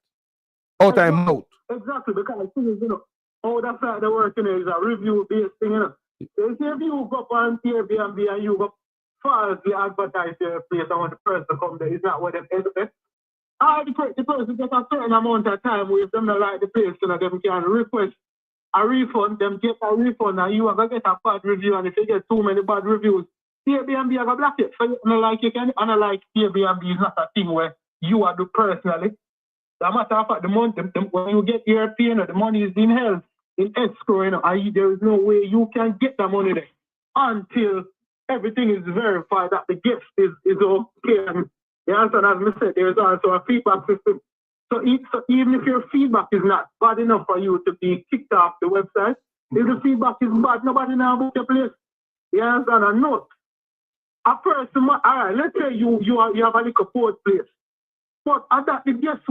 Out time out. Exactly, because the thing is, you know, how that side of work, you know, is a review-based thing, you know. So if you go on Airbnb and you go falsely advertise your place and want the person to come there, it's not what they expect. The person gets a certain amount of time where if them not like the place, you know, them can request a refund, them get a refund, and you are going to get a bad review, and if you get too many bad reviews, Airbnb are going to block it. So you can analyze Airbnb is not a thing where you are do personally. As a matter of fact, the money, when you get your pay, the money is in held in escrow, you know, there is no way you can get the money there until everything is verified that the guest is okay. You understand? As I said, there is also a feedback system. So even if your feedback is not bad enough for you to be kicked off the website, if the feedback is bad, nobody knows about your place. You understand? A note. A person, all right, let's say you have a little port place. But at that, the guests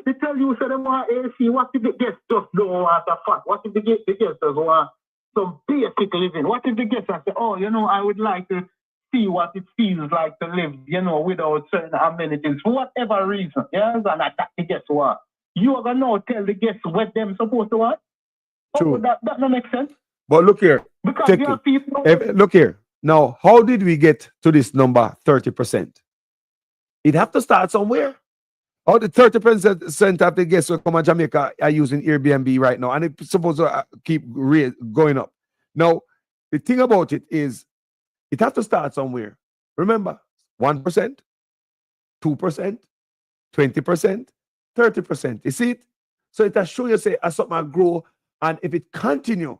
they tell you, say they want AC. What if the guests just don't want a fat? What if the guests just want some basic living? What if the guests say, oh, you know, I would like to see what it feels like to live, you know, without certain amenities, for whatever reason. Yes, and at that, the guests want. You are going to tell the guests what them supposed to want? True. Oh, that don't make sense. But look here. Because you have people... Look here. Now, how did we get to this number 30%? It have to start somewhere. All the 30% of the guests who come to Jamaica are using Airbnb right now, and it's supposed to keep going up. Now, the thing about it is, it has to start somewhere. Remember, 1%, 2%, 20%, 30%. You see it? So it has shown you, say, as something grow, and if it continue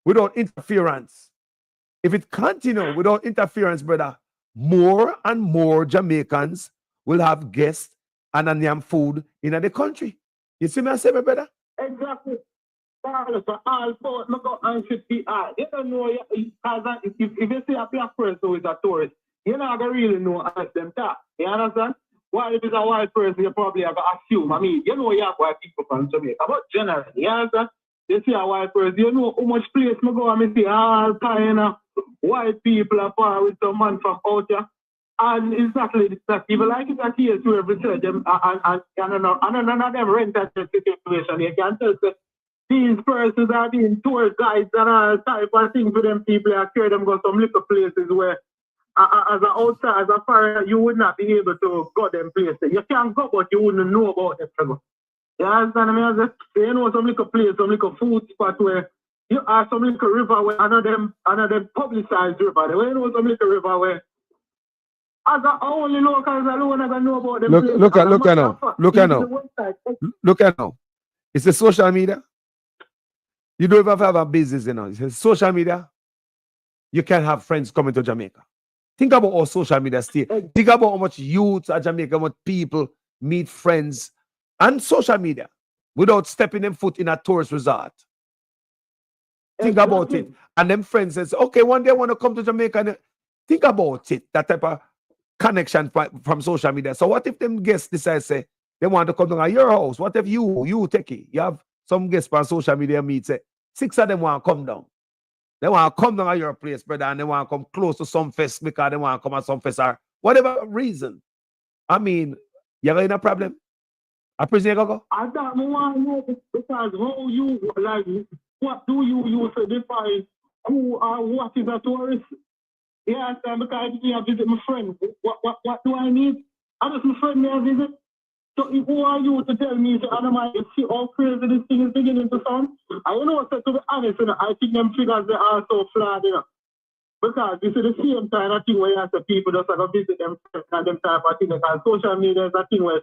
without interference, brother, more and more Jamaicans will have guests and a damn food in the country. You see me, I say, my brother? Exactly. So all about me go and should be hard. You don't know, because if you see a black person who is a tourist, you're not going to really know unless them talk. You understand? While if it's a white person, you probably have to assume. I mean, you know you have white people from Jamaica, but generally, you understand? You see a white person, you know how much place me go and me see all kind of white people are far with some man from out here. And exactly that even like it's a case to every church, and none of them rent that situation. You can tell that these persons are being tour guides and all type of things for them people. I carry them go some little places where as an outside, as a foreigner, you would not be able to go them places. You can go, but you wouldn't know about them. You understand me? You know some little place, some little food spot where you have some little river where another publicized river. You know some little river where as the only locals alone are know about them. Look at now. It's a social media. You don't even have a business, you know. It's social media. You can have friends coming to Jamaica. Think about how social media still. Think about how much youth at Jamaica, how much people meet friends and social media without stepping them foot in a tourist resort. Think about it. And them friends says, okay, one day I want to come to Jamaica. And think about it. That type of connection from social media. So what if them guests decide say they want to come down at your house? What if you techie, you have some guests on social media meet say 6 of them want to come down. They want to come down at your place, brother, and they want to come close to some fest because they want to come at some fest or whatever reason. I mean, you're in a problem. A prison you go? I don't want to know because how you, like, what do you use to define who or what is a tourist? Yes, because I visit my friend. What do I need? I just my friend may visit. So who are you to tell me to analyze see how crazy this thing is beginning to sound? I don't know, so to be honest, you know, I think them figures they are so flawed, you know. Because this is the same kind of thing where you have the people just like visit them and them type of thing. Because social media is a thing where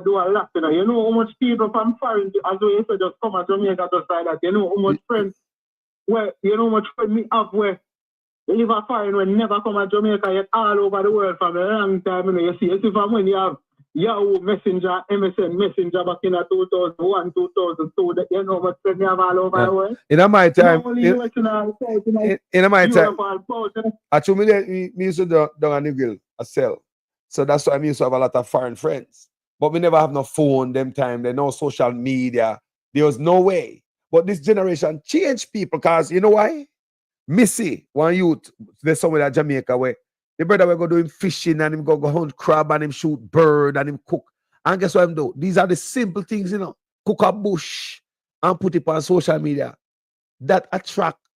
do a lot, you know. You know how much people from foreign, as well as just come to Jamaica just like that. You know how much friends, where you know how much friends me have where they live a foreign when never come to Jamaica yet all over the world for a long time, you know. You see from when you have Yahoo Messenger, MSN Messenger back in 2001, 2002, that you know what friends you have all over the world. In my time, in my time, actually, me used to do a niggle, a cell. So that's why I used to have a lot of foreign friends. But we never have no phone them time. There's no social media. There was no way. But this generation changed people because you know why? Missy, one youth, there's somewhere in Jamaica where the brother will go doing fishing and him go hunt crab and him shoot bird and him cook. And guess what him do? These are the simple things, you know. Cook a bush and put it on social media. That attract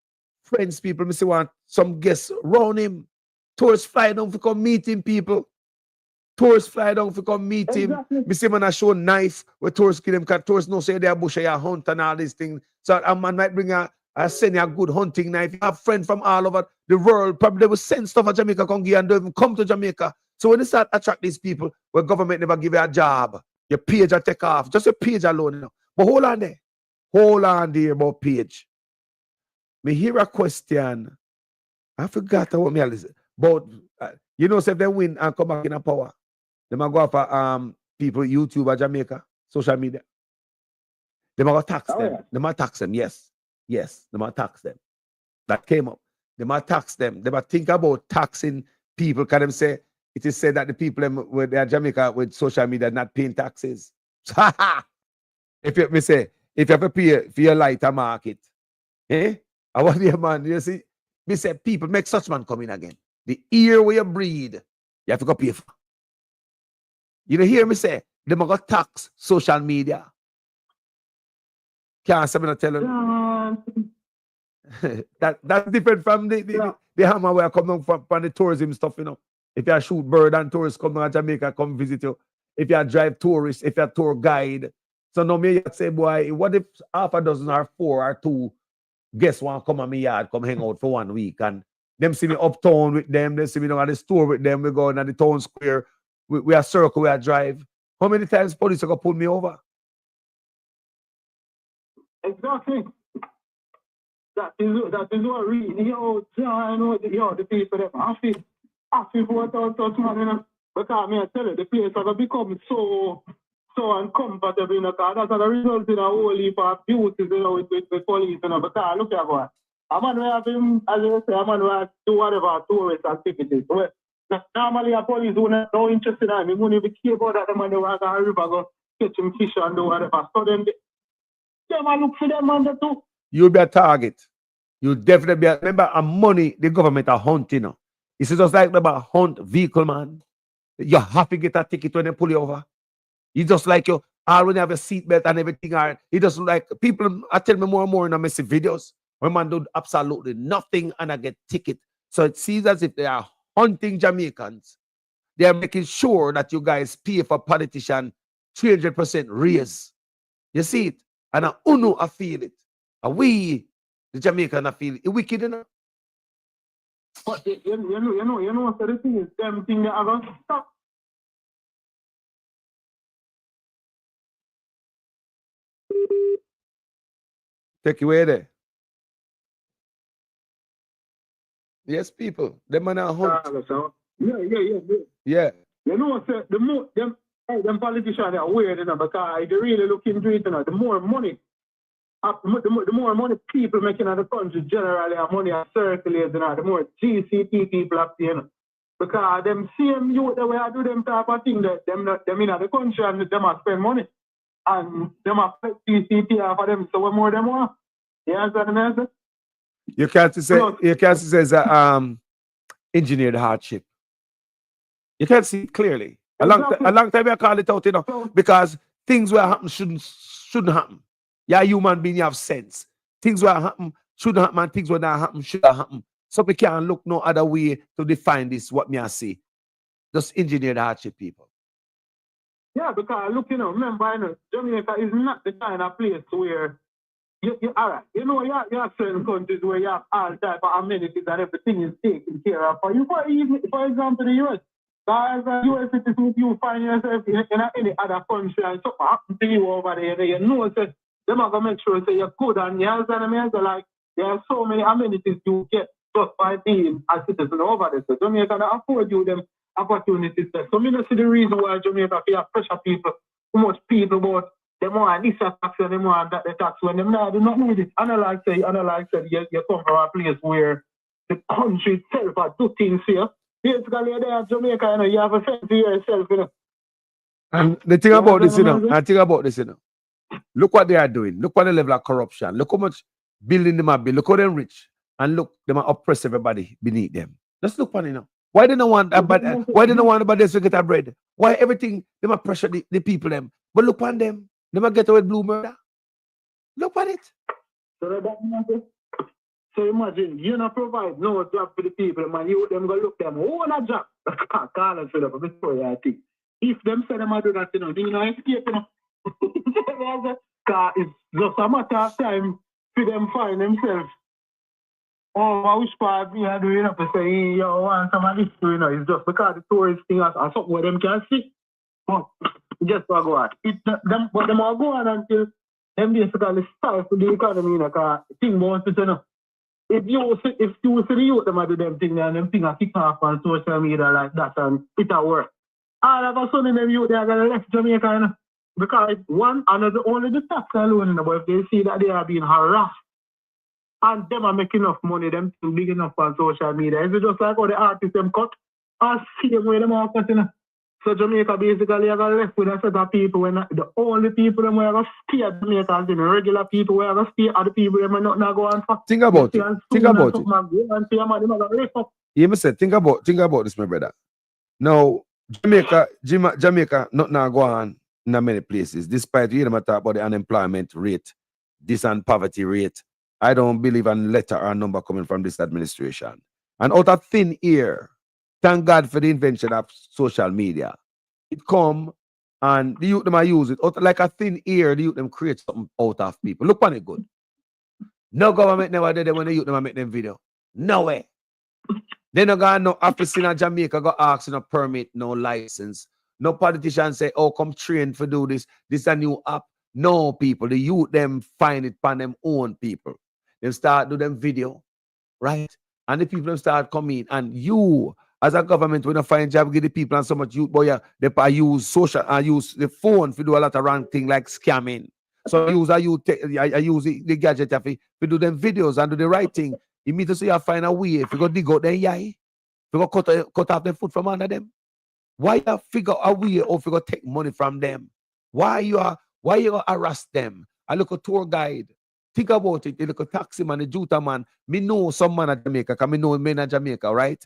friends, people. Me see want some guests around him. Tourists fly down to come meet him, people. Tourists fly down to come meet him. Me see man a show knife where tourists kill him because tourists know say they are bush and hunt and all these things. So a man might bring send you a good hunting knife. You have friends from all over the world. Probably they will send stuff to Jamaica, come here and don't even come to Jamaica. So when they start attract these people, where government never give you a job, your page will take off. Just your page alone. You know. But hold on there. Hold on there about page. Me hear a question. I forgot what me listen. But you know, say if they win and come back in a power, they might go for people, YouTube or Jamaica, social media. They might tax them. Yeah. They might tax them, yes. Yes, they might tax them. That came up. They might tax them. They might think about taxing people. Can them say it is said that the people with Jamaica with social media not paying taxes? If you have to pay for your lighter market, I want your man. You see, me say people make such man come in again. The ear where you breathe, you have to go pay for. You know, hear me say they might go tax social media. Can't say me not tell them. That's different from the hammer where I come down from the tourism stuff, you know. If you shoot bird and tourists come down to Jamaica, come visit you. If you drive tourists, if you're a tour guide. So now me say, boy, what if half a dozen or 4 or 2 guests want to come on my yard, come hang out for 1 week, and them see me uptown with them, they see me down at the store with them, we go down the town square, we are circle, we are drive. How many times police are going to pull me over? Exactly. That is what really, I know the people that happy for touch man, you know. Because me I tell you, the place has become so uncomfortable, you know, because that's the result in a whole heap of abuses, you know, with police, you know. Because look at what. A man will have him, as you say, a man will do whatever tourist activities. Well, normally a police who not no interested in him, wouldn't even care about that, the man they want to river go catch him fish and do whatever. So then they man look for them man too. You'll be a target. You'll definitely be a, remember, a money the government are hunting. You know. It's just like about hunt vehicle, man. You have to get a ticket when they pull you over. It's just like you already have a seatbelt and everything. It doesn't like people I tell me more and more in a messy videos where man do absolutely nothing and I get ticket. So it seems as if they are hunting Jamaicans. They are making sure that you guys pay for politician 300% raise. You see it? And I uno I feel it. And we, the Jamaican, I feel it. It's wicked enough. But you know, so the thing is, them thing that are going to stop. Take away there. Yes, people. Them man are hunt. Yeah. You know, so the more them politicians are weird, you know, because if you really look into it, you know, the more money people making in the country generally are money are circulating, you know, the more GCP people have, you know. Because them same youth the way I do them type of thing, that them in the country and them are spend money. And them are GCP for them, so what more them want? You understand the answer? You can't say it's a engineered hardship. You can't see it clearly. A long time I call it out, you know, because things will happen shouldn't happen. You're a human being, you have sense. Things will happen shouldn't happen, and things will not happen should happen. So we can't look no other way to define this, what me I say. Just engineer the hardship, people. Yeah, because look, you know, remember, you know, Jamaica is not the kind of place where you all right. You know, you have certain countries where you have all type of amenities and everything is taken care of. For you, for example, the US. As a US citizen, you find yourself in any other country and something happens to you over there, you know, so they're not going to make sure say you're good. And you understand, like, there are so many amenities you get just by being a citizen over there. So Jamaica can afford you them opportunities there. So I don't see the reason why Jamaica feel pressure people, too much people about them want this tax and them want that the tax when them now do not need it. Analyze say you come from a place where the country itself do things here. Basically, there in Jamaica, you know, you have a sense of yourself, you know. And the thing about this, you know, look what they are doing. Look what the level of corruption. Look how much building them are built. Look how they're rich. And look, they are oppress everybody beneath them. Just look for it, you know. Why they don't want why they don't want about to get a bread? Why everything they might pressure the people them? But look on them. They might get away with blue murder. Look at it. So imagine, you not provide no job for the people, man. You them go look them own a job. Call us for them before you think. If them say them do that, you know, escape, you know. It's just a matter of time for them find themselves. Oh, I wish part me I do, you know, to say, yo, want some of this, you know, it's just because the tourist thing is something where them can see. But just go on. But them all go on until them basically start for the economy, you know, because thing about it, you know. If you see the youth, them do them thing and them thing are kick off on social media like that and it'll work. All of a sudden them youth, they are going to left Jamaica, you know. Because one, only the tax alone, you know, but if they see that they are being harassed and them are making enough money, them big enough on social media. Is it just like how the artists them cut? Or see them where them are cut, you know. So Jamaica basically are left with a set of people when the only people them where stay at Jamaica is the regular people where stay are the people them not go on for. Think about it. Think about it. Yeah, think about this, my brother. Now, Jamaica not now go on in many places, despite you know talk about the unemployment rate, this and poverty rate. I don't believe in letter or number coming from this administration. And out of thin air, thank God for the invention of social media. It come and the youth them use it out like a thin air. The youth them create something out of people. Look on it good. No government never did it when the youth them make them video. No way. They no got no office in Jamaica go ask no permit, no license. No politician say, oh, come train for do this. This is a new app. No people. The youth them find it by them own people. They start do them video, right? And the people start coming. And you, as a government, when you find job, give the people and so much youth, boy, they use social and use the phone to do a lot of wrong things like scamming. So I use the gadget to do them videos and do the right thing. You mean to say you find a way. If you go dig out then if you go cut off the foot from under them. Why you figure a way or if you go take money from them? Why you harass them? I look a tour guide. Think about it. You look a taxi man, a juta man. Me know some man at Jamaica, because me know men at Jamaica, right?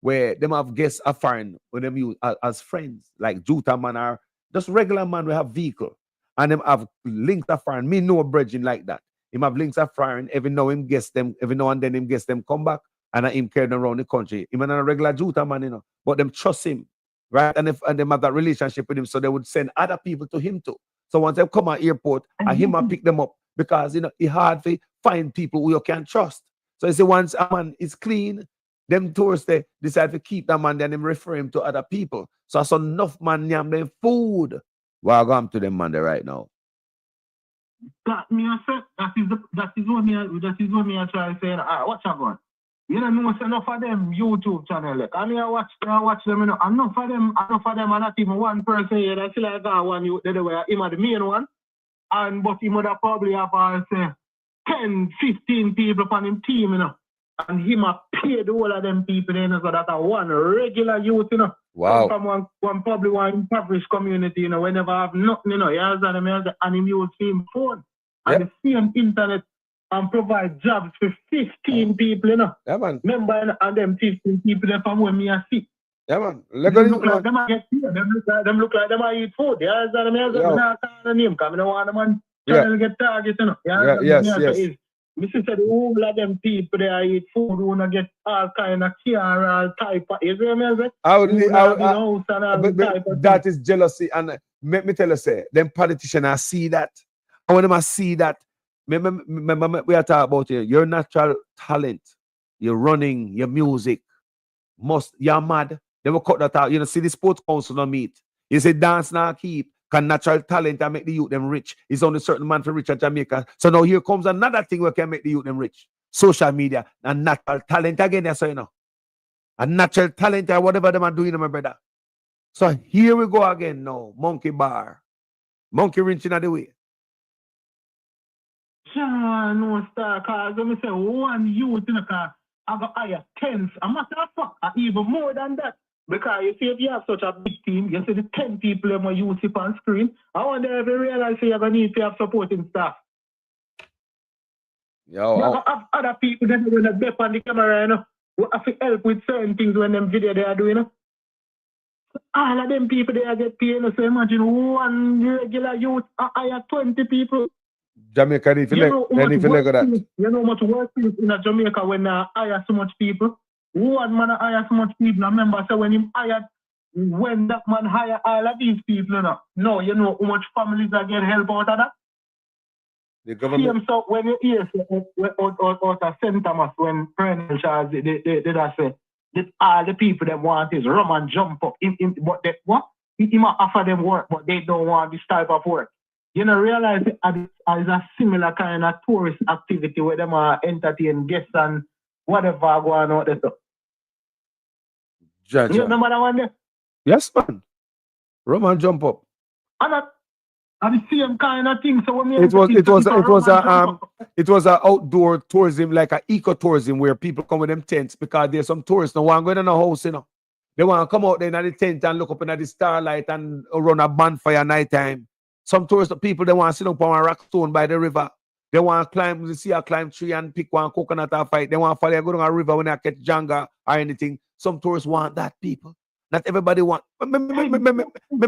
Where them have guests are foreign when them use as friends, like juta man or just regular man we have vehicle. And them have links of foreign. Me know a bridging like that. Him have links of foreign. Every now and then him guess them come back and him carry them around the country. Him and a regular juta man, you know. But them trust him. Right? And them have that relationship with him, so they would send other people to him too. So once they come at airport, and him and pick them up because you know it's hard to find people who you can trust. So you see, once a man is clean, them tourists they decide to keep that man, then them refer him to other people. So I saw enough man yam them food. Well, I'm to them man there right now. That is what me I try to say. Watch out. You know, enough of them YouTube channel. I mean, I watch them, you know. Enough of them, and not even one person here. That's like one you the way him are the main one. But he would probably have say 10, 15 people on him team, you know. And him have paid all of them people, you know, so that one regular youth, you know. Wow. From one probably one impoverished community, you know, whenever have nothing, you know, he has and him use same phone. Yep. And the same internet. And provide jobs for 15 people, you know. Yeah, man. Remember, and them 15 people from where me I see. Yeah, man. Them look like them get them look like them eat food. Yeah, I not calling name because I don't want them on channel get target, you know. Yeah, yes. Me said the whole of them people they eat food who not get all kind of care, all type of you see me? That is jealousy, and let me tell you, say them politicians I see that. And when I see that, we are talking about your natural talent, your running, your music, you're mad. They will cut that out. You know, see the sports council no meet. You say dance now keep. Can natural talent and make the youth them rich. It's only certain man for rich at Jamaica. So now here comes another thing where can make the youth them rich. Social media and natural talent again, that's so you know. And natural talent or whatever them are doing, my brother. So here we go again now. Monkey bar. Monkey wrenching out the way. Yeah, no star, cause let me say one youth in the car, I got higher 10s. A matter of fact, even more than that. Because you see, if you have such a big team, you see the 10 people that you use it on screen. I wonder if you realize you're going to need to have supporting staff. Yo, you have other people that are going to be on the camera, you know, who have to help with certain things when them video they are doing, you know. All of them people they are get paid, so imagine one regular youth, I have 20 people. Jamaica need to let that. You know how much work is in Jamaica when I hire so much people? One man hire so much people. I remember so when that man hire all of these people, no, you know how much families are getting help out of that? The government. So when you hear out of St. Thomas when Colonel Charles they say that all the people that want is rum and jump up. But they might offer them work, but they don't want this type of work. You know, realize it as a similar kind of tourist activity where them are entertain guests and whatever going on there. You remember that one there? Yes, man. Rum and jump up. And the same kind of thing. So when it was a outdoor tourism, like an ecotourism where people come with them tents because there's some tourists no one going in a house, you know. They want to come out there in the tent and look up in the starlight and run a bonfire nighttime. Some tourist people, they want to sit up on a rock stone by the river. They want to climb tree and pick one coconut and fight. They want to follow go down a river when they catch Jenga or anything. Some tourists want that, people. Not everybody want. Let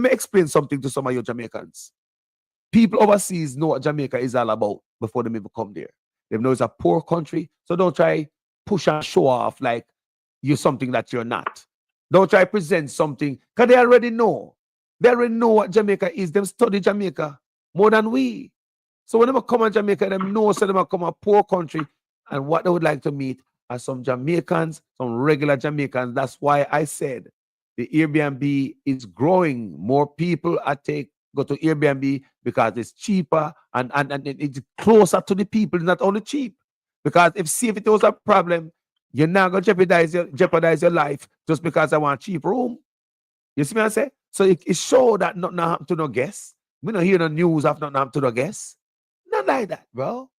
me explain something to some of you Jamaicans. People overseas know what Jamaica is all about before they even come there. They know it's a poor country, so don't try push and show off like you're something that you're not. Don't try present something, because they already know. They already know what Jamaica is. Them study Jamaica more than we. So when they come to Jamaica, they know so they come a poor country, and what they would like to meet are some Jamaicans, some regular Jamaicans. That's why I said the Airbnb is growing. More people go to Airbnb because it's cheaper and it's closer to the people. It's not only cheap. Because if it was a problem, you're not going to jeopardize your life just because I want a cheap room. You see what I say? So it shows that nothing happened to no guests. We don't hear the news of nothing happened to no guests. Not like that, bro.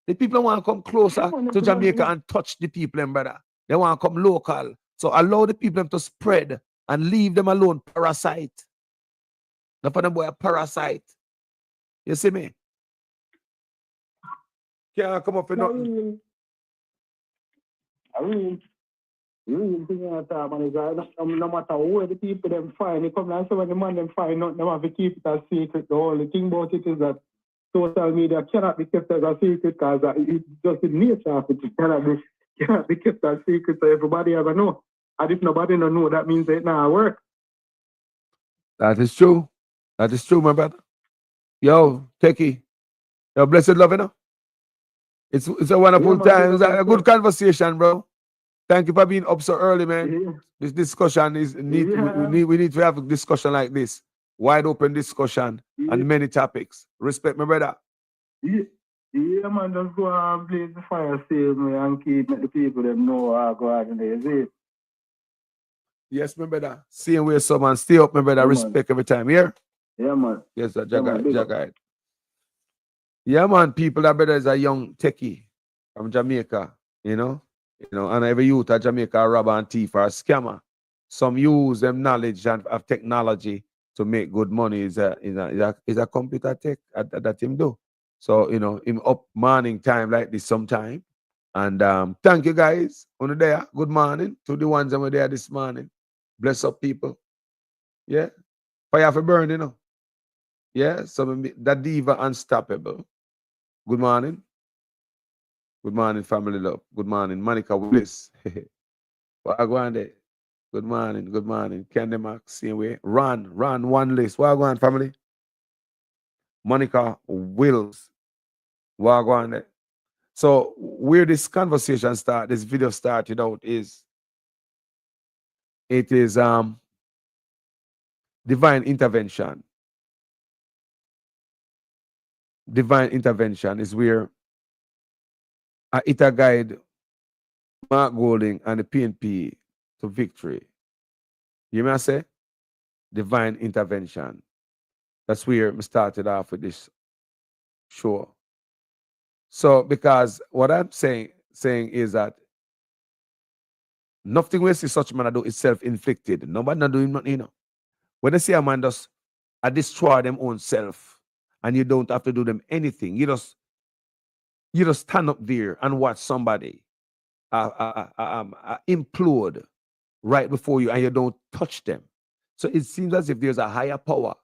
The people want to come closer to Jamaica and touch the people, brother. They want to come local. So allow the people to spread and leave them alone, parasite. Not for them boy a parasite. You see me? Can't come up with nothing. Real thing at all, man, is no matter where the people them find, they come and say when the man them find nothing, them have to keep it a secret. The only thing about it is that social media cannot be kept as a secret because it's just the nature of it. It cannot be kept as a secret, so everybody ever know. And if nobody don't know, that means it not work. That is true. That is true, my brother. Yo, Techie. Yo, blessed love, you know. It's a wonderful time. It's a good conversation, bro. Thank you for being up so early, man. Yeah. This discussion is need. We need to have a discussion like this, wide open discussion on many topics. Respect, my brother. Yeah, man. Just go and blaze the fire, save me, and keep the people them know how go out in there. Yes, my brother. Same way, someone. Stay up, my brother. Yeah, respect every time. Yeah. Yeah, man. Yes, sir. Jagai. Yeah, man. People that brother is a young techie from Jamaica. And every youth at Jamaica are robber and thief or a scammer. Some use them knowledge of technology to make good money. Is a computer tech that him do. So him up morning time like this sometime. And thank you guys on the day. Good morning to the ones that were there this morning. Bless up people. Yeah. Fire for burn, you know. Yeah. So that diva unstoppable. Good morning. Good morning, family love. Good morning, Monica Willis. What I go on there? Good morning, good morning. Candy Max, same way. Run, one list. What I go on, family? Monica Wills. What I go on there? So where this conversation start, this video started out is it is divine intervention. Divine intervention is where I guide Mark Golding and the PNP to victory. You may say divine intervention. That's where we started off with this show. So because what I'm saying is that nothing we see such man do is self-inflicted. Nobody not doing nothing, you know. When they see a man does destroy them own self, and you don't have to do them anything. You just stand up there and watch somebody implode right before you, and you don't touch them. So it seems as if there's a higher power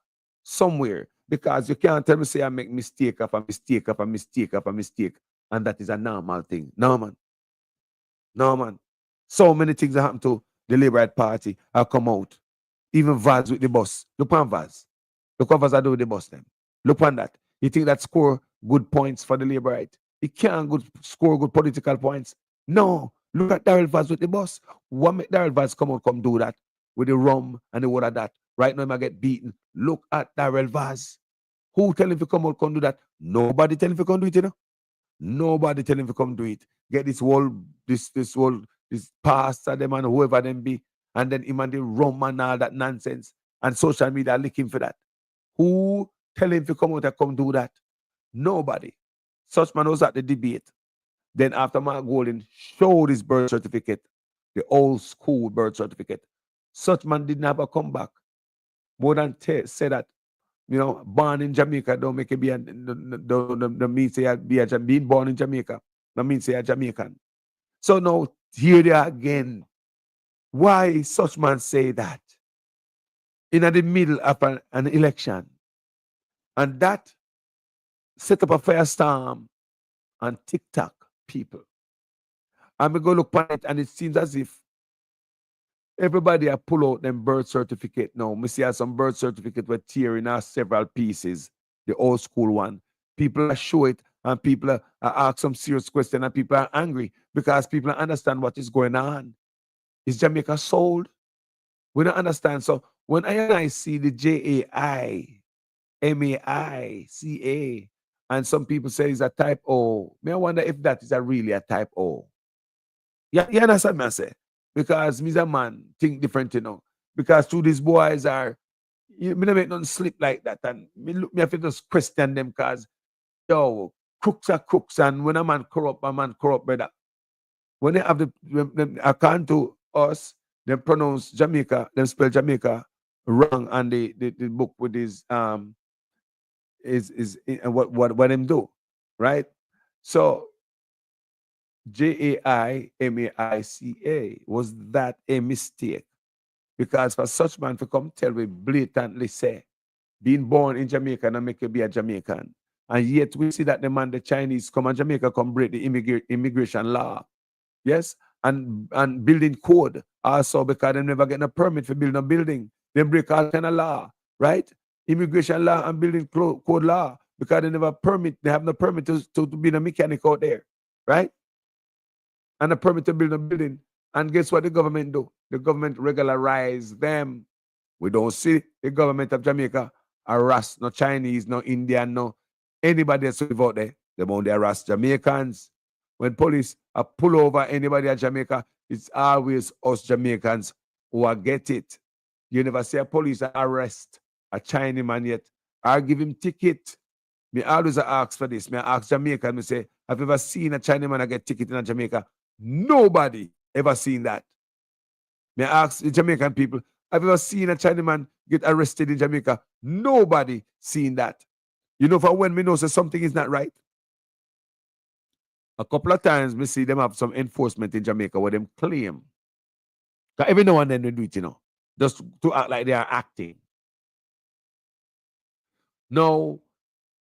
somewhere, because you can't tell me say I make mistake after mistake after mistake after mistake, and that is a normal thing. No man. No man. So many things that happen to the Labour Right Party have come out. Even Vaz with the bus. Look on Vaz. Look what Vaz I do with the bus them. Look on that. You think that score good points for the Labour Right? It can't score good political points. No. Look at Daryl Vaz with the bus. What make Daryl Vaz come do that with the rum and the what of that? Right now, I get beaten. Look at Daryl Vaz. Who tell him to come out come do that? Nobody tell him to come do it, you know. Nobody tell him to come do it. Get this pastor them and whoever them be, and then him and the rum and all that nonsense, and social media looking for that. Who tell him to come out and come do that? Nobody. Such man was at the debate. Then after Mark Golding showed his birth certificate, the old school birth certificate, such man didn't have a comeback. More than say that, you know, born in Jamaica don't make it be don't mean say being born in Jamaica. That means say a Jamaican. So now here they are again. Why such man say that in the middle of an election, and that set up a firestorm on TikTok people. And we go look at it, and it seems as if everybody are pull out them birth certificate now. We see some birth certificate were tearing out several pieces, the old school one. People are show it, and people are ask some serious question, and people are angry because people understand what is going on. Is Jamaica sold? We don't understand. So when I see the JAIMAICA, and some people say it's a type O, I wonder if that is really a type O. Yeah, you understand me I say? Because me's a man think different, you know. Because two these boys are, me don't make nothing slip like that, and me have to just question them, because yo, crooks are crooks, and when a man corrupt, brother. When they have them account to us, they pronounce Jamaica, they spell Jamaica wrong, and the book with his is what them do, right? So JAIMAICA, was that a mistake? Because for such man to come tell me blatantly say, being born in Jamaica and make you be a Jamaican, and yet we see that the Chinese come and Jamaica come break the immigration law. Yes, and building code also, because they never get a permit for building a building. They break all kind of law, right? Immigration law and building code law, because they never permit. They have no permit to be a mechanic out there, right? And a permit to build a building. And guess what the government do? The government regularize them. We don't see the government of Jamaica harass no Chinese, no Indian, no anybody that's live out there. They only harass Jamaicans. When police pull over anybody at Jamaica, it's always us Jamaicans who are get it. You never see a police arrest a Chinese man yet, or give him ticket. Me always ask for this. Me ask Jamaica, me say, have you ever seen a Chinese man get ticket in Jamaica? Nobody ever seen that. Me ask the Jamaican people, have you ever seen a Chinese man get arrested in Jamaica? Nobody seen that. You know, for when me know say something is not right. A couple of times we see them have some enforcement in Jamaica where them claim. Every now and then they do it, you know. just to act like they are acting. Now,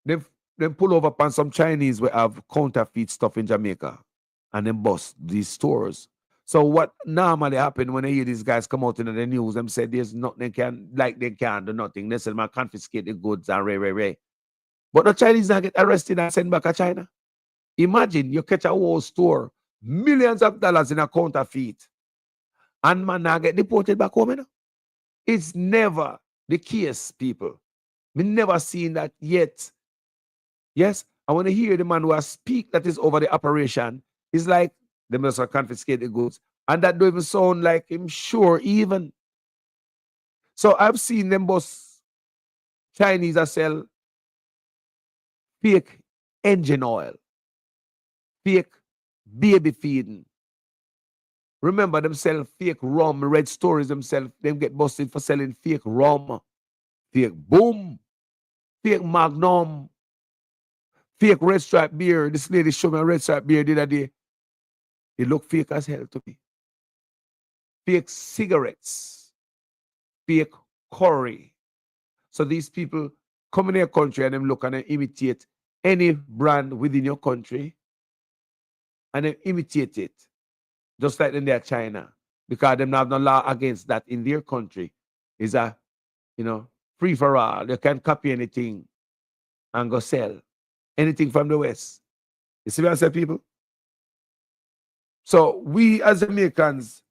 they pull over upon some Chinese who have counterfeit stuff in Jamaica and then bust these stores. So what normally happen when I hear these guys come out in the news, them say there's nothing they can't do nothing. They say, man, confiscate the goods and ray. But the Chinese not get arrested and sent back to China. Imagine you catch a whole store, millions of dollars in a counterfeit, and man now get deported back home. You know? It's never the case, people. We never seen that yet. Yes, I want to hear the man who has speak that is over the operation. It's like they must have confiscate the goods. And that don't even sound like him sure even. So I've seen them boss Chinese that sell fake engine oil, fake baby feeding. Remember them sell fake rum, Red Stories themselves, them get busted for selling fake rum, fake boom, fake Magnum, fake Red Stripe beer. This lady showed me a Red Stripe beer the other day. It looked fake as hell to me. Fake cigarettes, fake curry. So these people come in your country and them look and they imitate any brand within your country and they imitate it. Just like in their China. Because them have no law against that in their country. It's a, free for all. They can copy anything and go sell anything from the West. You see what I say, people? So we as Americans,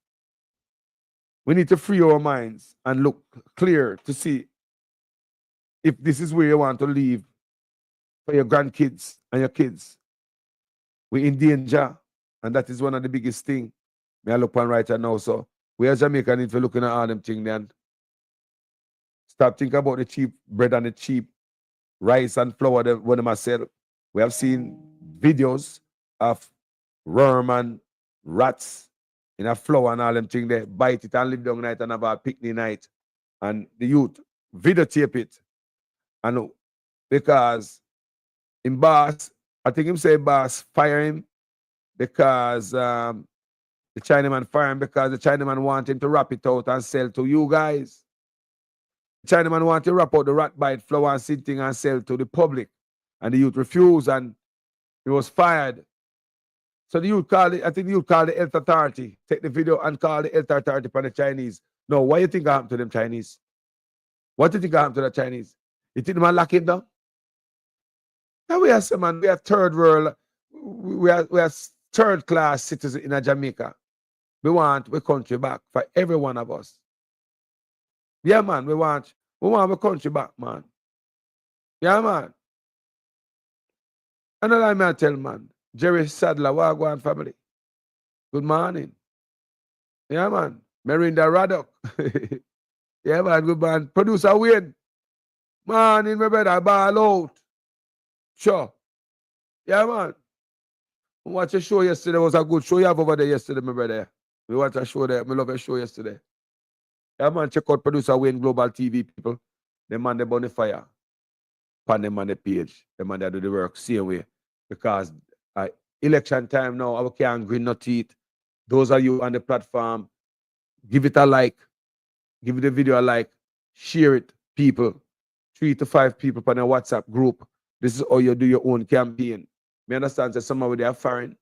we need to free our minds and look clear to see if this is where you want to live for your grandkids and your kids. We're in danger, and that is one of the biggest things. May I look on right now. So we as Jamaican need to looking at all them things then. Stop thinking about the cheap bread and the cheap rice and flour that when them sell. We have seen videos of worm and rats in a flour and all them things. They bite it and live down night and have a picnic night. And the youth videotape it. And because in boss, I think him say boss fire him because the Chinaman fire him because the Chinaman want him to wrap it out and sell to you guys. The Chinaman want to wrap out the rat bite flour and sitting and sell to the public. And the youth refused and he was fired. So the youth called it, I think the youth called the health authority, take the video and call the health authority for the Chinese. No, what do you think happened to them Chinese? What do you think happened to the Chinese? You think the man lock him down? Now we are some man, we are third world, we are third class citizens in Jamaica. We want our country back for every one of us. Yeah, man, we want our country back, man. Yeah, man. Another man tell man, Jerry Sadler, Wagwan family. Good morning. Yeah, man. Merinda Raddock. Yeah, man, good man. Producer Wayne. Morning, my brother, ball out. Sure. Yeah, man. We watched a show yesterday. It was a good show you have over there yesterday, my brother. We watched a show there. I love a show yesterday. Yeah, man, check out Producer Wayne Global TV, people. The man, they burn the fire. Pan them on the page. The man, they do the work same way. Because election time now, I can't grin no teeth. Those of you on the platform, give it a like. Give the video a like. Share it, people. 3 to 5 people on a WhatsApp group. This is how you do your own campaign. Me understand that some of they are foreign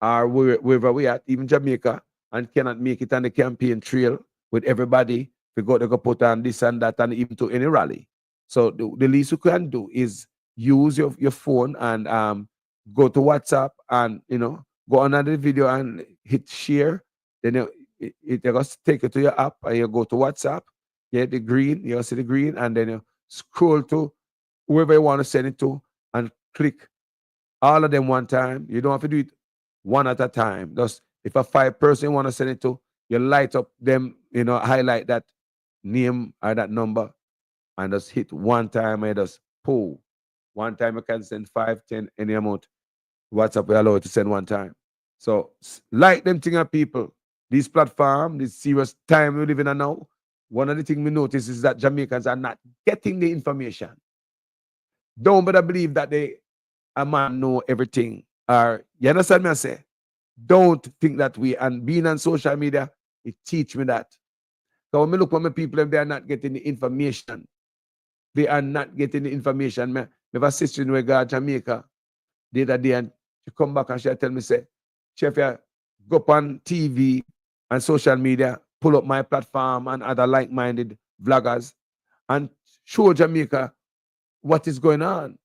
or wherever we at, even Jamaica, and cannot make it on the campaign trail with everybody. We got to go put on this and that and even to any rally. So the least you can do is use your phone and go to WhatsApp and go on the video and hit share. Then it goes take you to your app and you go to WhatsApp. You hit the green, you see the green, and then you scroll to whoever you want to send it to and click all of them one time. You don't have to do it one at a time. Just if a 5 person you want to send it to, you light up them, highlight that name or that number and just hit one time and just pull. One time you can send 5, 10, any amount. WhatsApp will allow you to send one time. So like them thing of people. This platform, this serious time we live in now, one of the things we notice is that Jamaicans are not getting the information. Don't better believe that a man know everything. Or you understand me I say? Don't think that way. And being on social media, it teach me that. So when I look at my people, they are not getting the information. They are not getting the information. I have a sister in regard to Jamaica the other day, and she come back and she tell me, say, Chef, go up on TV and social media, pull up my platform and other like-minded vloggers and show Jamaica what is going on.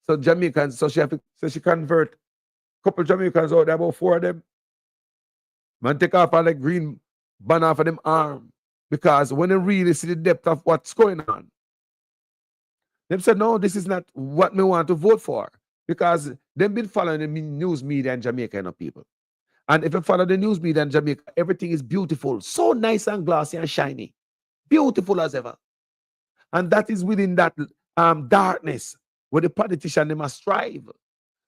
So Jamaicans, so she convert a couple Jamaicans out there, about 4 of them. Man, take off all the green banner off of them arm. Because when they really see the depth of what's going on, they said, no, this is not what me want to vote for. Because they've been following the news media in Jamaica, you know, people. And if you follow the news media in Jamaica, everything is beautiful. So nice and glossy and shiny. Beautiful as ever. And that is within that darkness where the politician they must strive.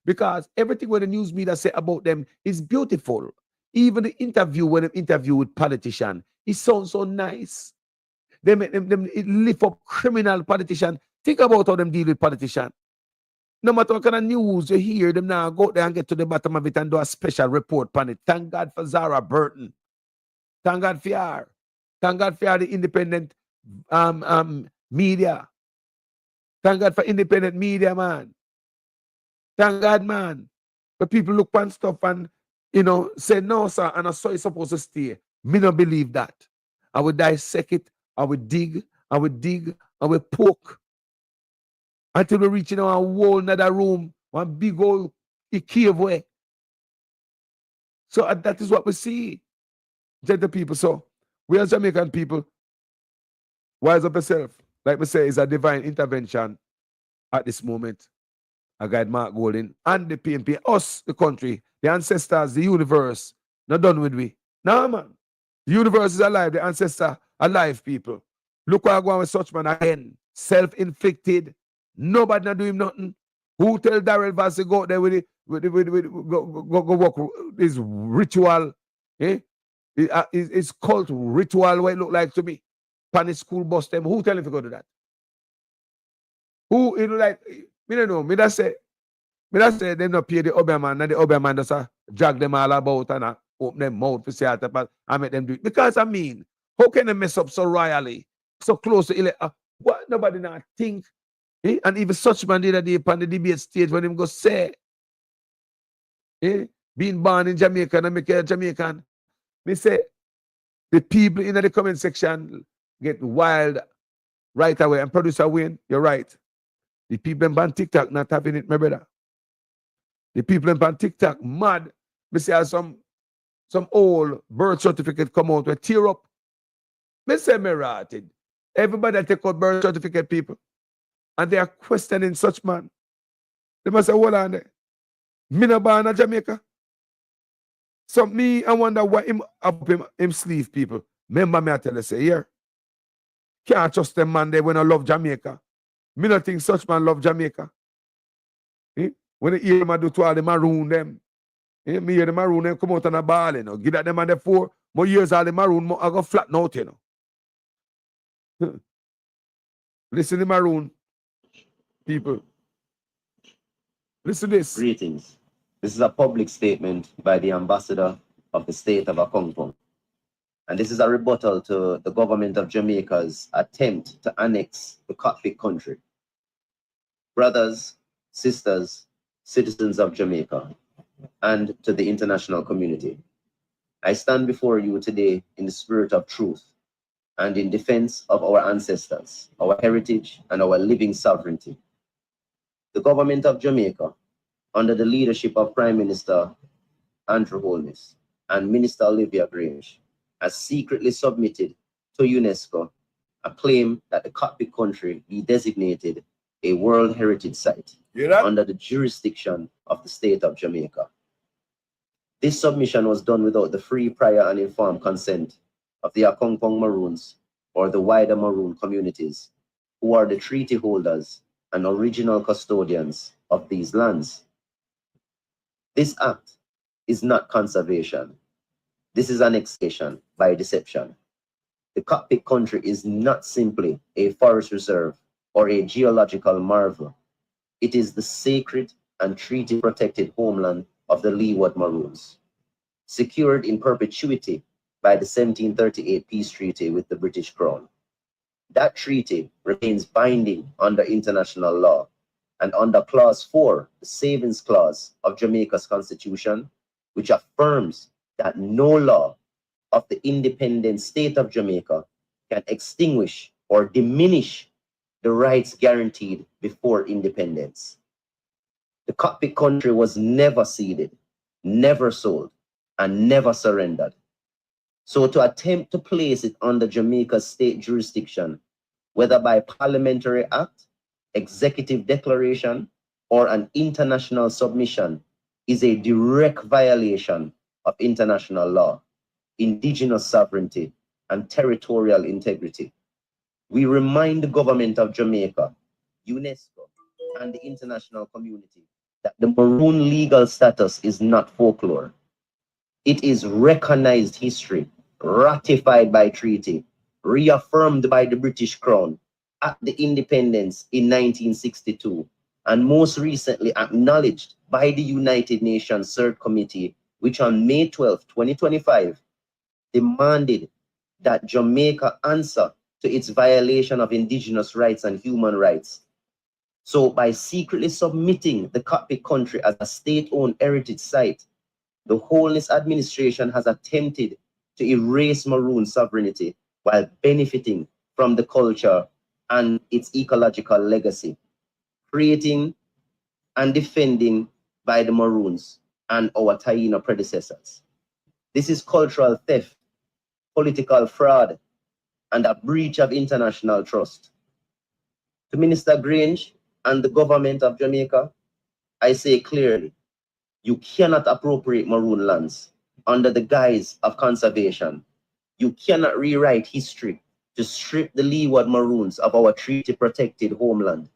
Because everything what the news media say about them is beautiful. Even the interview, when they interview with politician, it sounds so nice. They make them lift up criminal politician. Think about how them deal with politician. No matter what kind of news you hear, them now go there and get to the bottom of it and do a special report on it. Thank God for Zara Burton. Thank God for her. Thank God for the independent media. Thank God for independent media, man. Thank God, man. But people look on stuff and, you know, say, no, sir, and I saw it's supposed to stay. Me not believe that. I would dissect it. I would dig. I would dig. I would poke. Until we reach in our whole another room. One big old cave way. So that is what we see. Gentle people. So we as Jamaican people, wise up yourself. Like we say, it's a divine intervention at this moment. I guide Mark Golding and the PNP, us, the country, the ancestors, the universe, not done with we. No, man. The universe is alive, the ancestor alive, people. Look what I go on with such man again. Self-inflicted. Nobody not do him nothing. Who tell Darrell Vass to go out there with it, go work his ritual? Eh? It's called ritual, what it look like to me. Panic school bus them. Who tell him to go do that? Who, you know, like, me don't know. Me that say them not pay the Oberman, and the Oberman just drag them all about and open them mouth for say and make them do it. Because I mean, how can they mess up so royally, so close to what nobody not think? Eh? And even such man did a day upon the debate stage when him go say, being born in Jamaica and make a Jamaican. Me say the people in the comment section get wild right away. And producer Wayne, you're right. The people on TikTok not having it, my brother. The people on TikTok mad. Me say some old birth certificate come out with tear up. Me say me rotted. Everybody take out birth certificate, people. And they are questioning such man. They must say, hold on there. Me no born in Jamaica. So me, I wonder why him sleeve, people. Remember me I tell you, say, here. Can't trust them man there when I love Jamaica. Me not think such man love Jamaica. When they hear them do to all the maroon them. Me hear the maroon them come out on a ball, you know. Give that them on the 4 more years all the maroon, I go flatten out, you know. Listen to maroon people. Listen to this. Greetings. This is a public statement by the ambassador of the state of Akongpong. And this is a rebuttal to the government of Jamaica's attempt to annex the Catholic country. Brothers, sisters, citizens of Jamaica, and to the international community, I stand before you today in the spirit of truth and in defense of our ancestors, our heritage, and our living sovereignty. The government of Jamaica, under the leadership of Prime Minister Andrew Holness and Minister Olivia Grange, has secretly submitted to UNESCO a claim that the Catholic country be designated a World Heritage Site under the jurisdiction of the state of Jamaica. This submission was done without the free, prior, and informed consent of the Akongpong Maroons or the wider Maroon communities, who are the treaty holders and original custodians of these lands. This act is not conservation. This is annexation by deception. The Catholic country is not simply a forest reserve or a geological marvel. It is the sacred and treaty-protected homeland of the Leeward Maroons, secured in perpetuity by the 1738 peace treaty with the British Crown. That treaty remains binding under international law, and under Clause 4, the Savings Clause of Jamaica's Constitution, which affirms that no law of the independent state of Jamaica can extinguish or diminish the rights guaranteed before independence. The cockpit country was never ceded, never sold, and never surrendered. So to attempt to place it under Jamaica's state jurisdiction, whether by parliamentary act, executive declaration, or an international submission, is a direct violation of international law, indigenous sovereignty, and territorial integrity. We remind the government of Jamaica, UNESCO, and the international community that the Maroon legal status is not folklore. It is recognized history, ratified by treaty, reaffirmed by the British Crown at the independence in 1962, and most recently acknowledged by the United Nations Third Committee, which on May 12, 2025, demanded that Jamaica answer to its violation of indigenous rights and human rights. So by secretly submitting the cockpit country as a state-owned heritage site, the Holness administration has attempted to erase Maroon sovereignty while benefiting from the culture and its ecological legacy, creating and defending by the Maroons and our Taino predecessors. This is cultural theft, political fraud, and a breach of international trust. To Minister Grange and the government of Jamaica, I say clearly, you cannot appropriate Maroon lands under the guise of conservation. You cannot rewrite history to strip the Leeward Maroons of our treaty-protected homeland.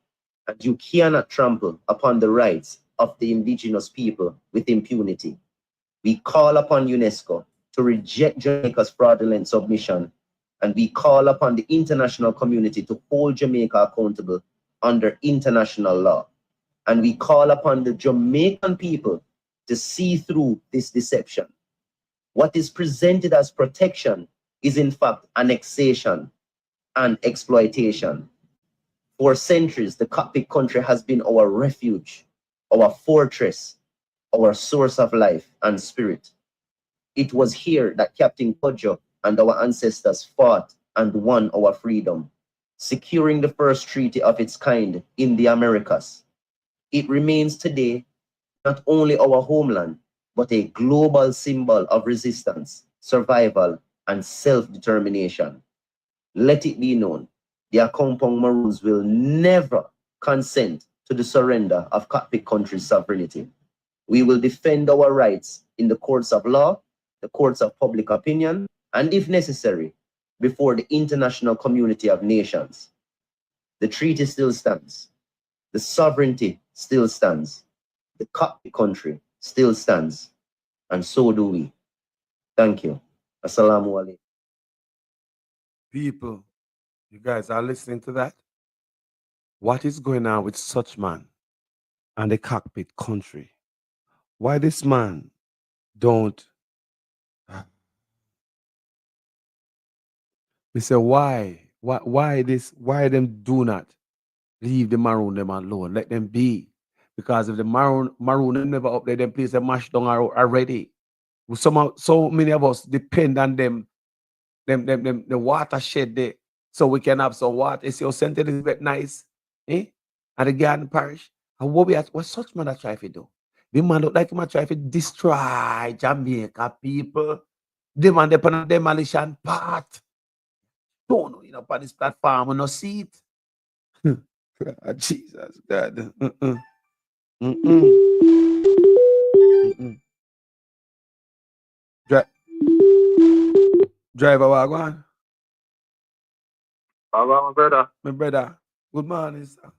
And you cannot trample upon the rights of the indigenous people with impunity. We call upon UNESCO to reject Jamaica's fraudulent submission, and we call upon the international community to hold Jamaica accountable under international law. And we call upon the Jamaican people to see through this deception. What is presented as protection is in fact annexation and exploitation. For centuries, the cockpit country has been our refuge, our fortress, our source of life and spirit. It was here that Captain Kodjo and our ancestors fought and won our freedom, securing the first treaty of its kind in the Americas. It remains today not only our homeland, but a global symbol of resistance, survival, and self-determination. Let it be known, the Akompong Maroons will never consent to the surrender of cockpit country's sovereignty. We will defend our rights in the courts of law, the courts of public opinion, and if necessary, before the international community of nations. The treaty still stands. The sovereignty still stands. The cockpit country still stands. And so do we. Thank you. Assalamu alaikum. People, you guys are listening to that? What is going on with such man and the cockpit country? Why this man don't... We say, why them do not leave the Maroon them alone? Let them be. Because if the Maroon them never up there, them place them mash down already. So many of us depend on them the watershed there, so we can have some water. It's your St. Elizabeth nice, and the Garden Parish. And what such man that try to do? The man look like him try to destroy Jamaica people. They man upon a demolition part. Don't know, upon this platform and no see it. Jesus God. Driver, what going? Hello, my brother. My brother. Good morning, sir.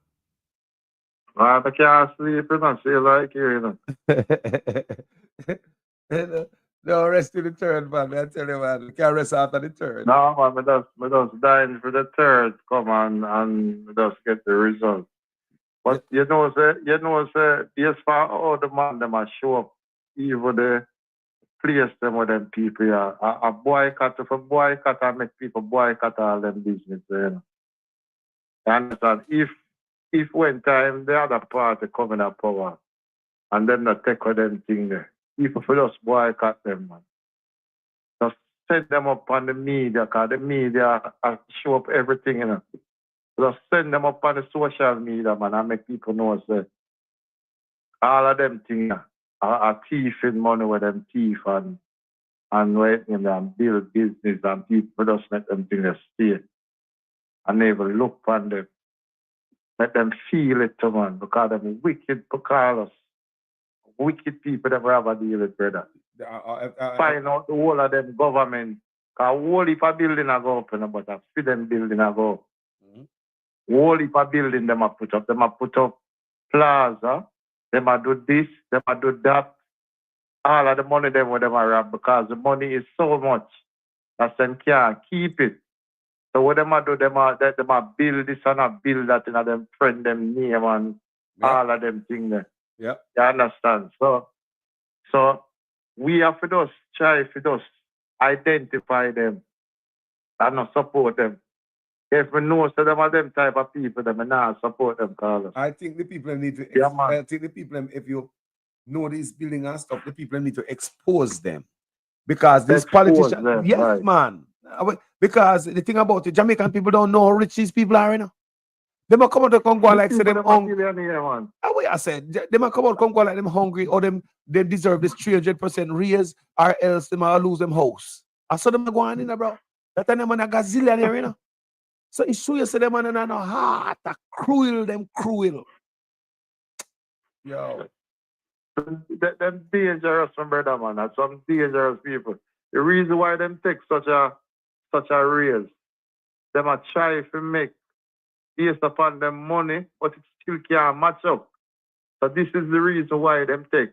I can't sleep, I don't feel like you, No, rest in the third, man. I tell you, man. You can't rest after the third. No, man, I just dying for the third. Come on, and just get the result. But you know, say, based on how the man them a show up, even replace them with them people. Yeah. A boycott, if a boycott and make people boycott all them business. You know. You understand? If when time the other party come in power and then they take with them thing there, people for just boycott them, man. Just send them up on the media, because the media show up everything, you know. Just send them up on the social media, man, and make people know say all of them things are thieving money with them thief and waiting and build business and people just make them things stay. And never look on them. Let them feel it, man, because them wicked because wicked people that we have a deal with, brother. Find out the whole of them government. Because whole heap of building are go up, but a few them building are go up. Whole heap of building them are put up. Them are put up plaza. Them are do this. Them are do that. All of the money them with them are rob because the money is so much that them can't keep it. So what them a do, them a build this and a build that, and them friend them name and all of them things there. Yeah. You understand? So we have to just try to just identify them and not support them. If we know so them are them type of people, then we not support them, Carlos. I think the people need to I think the people, if you know these building and stuff, the people need to expose them. Because these politicians, yes, right. Man. Because the thing about it, Jamaican people don't know how rich these people are, you know. They might come out to Congo like say them hungry. I said they might come out to Congo like them hungry, or them they deserve this 300% raise, or else they might lose them house. I saw them go on in, bro. That time them a gazillionaire, you know. So it's sure you say them man no heart, cruel them cruel. Yo. Them dangerous, my brother, man. That's some dangerous people. The reason why them take such a raise, them are try to make based upon them money, but it still can't match up. So this is the reason why them take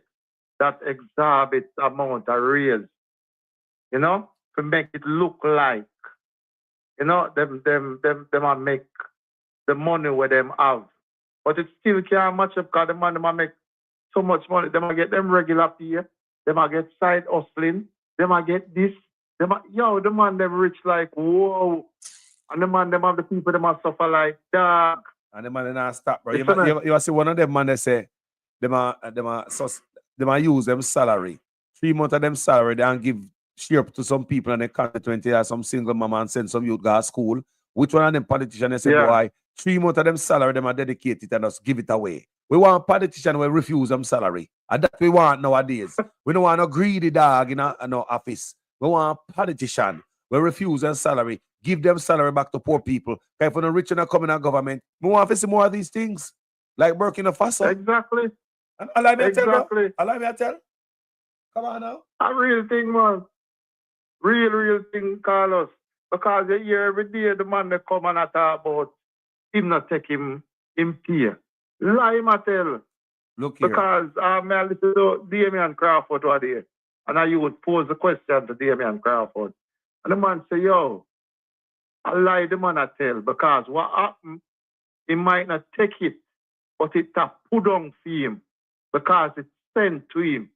that exorbitant amount of raise. You know, to make it look like, you know, them are make the money where them have. But it still can't match up because the man them make so much money. They might get them regular pay. They might get side hustling. They might get this. They might, the man them rich like, whoa. And the man them have the people them must suffer like dog. And the man they not stop, bro. You see one of them man they say, they might use them salary. 3 months of them salary, they and give share to some people and they can't 20 years, some single mama and send some youth go to school. Which one of them politicians they say, boy, 3 months of them salary, them are dedicated and just give it away. We want politicians who refuse them salary. And that we want nowadays. We don't want no greedy dog in no office. We want politicians who refuse them salary. Give them salary back to poor people. If we're not rich enough coming in government, we want to see more of these things. Like Burkina Faso. Exactly. And allow me to tell, bro. Allow me to tell. Come on now. A real thing, man. Real thing, Carlos. Because you hear every day the man they come and talk about him not take him pay. Lie, I tell. Look here. Because I listen to Damian Crawford one day, and I would pose a question to Damian Crawford. And the man say, yo, I lie the man I tell, because what happened, he might not take it, but it's a put on for him, because it's sent to him.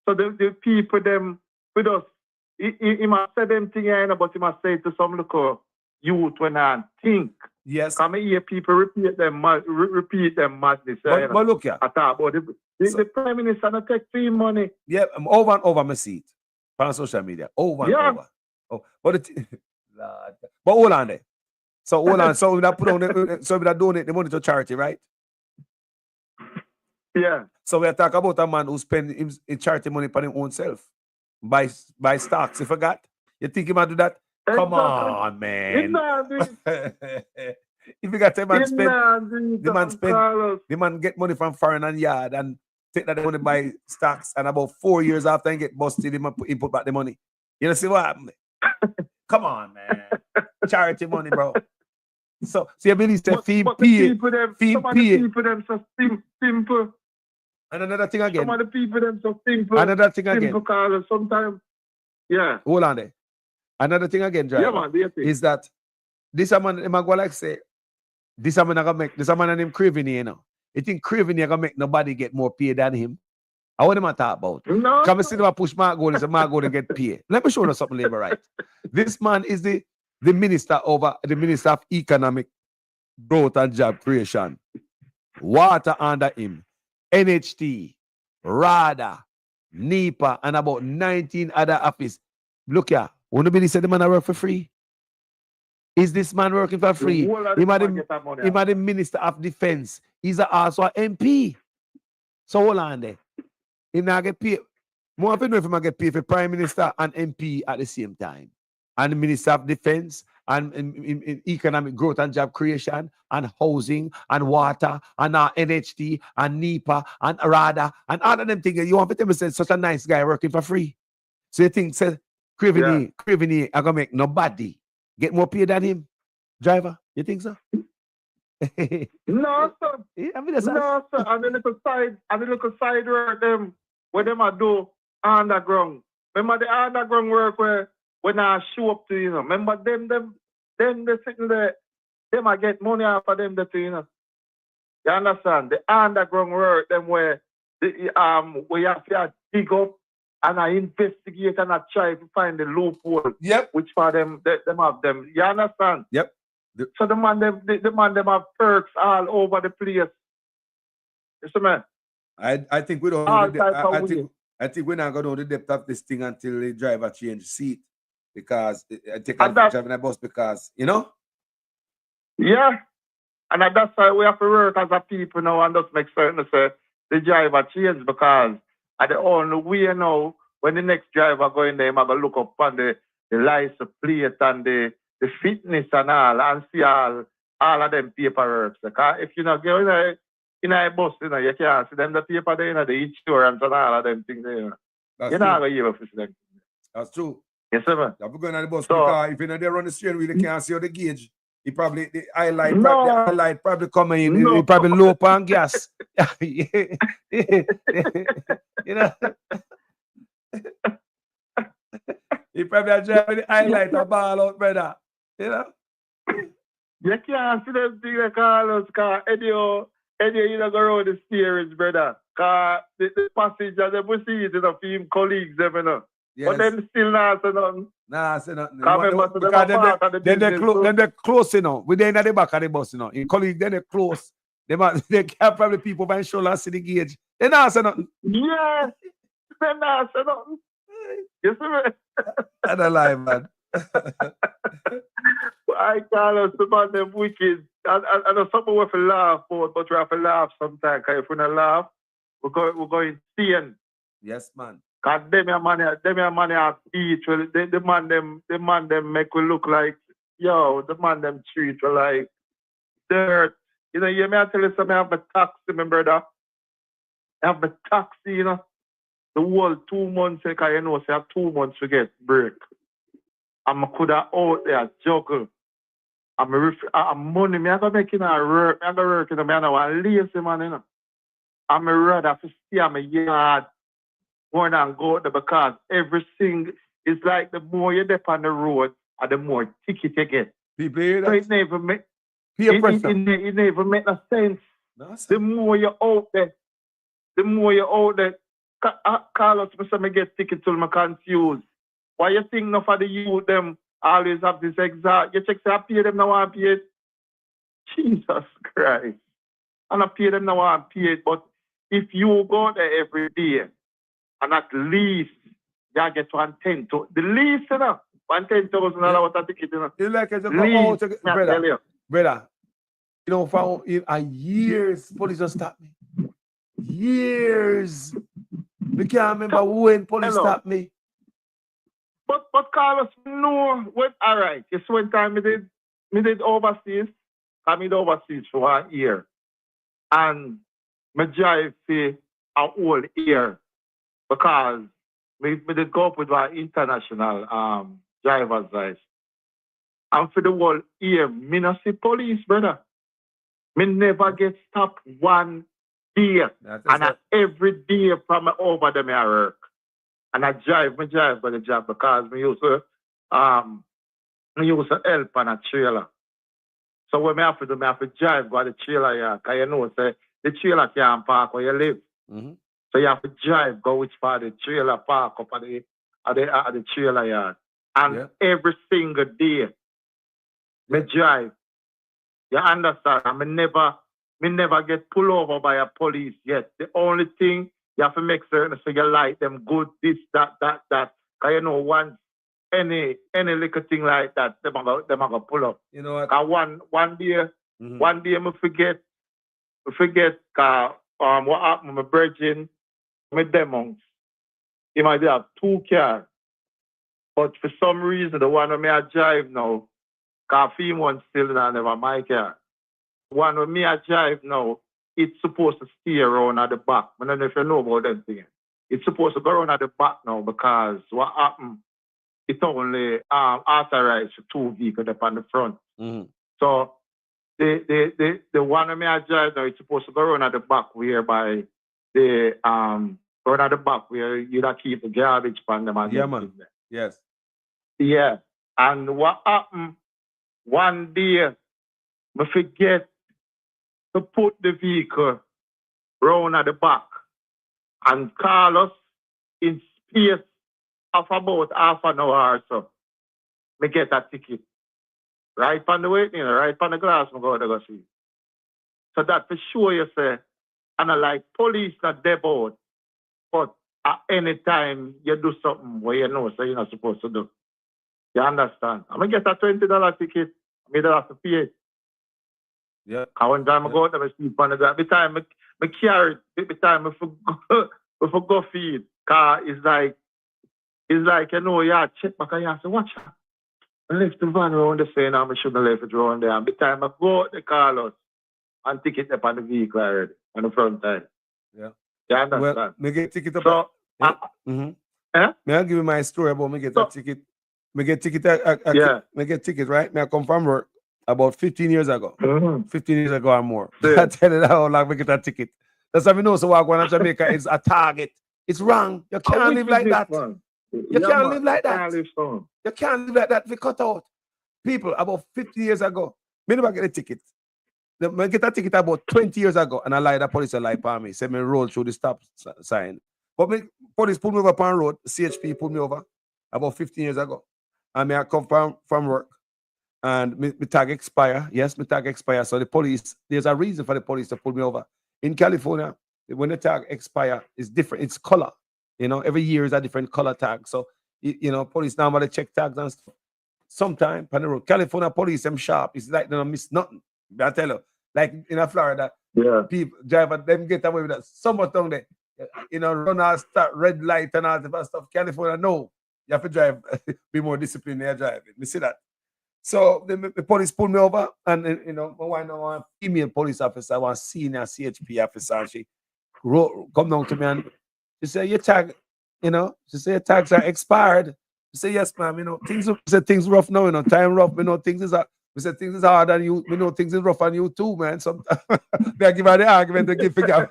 So the people, them, with us, he must say them things, but he must say it to some local youth when I think. Yes. Come hear people repeat them madness. But look here. I thought about the Prime Minister not take free money. Yeah, over and over, I see it. On social media. Over and over. Oh, but hold on there. So hold on. So we put on so we donate the money to charity, right? Yeah. So we are talking about a man who spend his charity money for his own self. Buy stocks. You forgot? You think he might do that? Exactly. Come on, man. If you got the man spend, the man get money from foreign and yard and take that money buy stocks, and about 4 years after he get busted, he put back the money. You know, see what happened? Come on, man. Charity money, bro. So you believe that fee pay. People them so simple. And another thing again. Some of the people them so simple. Another thing again. Simple because sometimes, hold on there. Another thing again, driver, is that this man, I'm go like say, this man named Craven, you know. You think Craven gonna make nobody get more pay than him? I want them to talk about. No. Come and see them push Mark Gordon and say Mark Gordon get paid. Let me show you something, labor right. This man is the minister of economic growth and job creation. Water under him, NHT, RADA, NEPA, and about 19 other offices. Look here, nobody said the man work for free. Is this man working for free? He might the Minister of Defense. He's also an MP. So hold on there. He now get paid. More often if he get paid for Prime Minister and MP at the same time. And the Minister of Defense and in economic growth and job creation and housing and water and NHT and NEPA and RADA and all of them things. You want to tell me say such a nice guy working for free? So you think say Craveny are gonna make nobody get more pay than him? Driver, you think so? No, sir. No, sir. And the little side work them where them I do underground. Remember the underground work where when I show up to remember them they sitting there, them I get money off of them that You understand? The underground work them where we have to dig up and I investigate and I try to find the loophole. Yep. Which for them have them. You understand? Yep. So the man them have perks all over the place. You see me? I think we don't know I think we're not gonna know the depth of this thing until the driver change seat. Because I take out driving a bus because Yeah. And that's why we have to work as a people now and just make certain say the driver change because at the only way now when the next driver go in there, I'm gonna look up on the license plate and the fitness and all and see all of them paperwork. Because if you not go in a bus, you can't see them the paper there, the insurance and all of them things there. You're not gonna be able to see them. That's true. Yes, sir, man. If we're going on the bus because if you're not there on the steering wheel, you can't see the gauge. The highlight probably coming in. He probably low on gas. You know. He probably driving the highlight a ball out, brother. You know. You can't see them things like Carlos, because Eddie, you know, go around the steering, brother. Because the passenger, they will see it, for him colleagues, you know. Yes. But them still not say nothing. Nah, say nothing. Because then they're close, you know. We're at the back of the bus, you know. In colleague, then they're close. They can't probably people by shoulder see the gauge. They not say nothing. Yeah. They not say nothing. You see me? And a lie, man. I call us about them wicked. I know something we have to laugh for, but we have to laugh sometimes. Because if we don't laugh, we're going insane. Yes, man. Cause them your money at each. The man them make we look like the man them treat we like dirt. You know, you may tell you something. I have a taxi, my brother. I have a taxi, you know. The whole 2 months, because you know, say I have 2 months to get break. And I could have out there juggle. I'm money. I gotta make it work. I gotta work. I don't want to lazy man, you know. I'm rather to stay in my yard. More than go there because everything is like the more you dip on the road, and the more ticket you get. People hear that? So it never make no sense. No, the more you're out there, Carlos, I get ticket till I'm confused. Why you think no for the youth them always have this exact? You check say I pay them now and pay it. Jesus Christ. And I pay them now and pay it. But if you go there every day, and at least you get $110,000. The least, you know, $110,000 worth of ticket, you know. It's like brother, you know, for years, police just stopped me. Years. We can't remember when police stopped me. But Carlos, no, all right. It's one time me did overseas. I did overseas for 1 year. And me drive for a whole year. Because we did go up with our international driver's license. And for the whole year, me not see police, brother. Me never get stopped 1 day. And every day from over them I work. And I drive by the job because me used to help on a trailer. So when I have to do, I have to drive by the trailer, yeah. Because you know, say, the trailer can't park where you live. Mm-hmm. So you have to drive, go which part of the trailer park up at the trailer yard. And every single day, me drive. You understand? And me never get pulled over by a police yet. The only thing, you have to make certain so you like them good, this, that. Because you know, once any little thing like that, them are gonna pull up. You know what? One day, me forget, what happened to my virgin, my demons. He might have 2 cars. But for some reason, the one with me I drive now, because one still never my car. One with me I drive now, it's supposed to stay around at the back. I don't know if you know about that thing. It's supposed to go around at the back now because what happened, it's only authorized for 2 vehicles up on the front. So the one with me I drive now, it's supposed to go around at the back whereby the around at the back where you don't keep the garbage from them and man. Yes. Yeah. And what happened one day, I forget to put the vehicle round at the back and call us in space of about half an hour or so. I get a ticket. Right on the way, right on the glass, I go to go see. So that for sure you say, and I like police not dead out, but at any time you do something where you know so you're not supposed to do. You understand? I'm going to get a $20 ticket. I don't have to pay it. Yeah. One time I go out and I sleep on the ground. Every time I carry it, every time I forgo feed. Because it's like, you know, you check back and you say, watch out. I left the van around the same and I shouldn't have left it around there. And every time I go out the car out and ticket up on the vehicle already, on the front side. Yeah. You understand? Well, me get ticket up. So, May I give you my story about me get a ticket? Me get ticket, me get ticket, right? Me I come from work about 15 years ago. 15 years ago or more. I tell you how long me get a ticket. That's how we know so what going to Jamaica is a target. It's wrong. You can't live like that. You can't live like that. You can't live like that. We cut out. People about 50 years ago, me never get a ticket. I get a ticket about 20 years ago and I lie the police a lie for me. Say me roll through the stop sign. But me police pulled me over on road. CHP pulled me over about 15 years ago. And me I come from work. And me tag expire. Yes, me tag expire. So the police, there's a reason for the police to pull me over. In California, when the tag expire, it's different. It's color. You know, every year is a different color tag. So, you know, police normally check tags and stuff. Sometime on the road. California police, them sharp. It's like they don't miss nothing. I tell you, like in Florida, people driver them get away with that so much down there. You know, run out, start red light and all that stuff. California, no. You have to drive, be more disciplined in your driving. You see that? So the police pulled me over, and you know, I know a female police officer, one senior CHP officer, and she come down to me and she said, "Your tag, you know," she said, "Your tags are expired." I said, "Yes, ma'am. You know, things rough now. You know, time rough. You know, things is we said things is hard on you. You know, things is rough on you too, man. Sometimes they give her the argument to give figure.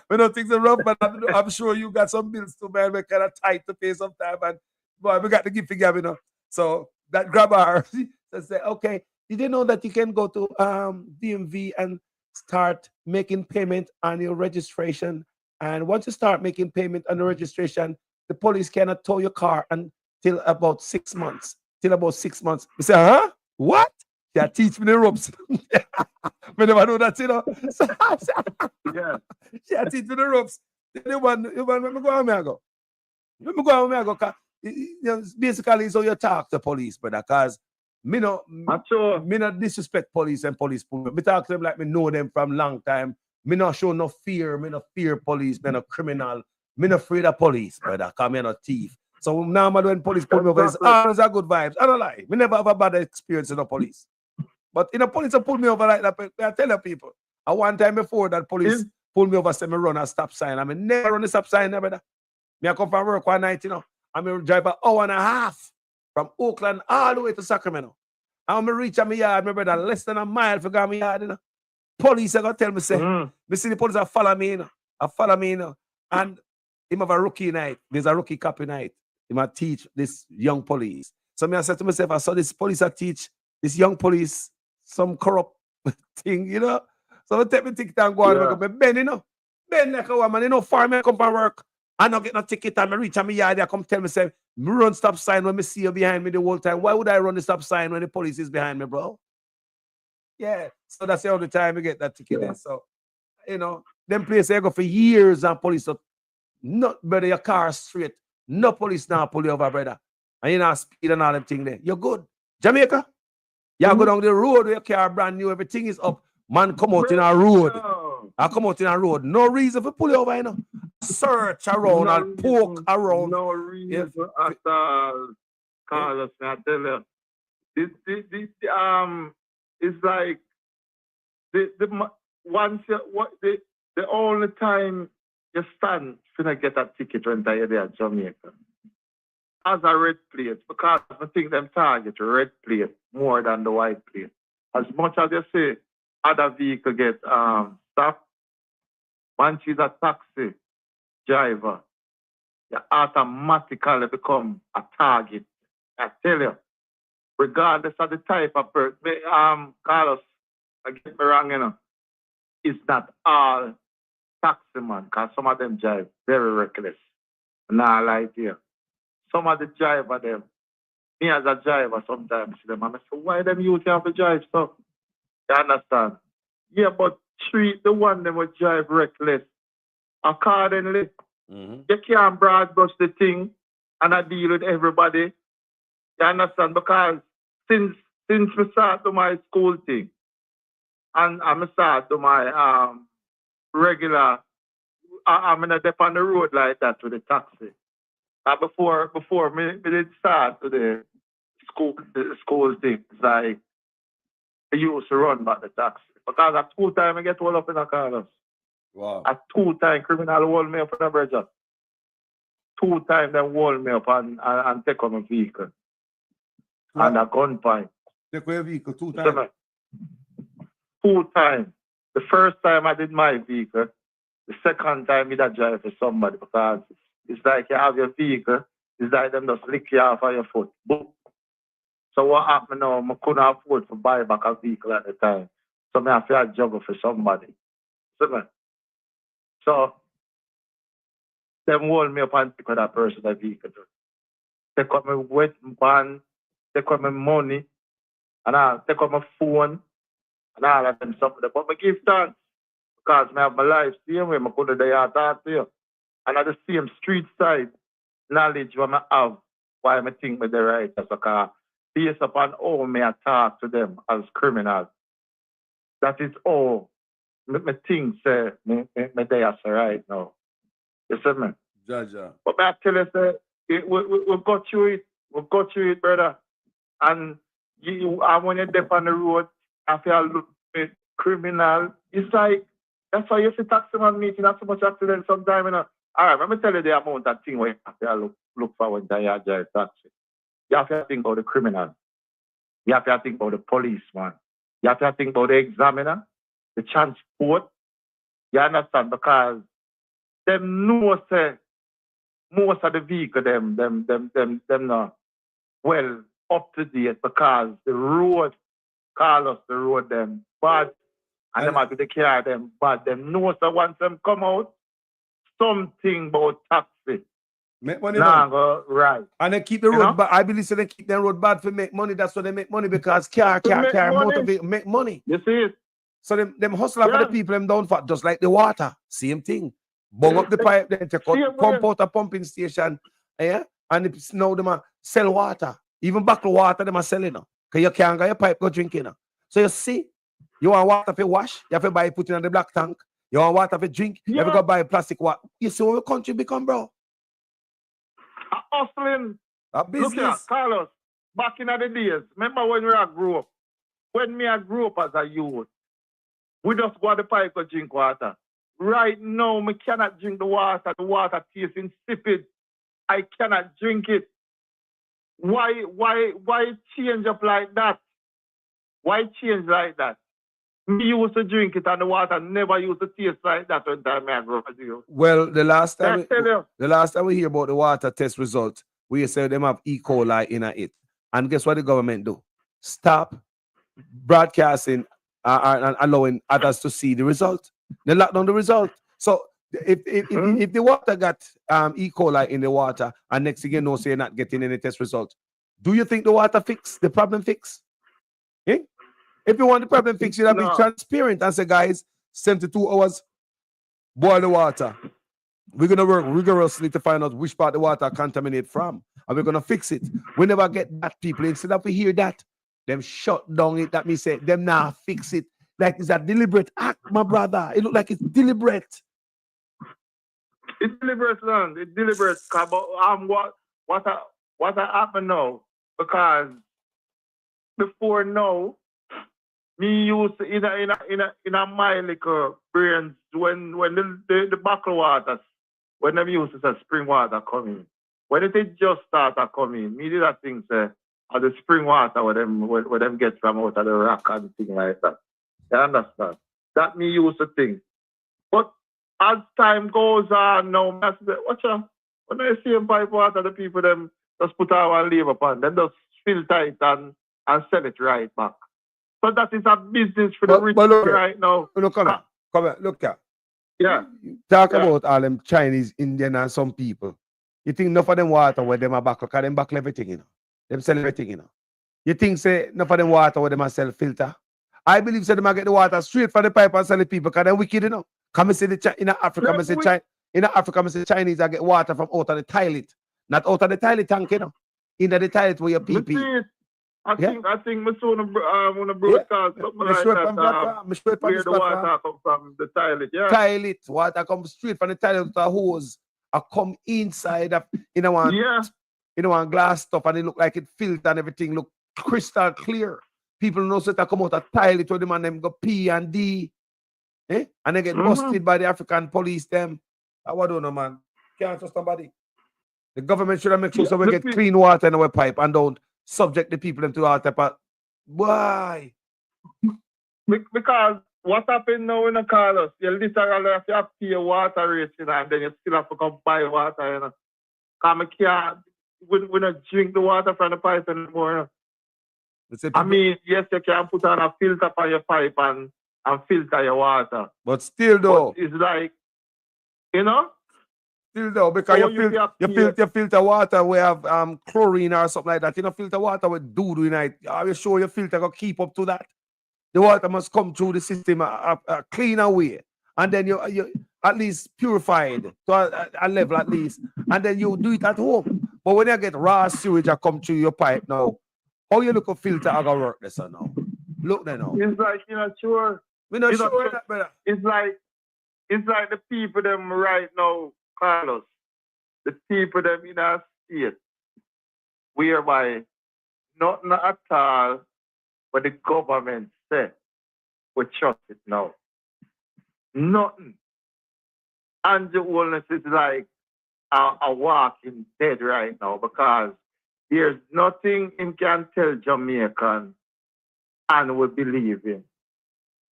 We know things are rough, but I'm sure you got some bills too, man. We're kind of tight to pay sometime, and boy, we got to give figure, you know. So that grab her. So say, okay, did you know that you can go to DMV and start making payment on your registration? And once you start making payment on the registration, the police cannot tow your car until about 6 months. Till about 6 months. We say, huh? What? Yeah, teach me the ropes. We never know that, you know. So, yeah, teach me the ropes. You want me go home, I go. Let me go home, I go. You know, basically, it's how you talk to police, brother. Because me not disrespect police and police. Me talk to them like me know them from long time. Me not show no fear. Me not fear police. Me not criminal. Me not afraid of police, brother. Because me not thief. So normally when police pull me over, it's always a good vibes. I don't lie. Me never have a bad experience in the police. But in the police, they pull me over like that. I tell you people. And one time before that police pulled me over, say me run a stop sign. I mean, never run a stop sign, brother. Me I come from work one night, you know. I'm a drive an hour and a half from Oakland all the way to Sacramento. And when I reach my yard, my brother, less than a mile for my yard, you know. Police are going to tell me, say, me see the police are follow me, you know. I follow me, you know. And him have a rookie night. There's a rookie copy night. He might teach this young police. So me I said to myself, I saw this police I teach this young police some corrupt thing, you know. So I take me ticket and go on and go, Ben, you know. Ben like a woman, you know, for me come from work. I not get no ticket and I reach and me yard, they come tell me, say, me run stop sign when me see you behind me the whole time. Why would I run the stop sign when the police is behind me, bro? Yeah. So that's the only time we get that ticket there. So, you know, them places I go for years and police up. Not better your car straight. No police now pull you over, brother. And you not speed and all them thing there. You're good. Jamaica, you go down the road with your car brand new, everything is up. Man, come out in a road. I come out in a road. No reason for pull you over, you know. Search around and poke around. No reason at all. Carlos, I tell you. It's like the only time you stand to get a ticket when you're there at Jamaica. As a red plate, because I think them target red plate more than the white plate. As much as you say other vehicle get stopped, once you're a taxi driver, you automatically become a target. I tell you, regardless of the type of person, Carlos, I get me wrong, you know, it's not all taxi man, because some of them drive very reckless. Nah, like here. Some of the driver them, me as a driver sometimes see them, and I say, why them youth have to drive so? You understand? Yeah, but treat the one that would drive reckless accordingly. You can't broad brush the thing and I deal with everybody. You understand? Because since we start to my school thing and I start to my regular, I'm in a dip on the road like that with the taxi. Before me did start to the school thing, it's like I used to run back the taxi. Because at 2 times I get all up in a car. Wow. At 2 times criminal hold me up in a bridge. 2 times they hold me up and take on my vehicle. Wow. And a gunpoint. Take on your vehicle 2 times? 2 times. The first time I did my vehicle, the second time I drive for somebody because it's like you have your vehicle, it's like them just lick you off of your foot. Boom. So what happened now, I couldn't afford to buy back a vehicle at the time. So I have to juggle for somebody. So them hold me up and pick up that person that vehicle. Take up my wet band, take up my money, and I take up my phone, and all of them stuff. But I give thanks because I have my life same way. I could have there talk to you. And at the same street side knowledge what I have, why I think me the right as a car, based upon how I talk to them as criminals. That is all me think say me there right now. You see me? Jaja. But I tell you, say, we got through it. We got through it, brother. And when you're there on the road, I feel look criminal. It's like, that's why you see taxi man meeting, not so much accident sometimes, you know. All right, let me tell you the amount of thing where you have to look for when you drive taxi. You have to think about the criminal. You have to think about the policeman. You have to think about the examiner, the transport. You understand? Because them know say most of the vehicle them not well up to date because the road, Carlos, the road them bad, and them have to take care of them bad. Them know so once them come out, something about taxi. Make money, right. And they keep the road bad. I believe so they keep the road bad for make money. That's why they make money because car motivate make money. You see it? So them hustle for the people them down fat, just like the water. Same thing. Bung up the pipe, then take out, pump out a pumping station. Yeah? And it's now them sell water. Even bottled water them are selling now. Because you can't get your pipe go drinking now. So you see, you want water for wash, you have to buy it, put it in the black tank. You want water for drink, you have to go buy plastic water. You see what the country become, bro? Hustling. A business. Look here, Carlos, back in the days, remember when I grew up? When I grew up as a youth, we just go to the pipe to drink water. Right now, I cannot drink the water. The water tastes insipid. I cannot drink it. Why change up like that? Why change like that? Me used to drink it and the water never used to taste like that when I grew up. Well, the last time we hear about the water test result, we say them have E. coli in it. And guess what the government do? Stop broadcasting and allowing others to see the result. They lock down the result. So If the water got E. coli in the water, and next thing you know, so you're not getting any test results, do you think the water fix the problem fix? Eh? If you want the problem fixed, you have to be transparent and say, guys, 72 hours, boil the water. We're going to work rigorously to find out which part the water contaminate from, and we're going to fix it. We never get that, people. Instead of we hear that, them shut down it. That means say, them now fix it. Like it's a deliberate act, my brother. It look like it's deliberate. It's deliberate, man. It's deliberate. What happened now? Because before now, me used to, in a my little brains when the bottled waters, when them used to say spring water coming, when it just started coming, me did that thing say, or the spring water where them get from out of the rock and thing like that. You understand? That me used to think. But as time goes on now, watch out. When I see a pipe water, the people them just put out and leave upon, then just filter it and sell it right back. So that is a business for the rich right now. Come here, look at. Yeah. Talk about all them Chinese, Indian, and some people. You think enough of them water where them are back, because them back everything, you know. Them sell everything, you know. You think say enough of them water where them are sell filter? I believe say them get the water straight from the pipe and sell it people, because they're wicked, you know. Come and say in Africa, in Africa, I say Chinese I get water from out of the toilet. Not out of the toilet tank, you know. In the toilet where you pee. I think my son on a broadcast something like that. Where the water come from the toilet, yeah. Toilet, water come straight from the toilet with a hose. I come inside of one glass stuff, and it look like it filtered and everything look crystal clear. People know so that come out of toilet where them and them go pee and D. Eh? And they get busted by the African police them. I don't know, man. Can't trust somebody. The government should have make sure so we get clean water in our pipe and don't subject the people into all type of why? Because what happened now in the Carlos, you literally have to pay your water rate, you know, and then you still have to come buy water, you know. Because we don't drink the water from the pipe anymore. You know? I mean, yes, you can put on a filter on your pipe and filter your water. But still though. But it's like, you know? Still though, because you filter water we have chlorine or something like that. You know, filter water with doo-doo in it. Are you sure your filter can keep up to that? The water must come through the system a cleaner way. And then you at least purified to a level at least. And then you do it at home. But when you get raw sewage that come through your pipe now, how you look a filter are gonna work this now? Look there now. It's like you're not sure. We're not sure that, brother. It's like the people them right now, Carlos, the people them in our state, whereby nothing at all what the government said, we trust it now. Nothing. And the wellness is like a walking dead right now, because there's nothing him can tell Jamaican and we believe him.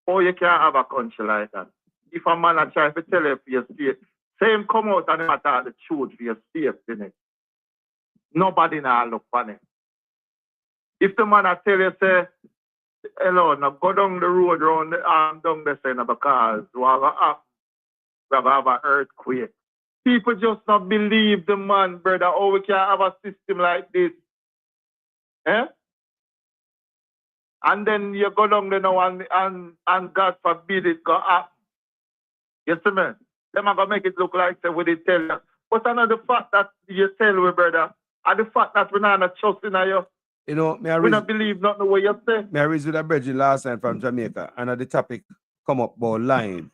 Or you can't have a country like that. If a man a try to tell you for your state, say him come out and him talk the truth for your safety. Nobody now look for him. If the man a tell you, say, hello, now go down the road around the down the center because we have an earthquake. People just not believe the man, brother. Oh, we can't have a system like this. Eh? And then you go down there now and God forbid it go up. You see me? Them are going to make it look like they would tell you. But another fact that you tell me, brother, and the fact that we're not trusting you. You know, we don't believe nothing what you say. I raised with a brethren last night from Jamaica, and the topic come up about lying.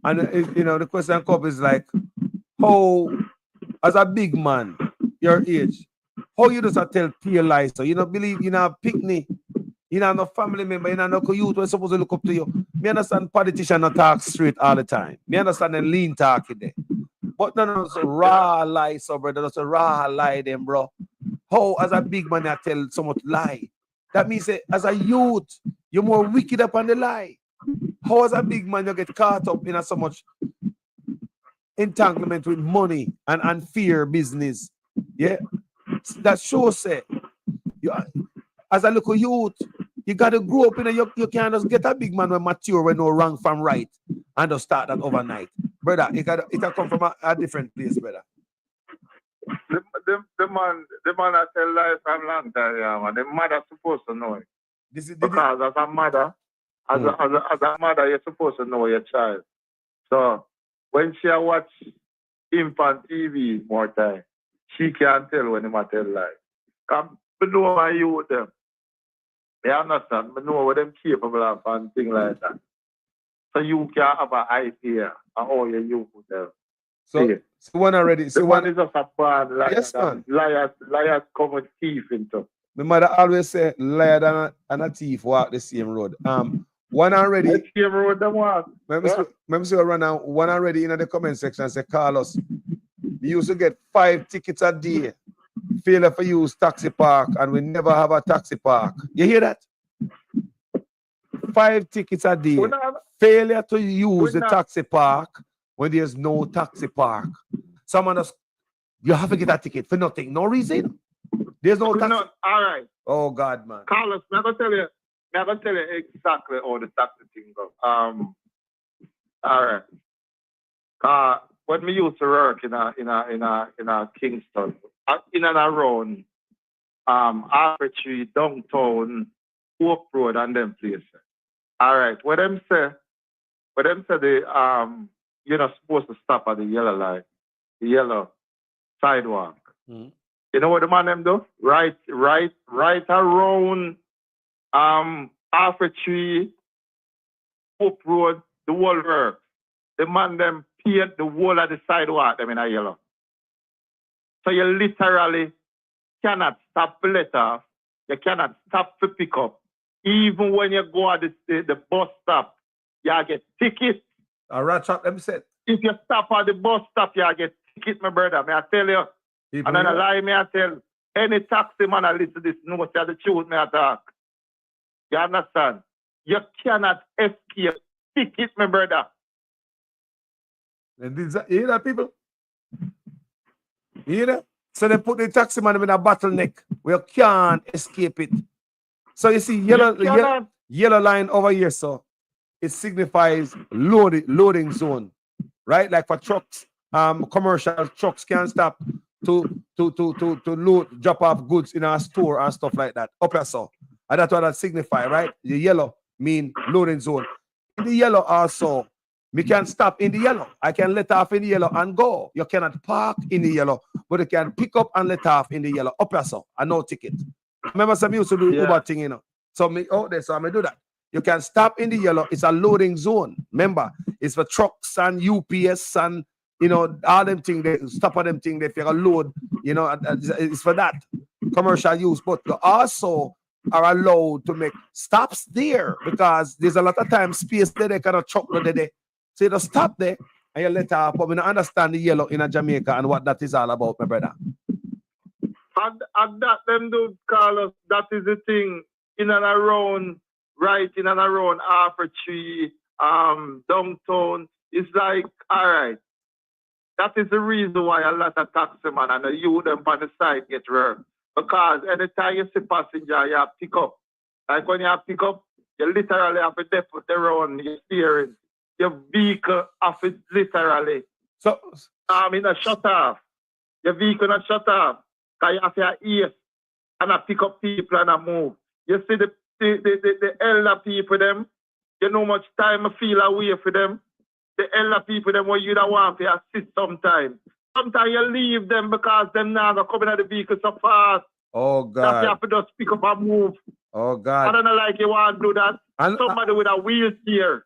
And, you know, the question come is like, how, as a big man, your age, how you just tell pure lies? So you don't believe you know picnic, you know no family member, you know no youth who supposed to look up to you. Me understand politicians not talk straight all the time. Me understand them lean talking there. But no, it's a raw lie, so brother, that's a raw lie them, bro. How, as a big man, I tell so much lie? That means as a youth, you're more wicked up on the lie. How, as a big man, you get caught up in so much entanglement with money and fear business? Yeah, that shows say, as a little youth, you got to grow up in you can't just get a big man when mature when no wrong from right and just start that overnight. Brother, it can come from a different place, brother. The man that tell lie from long time, yeah, man. The mother supposed to know it. Because as a mother, as a mother, you're supposed to know your child. So when she watch him on TV more time, she can't tell when him a tell lie. Come, I know how you with them. You understand? I know what them capable of and things like that. So you can have an idea of how you with them. So one already. So one is just a bad liar. Yes, man. Liars come with thief into. My mother always say liar and a thief walk the same road. One already. The same road them walk. Remember so run out one already in the comment section and say, Carlos, we used to get 5 tickets a day. Failure for use taxi park, and we never have a taxi park. You hear that? 5 tickets a day. Failure to use the taxi park when there's no taxi park. Someone else, you have to get a ticket for nothing, no reason. There's no taxi. All right. Oh God, man. Carlos, I'm gonna tell you exactly how the taxi thing goes. All right. When we used to work in a Kingston, in and around Arbitrary, downtown, Oak Road, and them places. All right. What them say they you're not supposed to stop at the yellow light, the yellow sidewalk. You know what the man them do? Right around Arbitrary, Oak Road, the whole work. The man them paint the whole of the sidewalk them in a yellow. So you literally cannot stop to let off. You cannot stop to pick up. Even when you go at the bus stop, you get tickets. A rat trap them said. If you stop at the bus stop, you get tickets, my brother. May I tell you? And then I lie, may I tell any taxi man I listen to this knows you the truth, may I talk. You understand? You cannot escape tickets, my brother. And you hear that, people? You hear that? So they put the taxi man in a bottleneck where you can't escape it. So you see yellow line over here, so it signifies loading zone, right? Like for trucks, commercial trucks can't stop to load, drop off goods in our store and stuff like that. Up here, so. And that's what that signify, right? The yellow mean loading zone. In the yellow also, we can stop in the yellow. I can let off in the yellow and go. You cannot park in the yellow, but you can pick up and let off in the yellow. Up here, so, and no ticket. Remember some used to do Uber thing, you know. So me out there, so I'm gonna do that. You can stop in the yellow. It's a loading zone. Remember, it's for trucks and UPS and all them things. They stop at them things. If you load, it's for that commercial use. But you also are allowed to make stops there because there's a lot of time space there. They cannot truck there. So you just stop there and you let off. But we don't understand the yellow in a Jamaica and what that is all about, my brother. And that them do, Carlos, that is the thing in and around, right in and around Arbitrary, downtown. It's like, all right, that is the reason why a lot of taximen and the youth them on the side get work. Because anytime you see passenger, you have to pick up. Like when you have to pick up, you literally have to put around your steering. Your vehicle have to literally. So, a shut off. Your vehicle not shut off. Because you have your ears and I pick up people and I move. You see the elder people them, you know much time I feel away for them. The elder people them where you don't want to assist sometimes. Sometimes you leave them because them now are coming at the vehicle so fast. Oh God. That you have to just pick up and move. Oh God. I don't know like you want to do that. And somebody with a wheelchair,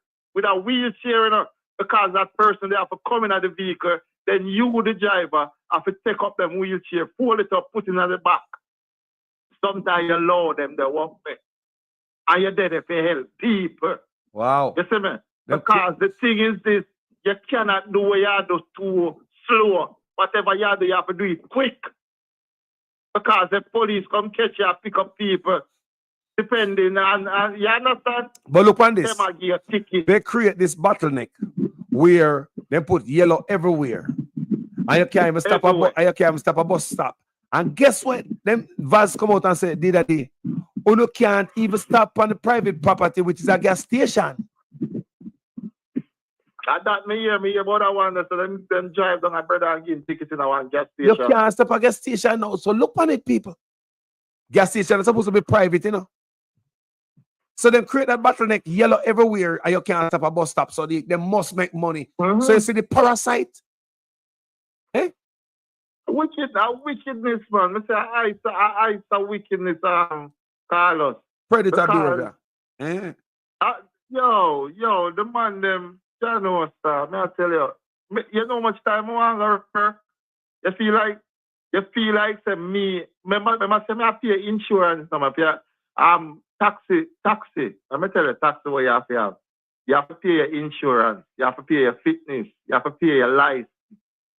because that person they have to come in at the vehicle, then you, the driver, have to take up them wheelchair, fold it up, put it in the back. Sometimes you load them, they walk back. And you're there to help people. Wow. You see me? Because the thing is this, you cannot do what you do too slow. Whatever you do, you have to do it quick. Because the police come catch you and pick up people. Depending on you understand? But look on this. They create this bottleneck where they put yellow everywhere. And you can't even stop a bus stop. And guess what? Them Vaz come out and say, Diddy, you can't even stop on the private property, which is a gas station. That me hear about that one. So them drive down a brother and give tickets in a one gas station. You can't stop a gas station now. So look on it, people. Gas station is supposed to be private, you know. So they create that bottleneck yellow everywhere and you can't stop a bus stop. So they must make money. So you see the parasite? Eh? Wickedness, man. I say I a wickedness, Carlos. Predator behavior. Eh? Yo, the man them, you know, sir. May I tell you, you know how much time I want to You feel like say me say me I pay insurance, I pay taxi. Let me tell you, taxi what you have to have. You have to pay your insurance, you have to pay your fitness, you have to pay your license,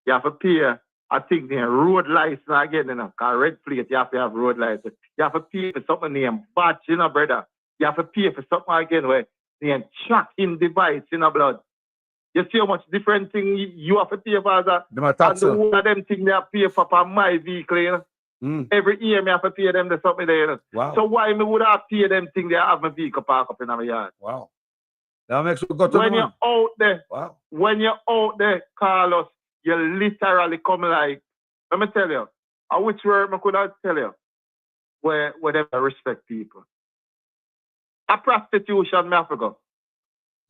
you have to pay I think the road license again, you know, cause red plate, you have to have road license. You have to pay for something named batch, you know, brother. You have to pay for something again where the tracking device, you know, blood. You see how much different thing you have to pay for that. And the one of them thing they have to pay for my vehicle, you know. Every year me have to pay them the something there, you know. Wow. So why me would have pay them thing they have my vehicle park up in my yard? Wow. That makes you go to when you're out there, wow. When you're out there, Carlos, you literally come like, let me tell you, which word I could tell you, where they respect people. A prostitution, me have to go.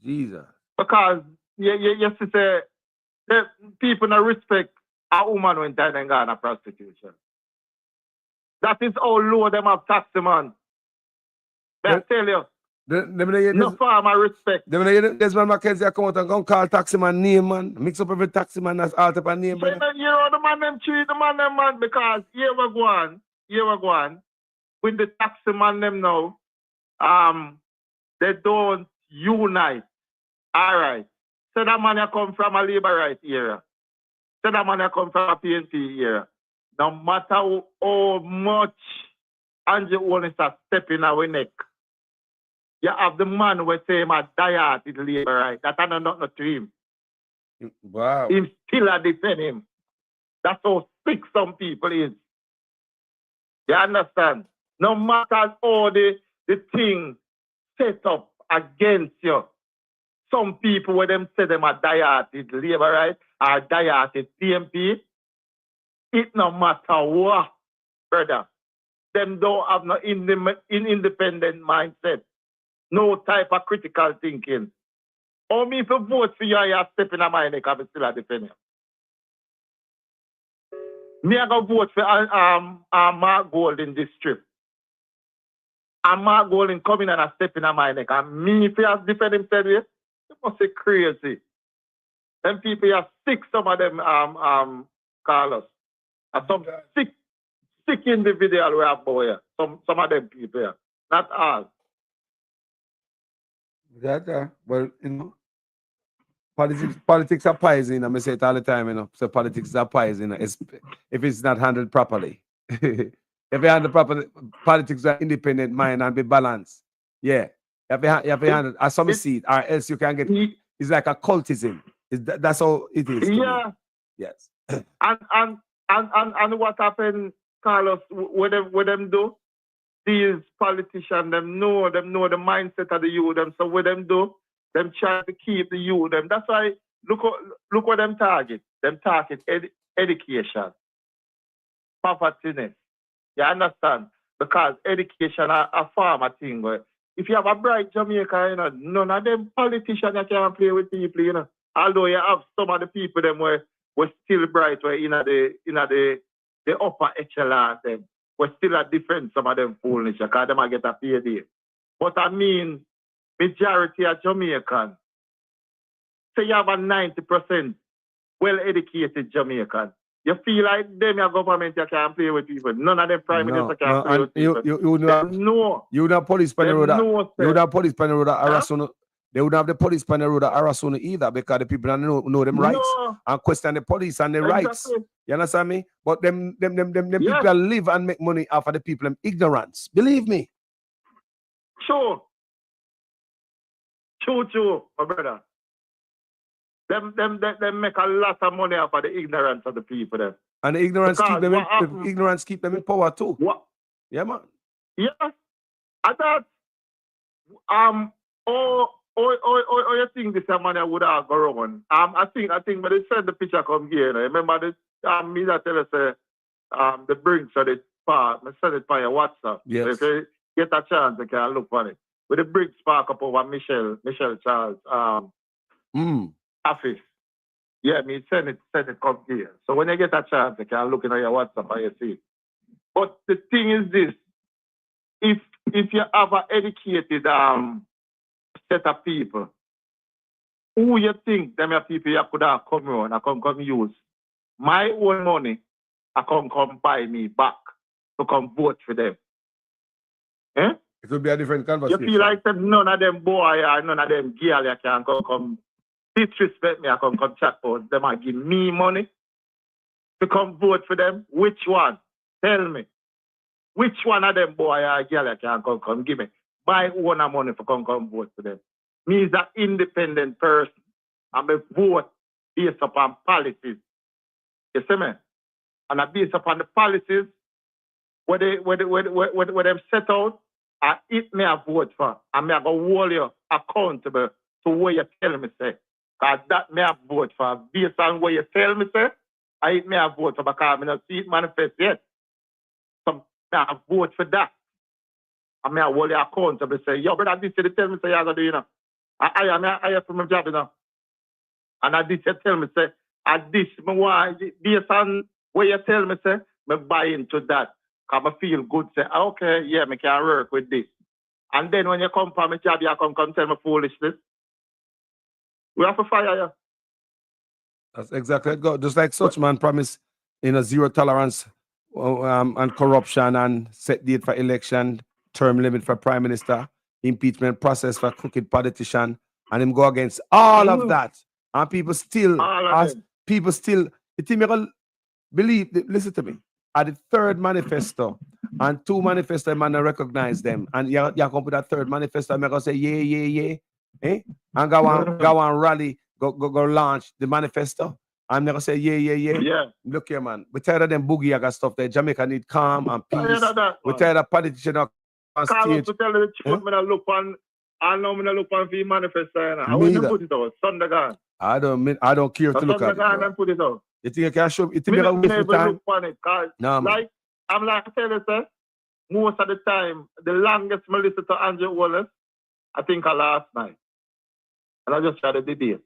Jesus. Because you see, say, the people not respect a woman when they go on a prostitution. That is how low them have taxi, man. I tell you. No farmer respect. There's man Mackenzie come out and go call taxi man name, man. Mix up every taxi man that's all type of name, brother. You know the man them treat the man them, man, because here we go on. With the taxi man them now, they don't unite. All right. So that man come from a labor right era. So that man come from a PNP era. No matter how much Andrew Owens are stepping our neck, you have the man who say him a diet is labor right. That I not to him. Wow. Him still a defend him. That's how sick some people is. You understand? No matter how the thing set up against you, some people when them say them a diet is labor right or diet is PMP, it no matter what, brother. Them don't have no independent mindset. No type of critical thinking. Or me if you vote for you, you're stepping on my neck, I'm still a defender. Me I go vote for Mark Gold in this trip. And Mark Gold in coming and stepping on my neck. And me if you have defend himself, you must be crazy. Them people are sick, some of them Carlos. And some sick individual we have boy. Some of them people here. Not all. Well, you know, politics are poison. I say it all the time, you know. So politics are poison, if it's not handled properly. If you handle properly, politics are independent mind and be balanced. Yeah, you have to handle as some seed, or else you can get. It's like a cultism. That's how it is. Yeah. Yes. And what happened, Carlos? What them do? These politicians, them know the mindset of the youth. So what them do? Them try to keep the youth. That's why look what them target. Them target education, poverty. You understand? Because education a farmer thing. If you have a bright Jamaica, you know, none of them politicians that can play with people, you know. Although you have some of the people them were still bright, where in the upper echelon them. We're still a different some of them foolish because them get a payday. But I mean, majority of Jamaican. Say you have a 90% well-educated Jamaican. You feel like them your government you can't play with people. None of them prime minister can play with people. You would have police panel road. You would have police panel road Arasuna. They would have the police panel road Arasuna either because the people don't know them rights and question the police and their rights. You understand me? But them people live and make money off of the people them ignorance. Believe me. True, my brother. Them make a lot of money off of the ignorance of the people then. And the ignorance keep them in power too. What? Yeah, man. Yes. I thought you think this man would have go wrong? I think when they send the picture come here, remember this me that tell us the brinks of the park, I send it by your WhatsApp. Yes. So if you get a chance, you can look for it. With the brinks park up over Michelle Charles office. Yeah, me send it come here. So when you get a chance, you can look in your WhatsApp and you see it. But the thing is this, if you have an educated set of people, who you think them are people you could have come on and come use my own money, I come buy me back to come vote for them. Eh? It will be a different conversation. You feel like that none of them boy or none of them girl you can come disrespect me, I come chat for them and give me money to come vote for them. Which one? Tell me. Which one of them boy or girl you can come give me my own money for come vote for them? Me is an independent person. I'm a vote based upon policies. You see me? And I based upon the policies where them set out, I it me a vote for. And me I go hold you accountable to what you tell me say. Because that me a vote for. Based on what you tell me say, I it me a vote for because I don't see it manifest yet. So me I vote for that. And me I hold you accountable say, yo brother, this is the tell me say you have to do, you know. I have from my job, you know. And I did tell me say, I this me want based on what you tell me say, me buy into that. Cause I feel good, say, okay, yeah, me can work with this. And then when you come for my job, you come tell me foolishness. We have to fire you. That's exactly it. Just like such man promise, zero tolerance and corruption and set date for election, term limit for prime minister, impeachment process for crooked politician, and him go against all of that. And people still, you think me gonna believe, listen to me, at the third manifesto, and two manifesto, man, I recognize them. And you come with that third manifesto, I'm gonna say, yeah. Eh? And go on rally, go launch the manifesto. I'm gonna say, yeah. Look here, man. We're tired of them boogie yaga stuff there. Jamaica need calm and peace. We're tired of politicians on stage. To tell you the truth, I look on the manifesto. I wouldn't put it out. Sunday gone. I don't care to look at it. And put it out. You think you can show? You think you can waste time? Look on it, no, like I'm like telling you, sir, most of the time, the longest I listen to Andrew Wallace, I think last night. And I just tried to debate.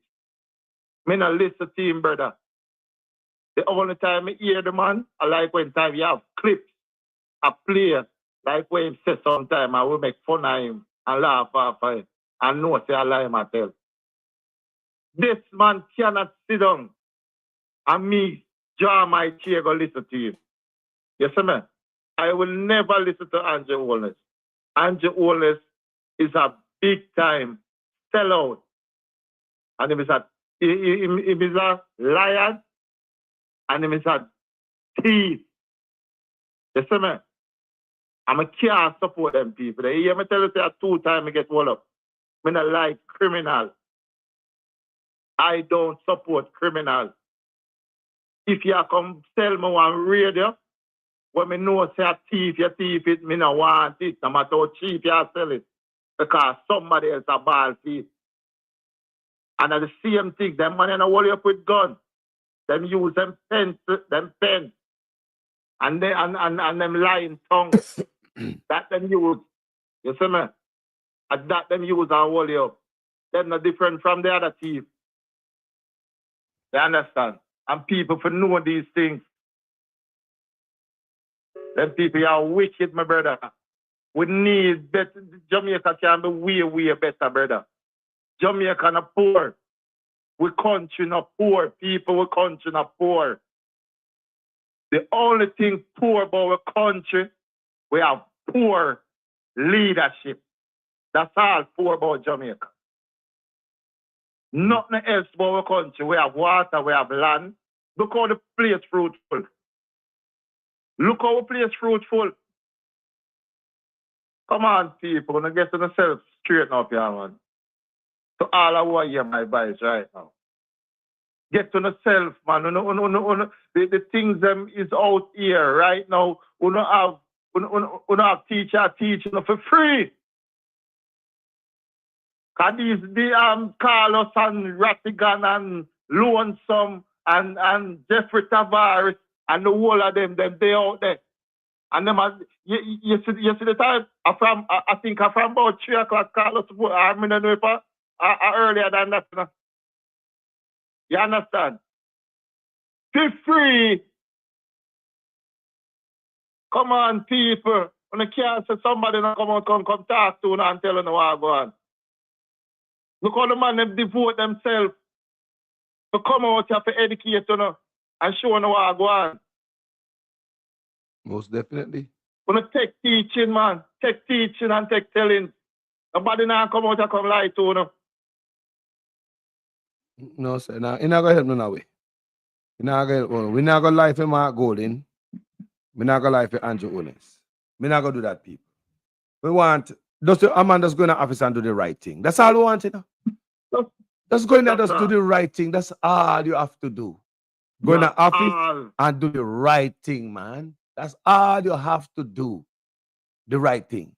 I not listen to him, brother. The only time I hear the man, I like when time you have clips, a player, like when he says sometime, I will make fun of him and laugh after him and know say I lie myself. This man cannot sit down and me draw my chair go listen to him. You see me? I will never listen to Andrew Wallace. Andrew Wallace is a big time sellout. And he is a liar and he is a thief. You see me? I can't support them people. You hear me tell you say 2 times I get wall up. I don't like criminals. I don't support criminals. If you come tell me on radio, when I know say a thief, you thief it, I don't want it, no matter how cheap you sell it. Because somebody else a ball thief. And at the same thing, them man in a wall up with guns. Them use them pens. And them lying tongues. That them use. You see me? And that them use and wall you up. They're not different from the other thief. You understand? And people for know these things. Them people are wicked, my brother. We need better. Jamaica can be way better, brother. Jamaica not poor. We country not poor. People, we country not poor. The only thing poor about our country, we have poor leadership. That's all poor about Jamaica. Nothing else about our country. We have water, we have land. Look how the place fruitful. Look how the place fruitful. Come on, people. Now get yourself straighten up here, man. To all I want to hear my advice right now. Get to yourself, man. The things them is out here right now. We don't have teacher teaching for free. Cause the Carlos and Rattigan and Lonesome and Jeffrey Tavares and the whole of them they out there. And them you see the time I think from about 3 o'clock Carlos I don't know if earlier than that. You understand? Feel free. Come on, people. When you can't say somebody not come talk to you and tell you what go on. Look how the man them devote themselves to come out here to educate you and show you what go on. Most definitely. When you take teaching, man. Take teaching and take telling. Nobody now come out and come lie to you. No, sir. Nah, you're not going to help me now. We're not going to lie for Mark Golden. We're not going to lie for Andrew Owens. We're not going to do that, people. We want Amanda's going to office and do the right thing. That's all we want, you know. Just go in there, just do the right thing. That's all you have to do. Go in the office and do the right thing, man. That's all you have to do. The right thing.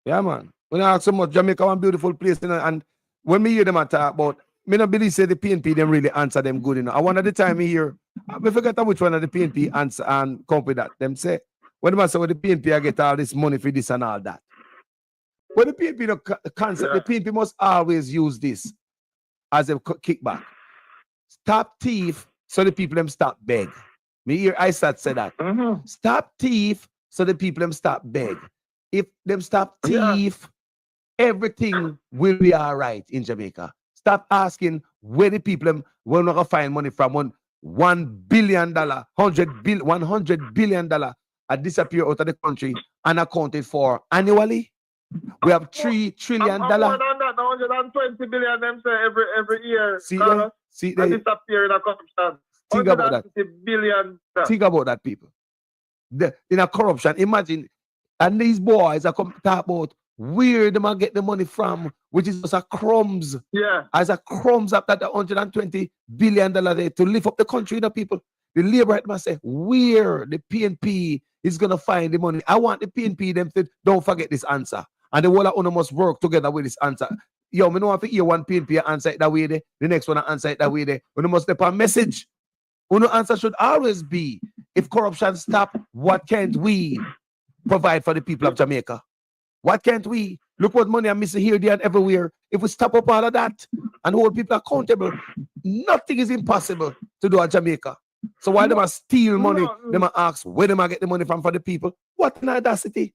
Yeah, man. When I ask so much, Jamaica one beautiful place, you know, and when me hear them talk about, me not believe say the PNP them really answer them good, you know. I one at the time here, I forget which one of the PNP answer and come with that. Them say, when they say, well, the PNP I get all this money for this and all that. Well, the PNP no concept, the PNP must always use this as a kickback. Stop thief so the people them stop beg. Me hear ISAT say that. Stop thief so the people them stop beg. If them stop thief, everything will be all right in Jamaica. Stop asking where the people them will not find money from. $1 billion, $100 billion disappear out of the country unaccounted for annually. We have $3 trillion. I'm more than that, 120 billion them say every year. See, they disappear in a corruption. Think about that. Billion. Think about that, people. In a corruption, imagine, and these boys are come talk about where they might get the money from, which is just a crumbs. Yeah. As a crumbs up that $120 billion there to lift up the country, the people. The labor right must say where the PNP is gonna find the money. I want the PNP them to don't forget this answer. And the whole of us must work together with this answer. Yo, me know if you hear one PNP answer it that way there, the next one answer it that way there. We must step a message. Our answer should always be, if corruption stop, what can't we provide for the people of Jamaica? What can't we? Look what money I'm missing here, there, and everywhere. If we stop up all of that and hold people accountable, nothing is impossible to do at Jamaica. So while they must steal money, they must ask where they must get the money from for the people. What an audacity.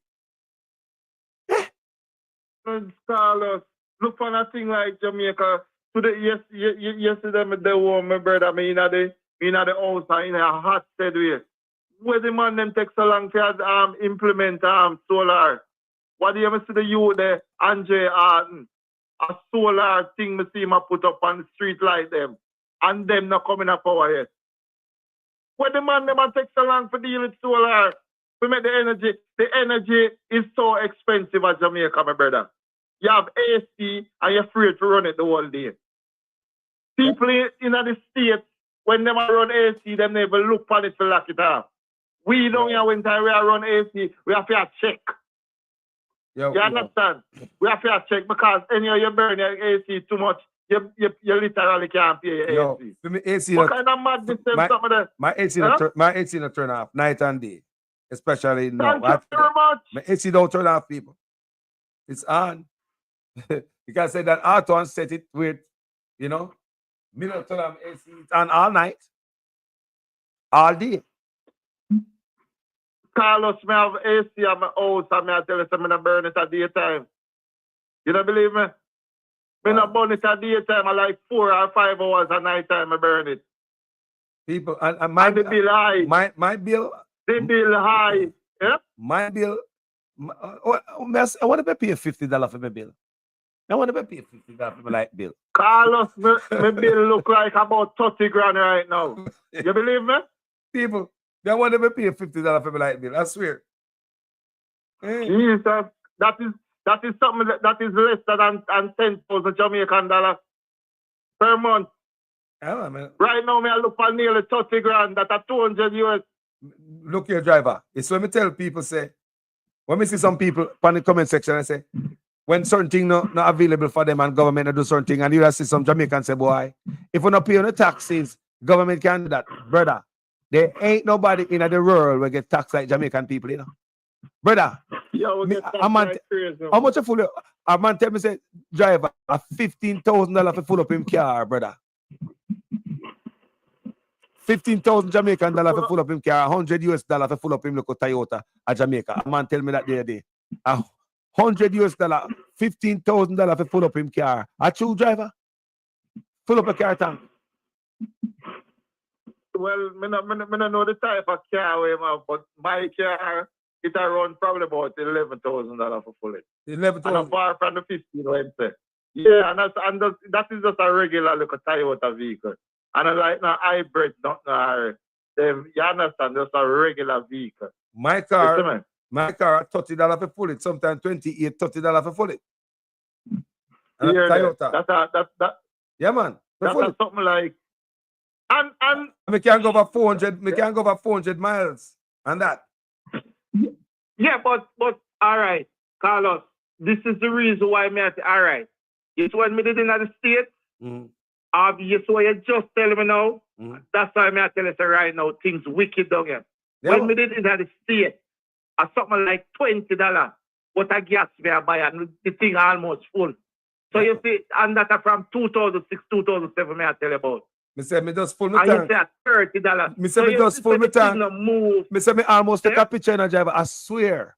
Carlos, look for a thing like Jamaica. Today, yesterday, they want my brother, me in the house and in a hot stead way. Where the man them take so long to implement solar. What do you see the youth there, Andre Arden? A solar thing me see him put up on the street like them. And them not coming up power yet. Where the man them take so long for deal with solar? To make the energy is so expensive at Jamaica, my brother. You have AC and you're free to run it the whole day. People in the States, when they run AC, they never look on it to lock it off. We don't here when time we run AC, we have to check. You understand? We have to check because anyhow you burn your AC too much, you literally can't pay your AC. What kind of madness my AC not turn off night and day. Especially now. Thank you very much. My AC don't turn off, people. It's on. You can say that auto and set it with, you know, me not turn off AC. It's on all night. All day. Carlos, me have AC at my house and I tell you I'm gonna burn it at daytime. You don't believe me? Me not burn it at daytime, I like 4 or 5 hours at night time I burn it. People and my bill high. My bill. The bill high. Yeah? My bill. I want to pay $50 for my bill. I want to pay $50 for my light bill. Carlos, my bill look like about 30 grand right now. You believe me? People, they want to pay $50 for my light bill. I swear. Hey. Jesus, that is something that is less than 10,000 Jamaican dollars per month. Yeah, man. Right now, I look for nearly 30 grand. That's a 200 US. Look here, driver. It's when me tell people say, when me see some people on the comment section, I say, when certain things not available for them and government do certain thing, and you see some Jamaicans say, boy, if we not pay on the taxes, government can do that. Brother, there ain't nobody in the world will get taxed like Jamaican people, you know. Brother, Yo, me, how much a full a man tell me say driver a $15,000 for full up him car, brother. 15,000 Jamaican dollar for full up him car, $100 for full up him local Toyota at Jamaica. A man tell me that the other day. $100, $15,000 for full up him car. A true driver? Full up a car tank. Well, I don't know the type of car we have, but my car, it around probably about $11,000 for full it. 11,000. And apart from the 15, yeah, and that is just a regular little Toyota vehicle. And I like no hybrid, not no them, you understand, just a regular vehicle. My car, $30 for full it, sometimes $28, $30 for full it. And a Toyota. Yeah, man. That's something like and we can go over 400, we can go over 400 miles and that. Yeah, but all right, Carlos, this is the reason why me at all right. It's when me did in the States. Obvious what you just tell me now. That's why I tell you right now, things wicked down here. Yeah, when we did in the States, something like $20, but a gas me I buy and the thing almost full. So you see, and that from 2006, 2007, I tell you about. Me say me just full my tank. And you say $30. Me say me just full my tank. Me say me almost take a picture in a driver. I swear.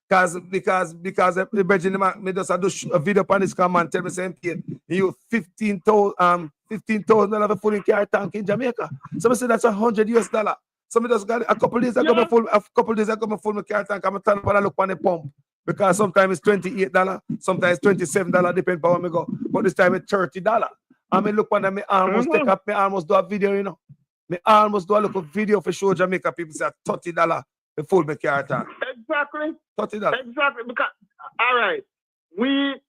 Because the Virgin me just do a video on this come and tell me saying you $15,000 for full in car tank in Jamaica. So I say that's $100. So me just got a couple days ago me full my car tank. I'm turn and look on the pump. Because sometimes it's $28, sometimes $27, depends on where me go. But this time it's $30. I mean, look when me almost take up, me almost do a video, you know. Me almost do a little video for show Jamaica people say $30 for full my car tank. Exactly. $30. Exactly. Because all right, we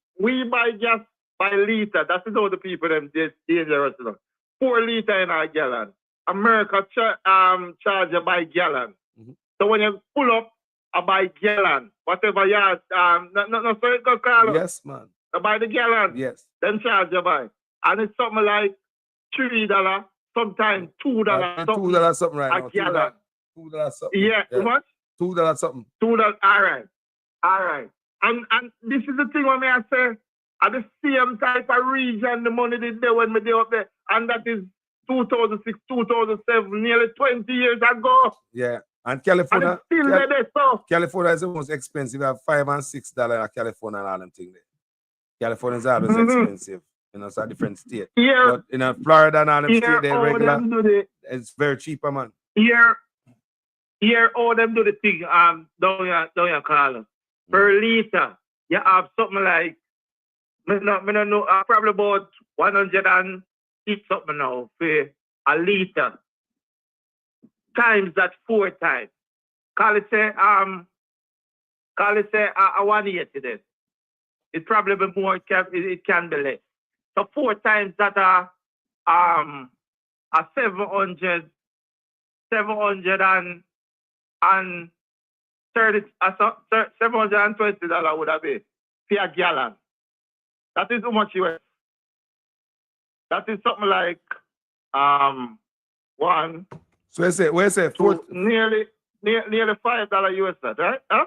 buy gas by liter. That's how the people them dangerous. 4 liters in a gallon. America charge you by gallon. So when you pull up, I buy gallon. Whatever you no circle Carlos. Yes, man. I buy the gallon. Yes. Then charge you by. And it's something like $3, sometimes $2. $2 something right now. A gallon. $2 something. Yeah, how much? $2 something. $2. All right. And this is the thing when I say at the same type of region the money did there when we did up there, and that is 2006, 2007, nearly 20 years ago. Yeah. And California, California is the most expensive. We have $5 and $6 in California and all them things there. California is always expensive. You know, it's a different state. Yeah. But in Florida and all them states, they're regular. It's very cheaper, man. Here, all them do the thing, down here, Carlos. Per liter, you have something like, I don't know, probably about 100 something now for a liter. Times that 4 times. Call it say 180 then. It probably be more, it can be less. So 4 times that are 730 $720 would have been for a gallon. That is how much you. That is something like one. So where is it? Nearly $5 US, right? Huh?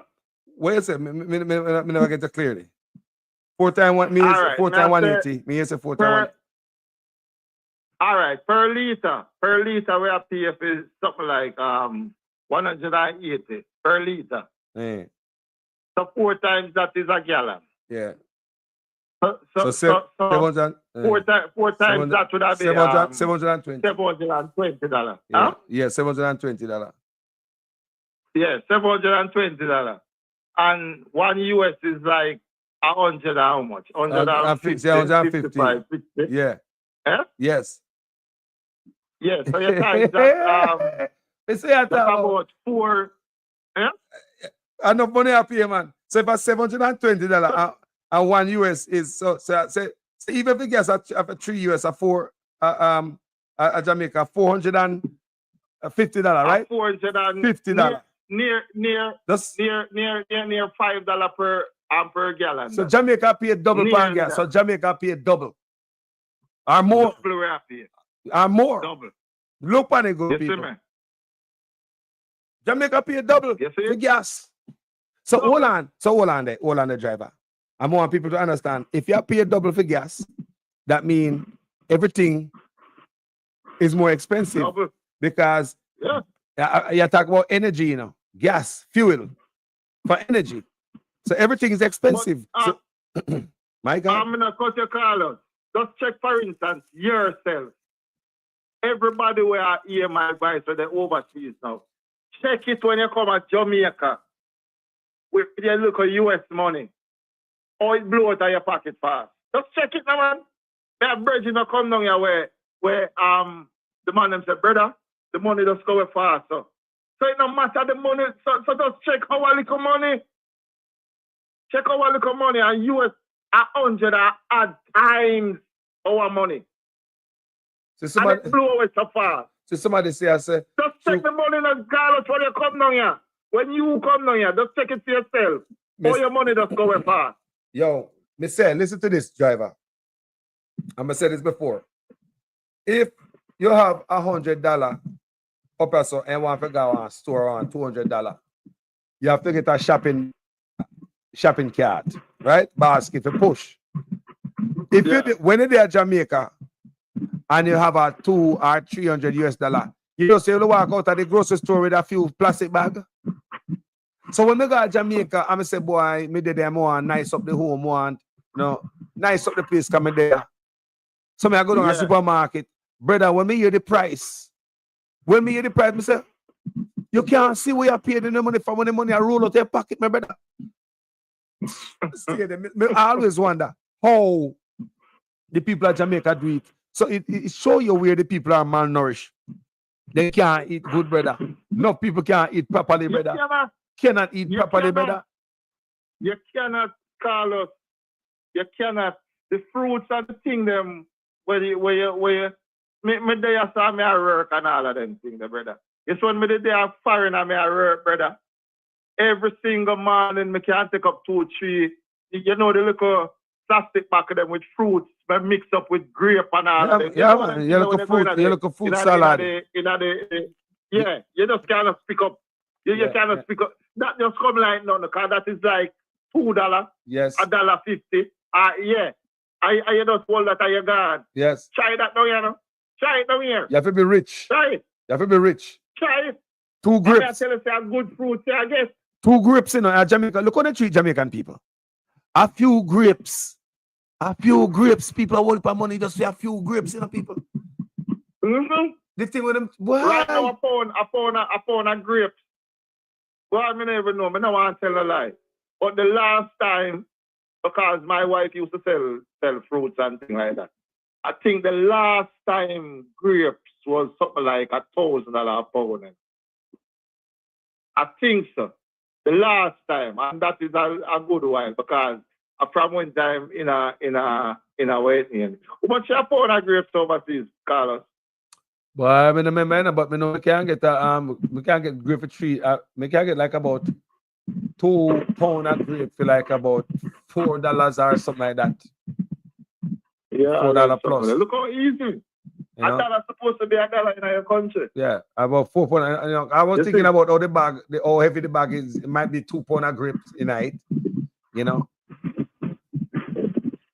Where is it? Me never get it clearly. 4 times 1 means 4 times 180. Me say 4 times 1. All right, per liter we have to pay is something like 180 per liter. Yeah. So 4 times that is a gallon. Yeah. So 700. 4 times that would have been $720. $720. Yeah, Huh? yeah, $720. Yeah, $720. And 1 US is like 100 how much? 150. 150. Yeah. Eh? Yes. Yeah, so your times that that's about 4. Yeah? Enough money I pay, man. So if it's $720 and 1 US is so even if the gas at 3 US at 4 at Jamaica $450, right? $450. $50. Near $5 and per gallon. So Jamaica pay double per gas. So Jamaica pay double. Or more. Double we have to. Or more. Double. Look on it, good You people. see me? Jamaica pay double for gas. So hold on. So hold on there, driver. I want people to understand. If you pay double for gas, that means everything is more expensive. Double. Because you talk about energy, you know, gas, fuel for energy. So everything is expensive. But, my God. I'm gonna cut your call. Just check, for instance, yourself. Everybody where I hear my advice for the overseas now. Check it when you come at Jamaica with your local US money. Or it blow out of your pocket fast. Just check it now, man. That bridge not come down here where the man them say, brother, the money just go fast. So it no matter the money. So just check our little money. Check our little money and US 100 at times our money. So somebody, and it blow away so fast. So somebody say, I say, just check the money and Carlos when you come down here. When you come down here, just check it for yourself. All your money just go fast. Yo, me say, listen to this, driver. I'm gonna say this before. If you have $100 up or so and want to go on store on $200, you have to get a shopping cart, right? Basket to push. If you when you're at Jamaica and you have a $200 or $300 you just say you walk out of the grocery store with a few plastic bag. So when I go to Jamaica, I'm say, boy, me there more nice up the home, want nice up the place coming there. So I go down to the supermarket, brother. When me hear the price, me say, you can't see where you paid the money for when the money I roll out your pocket, my brother. I always wonder how the people of Jamaica do it. So it show you where the people are malnourished. They can't eat good, brother. No people can't eat properly, brother. Cannot eat properly, brother. You cannot, Carlos. You cannot. The fruits and the thing them where you me day I saw me I work and all of them things, brother. It's when me the day I foreign and me I work, brother. Every single morning me can take up 2 3. You know the little plastic pack of them with fruits, but mixed up with grape and all of them. Yeah, man. You look a fruit salad. You just cannot pick up. You cannot pick up. That just come like no, because that is like $2. Yes. $1.50. You just hold that at your guard. Yes. Try that now, you know. Try it down here. You have to be rich. Try it. You have to be rich. Try it. 2 grapes. I tell you, say a good fruit, I guess. 2 grapes, you know, at Jamaica. Look how they treat Jamaican people. A few grapes. People are working for money just for a few grapes, you know, people. Mm-hmm. The thing with them, boy. Right now, I found a grapes. Well, I never know. I don't want to tell a lie. But the last time, because my wife used to sell fruits and things like that, I think the last time grapes was something like $1,000 a pound. I think so. The last time, and that is a good while because from one time in a waiting. How much a pound of grapes overseas, Carlos? Well, I mean, remember, but me know we can't get grape for 3. We can get like about 2 pounds of grape for like about $4 or something like that. Yeah, $4 plus. Look how easy. $1 supposed to be $1 in your country. Yeah, about 4 pounds. You know, I was thinking about how heavy the bag is. It might be 2 pounds of grapes in it. You know.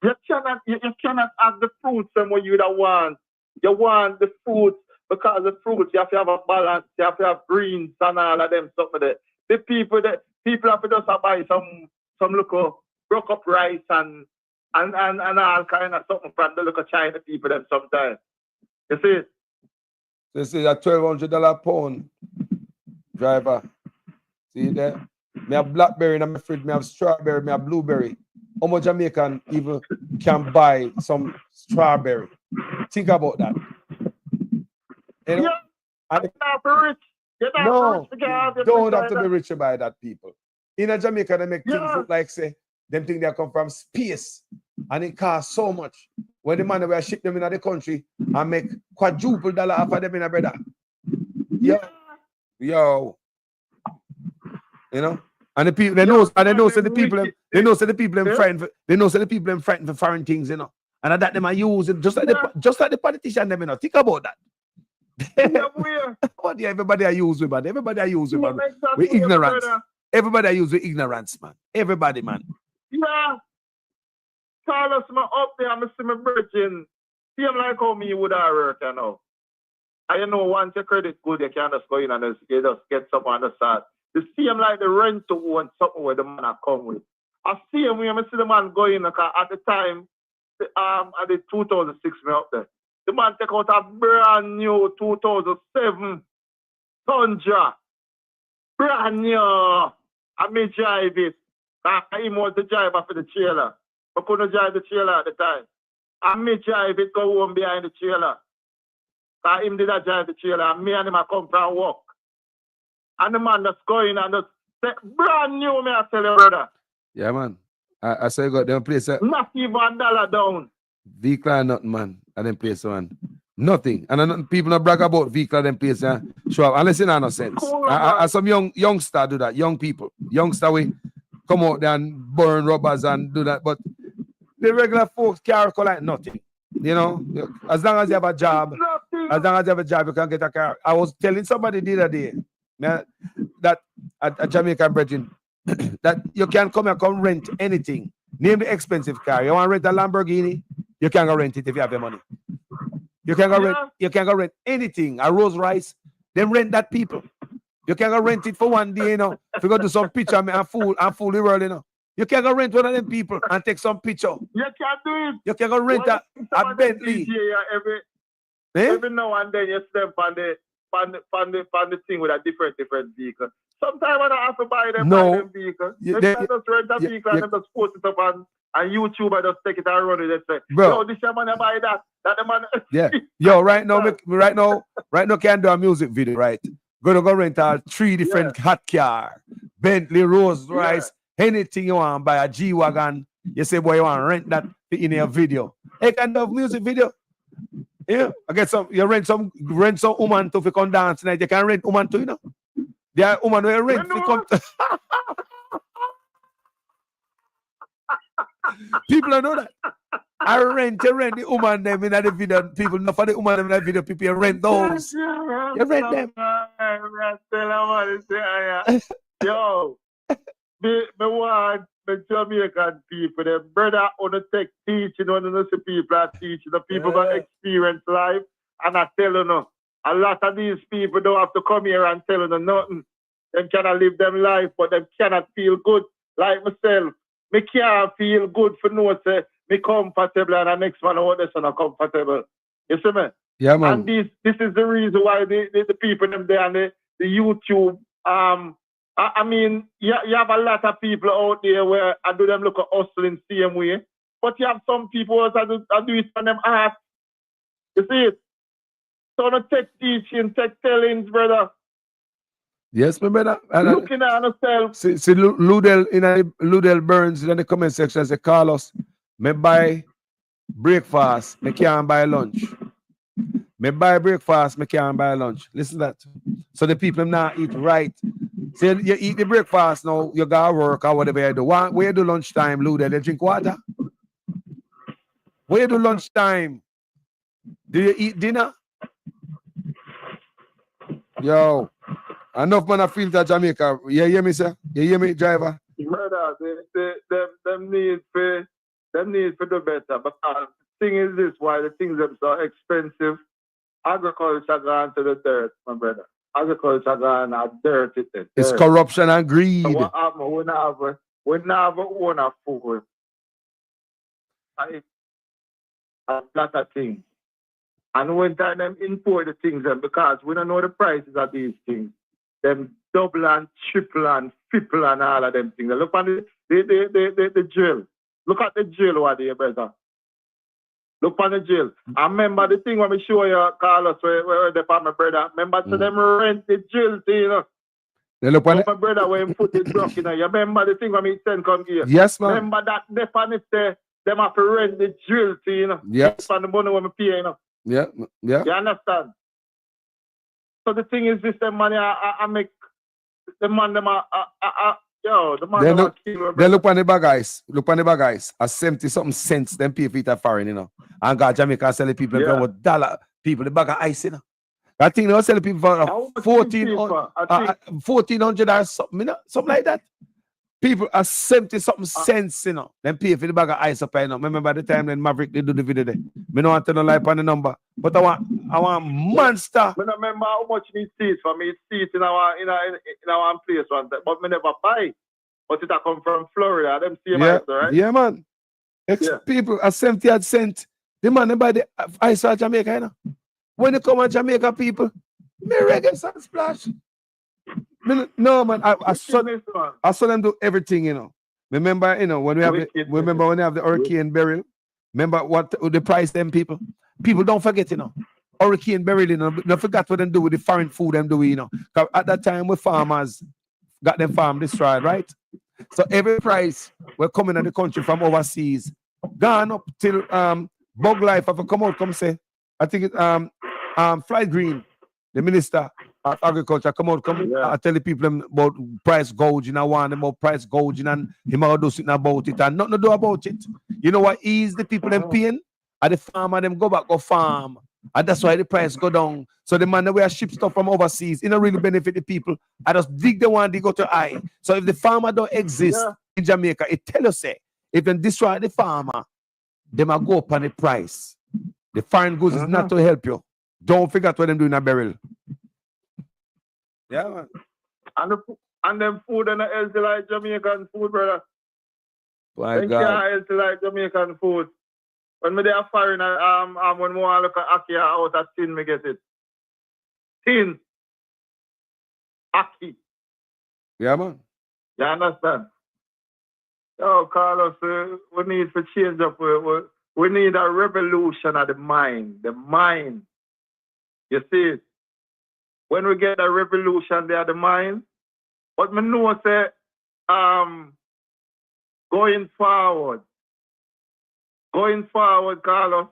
You cannot have the fruits somewhere you don't want. You want the fruits because the fruits you have to have a balance. You have to have greens and all of them stuff there. The people have to just buy some local broke up rice and all kind of something from the local China people them sometimes. You see? This is a $1,200 pound, driver. See there? Me have blackberry in my fridge, me have strawberry, me have blueberry. How much Jamaican even can buy some strawberry? Think about that. You know? You're not rich. No, don't have to be rich to buy that, people. In Jamaica, they make things look like, say, them things they come from space. And it costs so much. When the man will ship them in the country and make quadruple dollar off of them in a brother. Yo. You know? And the people they know so the people they know so the people them frightened they know so the people them frightened for foreign things, you know. And that them are using just like the politician them, you know. Think about that. What everybody are used with, man. Everybody are used with, man. With ignorance. Everybody are used with ignorance, man. Everybody, man. Yeah. Carlos, my up there, I'm see my virgin. See him like how me would have work, you know. And you know, once your credit good, you can just go in and just get something on the side. You see him like the rent to own something where the man I come with. I see him when I see the man going at the time, at the 2006 me up there. The man take out a brand new 2007 Tundra. Brand new. I may drive it. He was the driver for the trailer. I couldn't drive the trailer at the time. I may drive it, go home behind the trailer. Because him did not drive the trailer. And me and him I come from work. And the man that's going and just brand new, me I tell you, brother. Yeah, man. I saw you got them place. Not even $1 down. Vehicle and nothing, man. And them place, man. Nothing. And people not brag about vehicle and them place. Show up. Unless it not no sense. Cool, some youngster do that. Young people. Youngster we come out there and burn rubbers and do that. But the regular folks can't collect nothing. You know, as long as you have a job, you can get a car. I was telling somebody the other day that at Jamaican Brethren that you can come and come rent anything. Name the expensive car. You want to rent a Lamborghini? You can go rent it if you have the money. You can go rent anything. A Rolls Royce, then rent that people. You can go rent it for one day, you know. If you go do some picture and fool the world, you know. You can go rent one of them people and take some picture. You can do it. You can go rent a Bentley. Every now and then you step on the thing with a different vehicle. Sometimes when I have to buy them vehicle, they just rent a vehicle and they just post it up on YouTube and just take it and run it and say, yo, this your man buy that. That the man. Yeah. Yo, right now can do a music video, right? Gonna go rent 3 different hot car, Bentley, Rolls Royce, anything you want, buy a G-Wagon. You say, boy, you want to rent that in your video. Hey, can do a music video. Yeah, I get some. You rent some woman to come dance tonight. You can rent woman too, you know. There are woman who rent to come. People don't know that. I rent the woman them in the video. People not for the woman them in the video. People rent those. You rent them. Yo, me want the Jamaican people, the brother on the tech teaching, on the people are teaching, the people that experience life, and I tell you no, a lot of these people don't have to come here and tell you nothing. They cannot live them life, but they cannot feel good. Like myself, me can't feel good for no say me comfortable and the next man out there not comfortable. You see me? Yeah, man. And this is the reason why the people them there and the YouTube I mean, you have a lot of people out there where I do them look at hustling same way, but you have some people that do it for them art. You see it? So no tech teaching, tech tellings, brother. Yes, my brother. Looking at yourself. See Ludell Burns in the comment section say, Carlos, me buy breakfast, me can't buy lunch. Me buy breakfast, me can't buy lunch. Listen to that. So the people now eat right. Say you eat the breakfast now, you gotta work or whatever you do. Where you do lunchtime, Ludell? They drink water? Where you do lunchtime? Do you eat dinner? Yo, enough man I feel that Jamaica. You hear me, sir? You hear me, driver? Brother, them need for do better. But the thing is this, why the things are so expensive, agriculture gone to the dirt, my brother. Agriculture gone to dirt. It's corruption and greed. So what happened? We not have own a food. A lot of things. And when time them import the things, because we don't know the prices of these things, them double and triple and triple and all of them things. Look at the jail. Look at the jail over there, brother. Look at the jail. I remember the thing when we show you, Carlos, where the my brother. Remember to them rent the jail thing, you know. Look at my brother when he put it broke, you know. You remember the thing when we send come here? Yes, man. Remember that definitely them have to rent the jail thing, you know. Yes. And the money when we pay, you know. Yeah. You understand? So the thing is this, the money I make, the man them Yo, the man They never look, kill they look on the bag guys. Look on the bag guys. A 70 something cents, them pay for it at foreign, you know. And got Jamaica selling people Yeah. for $1. People, the bag of ice, you know. I think they were selling people for How much 1400 or something, you know, something like that. People are 70 something cents, you know. Then pay for the bag of ice up, you know. Remember by the time then Maverick they do the video there. Me don't want to know lie on the number. But I want monster. I don't remember how much me see it for me. See it in our place one time, but me never buy. But it come from Florida. Them same ice, right? Yeah, man. People are 70 odd cent. The man they buy the ice at Jamaica, you know. When they come to Jamaica, people, me reggae sun splash. No, man, I saw them do everything, you know. Remember, you know, when we have the hurricane burial. Remember what the price them people? People don't forget, you know. Hurricane burial, you know. Don't forget what them do with the foreign food them do, you know. At that time, we farmers got them farm destroyed, right? So every price we're coming in the country from overseas, gone up till Bug Life have come out, come say, I think it Fly Green, the minister of agriculture, come out, I tell the people about price gouging, I want them about price gouging and him out do something about it and nothing to do about it. You know what ease the people them paying? And the farmer them go back go farm. And that's why the price go down. So the man that we ship stuff from overseas, it don't really benefit the people. I just dig the one they go to eye. So if the farmer don't exist in Jamaica, it tell us say, if they destroy the farmer, they might go up on the price. The foreign goods is not to help you. Don't forget what them do in a barrel. Yeah, man. And them food and the healthy like Jamaican food, brother. My They God. can't healthy like Jamaican food. When me there foreign, when me want to look at Aki out of tin, me get it. Tin. Aki. Yeah, man. You understand? Yo, Carlos, we need to change up. We need a revolution of the mind. The mind. You see it? When we get a revolution there, the mind, but me know say, going forward, Carlos,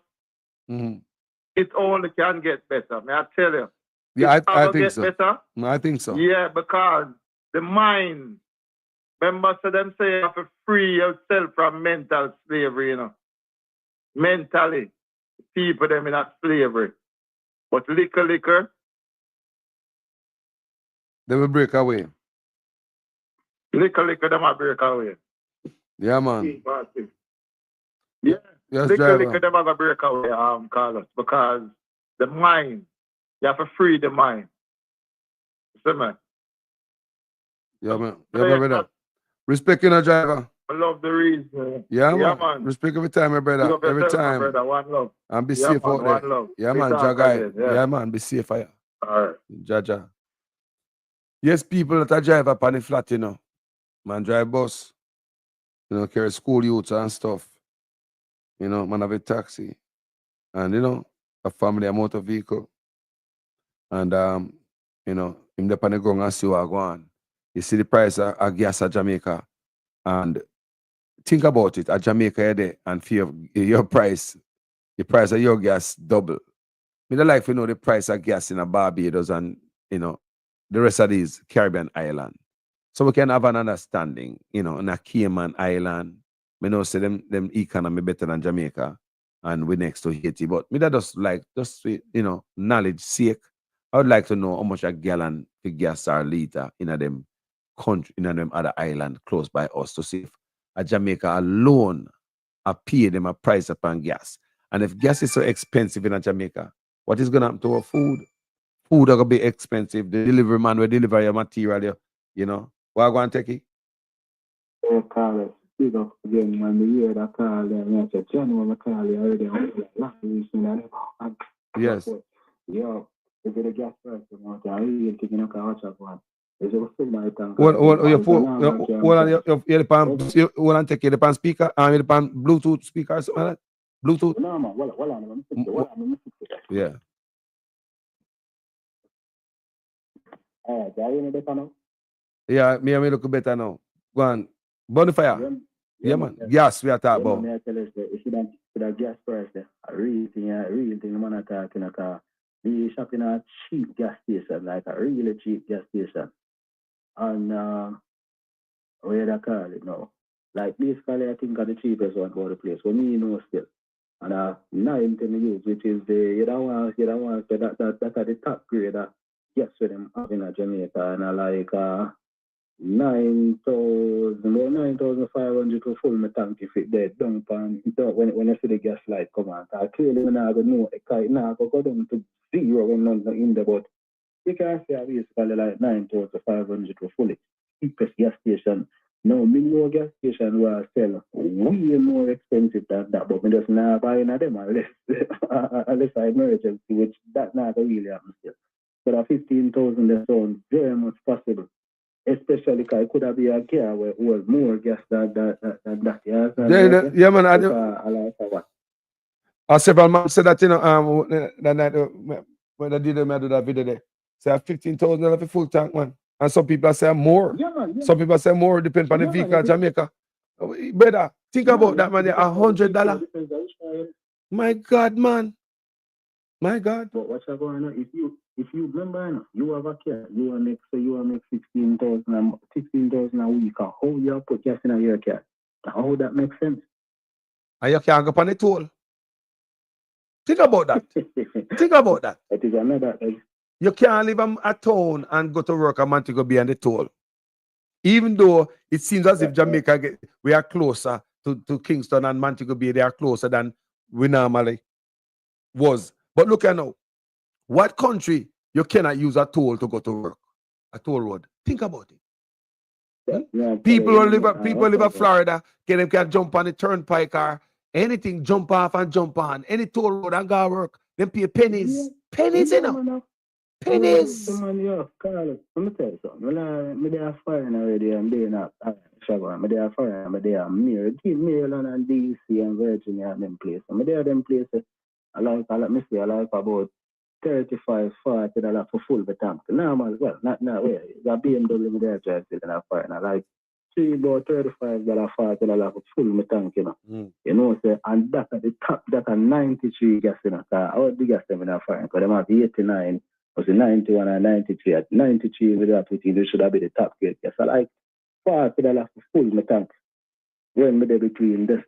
it only can get better. May I tell you? Yeah, I think get so. better. I think so. Yeah, because the mind, remember, so them say you have to free yourself from mental slavery, you know. Mentally, people them in that slavery. But liquor, They will break away. liquor, them will break away. Yeah, man. Yeah. Yes, liquor, driver. them will break away, Carlos, because the mind, you have to free the mind. See, man? Yeah, man. Yeah, my brother. Respect you, driver. I love the reason. Yeah, man. Respect every time, my brother. Big up Every yourself, time. my brother. One love. And be Yeah, safe man, out one there. love. Yeah, We man. talk Jagai. again, yeah. Yeah, man. Be safe. All right. Jaja. Yes, people that are drive up on the flat, you know. Man, drive bus. You know, carry school youths and stuff. You know, man have a taxi. And, you know, a family, a motor vehicle. And, you know, him the pan the ground and see what go on. You see the price of gas at Jamaica. And think about it, at Jamaica you're there and feel your price, the price of your gas double. Me don't like to know the price of gas in a Barbados and, you know, the rest of these Caribbean island. So we can have an understanding, you know, in a Cayman Island. Me know say them economy better than Jamaica and we next to Haiti. But me that just you know, knowledge sake, I would like to know how much a gallon of gas or liter in a them country, in a them other island close by us to see if a Jamaica alone I pay them a price upon gas. And if gas is so expensive in a Jamaica, what is gonna happen to our food? Food are gonna be expensive. The delivery man will deliver your material, you know. What going to take it? Hey, Carlos, speak up again, man. The year that call them, I said, Johnny, when I call you already, I'm like, yes. Yo, if you're the gas person, I really taking a car watch up one. Is it still my tongue? Hold on, take it upon speaker, and upon Bluetooth speaker or something like that. Bluetooth. No, man, hold on. Yeah. Alright, are you in the better now? Yeah, me look better now. Go on. Bonfire. Yeah, man. Gas we are talking about. I tell you, if you don't put a gas price there, I really think the man are talking about the shopping at cheap gas station, like a really cheap gas station. And where they call it now. Like basically I think are the cheapest one for the place. For me, know still. And 9 to use, which is the you don't want so that are the top grade yes for them having a Jamaica and I like 9,500 to full my tank if it dead dump and when you see the gas light come on. I clearly when I go know it now go down to zero when none in there, but you can say basically like 9,500 to full it. Cheapest gas station. No, me know gas station where I sell way more expensive than that, but me just not buying them unless unless I emergency, which that not really happens still. But a 15,000 that sounds very much possible. Especially because it could have been a car where it was more gas than that. Yeah, man. I like that. Several man said that, you know, that night when I did do that video there. Say $15,000 for full tank, man. And some people say more. Yeah, man, yeah. Some people say more, depending on the vehicle in Jamaica. Better think about that, man. $100. My God, man. My God. But what's going on? If you remember, you have a car, you will make 16,000 a week. How you put gas in your car? How that makes sense? And you can't go on the toll. Think about that. Think about that. It is another. You can't leave a town and go to work a Montego Bay on the toll. Even though it seems as if Jamaica, we are closer to Kingston and Montego Bay, they are closer than we normally was. But look at now. What country you cannot use a toll to go to work? A toll road. Think about it. People who live in Florida, can jump on the turnpike car, anything, jump off and jump on. Any toll road and go work. They pay pennies. Pennies, you know. Pennies. Carlos, let me tell you something. When I are foreign already and they're not Chevron, they are foreign, but they are Maryland and DC and Virginia and them places. I they are them places. I like about $35, $40 for full the tank. Normal, well, not way. The BMW there drive still in a foreign. I like about $35, $40 for full my tank, you know. You know, say, and that at the top, that are 93 gas in a car. How the gas them in a foreign? Because them have 89. Was it 91 and 93? At 93 with that, it should have been the top grade. Yes, I like $40 for full my tank. When me there between this.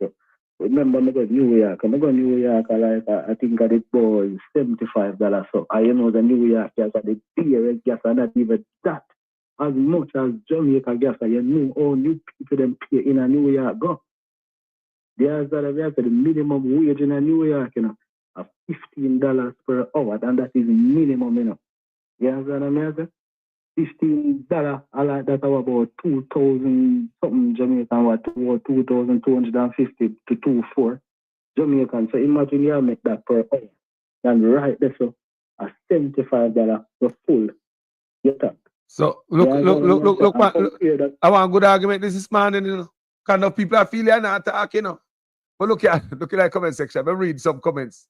Remember, I go to New York. I go to New York, I think I did boy $75. So I know the New York gas, the beer gas, and not even that. As much as Jamaica gas, you know, all new people them pay in a New York go. There's the minimum wage in a New York, you know, of $15 per hour, and that is minimum, you know. You understand what I mean? $15, I like that about 2,000 something Jamaican, what, 2,250 to 2,400 Jamaican. So imagine you make that per hour. And right there, so a $75 for full your tank. So look, man, I want a good argument this morning, you know. Kind of people are feeling not talking, you know. But look at the comment section. Let me read some comments.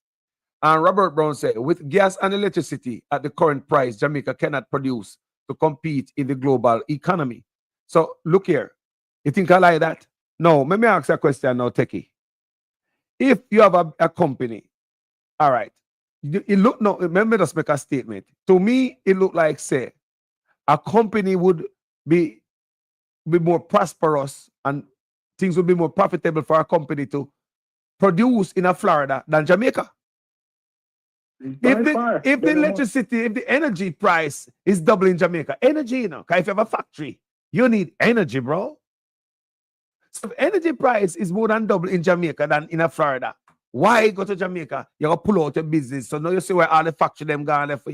And Robert Brown said, with gas and electricity at the current price, Jamaica cannot produce to compete in the global economy. So look here. You think I like that? No, let me ask you a question now, Techie. If you have a company, all right, remember just make a statement. To me, it looked like, say, a company would be more prosperous and things would be more profitable for a company to produce in Florida than Jamaica. If the electricity, if the energy price is double in Jamaica, energy, you know, because if you have a factory, you need energy, bro. So if energy price is more than double in Jamaica than in Florida, why go to Jamaica? You're going to pull out your business. So now you see where all the factory them gone left for.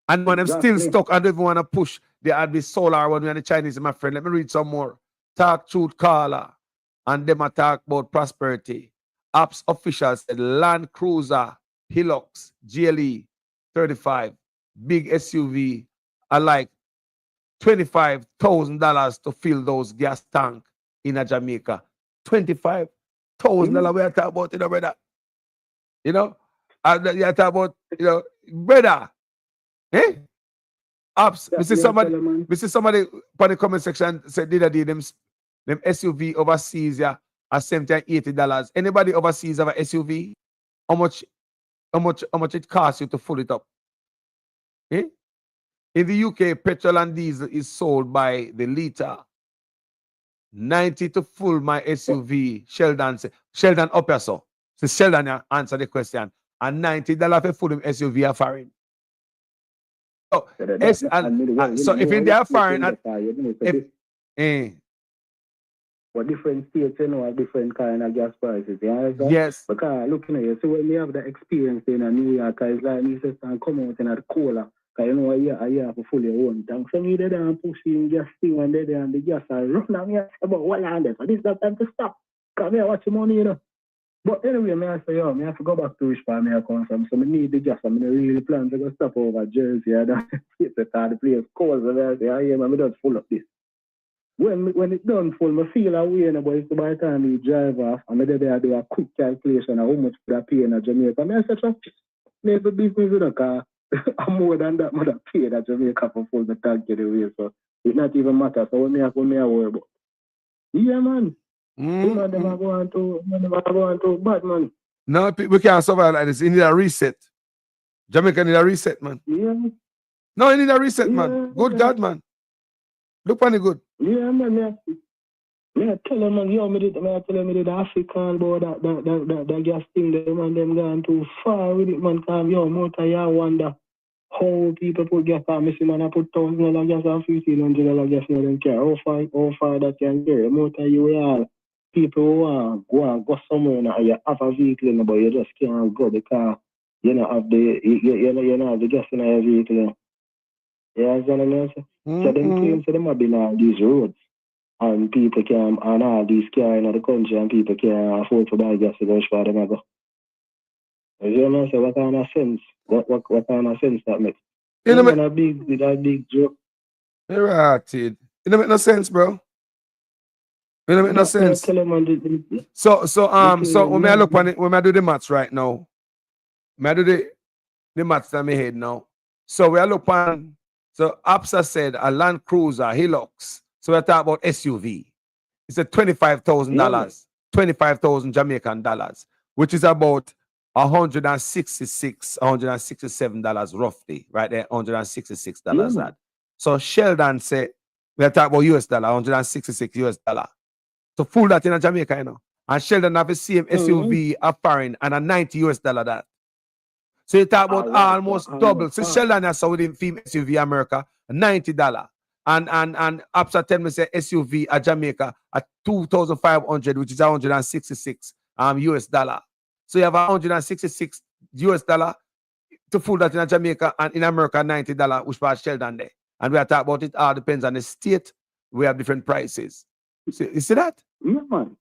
And when I'm still stuck, I don't even want to push. They had this solar one when the Chinese, my friend. Let me read some more. Talk truth caller. And them talk about prosperity. Apps officials said Land Cruiser, Hilux, GLE, 35, big SUV are like $25,000 to fill those gas tank in a Jamaica. $25,000 we are talking about, you know, brother. You know, you are talking about, you know, brother. Eh? Apps. We see somebody on the comment section said them SUV overseas, yeah. At $70-$80. Anybody overseas have an SUV? How much it costs you to fill it up? Eh? In the UK, petrol and diesel is sold by the litre. 90 to full my SUV. Sheldon say, Sheldon up here, so. So Sheldon answer the question. And $90 for full SUV are foreign. So, so if in there foreign, what different states, you know, have different kind of gas prices. You understand? Yes. Because look, you know, so when we have the experience in New York, it's like me just come out in a cola. Because you know, I have a fully own tank. So me there and pushing gas thing and there and the gas are run and me about 100. So this is the time to stop. Because me I watch the money, you know. But anyway, me I say, yo, me have to go back to which part me I come from. So me need the gas. I mean, I really plan to go stop over Jersey. I don't get the place cold. So I say, I'm just full of this. When it done full, I feel away, but it's by the time you drive off, and I do a quick calculation of how much would I pay in Jamaica. I said, maybe business in a car, I'm more than that, I pay in Jamaica for full the tank anyway, so it not even matter. So when I worry about. Yeah, man. You know, them are going to bad money. No, we can't survive like this. You need a reset. Jamaica need a reset, man. Yeah. No, you need a reset, man. Good God, man. Look funny good. Yeah, man. Yeah, tell them, man, yo, I tell them the African boy that gas thing, them gone too far with it, man. Come, yo, motor, you wonder how people put gas on me, man. I put $1,000 gas on $1,500 gas in them car. How far that can carry? Motor, you all people who go somewhere now, you have a vehicle, but you just can't go because you don't have you know have the gas in your vehicle. Yeah, you know what I'm saying? So them claim to them have been on these roads. And people can, and all these cars in the country, and people can afford to buy gas to go for them. You know, so what kind of sense? What kind of sense that makes? You know, a big joke. You're right. It don't make no sense, bro. It don't make no sense. So when I look on it, when I do the maths right now, when I do the maths in my head now. So we are look on. So Absa said a Land Cruiser Hilux. So we're talking about SUV. It's a $25,000, 25,000 Jamaican dollars, which is about $167 roughly, right there, $166 that. So Sheldon said, we're talking about US dollar, $166 US. So full that in a Jamaica, you know. And Sheldon have the same SUV, a foreign, and a $90 US that. So you talk about almost double. So Sheldon has sold in female SUV America, $90. And Absa tell me say SUV at Jamaica at $2,500, which is $166 US dollar. So you have $166 US dollar to full that in Jamaica, and in America $90, which was Sheldon there. And we are talking about it all depends on the state. We have different prices. You see that? Yeah, man.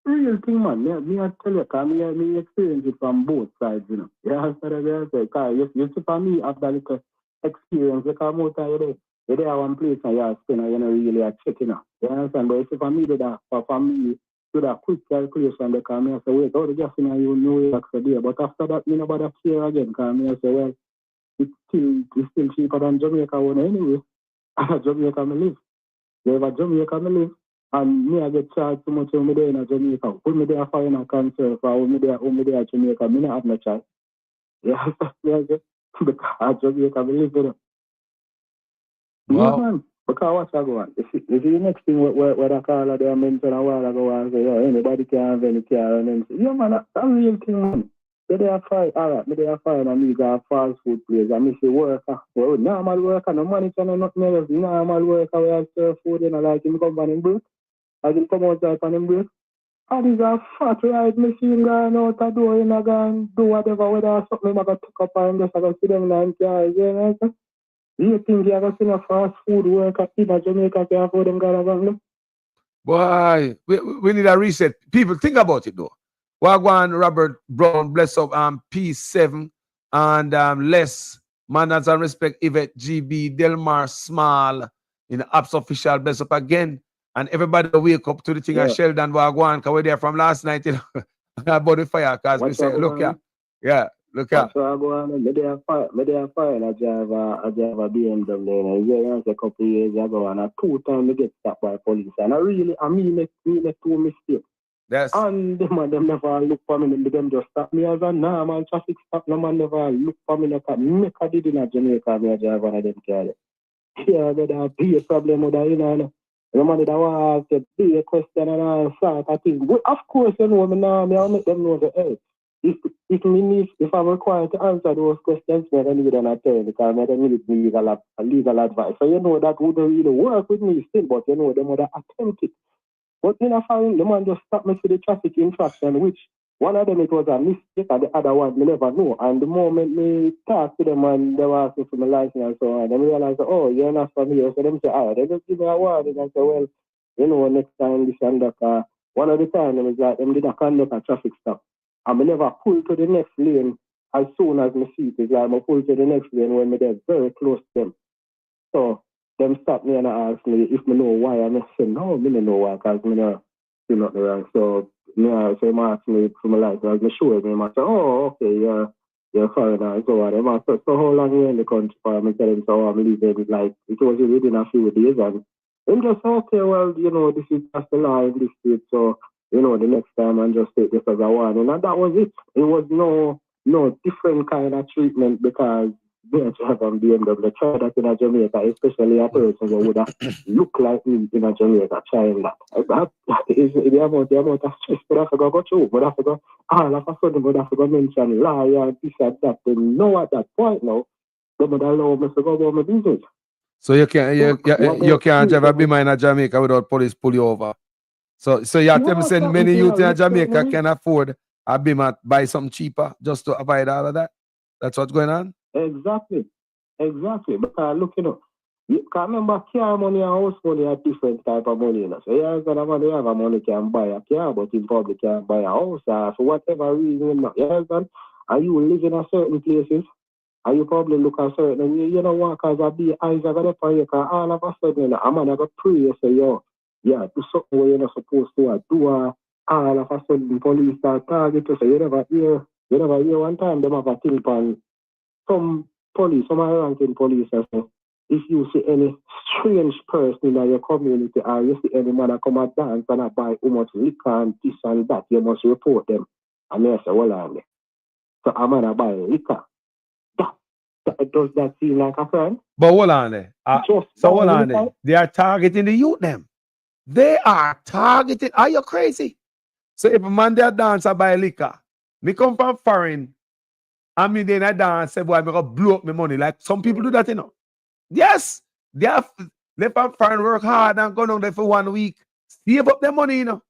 Real thing, man. Me I tell you, because me experience it from both sides, you know. Yeah, that's what I say. Because you see, for me, after the experience, because most time you there one place and you spend and you know really are checking out. You understand? But you see, for me, for me, do that quick calculation because me I say, wait, all the gas in you know you for there. But after that, me nobody care again because me I say, well, it's still cheaper than Jamaica one anyway. Jamaica me live. You have a Jamaica me live. And me I get charged too much when me there in Jamaica. When me there foreign a concert for when me there Jamaica, me not have no charge. Yeah, because Jamaica me live there. Wow. Yeah, man. Because what's I go on? You see the next thing where I call they mentioned a while ago and say, yo, anybody can have any car and then say, yeah man, that's a real thing, man. They are fine, alright, they are fine and me got a fast food place and me say worker. Well, normal worker, no money and nothing else. Normal worker we have serve food and I like him come on him break. I can come outside on him break. And he's a fat ride machine going out the door and I go do whatever whether something I got pick up and just I go sit them in cars, you know. You think you're going to see a fast food worker in Jamaica can afford them guys? Boy, we need a reset. People, think about it though. Wagwan, Robert Brown, bless up P7 and Les, manners and respect, Yvette GB, Delmar Small, in the apps official, bless up again. And everybody wake up to the thing of Sheldon Wagwan, because we're there from last night, you know, about the fire, because we say, look here. Yeah, look here. So I go on, me there fire, and I drive a BMW, and a couple of years ago, and 2 times I get stopped by police, and I make two mistakes. Yes. And them never look for me. Them just stop me as a normal traffic stop. No man never look for me. Like I did in Jamaica, me a drive one of them car. Yeah, but there be a problem with that, you know. The man that was to be a question and all sort of thing. But of course, you know, me now, I'll make them know that, hey, if I'm required to answer those questions, I don't need an attorney because I don't need legal advice. So, you know, that wouldn't really work with me still, but, you know, they would have attempted. But in a find, the man just stopped me for the traffic infraction, which one of them it was a mistake and the other one, me never know. And the moment me talk to them and they were asking for my license and so on, they realize, oh, you're not from here. So them say, oh, they just give me a warning and say, well, you know, next time this and that. One of the time, them is like, them did a conduct a traffic stop. And me never pull to the next lane as soon as me see it. It's like I pull to the next lane when me get very close to them. So them stop me and ask me if me know why. And I say, no, me don't know why, because me not do nothing wrong. So so they ask me for my life. Like, me sure me, I say, oh, okay, you're a foreigner and so on. Them ask, so how long you in the country for? Me tell them, so I'm leaving. Like, it was within a few days. And them just say, okay, well, you know, this is just the law in this state. So, you know, the next time and just take this as a warning. And that was it. It was no different kind of treatment because they have on BMW. Try that in a Jamaica, especially a person who would have look like me in a Jamaica trying that. That is the amount of stress, but I forgot go through, but I forgot all of a sudden, but I forgot mention liar, this and that. They know at that point now, they would allow me to go about my business. So you can't drive a Beamer in Jamaica without police pull you over. So you have to send many youth in Jamaica can afford a Beamer, buy something cheaper just to avoid all of that. That's what's going on. Exactly. Because look, you know, you can remember car money and house money are different type of money. You know? So yeah, the man who have a money can buy a car, but in public can't buy a house for whatever reason. You know? Yeah, and you live in a certain places, and you probably look a certain way. You know what? Because I be eyes are gonna pay you. Because all of a sudden, you know, a man gonna pray you say, yo, yeah, do something where you're not supposed to do. All of a sudden, police start target you. So you never hear one time them have a thing on some police, some ranking police, if you see any strange person in your community or you see any man that come and dance and I buy how much liquor and this and that, you must report them. And I say, well, on so a man that buy liquor. Does that seem like a friend? But hold on there. Hold on there. They are targeting the youth them. They are targeting. Are you crazy? So if a man there dance and buy liquor, me come from foreign, I mean, then I dance, say, boy, I'm going to blow up my money. Like some people do that, you know. Yes, they have left and foreign work hard and go down there for 1 week. Save up their money, you know.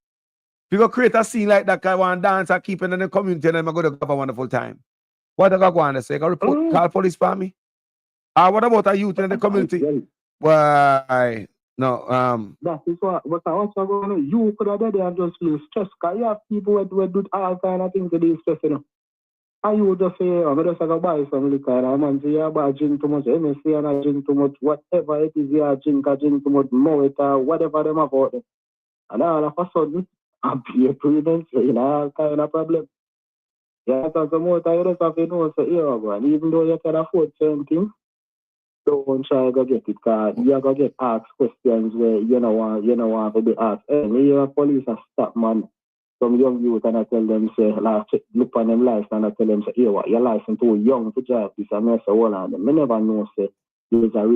If you go create a scene like that, I want to dance and keep it in the community, and I'm going to have a wonderful time. What do I go on to say? Call police for me? What about a youth in the community? Why? No, that is what I'm going to you could have there and just feel stressed because you have people who do all kind of things to be stressed, you know. And you would just say, I'm just going to buy some liquor. And man say, yeah, but I drink too much MSC and I drink too much whatever it is, I drink too much Moet or whatever them about them. And all of a sudden, I'm being prudent, you know, all kind of problem. Yeah, because the more you just have to know, so here, and even though you can afford certain things, don't try to go get it because you're going to get asked questions where you don't want to be asked. Hey, me, police are stop, man. Some young youth and I tell them, say, look on them license and I tell them, say, hey, what, your license too young to drive this. And I say, hold on, I never know, say, there's a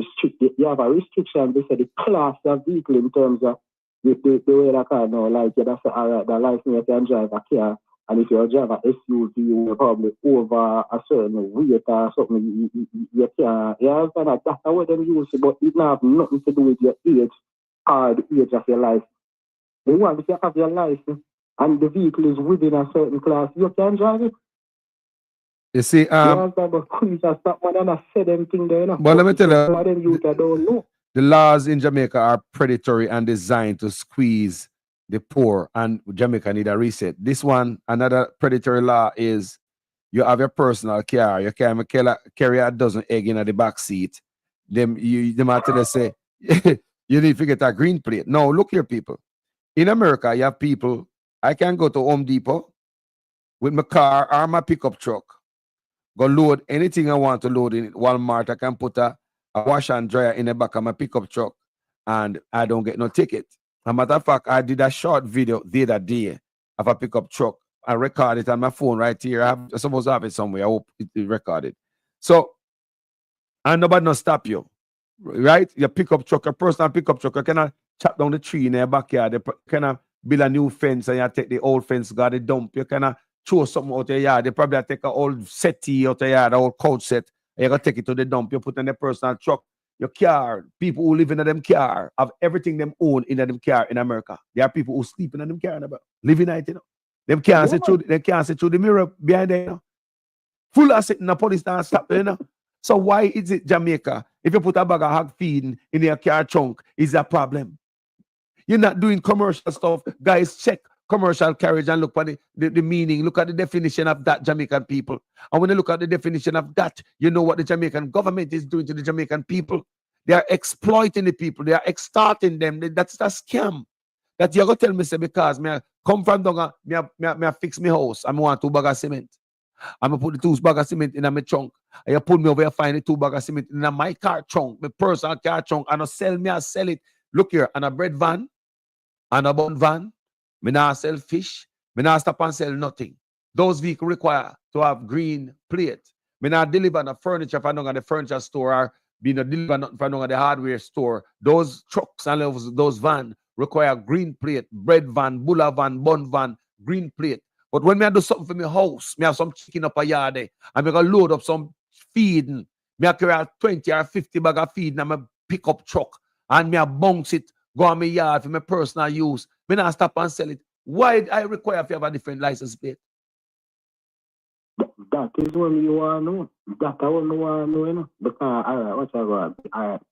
you have a restriction, they say, the class of vehicle in terms of the way the car now, like, you that's all right, the license you can drive a car. And if you drive a SUV, you're probably over a certain weight or something, you can't, you understand that? That's what them use it, but it not have nothing to do with your age or the age of your license. The one, if you have your license, and the vehicle is within a certain class, you can drive it. You see, but police are stop and I say them thing there, you know. But let me tell you, don't know. The laws in Jamaica are predatory and designed to squeeze the poor, and Jamaica need a reset. This one, another predatory law is you have your personal car, you can carry a dozen egg in the back seat. Them have to say, you need to get a green plate. No, look here, people. In America, you have people, I can go to Home Depot with my car or my pickup truck, go load anything I want to load in Walmart. I can put a wash and dryer in the back of my pickup truck and I don't get no ticket. As a matter of fact, I did a short video the other day of a pickup truck. I record it on my phone right here. I'm supposed to have it somewhere. I hope it recorded. So, and nobody not stop you, right? Your pickup truck, a personal pickup truck, you cannot chop down the tree in your backyard. You cannot build a new fence and you take the old fence, got it dump. You cannot throw something out of your yard. They probably take an old settee out of your yard, an old couch set, and you gotta take it to the dump. You put in the personal truck. Your car, people who live in them car have everything them own in them car in America. There are people who sleep in them car, living at it, you know. Them can't see through. They can't see through the mirror behind them, you know. Full of sitting, the police don't stop, you know. So why is it Jamaica? If you put a bag of hog feed in your car trunk, is a problem? You're not doing commercial stuff, guys. Check commercial carriage and look at the meaning. Look at the definition of that, Jamaican people. And when you look at the definition of that, you know what the Jamaican government is doing to the Jamaican people. They are exploiting the people. They are extorting them. That's a scam. That you're going to tell me, say, because me come from down, me fix my house. I want 2 bags of cement. I'm going to put the 2 bags of cement in my trunk. And you pull me over, you find the 2 bags of cement in my car trunk, my personal car trunk, and I sell it. Look here, and a bread van, and a bun van. Me not sell fish. Me not stop and sell nothing. Those vehicles require to have green plate. Me not deliver the furniture from the furniture store or be not deliver from the hardware store. Those trucks and those vans require green plate, bread van, bulla van, bun van, green plate. But when me do something for my house, me have some chicken up a yard there, and me gonna load up some feed. Me I carry 20 or 50 bag of feed in my pickup truck, and me I bounce it, go on my yard for my personal use. Me not stop and sell it. Why I require to have a different license plate? That is what you want to know. That I want to know, you know. Because,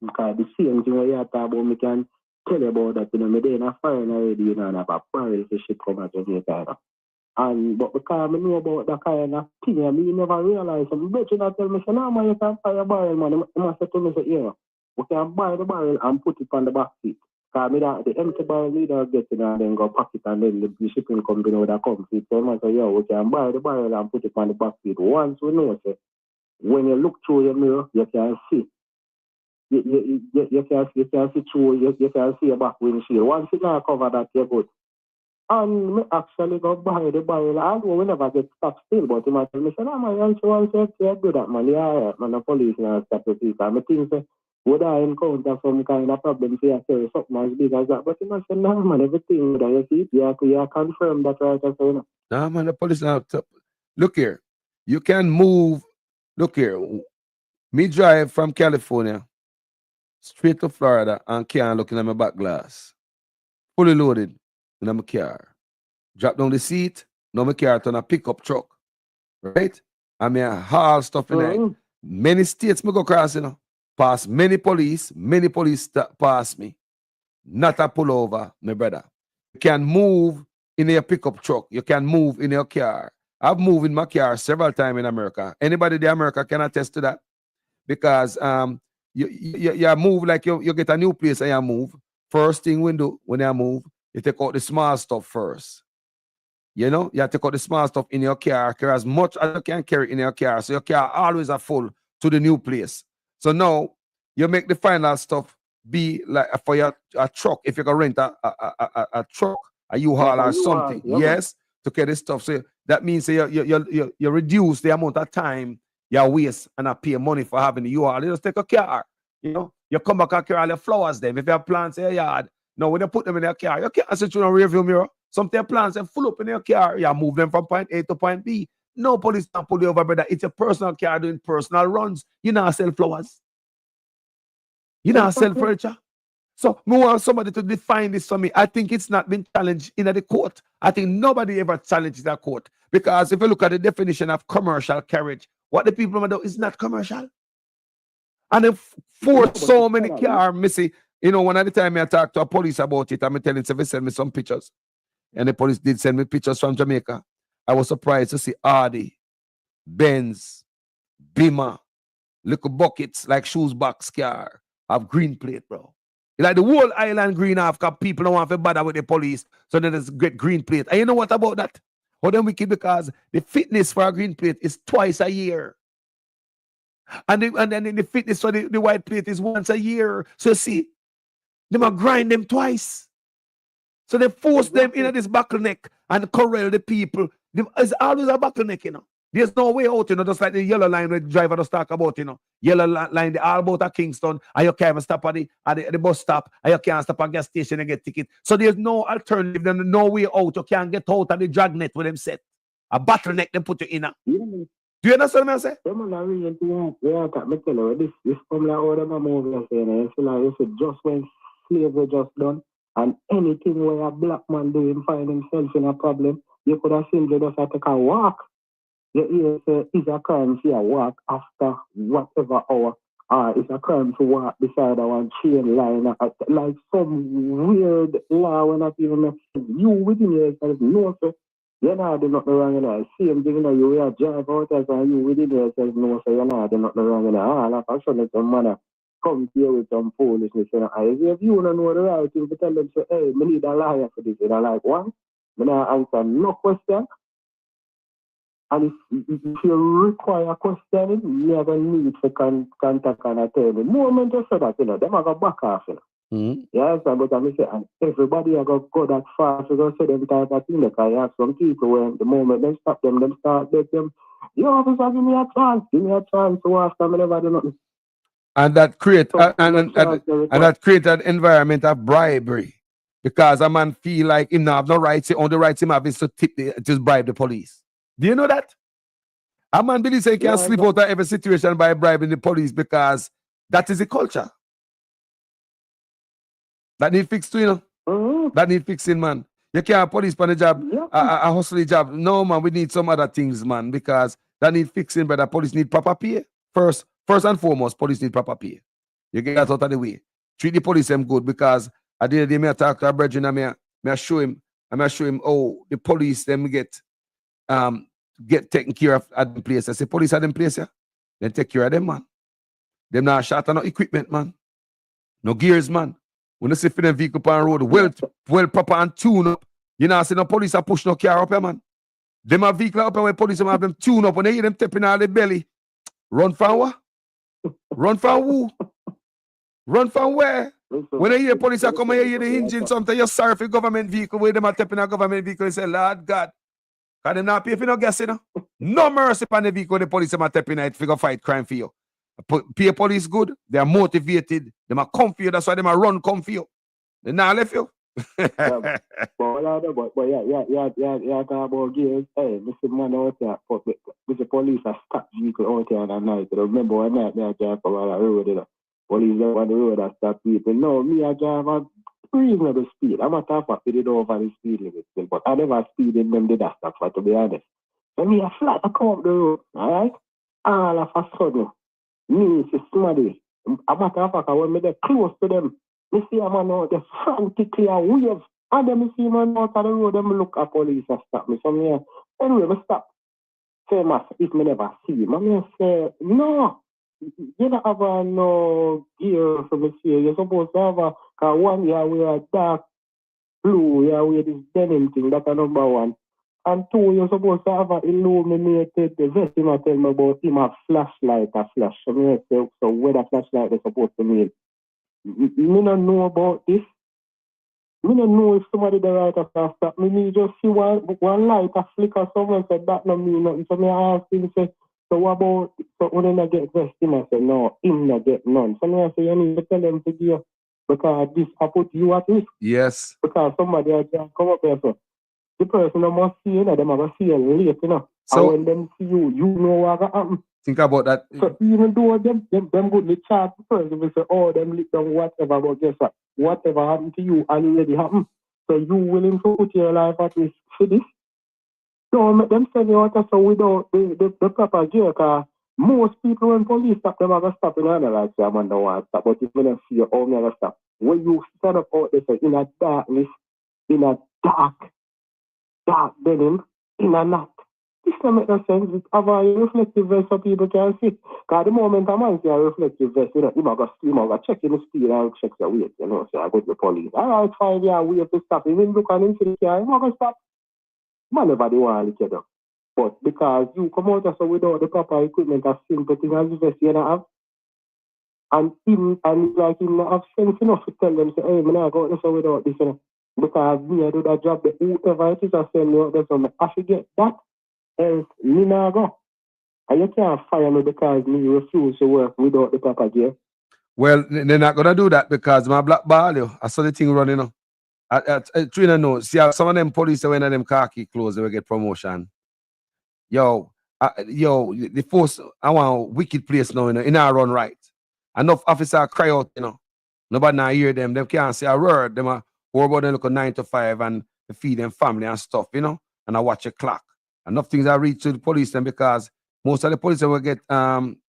because the same thing you talk about, me can tell you about that, you know, me in a foreign already, you know, and have a barrel for shit come out of Jamaica, you know. And, but because I know about that kind of thing, I mean, never realize, so but you not tell me, so no, man, you can buy a barrel, man. You must say to me, so, yeah, we can buy the barrel and put it on the back seat. Because the empty barrel leader get it and then go pack it and then the shipping company would have come. So I say, yeah, we can buy the barrel and put it on the back seat. Once we know, say, when you look through your mirror, you can see. You can see through, you can see your back windshield. Once you now cover that, you're good. And me actually go buy the barrel. I know we never get stuck still, but you might tell me, say, no, man, once you do that, man, yeah, man, the police now stop the people. And I think, say, would I encounter some kind of problem for you say something as big as that? But you must say, no, man, everything that you see, you confirm that right as well. No, man, the police now. Look here. You can move. Look here. Me drive from California straight to Florida and can't look in my back glass. Fully loaded in my car. Drop down the seat. Now my car turn a pickup truck. Right? I mean, haul stuff in there. Many states me go across, you know. Pass many police pass me. Not a pullover, my brother. You can move in your pickup truck. You can move in your car. I've moved in my car several times in America. Anybody in America can attest to that. Because you move like you get a new place and you move. First thing when you move, you take out the small stuff first. You know, you have to take out the small stuff in your car. Carry as much as you can carry in your car. So your car always are full to the new place. So now you make the final stuff be like for your truck. If you can rent a truck, a U-Haul or something, yes, to carry the stuff. So that means you reduce the amount of time you waste and I pay money for having the U-Haul. You just take a car. You know, you come back and carry all your flowers them. If you have plants in your yard, now when you put them in your car, you can't sit through a rearview mirror. Some of your plants are full up in your car. You move them from point A to point B. No police can pull you over, brother. It's a personal car doing personal runs. You not sell flowers. You not sell furniture. So we want somebody to define this for me. I think it's not been challenged in the court. I think nobody ever challenged that court. Because if you look at the definition of commercial carriage, what the people do is not commercial. And if for so many cars, Missy, you know, one of the time I talked to a police about it, I'm telling them to send me some pictures. And the police did send me pictures from Jamaica. I was surprised to see Audi, Benz, Beamer, little buckets like shoes box car have green plate, bro. Like the whole island green half, because people don't want to bother with the police, so then there's great green plate. And you know what about that? How then wicked, because the fitness for a green plate is twice a year. And then the fitness for the white plate is once a year. So see, they might grind them twice. So they force them into this bottleneck and corral the people. It's always a bottleneck, you know. There's no way out, you know, just like the yellow line where the driver just talk about, you know. Yellow line, they all about at Kingston, and you can't even stop at the bus stop, and you can't stop at gas station and get ticket. So there's no alternative, there's no way out. You can't get out of the dragnet with them set. A bottleneck they put you in. Do you understand what I'm saying? This come like all them movies saying, it's like it's just when slavery just done, and anything where a black man doing find himself in a problem, you could have simply just have to take a walk. You hear say it's a crime to walk after whatever hour, or it's a crime to walk beside one chain line, like some weird law when not even make sense. You within yourself know so you're not doing nothing wrong in there. Same thing, you know, you are drive out as and you within yourself know so you're not doing nothing wrong in there. All of a sudden some man come here with some foolishness, you know. If you don't know the right thing to tell them, say, hey, we need a liar for this, and I'm like, what? I'm not answer no question. And if you require questioning, you have a need for contact and attorney. The moment you say that, you know, them are going to back off, you know. Yes, but I'm saying, and everybody are going to go that far, so going to say them type of thing, because you have some people when the moment they stop them, them start bet them, yo, officer, give me a chance to after me never do nothing. And that create and that create an environment of bribery. Because a man feel like him not have no rights, the only rights him have is to just bribe the police. Do you know that? A man believes he can slip out of every situation by bribing the police because that is the culture. That need fixed too, you know. That need fixing, man. You can't have police on the job, a hustling job. No, man, we need some other things, man, because that need fixing, but the police need proper pay. First and foremost, police need proper pay. You get that out of the way. Treat the police them good, because at the end of the day, I talk to a brethren and I show him, oh, the police them get taken care of at the place. I say, police at them place, yeah? Then take care of them, man. Them not shot no equipment, man. No gears, man. When you see for them vehicle on the road, well proper and tune up. You know, I say no police are push no car up here, man. Them have vehicle up here when police have them tune up. When they hear them tapping out the belly, run from what? Run from who? Run from where? When they hear police are coming, you hear the engine, sometimes you're sorry for government vehicle, where them are tapping a government vehicle, you say, Lord God, because them not pay for no gas, you know. No mercy upon the vehicle, the police are tapping it to go fight crime for you. Pay police good, they are motivated, they are come for you, that's why they are run come for you. They not left you. But yeah, talk about gears. Hey, Mr. Man out there, Mr. Police are stop vehicle out there on the night. Remember one night I drive over the road, you know. Police on the road and stop people. No, me I drive at reasonable speed. I'm not talking about it over the speed limit still, but I never speed in them did that stuff, for to be honest. So me I flat I come up the road, alright? All of a sudden, me see somebody. I'm not talking when me get close to them. Me see a man out there frantically and wave. And then me see a man out of the road, them look at police and stop me. So me anyway, me stop. Say, mass, if me never see him. And me say, no. You don't have no gear for me see. You're supposed to have cause one year we are dark blue, yeah, we this denim thing, that's number one. And two, you're supposed to have an illuminated vest. Him tell me about him a flashlight, a flash. So me say, so where the flashlight is supposed to mean? Me don't know about this. Me don't know if somebody the right of stop. Me just see one light a flicker. Someone said that no mean nothing. So me ask him, say, so what about, so when I get vest, him I say, no, him not get none. So me I say, you need to tell them to give, because this I put you at risk. Yes. Because somebody can come up here, so the person must see, you know, them have to see you late, you know. So, and when them see you, you know what will happen. Think about that. So even though them good the chat first, we say, oh, them lick down whatever, but guess what? Whatever happened to you already happened. So you willing to put your life at risk for this? Don't make them send you out so without the proper gear, because most people when police stop them have to stop in other like say I'm under one stop, but if you don't see your own never stop. When you stand up out there in a darkness, in a dark denim, in a night. This don't make no sense. It's have a reflective vest so people can see. Because the moment a man see a reflective vest, you know, he might go check in the speed and check your weight, you know, so I go to the police. All right, fine, yeah, we have to stop. Even look on him to the car, he might go stop. Man, nobody want to look at them. But because you come out so without the proper equipment, a simple thing as the vest you don't have, and him, and like him not have sense enough to tell them, say, hey, man, I go out so without this, you know. Because me, I do that job, but whoever it is I send me out there, so I should get that, else me not go. And you can't fire me because me refuse to work without the proper gear. Well, they're not gonna do that because my black ball, yo. I saw the thing running, you know. I Trina know. See how some of them police when them khaki clothes they will get promotion. Yo, the force I want a wicked place now, you know, in our run right. Enough officer cry out, you know. Nobody now hear them. Them can't say a word. Them are worry about them look at 9 to 5 and feed them family and stuff, you know. And I watch a clock. Enough things I reach to the police them because most of the police will get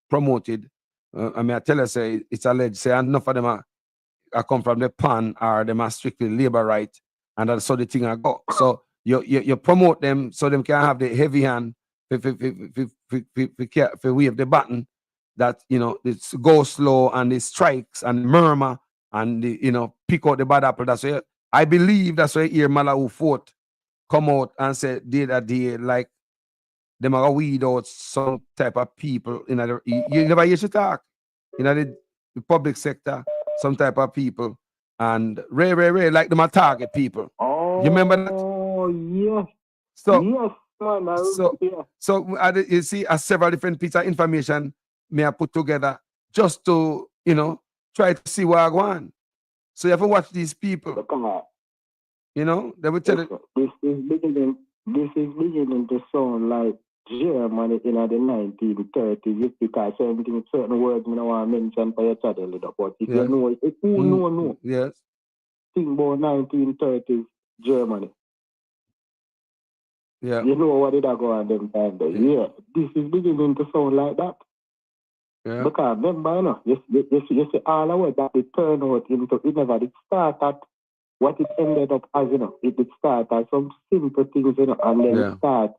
promoted. I mean, I tell you, say it's alleged. Say enough of them are come from the pan or them are strictly labor right, and that's how the thing I go. So you promote them so them can have the heavy hand for wave the button that you know it's go slow and it strikes and murmur and the, you know pick out the bad apple. That's why I believe that's why here Malawi fort come out and say day that day like them are weed out some type of people in other you never hear she talk in the public sector, some type of people, and rare, like them are target people. Oh, you remember that? Oh, yes. So, yes, man. You see, several different pieces of information may I put together just to, you know, try to see where I go on. So you have to watch these people. You know, they will tell you. This is beginning to sound like Germany in the 1930s because certain words I don't want to mention for your channel, but if you know, if you know, yes. Think about 1930s Germany. Yeah. You know what did I go on them time there? Yeah. This is beginning to sound like that. Yeah. Because remember, you know, you see all the way that it turned out into it never did start at what it ended up as, you know, it did start as some simple things, you know, and then it start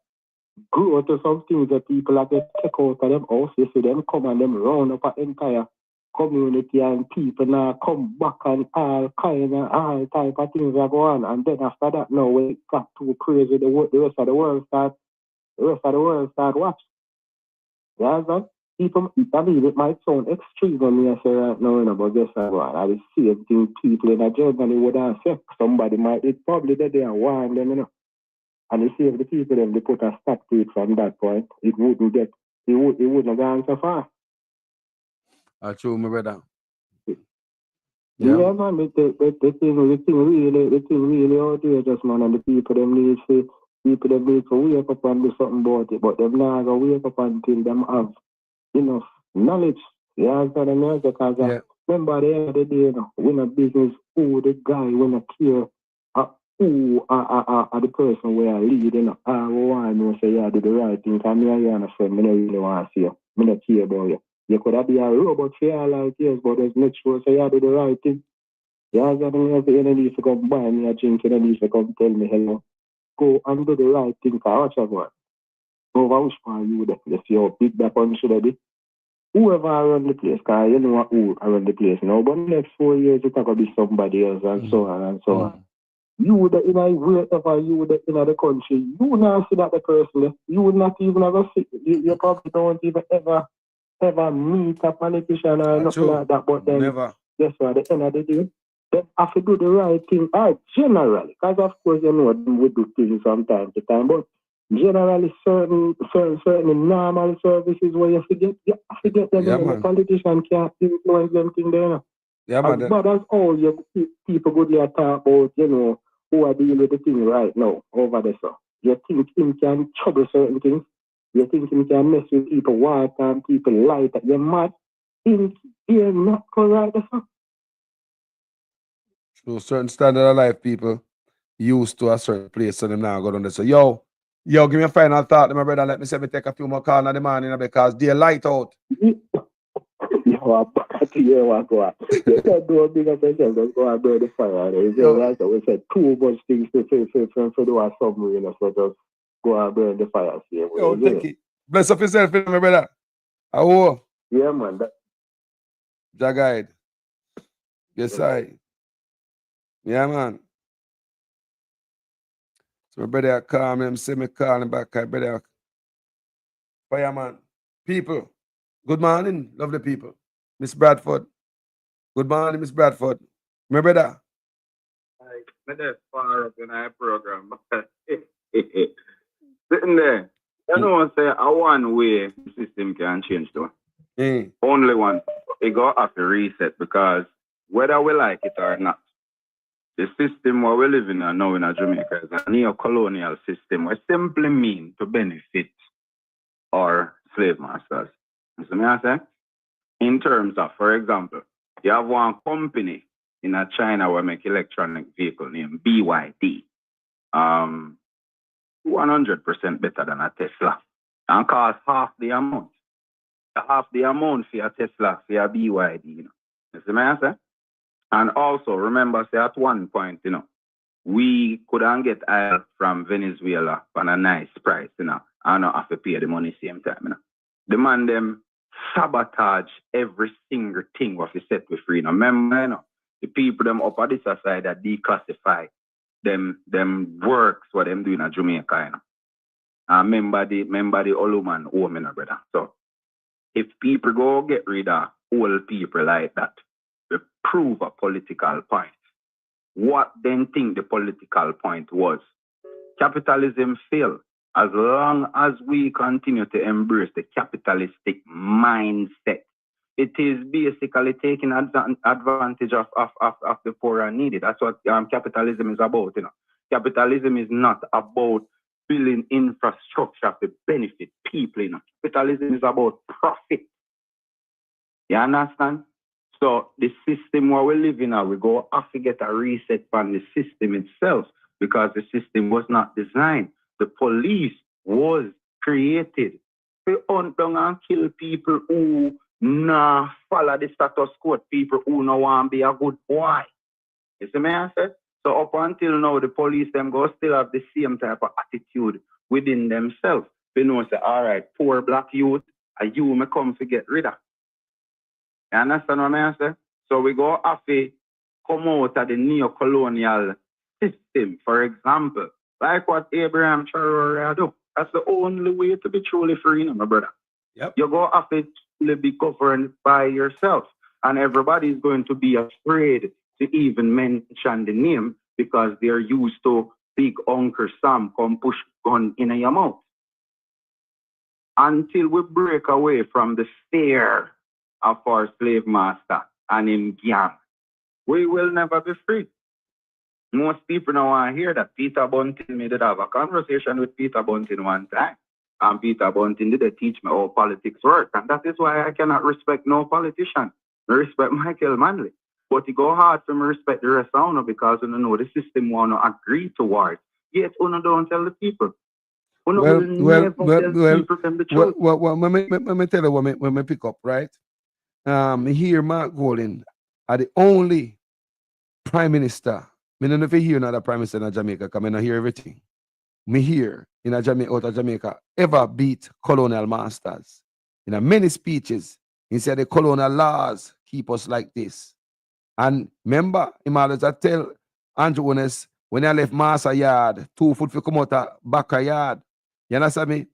grow to some things that people are get take out of them house. You see them come and them round up an entire community and people now come back and all kind of all type of things are going on. And then after that now when it got too crazy, the rest of the world start watch. Yeah, man. People, I mean, it might sound extreme when me say right now, you know, but guess what? I the same thing people in Germany would have said. Somebody might, it's probably that they are warned them, you know. And you see if the people them they put a stop to it from that point, it wouldn't have gone so far. I true, my brother. Yeah, man, the thing really outrageous, man, and the people them need to wake up and do something about it, but them not gonna wake up until them have enough knowledge. Yeah, so the music because remember the end of the day, you know, when a business, who the guy when a care, who are the person where I lead, you know, I want to say yeah, do the right thing. Because me and you and a friend, I don't really want to see you. I don't care about you. You could have been a robot for all like years, but there's make sure say yeah, do the right thing. Yeah, so the music, you don't need to come buy me a drink, you don't need to come tell me hello. Go and do the right thing, because watch out, over which one you there. You see how big that one should be. Whoever run the place, because you know who run the place now, but the next 4 years it's going to be somebody else and so on and so on. You the wherever you the in the country, you not see that the person, you would not even ever see, you probably don't even ever meet a politician or nothing like that, but then guess what, at the end of the day, they have to do the right thing, generally, because of course you know them would do things from time to time, but generally certain normal services where you forget them, the politician can't influence them thing there. As bad as all your people good talk about, you know, who are dealing with the thing right now over there, so you think him can trouble certain things, you think him can mess with people water and people light that you're mad, you're not correct, so. So certain standard of life people used to a certain place, so them now go down there. So yo, give me a final thought, my brother. Let me say me take a few more calls in the morning because they're light out. Yo, I'm back to you, I go out. You can't do a bigger person, just go and burn the fire. Right, so we said too much things to do a submarine, so just go and burn the fire. Yo, take it. Bless up yourself, my brother. How? Yeah, man. Jagide. Yes, I. Yeah, man. So my brother call me, say me calling back, my brother. Fireman. People. Good morning, lovely people. Miss Bradford. Good morning, Miss Bradford. My brother. me just far up in our program. Sitting there, you know, say a one way system can change though. Only one. It got have to reset because whether we like it or not, the system where we live in now in Jamaica is a neo-colonial system, which simply mean to benefit our slave masters. You see me I say? In terms of, for example, you have one company in China where make electronic vehicle named BYD. 100% better than a Tesla. And cost half the amount. Half the amount for a Tesla, for a BYD, you know. You see me I say? And also, remember, say at one point, you know, we couldn't get oil from Venezuela on a nice price, you know, and not have to pay the money same time, you know. The man them sabotage every single thing what we set with free. Now, remember, you know, the people them up at this side that declassify them works what them doing in Jamaica, you know. And remember the Oluman home, you know, brother. So if people go get rid of old people like that, to prove a political point. What then think the political point was? Capitalism failed. As long as we continue to embrace the capitalistic mindset, it is basically taking advantage of the poor and needy. That's what capitalism is about. You know, capitalism is not about building infrastructure to benefit people. You know, capitalism is about profit. You understand? So the system where we live in now, we go have to get a reset on the system itself because the system was not designed. The police was created to hunt down and kill people who nah follow the status quo, people who no want to be a good boy. You see me I say? So up until now, the police them go still have the same type of attitude within themselves. They know say, all right, poor black youth, you may come to get rid of. You understand what I say? So we go have to come out of the neo-colonial system, for example, like what Abraham Traore do. That's the only way to be truly free, my brother. Yep. You go have to be governed by yourself, and everybody is going to be afraid to even mention the name because they're used to big Uncle Sam come push gun in your mouth. Until we break away from the fear of our slave master and him gang, we will never be free. Most people don't want to hear that. Peter Bunting did have a conversation with Peter Bunting one time. And Peter Bunting did teach me how politics work. And that is why I cannot respect no politician. I respect Michael Manley. But it go hard for me to respect the rest of you because you know the system want to agree towards. Yet you don't tell the people. Well, let me tell you when me pick up, right? Here Mark Golding are the only prime minister. I don't know if you hear another prime minister in Jamaica, because I don't hear everything. Me here in Jamaica, out of Jamaica, ever beat colonial masters. In many speeches, he said the colonial laws keep us like this. And remember, I tell Andrew Ones, when I left Master Yard, 2 foot for come out of back yard. You understand me?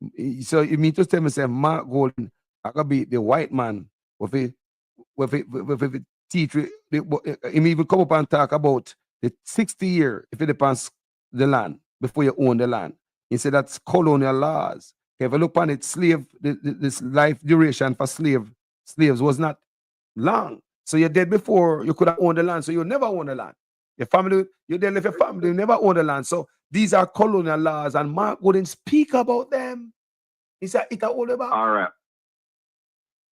So you mean to tell me, say, Mark Golding, I could be the white man with it teach. He even come up and talk about the 60 years if it depends the land before you own the land. He said that's colonial laws. If you look on it, this life duration for slaves was not long. So you're dead before you could have owned the land, so you never own the land. Your family, you're dead with your family, you never own the land. So these are colonial laws, and Mark wouldn't speak about them. He said it's all about. All right.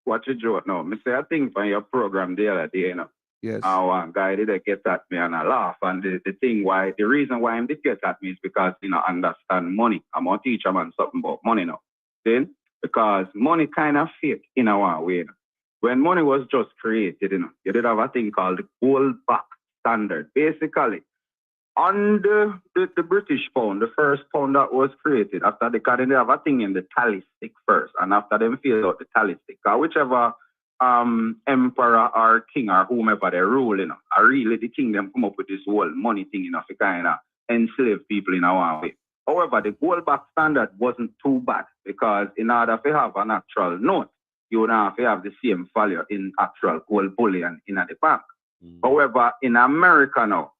What you do now? Me say I think from your program the other day, you know. Yes. One guy did get at me and I laugh. And the reason why him did get at me is because you know understand money. I'm gonna teach a man something about money now. Then because money kind of fake in a one way. You know. When money was just created, you know, you did have a thing called the gold back standard. Basically, on the British pound, the first pound that was created, after they have a thing in the tally stick first, and after them fill out the tally stick, whichever emperor or king or whomever they rule, you know, really the kingdom come up with this whole money thing, you know, to kind of enslave people in a one way. However, the gold back standard wasn't too bad because in order to have an actual note, you would have to have the same value in actual gold bullion in the bank. However, in America now,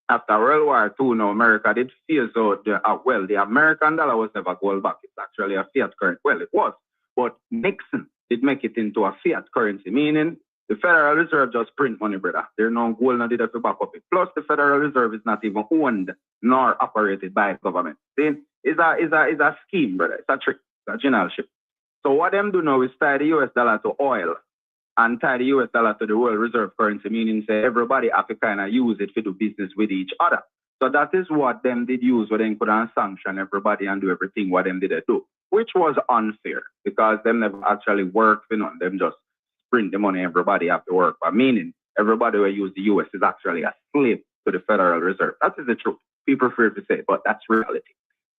After World War II, now America did phase out the American dollar was never gold back. It's actually a fiat currency. Well, it was. But Nixon did make it into a fiat currency, meaning the Federal Reserve just print money, brother. There's no gold nor did have to back up it. Plus, the Federal Reserve is not even owned nor operated by the government. Then it's a scheme, brother. It's a trick. It's a generalship. So what them do now is tie the US dollar to oil and tie the US dollar to the world reserve currency, meaning say everybody have to kind of use it to do business with each other. So that is what them did use, where they could sanction everybody and do everything what them did do, which was unfair because them never actually worked, you know, them just print the money everybody have to work for, meaning everybody who use the US is actually a slave to the Federal Reserve. That is the truth. People prefer to say, but that's reality.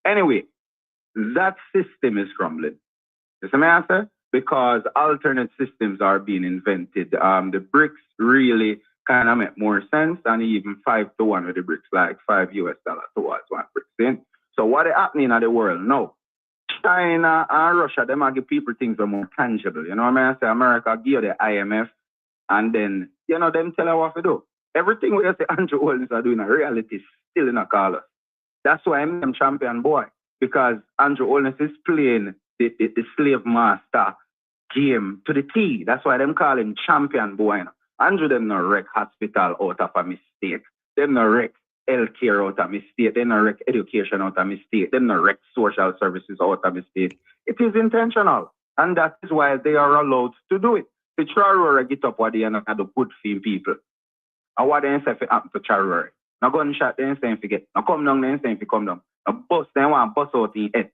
Anyway, that system is crumbling. You see my answer? Because alternate systems are being invented. The BRICS really kind of make more sense than even 5-1 with the BRICS, like $5 towards one BRICS. So what is happening in the world now? China and Russia, them are give people things that are more tangible. You know what I mean? I say America give the IMF and then, you know, them tell her what to do. Everything we say Andrew Holness are doing in reality is still in a color. That's why I'm champion boy. Because Andrew Holness is playing the slave master game to the T. That's why them call him champion boy. Andrew them no wreck hospital out of a mistake. Them no wreck healthcare out of mistake. Them no wreck education out of mistake. Them no wreck social services out of mistake. It is intentional. And that is why they are allowed to do it. The Charora get up what they are not the good thing people. And what they say if it happen to Charora. Now gunshot they ain't saying forget. Now come down they ain't saying if come down. Now bust they want bust out in head.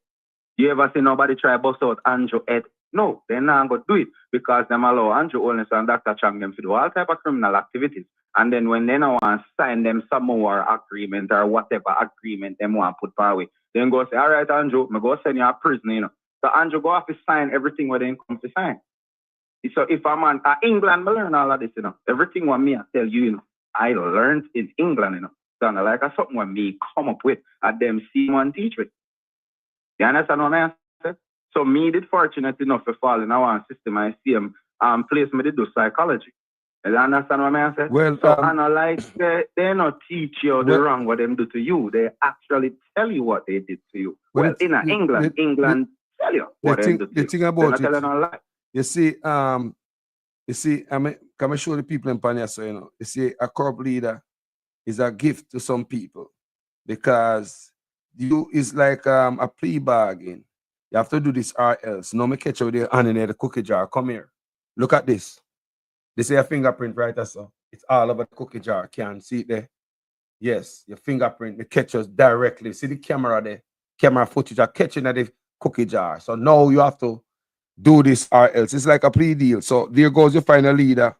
You ever see nobody try bust out Andrew head? No, they're not going to do it because them allow Andrew Holness and Dr. Chang them to do all type of criminal activities. And then when they now want to sign them some more agreement or whatever agreement they want to put forward, then go say, all right, Andrew, I'm going to send you a prison, you know. So Andrew go have to sign everything where they come to sign. So if I'm on England, I learn all of this, you know. Everything what me I tell you, you know, I learned in England, you know. So like something what me come up with and them see one teach with. You understand what I mean? So me did fortunate enough to fall in our system. I see them place me to do psychology. You understand what I said? Well, so analyze they not teach you the wrong what them do to you. They actually tell you what they did to you. Well, in England tell you what they do to you. The thing about it, you see, I'm show the people in Panya, so you know, you see, a corrupt leader is a gift to some people because you is like a plea bargain. You have to do this or else. No, me catch you with your hand in the cookie jar. Come here. Look at this. This is your fingerprint right there, so it's all over the cookie jar. Can't see it there? Yes, your fingerprint. Me catch us directly. See the camera there? Camera footage are catching at the cookie jar. So now you have to do this or else. It's like a plea deal. So there goes your final leader.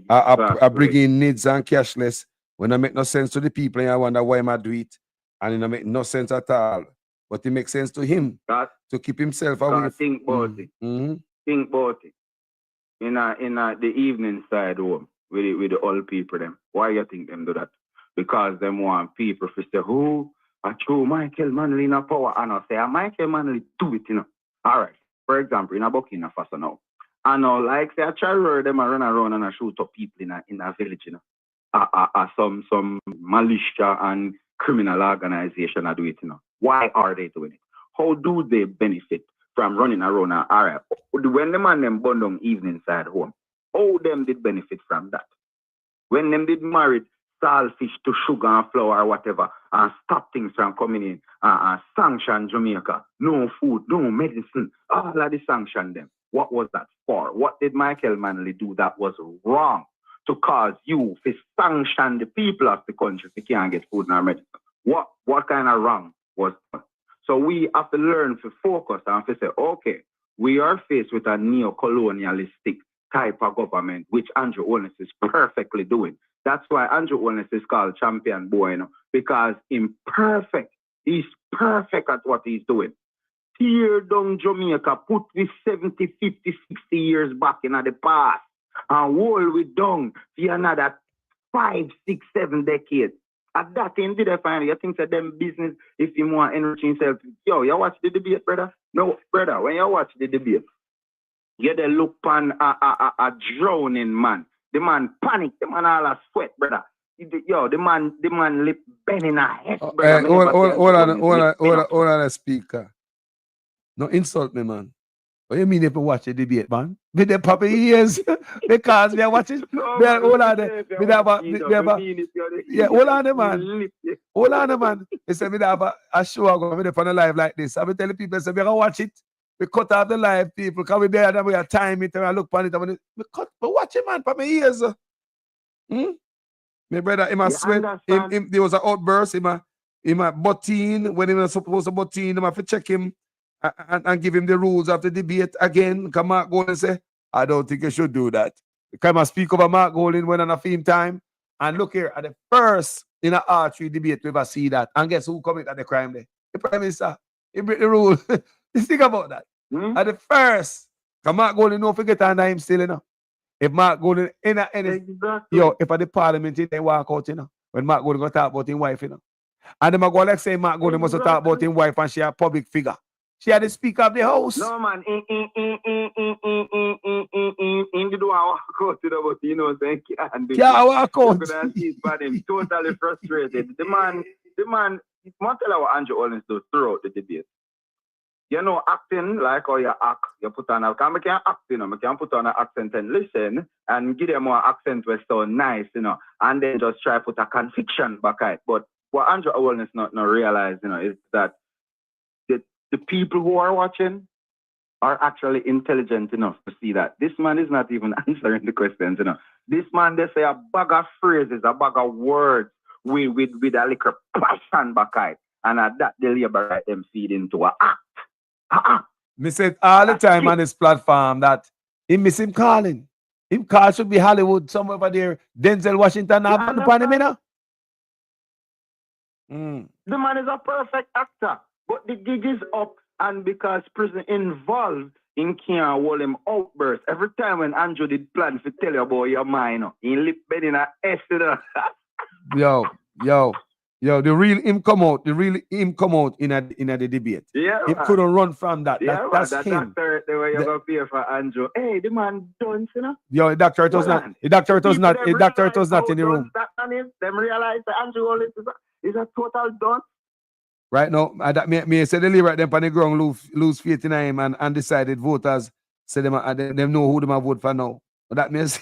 I bring in needs and cashless. When I make no sense to the people, and I wonder why I do it. And it make no sense at all. But it makes sense to him to keep himself away. Think about it. Think about it. In the evening side home with the old people them. Why you think them do that? Because them want people to say, who are true Michael Manley in a power? And I say, Michael Manley do it, you know. All right. For example, in a Burkina Faso now. And now, like say a child them a run around and a shoot up people in a village, you know. Some militia and criminal organization are doing it, you know. Why are they doing it? How do they benefit from running around an area? When the man them burn down evening side home, how them did benefit from that? When them did married saltfish to sugar and flour or whatever, and stop things from coming in, and sanction Jamaica, no food, no medicine, all of the sanction them. What was that for? What did Michael Manley do that was wrong to cause you to sanction the people of the country if you can't get food and medicine? What kind of wrong was done? So we have to learn to focus and to say, okay, we are faced with a neo-colonialistic type of government, which Andrew Holness is perfectly doing. That's why Andrew Holness is called champion boy, you know, because he's perfect at what he's doing. Tear down Jamaica, put with 70, 50, 60 years back in the past, and hold it down for another 5, 6, 7 decades. At that end, did I find you think that them business, if you want to enrich himself, yo, you watch the debate, brother? No, brother, when you watch the debate, you they look on a drowning man. The man panic, the man all a sweat, brother. yo, the man lip bending a head, Hold brother. on, a speaker. No insult me, man. What you mean if you watch a debate, man? With the puppy ears, because we are watching. No, Hold on, yeah, hold on, man. Hold on, man. They said me have a show I'm going to on a live like this. I've been telling people, say we gonna watch it. We cut off the live, people. Come we there, and we are time it, and I look on it, and we watch it, man. For my ears. My brother, he must sweat. There was an outburst. He must button when he was supposed to button. He must check him and give him the rules of the debate again. Come Mark Golding and say, I don't think you should do that. Come and speak over Mark Golding when on a theme time. And look here, at the first in an archery debate, we ever see that. And guess who committed the crime there? The Prime Minister. He break the rule. You think about that. At the first, come Mark Golding, don't forget under him still, you know. If Mark Golding in yo, if at the parliament they walk out, you know, when Mark Golding go talk about his wife, you know. And them go like say Mark Golding must talk about his wife and she a public figure. She had the speaker of the house. No man, in the door walk out to the but you know saying can't walk out. He's totally frustrated. The man want to tell what Andrew Owens do throughout the debate. You know, acting like how you act, you put on a can act, you know, I can put on an accent and listen and give them more accent was so nice, you know, and then just try to put a conviction back at it. But what Andrew Owens not realize, you know, is that the people who are watching are actually intelligent enough to see that this man is not even answering the questions, you know. This man, they say a bag of phrases, a bag of words with a little passion back at it. And at that, the labor right them feed into a act. Me said all the time on this platform that he miss him calling. Him call should be Hollywood, somewhere over there. Denzel Washington, have upon him, you know? The man is a perfect actor, but the gig is up, and because prison involved in can't hold him outburst. Every time when Andrew did plan to tell you about your mind, he lip bending a S. Yo, the real him come out in the debate. Yeah, he couldn't run from that. Yeah, that's that him. doctor, the way you're gonna pay for Andrew. Hey, the man done, you know. Yo, the doctor was not in the room. Them realize that Andrew Owens is a total done. Right now, me say they leave right them on the ground lose faith in him and decided voters say them know who them a vote for now. But that means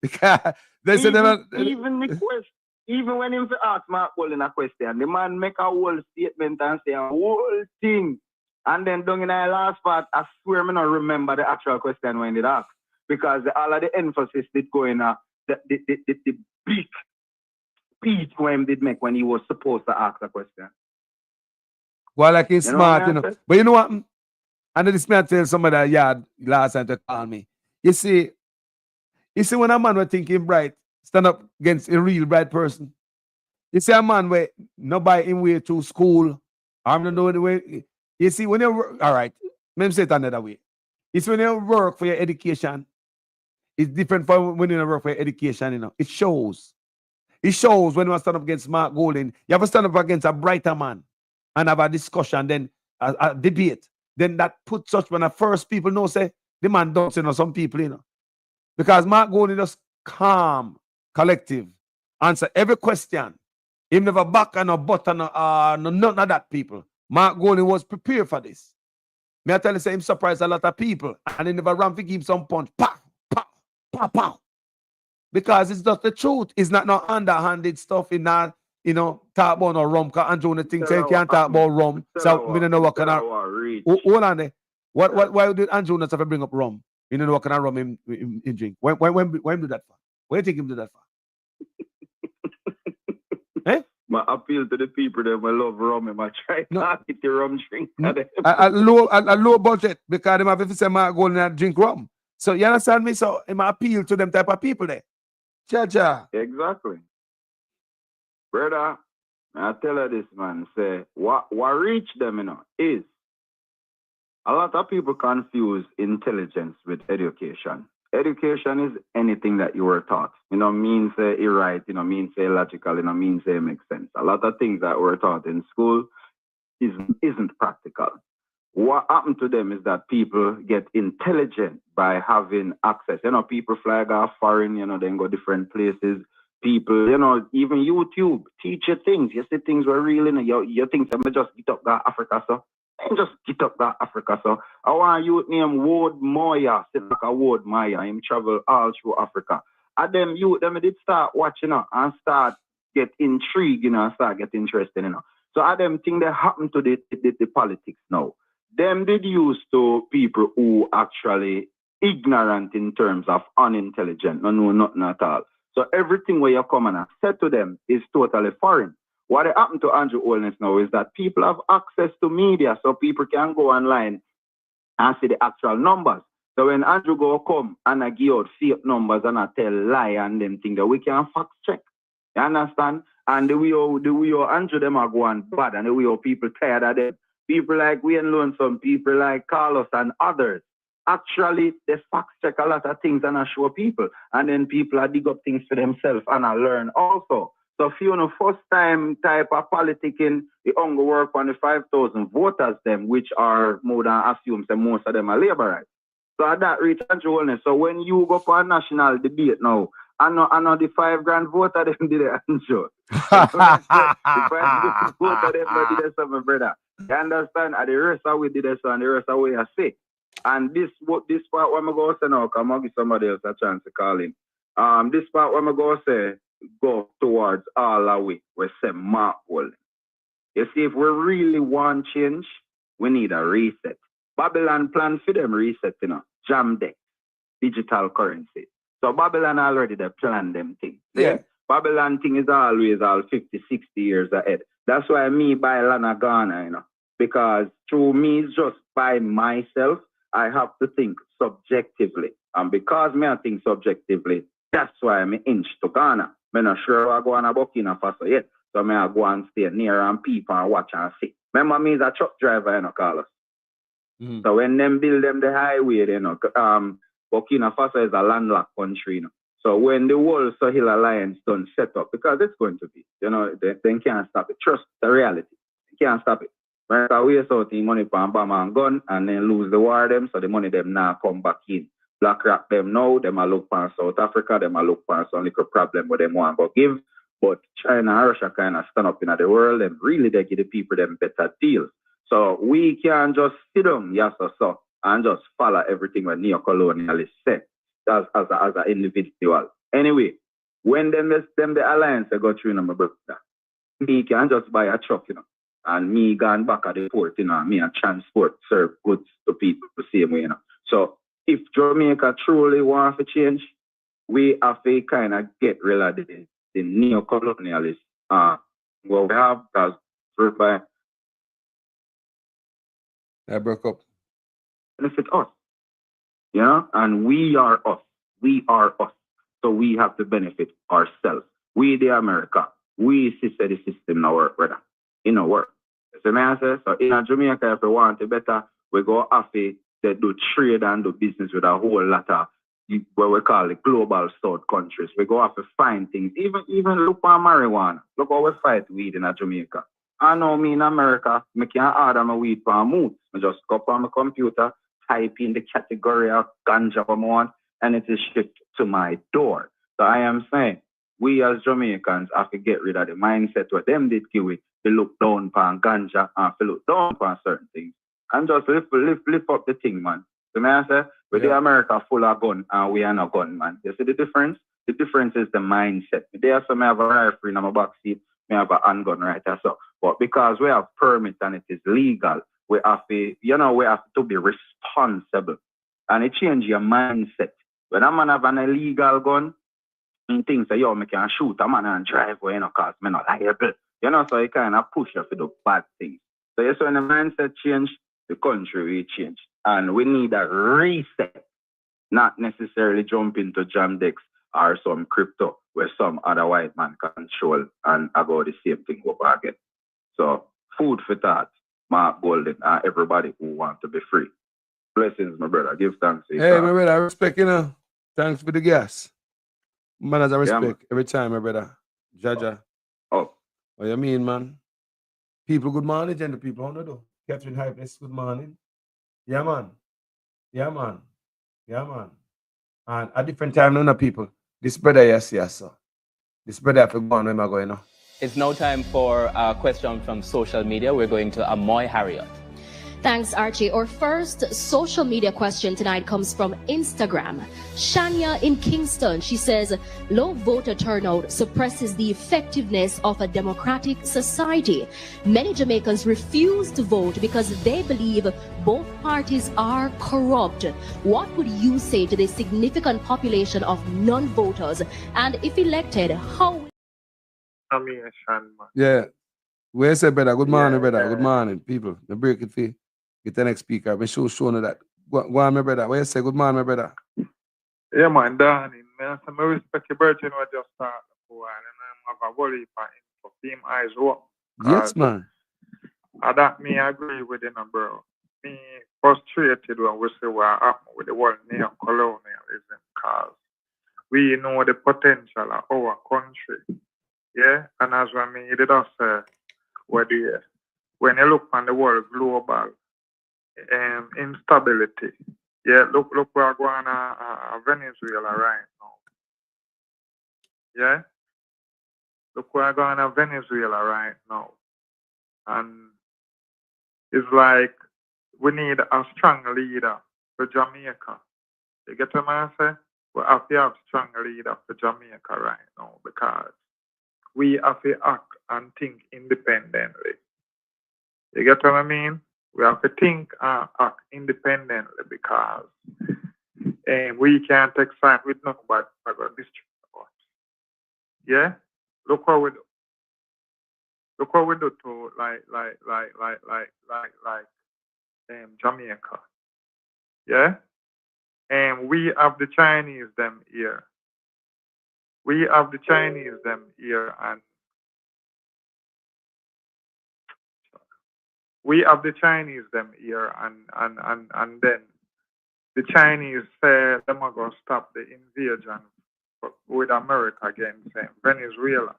because they say them even the question. Even when him ask Mark Golding a question, the man make a whole statement and say a whole thing. And then down in the last part, I swear I don't remember the actual question when they asked. Because all of the emphasis did go in the big speech when did make when he was supposed to ask a question. Well, like he's smart, you know. But you know what? And this man tell somebody that yard last time to call me. You see when a man was thinking bright, stand up against a real bright person. You see a man where nobody in way to school. I'm not doing the way. You see, when you work, all right, let me say it another way. It's when you work for your education. It's different from when you work for your education, you know. It shows. It shows when you stand up against Mark Golding. You have to stand up against a brighter man and have a discussion, then a debate. Then that puts such when the first people know, say, the man don't say, you know, some people, you know. Because Mark Golding just calm, collective, answer every question. He never back and no button, none of that, people. Mark Golding was prepared for this. May I tell you, say him surprised a lot of people, and he never ran to give some punch. Pow, pow, pow, pow. Because it's just the truth. It's not no underhanded stuff in that, you know, talk about no rum. Because Andrew thinks you can't talk about rum. So we don't know what kind of. Hold on there. Why did Andrew not have to bring up rum? You don't know what kind of rum him drink. When do that for? Where do you think him do that for? Eh? I appeal to the people that will love rum and I try not to get the rum drink. A low budget because they have to say Mark Golding and drink rum. So you understand me? So I appeal to them type of people there. Cha. Exactly. Brother, I tell her this, man, say what reach them, you know, is a lot of people confuse intelligence with education. Education is anything that you were taught. You know, means say you're right, you know, means say logical, you know, means say it makes sense. A lot of things that were taught in school isn't practical. What happened to them is that people get intelligent by having access. You know, people fly off foreign, you know, then go different places. People, you know, even YouTube, teach you things. You see things were real, you think I'm just get up that Africa, so. And just get up that Africa, so. I want you name Ward Moya, sit like a Ward Maya, him travel all through Africa. And them youth, them did start watching and start get intrigued, and start get interested, So I them think they happen to the politics now. Them did used to people who actually ignorant in terms of unintelligent, no know nothing at all. So everything where you come and say to them is totally foreign. What happened to Andrew Holness now is that people have access to media, so people can go online and see the actual numbers. So when Andrew go come and I give out fake numbers and I tell lie and them things that we can fact check. You understand? And the way Andrew them are going bad and the way people tired of them. People like Wayne Lonesome, people like Carlos and others. Actually, they fact check a lot of things and I show people. And then people are dig up things for themselves and I learn also. So if you know first time type of politicking, the only work on the 5,000 voters them, which are more than assumes that most of them are laborites. So at that reach Andrew Holness. So when you go for a national debate now, I know the 5 grand voter them did it, Andrew. The 5 grand voter them did it, my brother. You understand? And the rest of we did it, and the rest of we are sick. And this part what I'm going to say now, because I'm going to give somebody else a chance to call in. This part what I'm going to say, go towards all the way. We say Mark Holden. You see, if we really want change, we need a reset. Babylon plan for them reset, jam deck, digital currency. So Babylon already they plan them things. Yeah. Babylon thing is always all 50, 60 years ahead. That's why me buy Lana Ghana, because through me just by myself, I have to think subjectively. And because me I think subjectively, that's why I'm inch to Ghana. I'm not sure I go on a Burkina Faso yet. So I go and stay near and people and watch and see. Remember me is a truck driver, Carlos. So when them build them the highway, Burkina Faso is a landlocked country, So when the whole Sahel Alliance done set up, because it's going to be, they can't stop it. Trust the reality. They can't stop it. America waste out the money for bomb and gun and then lose the war them, so the money them now come back in. BlackRock them now, them a look for South Africa, them a look for some little problem with them want to give. But China and Russia kind of stand up in the world and really they give the people them better deals. So we can just sit down, yes or so, and just follow everything what neocolonialists say as an individual. Anyway, when them the alliance they go through, my brother, me can just buy a truck, and me gone back at the port, me and transport serve goods to people the same way, So if Jamaica truly wants to change, we have to kind of get rid of the neo-colonialists. What we have as by I broke up. Benefit us. And we are us. We are us. So we have to benefit ourselves. We the America. We see the system now work, brother. In our work. So in Jamaica, if we want it better, we go have to do trade and do business with a whole lot of what we call the global south countries. We go have to find things. Even look at marijuana. Look how we fight weed in Jamaica. I know me in America, I can't order my weed for a month. I just go up on my computer, type in the category of ganja I want, and it is shipped to my door. So I am saying, we as Jamaicans have to get rid of the mindset where them did give it to look down upon ganja and to look down upon certain things. And just lift up the thing, man. So I say, with the America full of gun and we are not gun, man. You see the difference? The difference is the mindset. There some have a rifle in my back seat, me have a handgun right there. So, but because we have permit and it is legal, we have to, we have to be responsible. And it change your mindset. When a man have an illegal gun, he thinks that, me can shoot a man and drive away, because me not liable. So it kind of push you to do bad things. So yes, when the mindset change, the country will change. And we need a reset, not necessarily jump into Jamdex or some crypto where some other white man control and about the same thing over again. So food for thought, Mark Golden, and everybody who wants to be free. Blessings, my brother. Give thanks. Hey, my brother, I respect, Thanks for the gas. Man, as I respect every time, my brother. Jaja. Oh. What you mean, man? People, good morning, gentle people. How do you do? Catherine Hypeness, good morning. Yeah, man. Yeah, man. Yeah, man. And at different time, none of people. This brother, yes, sir. This brother for go on, where am I going now? It's now time for a question from social media. We're going to Amoy Harriet. Thanks, Archie. Our first social media question tonight comes from Instagram. Shania in Kingston. She says, low voter turnout suppresses the effectiveness of a democratic society. Many Jamaicans refuse to vote because they believe both parties are corrupt. What would you say to the significant population of non-voters? And if elected, how... Yeah. Where say, brother? Good morning, brother. Yeah. Good morning, people. The break it for you. Get the next speaker. Make sure show that. Go on, my brother. Where you say, good morning, my brother? Yeah, man, darling. Man, I respect your birthday, you know, just start for and I'm have a worry for him eyes up. Yes, man. That me agree with you, bro. Me frustrated when we see what happened with the world neo-colonialism, because we know the potential of our country. Yeah, and as I mean, you did us when you look on the world global instability. Yeah, look we're going to Venezuela right now. Yeah, look we're going to Venezuela right now, and it's like we need a strong leader for Jamaica. You get what I say? We have to have strong leader for Jamaica right now, because we have to act and think independently. You get what I mean? We have to think and act independently, because we can't take side with nobody about this. Yeah? Look what we do. Look what we do to Jamaica. Yeah? And we have the Chinese them here. We have the Chinese them here, and we have the Chinese them here, and then the Chinese say them are gonna stop the invasion with America against Venezuela.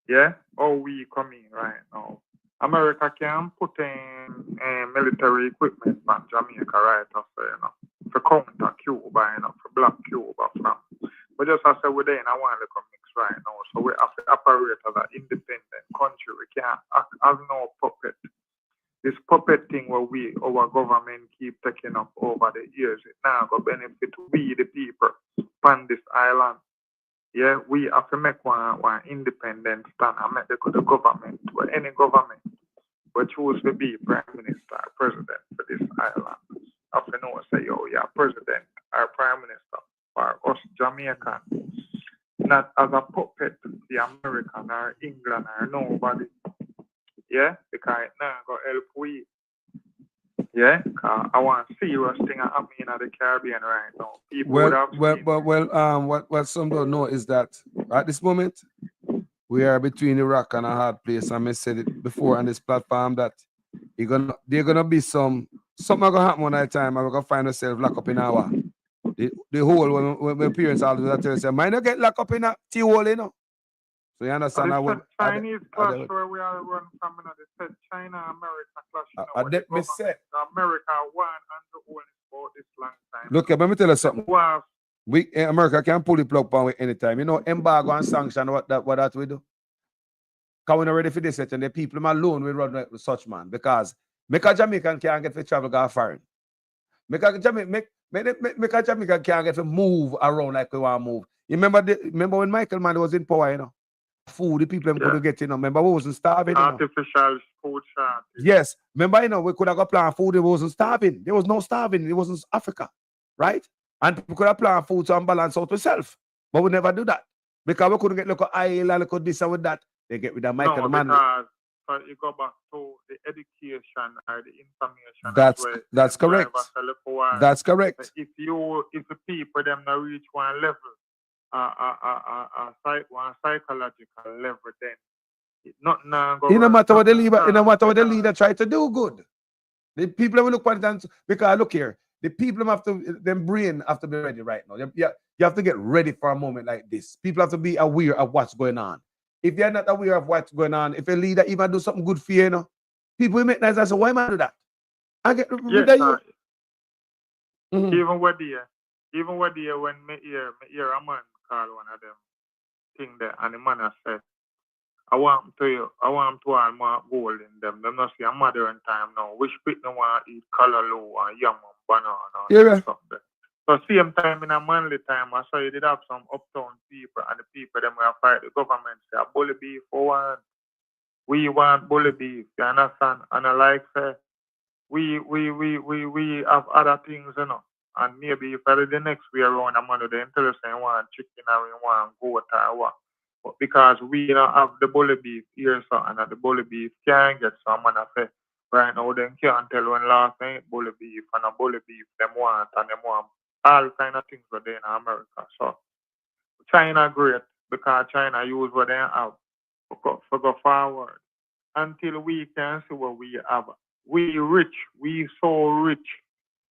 Yeah? How we coming right now? America can put in military equipment from Jamaica right after, you know, for counter Cuba, you know, for block Cuba from. But just as I say, we're there in a one little mix right now, so we have to operate as an independent country. We can't act as no puppet. This puppet thing where our government keep taking up over the years, it now go benefit we the people on this island. Yeah, we have to make one independent stand and make the government, or any government, we choose to be prime minister or president for this island. Have to know, say, yo, yeah, president or prime minister for us Jamaicans, not as a puppet to the American or England or nobody. Yeah, because it now go help we. Yeah, I want serious thing happening in the Caribbean right now. People what some don't know is that at this moment we are between a rock and a hard place. And I said it before on this platform that they're gonna be something gonna happen one at a time, and we're gonna find ourselves locked up in our the hole when my parents always tell us, "Mind not get locked up in a tea hole, you know." So you understand? Chinese clash where we are run from, you know, they said China America clash. You know, America won and the only for this long time. Look, let me tell you something. America can pull the plug on anytime. You know, embargo and sanction, what that we do? Because we're not ready for this yet, and the people alone will run with such man. Because make a Jamaican can't get for travel go foreign. Make a Jamaican can't get to move around like we want to move. You remember when Michael Mann was in power, you know? Food, the people couldn't get, you know. Remember, we wasn't starving. Artificial food shortage. Yes. Remember, you know, we could have got plant food, it wasn't starving. There was no starving, it wasn't Africa. Right? And people could have plant food to balance out ourselves. But we never do that. Because we couldn't get local oil and local this and with that. They get with that Michael Mann. Because you go back to the education or the information. That's correct. That's correct. If the people them not reach one level, one psychological level, then it not now go. No matter what the leader try to do good. The people will look at it, because look here, the people have to, them brain have to be ready right now. You have to get ready for a moment like this. People have to be aware of what's going on. If you're not aware of what's going on, if a leader even do something good for you, you know, people will make nice and say, why am I do that? I get rid of you. Even what day when me hear a man call one of them thing there, and the man has said, I want to all more gold in them. Them not see a modern time now. Which people no want to eat callaloo and yam and banana and stuff there. So same time in a manly time, I saw you did have some uptown people and the people them will fight the government say bully beef for one. We want bully beef, you understand? And I like say we have other things, you know. And maybe if I did the next way around, I'm gonna the interesting one chicken or we want goat or what. But because we don't have the bully beef here, so and the bully beef can't get some man say right now them can't tell when last night bully beef and a bully beef them want and them want all kind of things were there in America. So China great because China use what they have for go forward until we can see what we have. We rich, we so rich.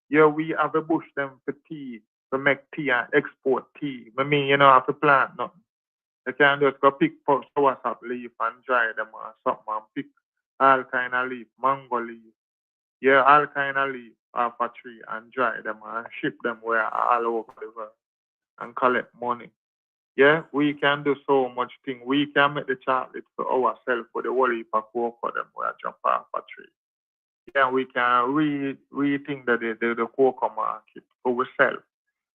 Yeah, we have a bush them for tea, to make tea and export tea. I mean, you know, have to plant nothing. You can just go pick soursop leaf and dry them or something and pick all kind of leaf, mango leaf. Yeah, all kind of leaf off a tree and dry them and ship them where all over the world and collect money. Yeah, we can do so much thing. We can make the chocolate for ourselves for the whole heap of cocoa them where jump off a tree. Yeah, we can rethink the cocoa market for ourselves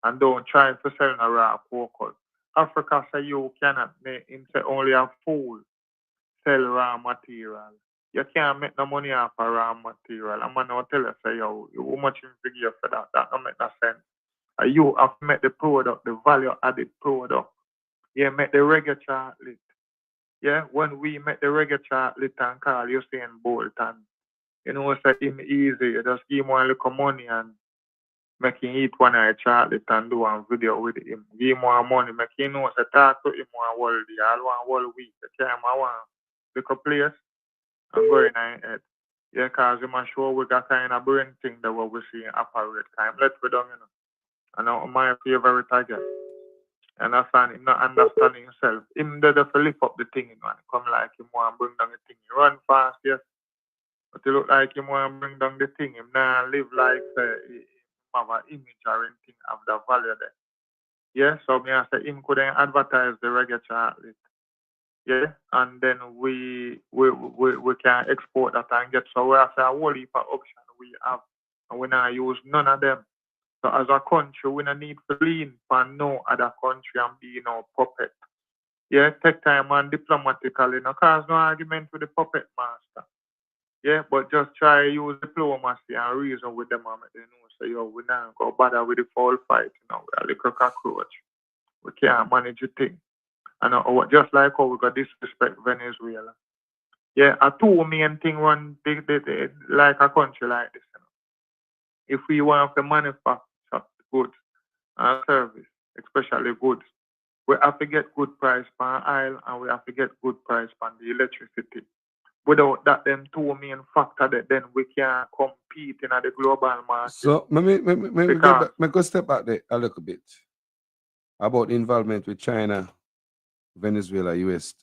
and don't try to sell a raw cocoa. Africa say you cannot make into only a fool sell raw material. You can't make no money off of raw material. I'm gonna tell you say yo, how much you figure for that? That don't make no sense. You have to make the product, the value added product. Yeah, make the reggae chocolate. Yeah, when we make the reggae chocolate and call you saying Bolton, you know, say him easy. You just give him one little money and make him eat one of the chocolate and do one video with him. Give him more money, make him know, say talk to him one whole day, all one whole week. You can't one little place and go in his head. Yeah, because you must show we got kind of brain thing that what we see in operate time. Let's be done, you know. And now my favorite again. And I find him not understanding himself. Him there to lift up the thing, you know, and come like him want to bring down the thing. He run fast, yes. But he look like him want to bring down the thing. Him now live like he have an image or anything of the value there. Yeah, so me I say him couldn't advertise the reggae chocolate. Yeah, and then we can export that and get so we have a whole heap of options we have and we not use none of them. So as a country, we don't need to lean for no other country and be no puppet. Yeah, take time and diplomatically, no cause no argument with the puppet master. Yeah, but just try to use diplomacy and reason with them and make them know. So yo, we not go bother with the foul fight, you know, we're a little cockroach. We can't manage the thing. And just like how we got disrespect Venezuela. Yeah, a two main thing run like a country like this, you know. If we want to manufacture goods and service, especially goods, we have to get good price per oil and we have to get good price per the electricity. Without that, them two main factor that then we can compete in the global market. So me go step back there a little bit about involvement with China, Venezuela, US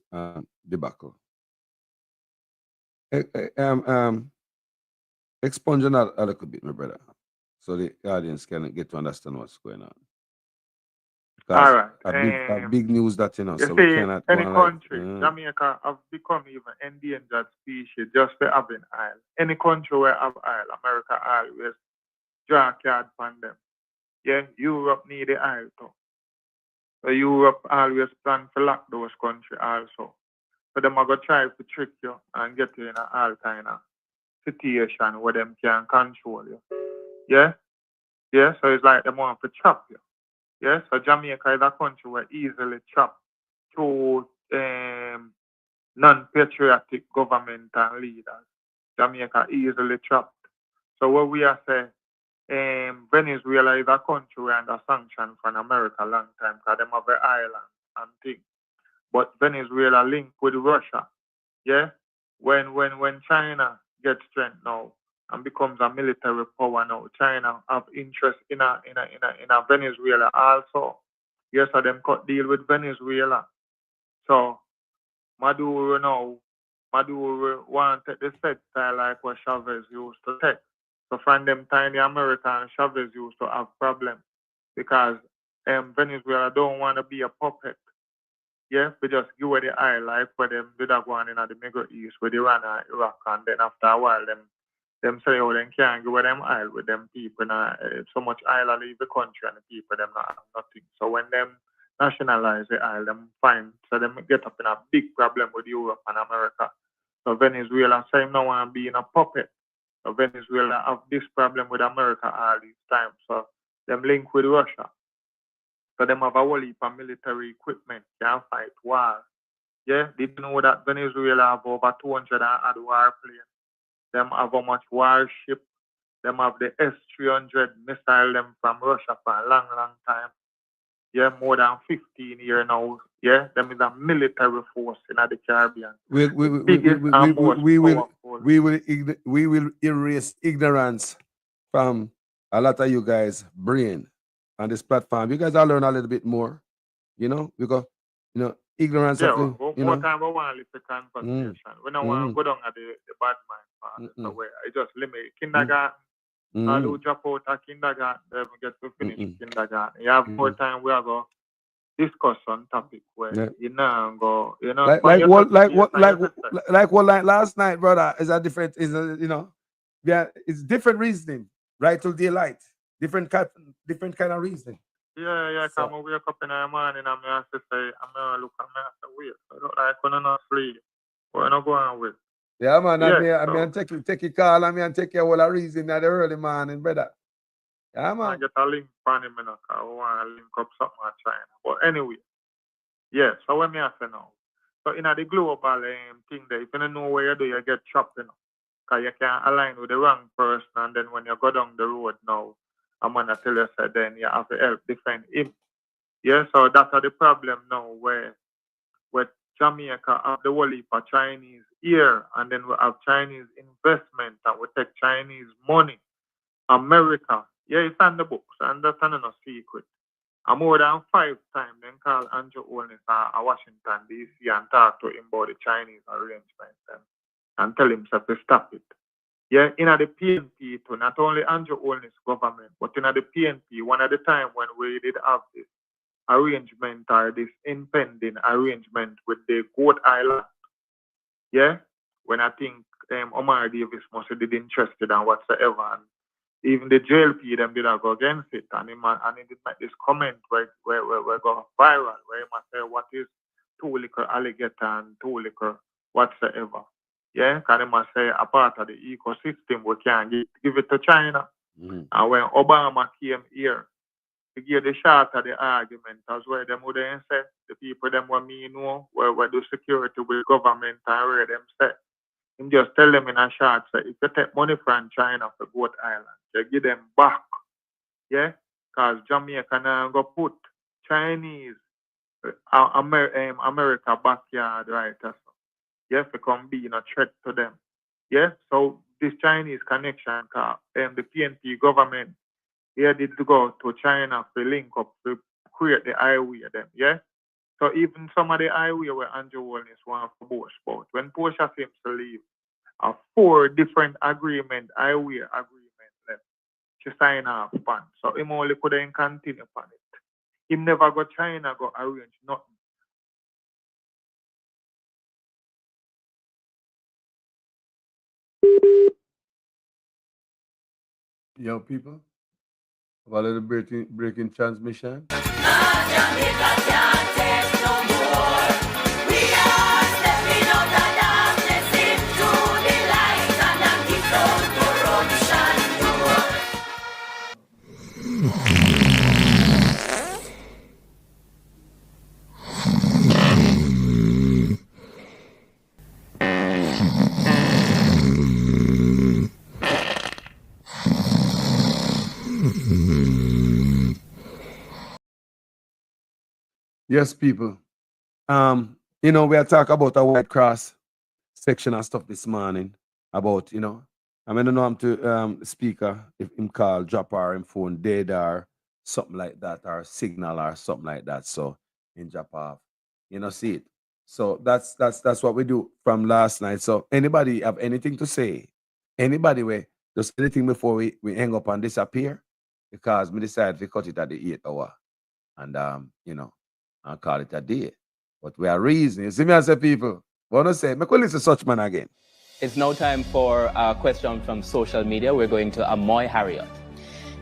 debacle. Expunge on that a little bit, my brother, so the audience can get to understand what's going on. Because all right. A big news that, you know, you so see, we cannot any country, Jamaica have become even endangered species just for having oil. Any country where have oil, America always draw a card from them. Yeah, Europe need the oil too. So Europe always plan to lock those countries also. So them are going to try to trick you and get you in all kind of situation where them can control you. Yeah? Yeah, so it's like them want to trap you. Yeah, so Jamaica is a country where easily trapped through non-patriotic government and leaders. Jamaica easily trapped. So what we are saying, Venezuela is a country where under sanction from America a long time because them have an island and things. But Venezuela linked with Russia. Yeah, when China gets strength now and becomes a military power now, China have interest in a Venezuela also. Yes, so them cut deal with Venezuela. So Maduro want to take the set style like what Chavez used to take. So from them time the American Chavez used to have problems because Venezuela don't want to be a puppet. Yeah, we just give away the oil like where them did that one in the Middle East with Iran and Iraq, and then after a while them say, oh, them can't give away them oil with them people. So much oil leave the country and the people them not have nothing. So when them nationalize the oil, them find, so them get up in a big problem with Europe and America. So Venezuela say no want to be in a puppet. So Venezuela have this problem with America all these times. So them link with Russia. So them have a whole heap of military equipment, can fight war. Yeah, did you know that Venezuela have over 200 warplanes? Them have how much warship? Them have the S-300 missile them from Russia for a long, long time. Yeah, more than 15 years now. Yeah, them is a military force in the Caribbean. We will erase ignorance from a lot of you guys' brain on this platform. You guys are learn a little bit more, because ignorance yeah, of more time we want to listen to conversation. We don't want to go down at the bad mind part. So where I just limit kindergarten. All who drop out of kindergarten, they get to finish kindergarten. You have more time we are going to discuss on topic where like last night, brother, is a different it's different reasoning, right till daylight. Different kind of reasoning. Yeah, So- come wake up in the morning and I have to say, I'm gonna look at me and say, wait, I don't like when I'm not sleep. What am I going with? Yeah, man, Yeah, I mean, take your call, and take your whole reason at the early morning, brother. Yeah, I man. get a link from him, because I want to link up something at China. But anyway, yeah, so what me have to know? So in the global thing there, if you don't know where you do, you get trapped, because you can't align with the wrong person, and then when you go down the road now, I'm going to tell you, so then you have to help defend him. Yeah, so that's the problem now, where Jamaica have the whole heap of Chinese here, and then we have Chinese investment, and we take Chinese money. America, yeah, it's on the books, and that's not no secret. And more than 5 times, then call Andrew Holness at Washington, D.C., and talk to him about the Chinese arrangement and tell him to stop it. Yeah, in the PNP too, not only Andrew Holness government, but in the PNP, one of the time when we did have this arrangement or this impending arrangement with the Goat Island, yeah, when I think Omar Davis must have been interested and whatsoever, and even the JLP them did go against it, and he did make this comment where go viral, where he must say what is too liquor alligator and too liquor whatsoever. Yeah, because he must say a part of the ecosystem we can give it to China. And when Obama came here to give the short of the argument, as where them would then say, the people them what me know, where do security with government and where them say. Him just tell them in a short, say, if you take money from China for Goat Island, you give them back. Yeah? Because Jamaica now go put Chinese America backyard, right? Yes, to come being a threat to them. Yeah? So this Chinese connection, the PNP government, here did to go to China to link up to create the highway them. Yeah? So even some of the highway where Andrew Holness want to boast about, when Porsche seems to leave, 4 different highway agreement left to sign off on. So him only couldn't continue on it. Him never go China go arrange nothing. Yo, people, have a little breaking transmission. Yes, people. We are talking about a White Cross section and stuff this morning about, I don't know I'm to speaker if him call, drop or him phone dead or something like that, or signal or something like that. So in drop off. See it. So that's what we do from last night. So anybody have anything to say? Anybody way just anything before we hang up and disappear? Because we decided to cut it at the 8 hour and and call it a day. But we are reasoning. You see me as a people. Want to say, make we listen to such man again. It's now time for a question from social media. We're going to Amoy Harriet.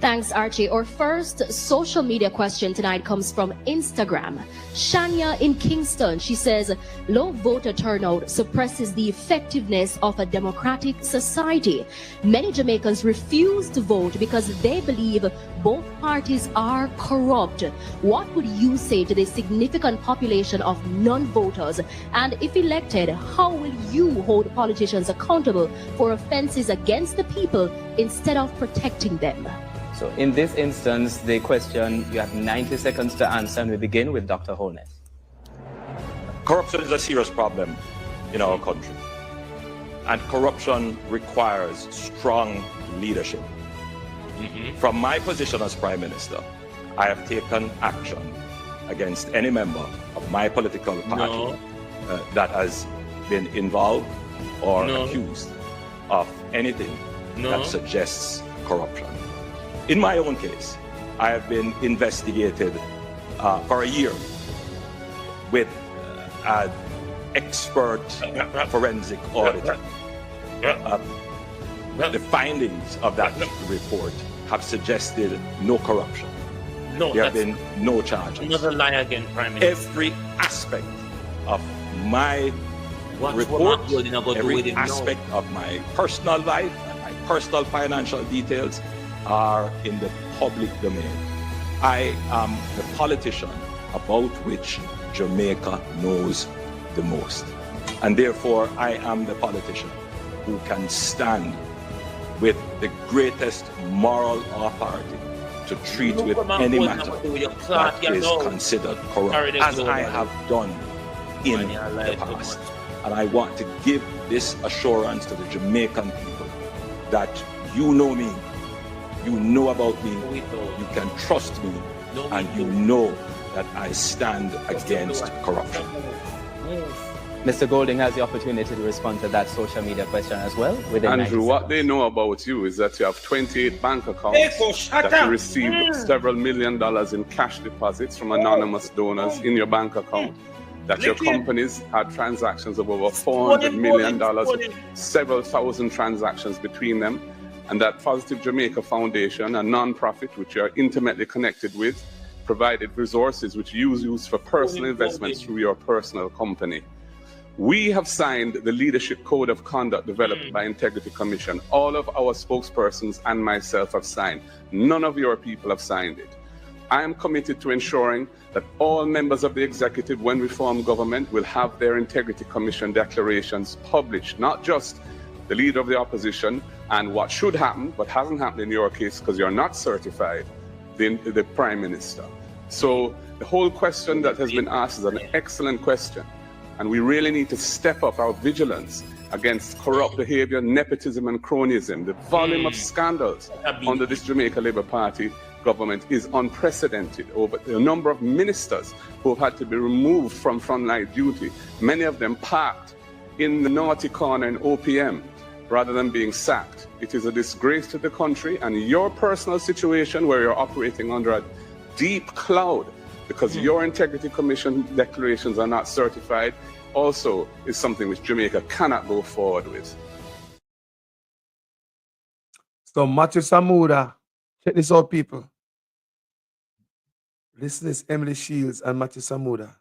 Thanks, Archie. Our first social media question tonight comes from Instagram. Shania in Kingston. She says, low voter turnout suppresses the effectiveness of a democratic society. Many Jamaicans refuse to vote because they believe both parties are corrupt. What would you say to the significant population of non-voters? And if elected, how will you hold politicians accountable for offenses against the people instead of protecting them? So in this instance, the question, you have 90 seconds to answer, and we begin with Dr. Holness. Corruption is a serious problem in our country. And corruption requires strong leadership. From my position as Prime Minister, I have taken action against any member of my political party that has been involved or accused of anything that suggests corruption. In my own case, I have been investigated for a year with an expert forensic auditor. The findings of that report have suggested no corruption. There have been no charges. Another lie again, Prime Minister. Every aspect of my report, every aspect of my personal life and my personal financial details are in the public domain. I am the politician about which Jamaica knows the most. And therefore, I am the politician who can stand with the greatest moral authority to treat with any matter that is considered corrupt, as I have done in the past. And I want to give this assurance to the Jamaican people that you know me, you know about me, you can trust me, and you know that I stand against corruption. Mr. Golding has the opportunity to respond to that social media question as well. Andrew, what they know about you is that you have 28 bank accounts, that you received several $1 million in cash deposits from anonymous donors in your bank account, that your companies had transactions of over $400 million, several thousand transactions between them, and that Positive Jamaica Foundation, a non-profit which you are intimately connected with, provided resources which you use for personal investments through your personal company. We have signed the Leadership Code of Conduct developed by Integrity Commission. All of our spokespersons and myself have signed. None of your people have signed it. I am committed to ensuring that all members of the executive, when we form government, will have their Integrity Commission declarations published, not just the leader of the opposition and what should happen, but hasn't happened in your case because you're not certified, the Prime Minister. So the whole question that has been asked is an excellent question. And we really need to step up our vigilance against corrupt behavior, nepotism, and cronyism. The volume of scandals under this Jamaica Labour Party government is unprecedented. Over the number of ministers who have had to be removed from frontline duty, many of them parked in the naughty corner in OPM rather than being sacked. It is a disgrace to the country, and your personal situation where you're operating under a deep cloud because your Integrity Commission declarations are not certified also is something which Jamaica cannot go forward with. So Matthew Samuda, check this out, people. Listen to this, Emily Shields and Matthew Samuda.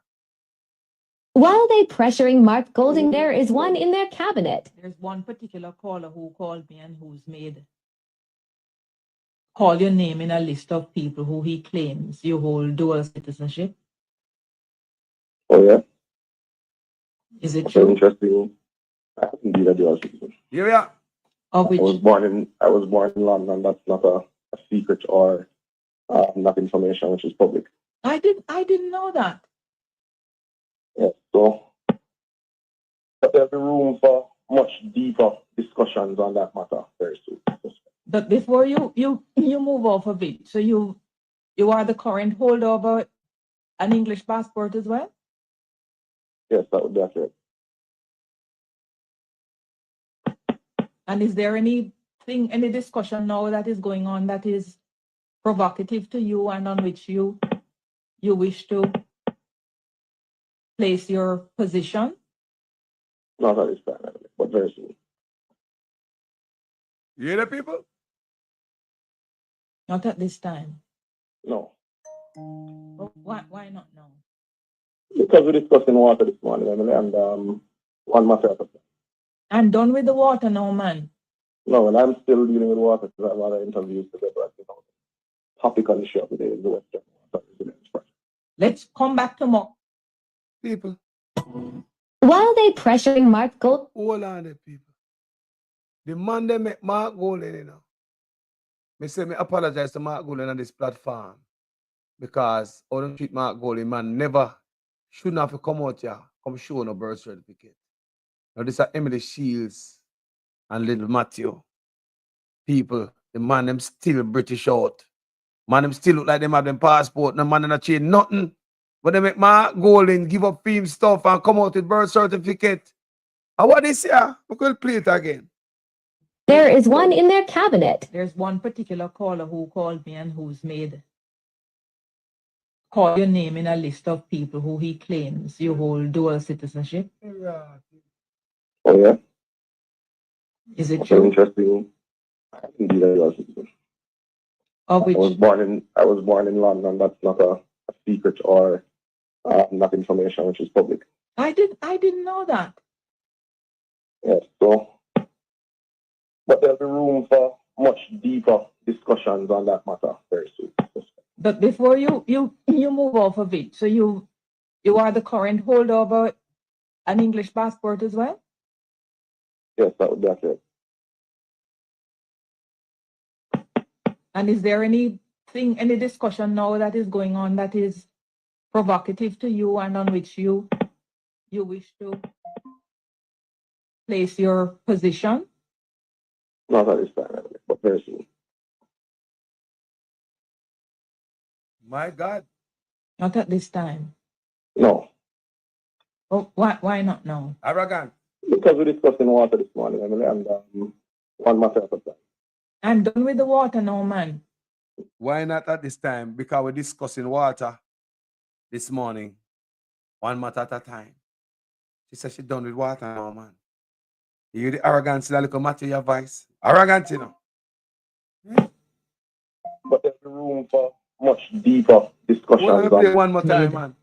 While they pressuring Mark Golding, there is one in their cabinet. There's one particular caller who called me and who's made call your name in a list of people who he claims you hold dual citizenship. Oh yeah. Is it true? Interesting. Indeed, a dual citizenship. Yeah, yeah. I was born in London. That's not a secret or not information which is public. I didn't know that. Yeah, so there's room for much deeper discussions on that matter very soon. But before you move off of it, so you are the current holder of an English passport as well? Yes, that would be accurate. And is there any discussion now that is going on that is provocative to you and on which you wish to place your position? Not at this time, but very soon. You hear the people? Not at this time. No. Oh, why not now? Because we're discussing water this morning, Emily, and one matter at a time. I'm done with the water now, man. No, and I'm still dealing with water because I have other interviews to get back. Topic on the show today is the Western Water Resilience Project. Let's come back to more. People. While they pressuring Mark Gold. Hold on there, people. The man they make Mark Golden, you know. Me say me apologize to Mark Golden on this platform. Because I don't treat Mark Golden, man, never shouldn't have to come out here, come show no birth certificate. Now this are Emily Shields and little Matthew. People, the man them still British out. Man them still look like them have them passport. No man not change nothing. But they make Mark Golden give up film stuff and come out with birth certificate. And what this year? We could play it again. There is one in their cabinet. There's one particular caller who called me and who's made call your name in a list of people who he claims you hold dual citizenship. Oh yeah? Is it That's true? interesting. Indeed, I was. Of which? I was born in London. That's not a secret or not information which is public. I didn't know that. Yes, so but there'll be room for much deeper discussions on that matter very soon. But before you move off of it, so you are the current holder of an English passport as well? Yes, that would be accurate. And is there any discussion now that is going on that is provocative to you and on which you wish to place your position? Not at this time, but very soon. My God. Not at this time. No. Oh, why not now? Arrogant. Because we're discussing water this morning, Emily, and one matter at a time. I'm done with the water now, man. Why not at this time? Because we're discussing water this morning. One matter at a time. She said she's done with water now, man. You hear the arrogance in that little matter your voice? Arrogant, you know. But there's room for much deeper discussions. One more time, man.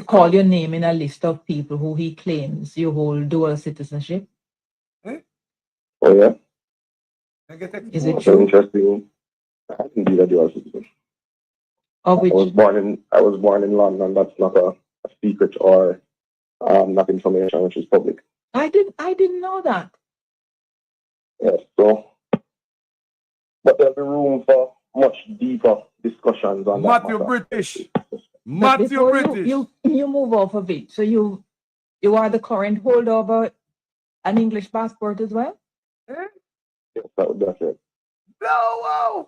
Call your name in a list of people who he claims you hold dual citizenship. Oh yeah? Is it true? Interesting. Indeed, I do. I was born in London. That's not a secret or not information which is public. I didn't know that. Yes, so but there'll be room for much deeper discussions on that matter. British. Matthew British. You move off of it. So you are the current holder of an English passport as well? Yes, that would be accurate. No,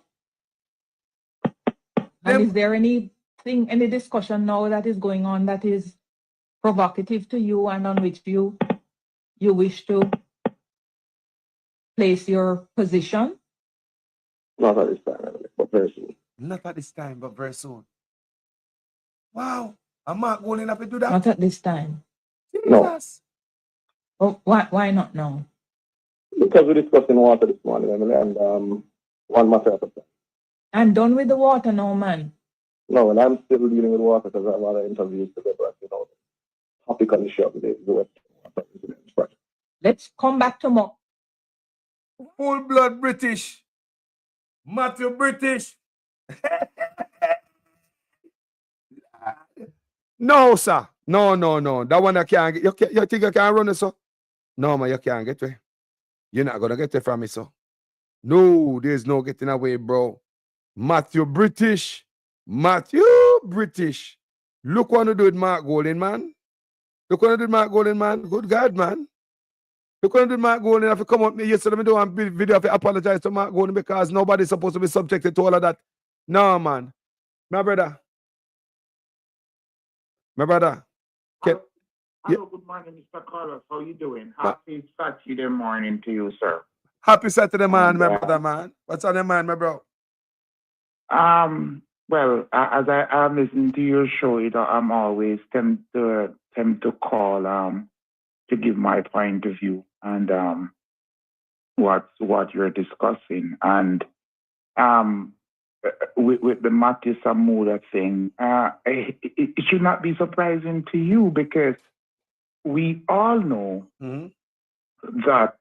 And is there any discussion now that is going on that is provocative to you and on which you wish to place your position? Not at this time, but very soon. Not at this time, but very soon. Wow. I'm not going to have to do that. Not at this time. Jesus. Oh, why not now? Because we're discussing water this morning, Emily, and one matter at a time. I'm done with the water now, man. No, and I'm still dealing with water because I have other interviews to get back. The topic on the show today is the Western Water Resilience Project. Let's come back to more. Full blood British. Matthew British. No, sir. No. That one I can't get. You think I can run it, sir? No, man, you can't get it. You're not going to get it from me, sir. No, there's no getting away, bro. Matthew British. Look what you do with Mark Golden, man. Look what you do with Mark Golden, man. Good God, man. Look what you do with Mark Golden. If you come up with me yesterday, I don't want a video if you apologize to Mark Golden because nobody's supposed to be subjected to all of that. No, man. My brother. Hello, good morning, Mr. Carlos. How you doing? Happy Saturday morning to you, sir. Happy Saturday, man, my brother, man. What's on your mind, my bro? Well, as I'm listening to your show, I'm always tempted to call to give my point of view and what you're discussing. And with the Matthew Samuda thing, it should not be surprising to you because we all know that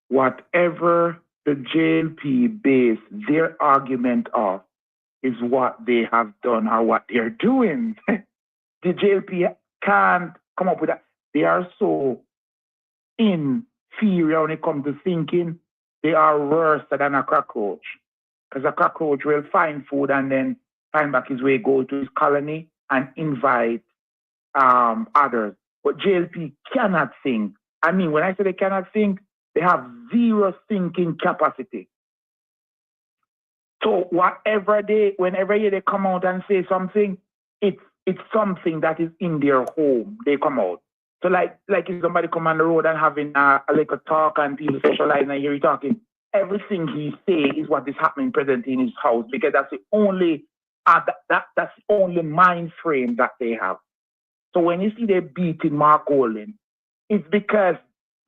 whatever the JLP base their argument off is what they have done or what they're doing. The JLP can't come up with that. They are so inferior when it comes to thinking. They are worse than a cockroach. Because a cockroach will find food and then find back his way, go to his colony and invite others. But JLP cannot think. I mean, when I say they cannot think, they have zero thinking capacity. So whenever they come out and say something, it's something that is in their home. They come out. So like if somebody come on the road and having a talk and people socialize and I hear you talking, everything he say is what is happening presently in his house because that's the only that's the only mind frame that they have. So when you see they beating Mark Golden, it's because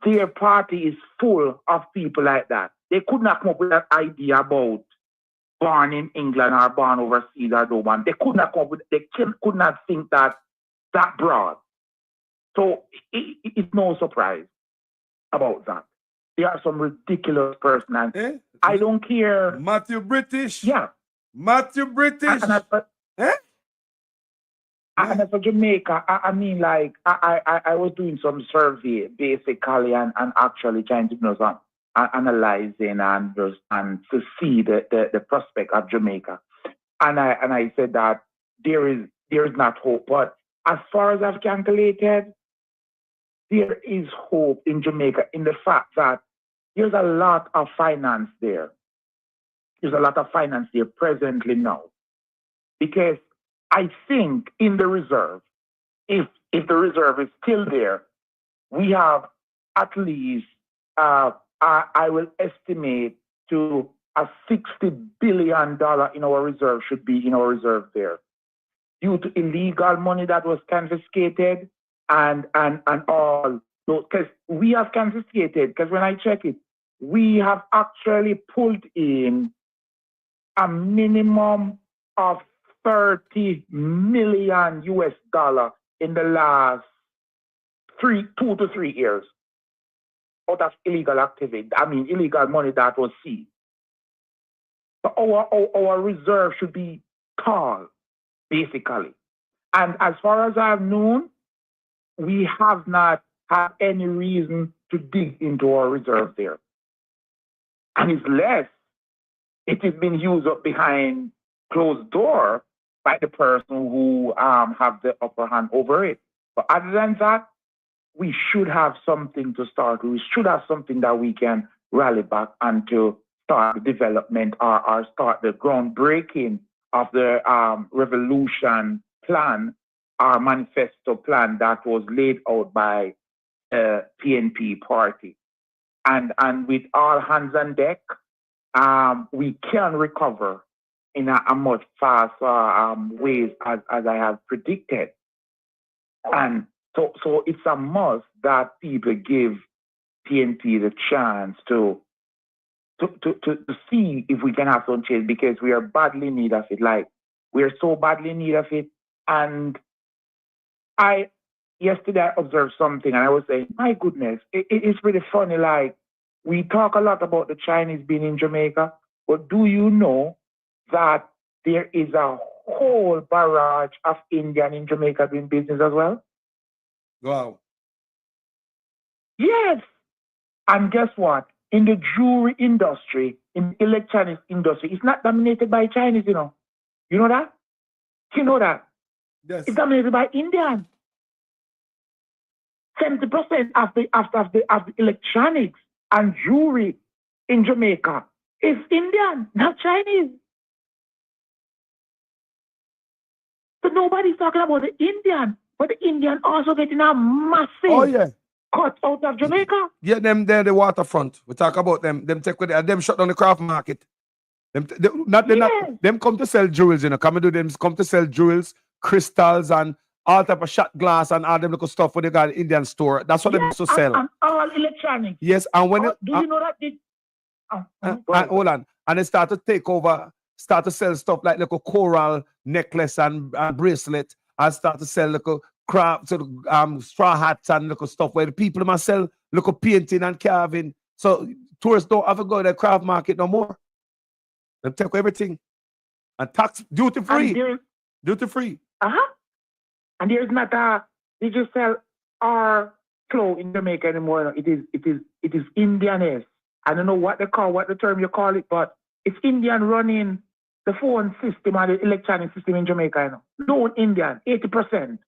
their party is full of people like that. They could not come up with that idea about born in England or born overseas or Dubai. They could not come up with. They could not think that broad. So it's no surprise about that. There are some ridiculous personalities. I don't care. Matthew British. Yeah. Matthew British. And as for Jamaica, I mean, like, I was doing some survey basically and actually trying to do some analyzing and to see the prospect of Jamaica. And I said that there is not hope. But as far as I've calculated, there is hope in Jamaica in the fact that there's a lot of finance there. There's a lot of finance there presently now. Because I think in the reserve, if the reserve is still there, we have at least, I will estimate to a $60 billion in our reserve should be in our reserve there. Due to illegal money that was confiscated and all those, because we have confiscated, because when I check it, we have actually pulled in a minimum of $30 million in the last 2 to 3 years out of illegal activity. I mean, illegal money that was seized. So our reserve should be tall, basically. And as far as I've known, we have not had any reason to dig into our reserve there. And it's less. It is being used up behind closed door by the person who have the upper hand over it. But other than that, we should have something to start. We should have something that we can rally back and to start the development or start the groundbreaking of the revolution plan, our manifesto plan that was laid out by the PNP party. And with all hands on deck, we can recover in a much faster ways as I have predicted. And so it's a must that people give PNP the chance to see if we can have some change because we are badly in need of it. Like, we are so badly in need of it. And yesterday I observed something and I was saying, my goodness, it's pretty funny. Like, we talk a lot about the Chinese being in Jamaica, but do you know that there is a whole barrage of Indian in Jamaica doing business as well? Wow. Yes. And guess what? In the jewelry industry, in the electronics industry, it's not dominated by Chinese, you know. You know that? You know that? Yes. It's dominated by Indians. 70% of the electronics and jewelry in Jamaica is Indian, not Chinese. So nobody's talking about the Indian, but the Indian also getting a massive cut out of Jamaica. Yeah, them there, the waterfront. We talk about them. Them take with them shut down the craft market. Them come to sell jewels, you know. Come to sell jewels, crystals, and all type of shot glass and all them little stuff when they got an Indian store. That's what they used to sell. And all electronics. Yes, and when do you know that? hold on, and they start to take over, start to sell stuff like little coral necklace and bracelet, and start to sell little craft, straw hats and little stuff where the people must sell little painting and carving. So tourists don't have to go to the craft market no more. They take everything and tax duty free. Duty free. And there's not they just sell our clothes in Jamaica anymore. It is Indianese. I don't know what the term you call it, but it's Indian running the phone system and the electronic system in Jamaica. No Indian, 80%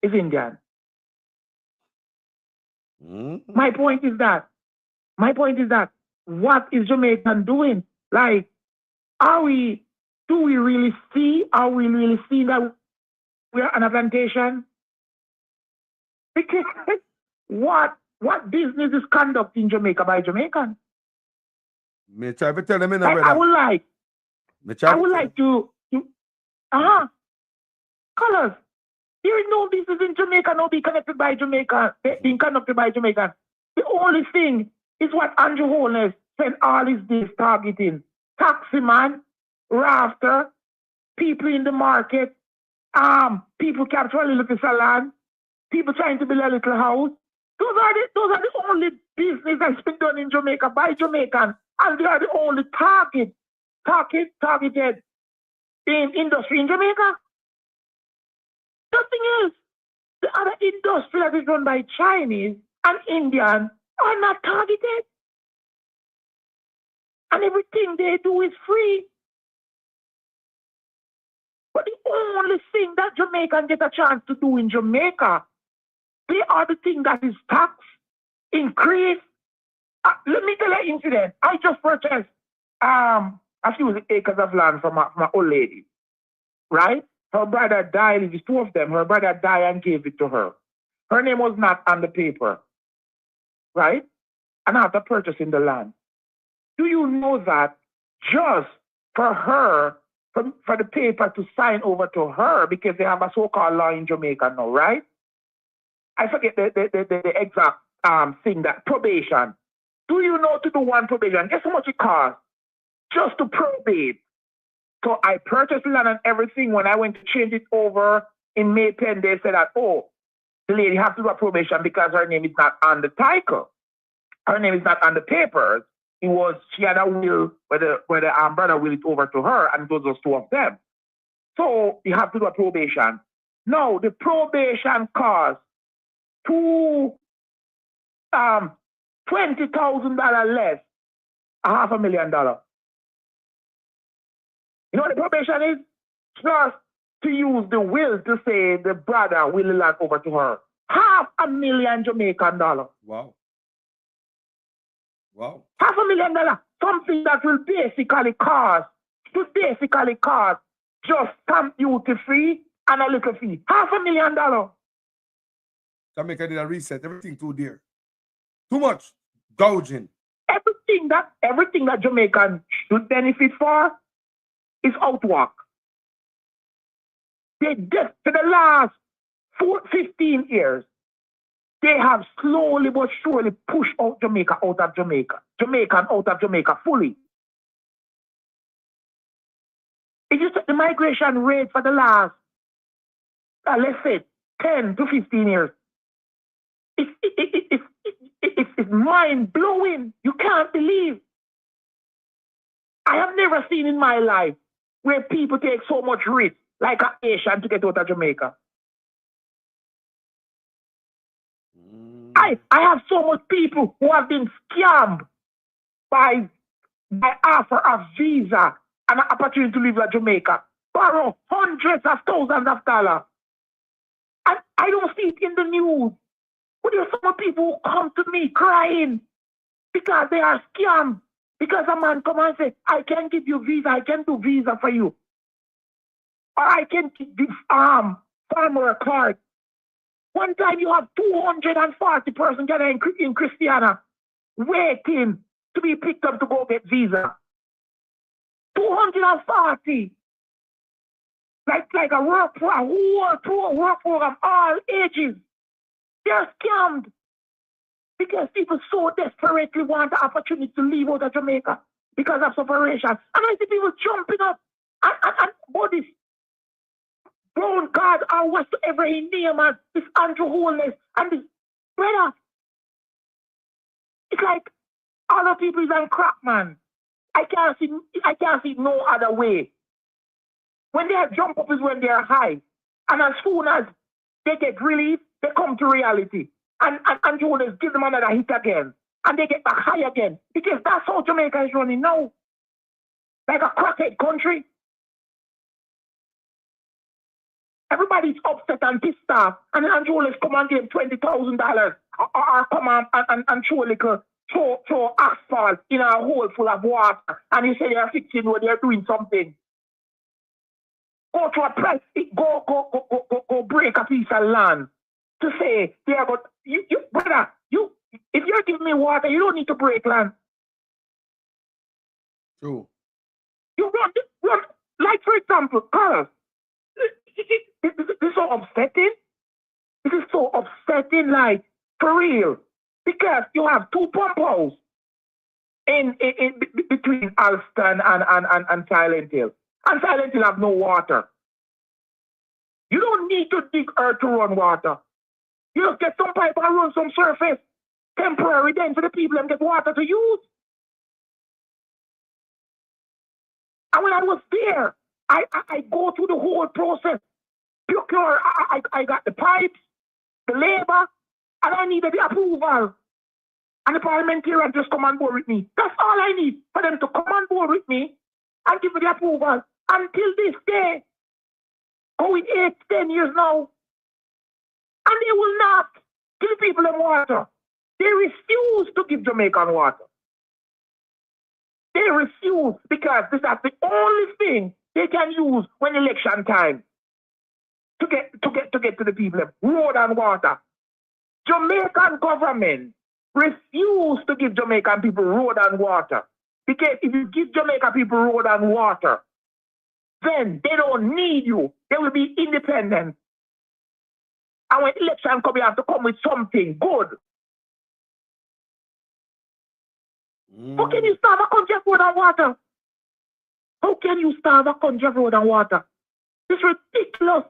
is Indian. My point is that, what is Jamaican doing? Like, are we really see that we are on a plantation? Because what business is conducted in Jamaica by Jamaicans? Me try to tell them in I would like to Colors. There is no business in Jamaica, no be connected by Jamaica, being conducted by Jamaicans. The only thing is what Andrew Holness spent all his days targeting. Taxi man, rafter, people in the market, people capturing a little salon, people trying to build a little house. Those are the only business that's been done in Jamaica by Jamaicans, and they are the only targeted in industry in Jamaica. The thing is, the other industry that is run by Chinese and Indian are not targeted. And everything they do is free. But the only thing that Jamaican get a chance to do in Jamaica, they are the thing that is tax, increase. Let me tell you an incident. I just purchased a few acres of land from my old lady, right? Her brother died, it was two of them. Her brother died and gave it to her. Her name was not on the paper, right? And after purchasing the land, do you know that just for her, for the paper to sign over to her, because they have a so-called law in Jamaica now, right? I forget the exact thing, that probation. Do you know to do one probation, guess how much it costs just to probate? So I purchased land and everything. When I went to change it over in May 10, they said that, the lady has to do a probation because her name is not on the title. Her name is not on the papers. She had a will where the brother willed it over to her, and those two of them. So you have to do a probation. No, the probation costs $20,000 less, $500,000. You know what the probation is? Just to use the will to say the brother will land over to her. $500,000 Jamaican dollar. Wow. $500,000. Something that will basically cost just stamp duty free and a little fee. $500,000. Jamaica did a reset. Everything too dear. Too much. Gouging. Everything that Jamaicans should benefit for is outwork. They did for the last 15 years. They have slowly but surely pushed out Jamaican out of Jamaica fully. If you take the migration rate for the last, let's say, 10 to 15 years, it's mind-blowing. You can't believe. I have never seen in my life where people take so much risk, like an Asian, to get out of Jamaica. I have so much people who have been scammed by offer of visa and an opportunity to live in Jamaica, borrow hundreds of thousands of dollars. And I don't see it in the news. But there are some people who come to me crying because they are scammed. Because a man come and say, I can give you visa, I can do visa for you. Or I can give this farmer a card. One time you have 240 persons gathered in Christiana waiting to be picked up to go get visa. 240. Like a work for a whole work program, all ages. They're scammed because people so desperately want the opportunity to leave out of Jamaica because of separation. And I see people jumping up and bodies, brown card or whatsoever he name as this Andrew Holness and this brother. It's like all the people is on crack, man. I can't see no other way. When they jump up is when they are high. And as soon as they get relief, they come to reality. And Jonas give them another hit again. And they get back high again. Because that's how Jamaica is running now. Like a crackhead country. Everybody's upset and pissed off. And Jonas come and give $20,000 or come and show a little throw asphalt in a hole full of water. And you say they're fixing what they're doing something. Go to a price, go break a piece of land to say they are got brother, if you're giving me water, you don't need to break land. True. You run like for example, Carlos. This is so upsetting. This is so upsetting, like for real, because you have two pump houses in between Alston and Silent Hill. And Silent Hill have no water. You don't need to dig earth to run water. You just get some pipe and run some surface. Temporary then for the people and get water to use. And when I was there, I go through the whole process. Procure, I got the pipes, the labor, and I needed the approval. And the parliamentarian just come on board with me. That's all I need, for them to come on board with me and give me the approval. Until this day, going 8-10 years now, and they will not give people them water. They refuse to give Jamaican water. They refuse because this is the only thing they can use when election time to get to the people, road and water. Jamaican government refuse to give Jamaican people road and water. Because if you give Jamaican people road and water, then they don't need you. They will be independent. And when election come, you have to come with something good. How can you starve a country of road and water? How can you starve a country of road and water? It's ridiculous.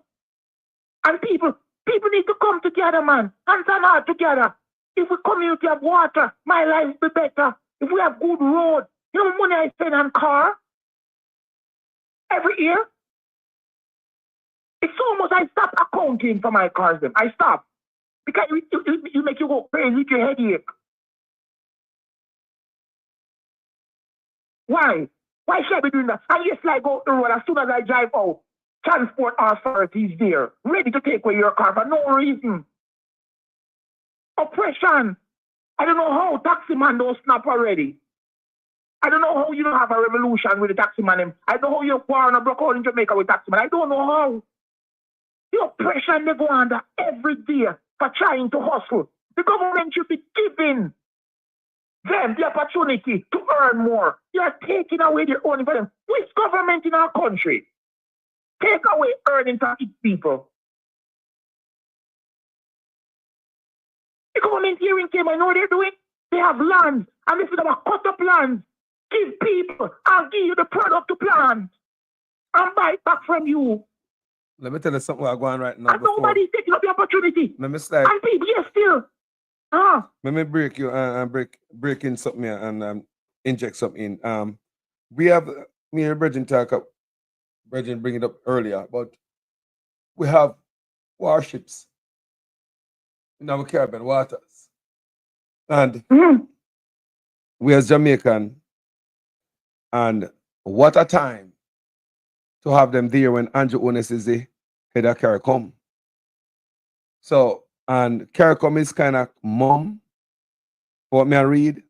And people need to come together, man. Hands and heart together. If we community have water, my life will be better. If we have good road, you know money I spend on car every year? It's almost I stop accounting for my cars. I stop. Because you make you go crazy with your headache. Why? Why should I be doing that? And yes, I go up the road as soon as I drive out. Transport authorities there, ready to take away your car for no reason. Oppression. I don't know how taxi man don't snap already. I don't know how you don't have a revolution with the taxi man. I don't know how you're born or broke out in Jamaica with taxi man. I don't know how. The oppression they go under every day for trying to hustle. The government should be giving them the opportunity to earn more. You are taking away their own for them. Which government in our country take away earnings from its people? The government here in Cayman, you know what they're doing? They have land, and this is about cut up land. Give people, I'll give you the product to plant and buy it back from you. Let me tell you something I'm going right now. And nobody's taking up the opportunity. Let me slide. And people, yes, still. Let me break you and break in something here and inject something in. We have me and Bridget talk up. Bridget bring it up earlier, but we have warships in our Caribbean waters, and we as Jamaican, and what a time to have them there when Andrew Ones is the head of CARICOM. So, and CARICOM is kind of mum. For what me I read,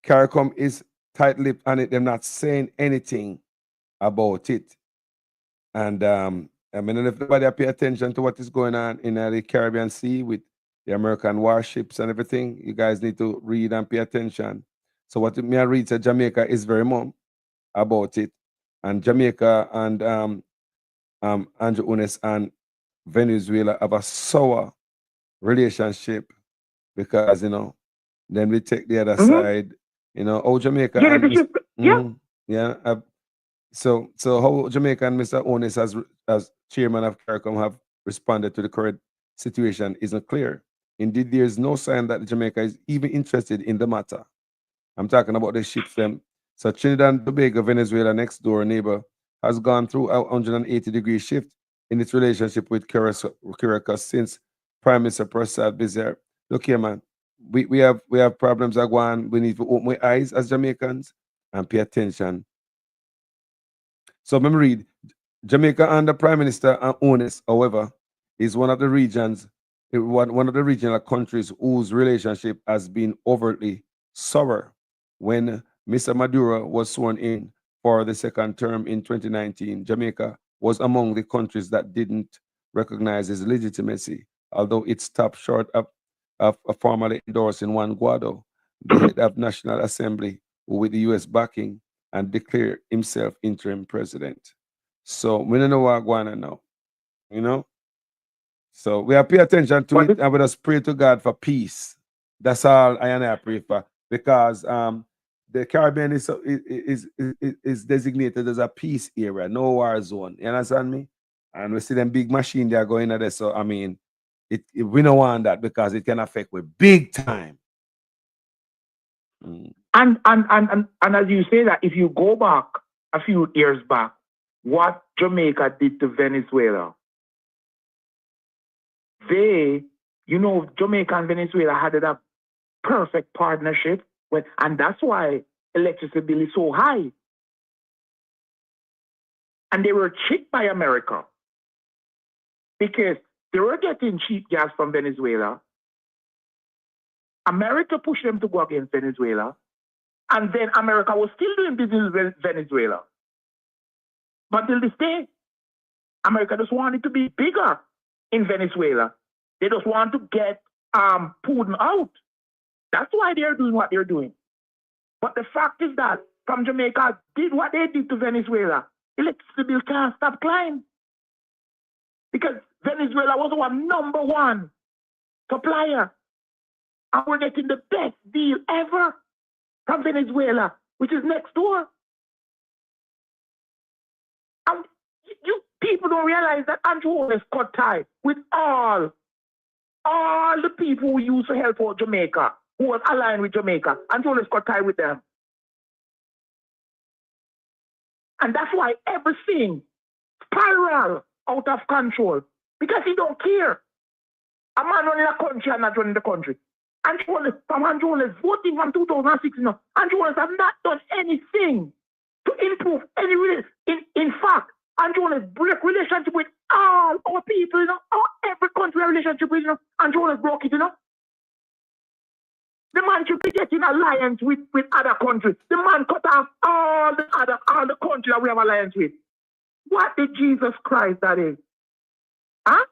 CARICOM is tight-lipped on it. They're not saying anything about it. And I mean, if nobody pay attention to what is going on in the Caribbean Sea with the American warships and everything, you guys need to read and pay attention. So what me I read said Jamaica is very mum about it. Jamaica and Andrew Unes and Venezuela have a sour relationship because then we take the other side. Jamaica and yeah. So how Jamaica and Mr. Onis as chairman of CARICOM have responded to the current situation isn't clear. Indeed, there is no sign that Jamaica is even interested in the matter. I'm talking about the ships them. So Trinidad and Tobago, Venezuela, next door neighbor, has gone through a 180-degree shift in its relationship with Caracas since Prime Minister Prasad Bizarre. Look here, man. We have problems that go on. We need to open our eyes as Jamaicans and pay attention. So let me read. Jamaica under Prime Minister Onis, however, is one of the regional countries whose relationship has been overtly sour. When Mr. Maduro was sworn in for the second term in 2019, Jamaica was among the countries that didn't recognize his legitimacy, although it stopped short of formally endorsing Juan Guaido, the head of National Assembly, with the U.S. backing, and declared himself interim president. So we don't know what going on now, So we have to pay attention to it, and we just pray to God for peace. That's all I pray for, because the Caribbean is designated as a peace area, no war zone. You understand me? And we see them big machine they are going at there. So I mean, we don't want that because it can affect with big time. And as you say that, if you go back a few years back, what Jamaica did to Venezuela, Jamaica and Venezuela had a perfect partnership, and that's why electricity bill is so high. And they were cheap by America because they were getting cheap gas from Venezuela. America pushed them to go against Venezuela, and then America was still doing business with Venezuela. But till this day, America just wanted to be bigger in Venezuela. They just want to get Putin out. That's why they're doing what they're doing. But the fact is that from Jamaica did what they did to Venezuela, electricity bill can't stop climbing. Because Venezuela was our #1 supplier. And we're getting the best deal ever from Venezuela, which is next door. And people don't realize that Andrew has cut ties with all the people who used to help out Jamaica, who was aligned with Jamaica. Andrew has cut ties with them. And that's why everything spiral out of control, because he don't care. A man running a country and not running the country. Andrew is voting from 2006 now. Andrew has not done anything to improve any relationship. In fact, Andrew has break relationship with all our people, every country relationship with, Andrew has broke it, The man should be getting alliance with other countries. The man cut off all the countries that we have alliance with. What did Jesus Christ that is? Huh?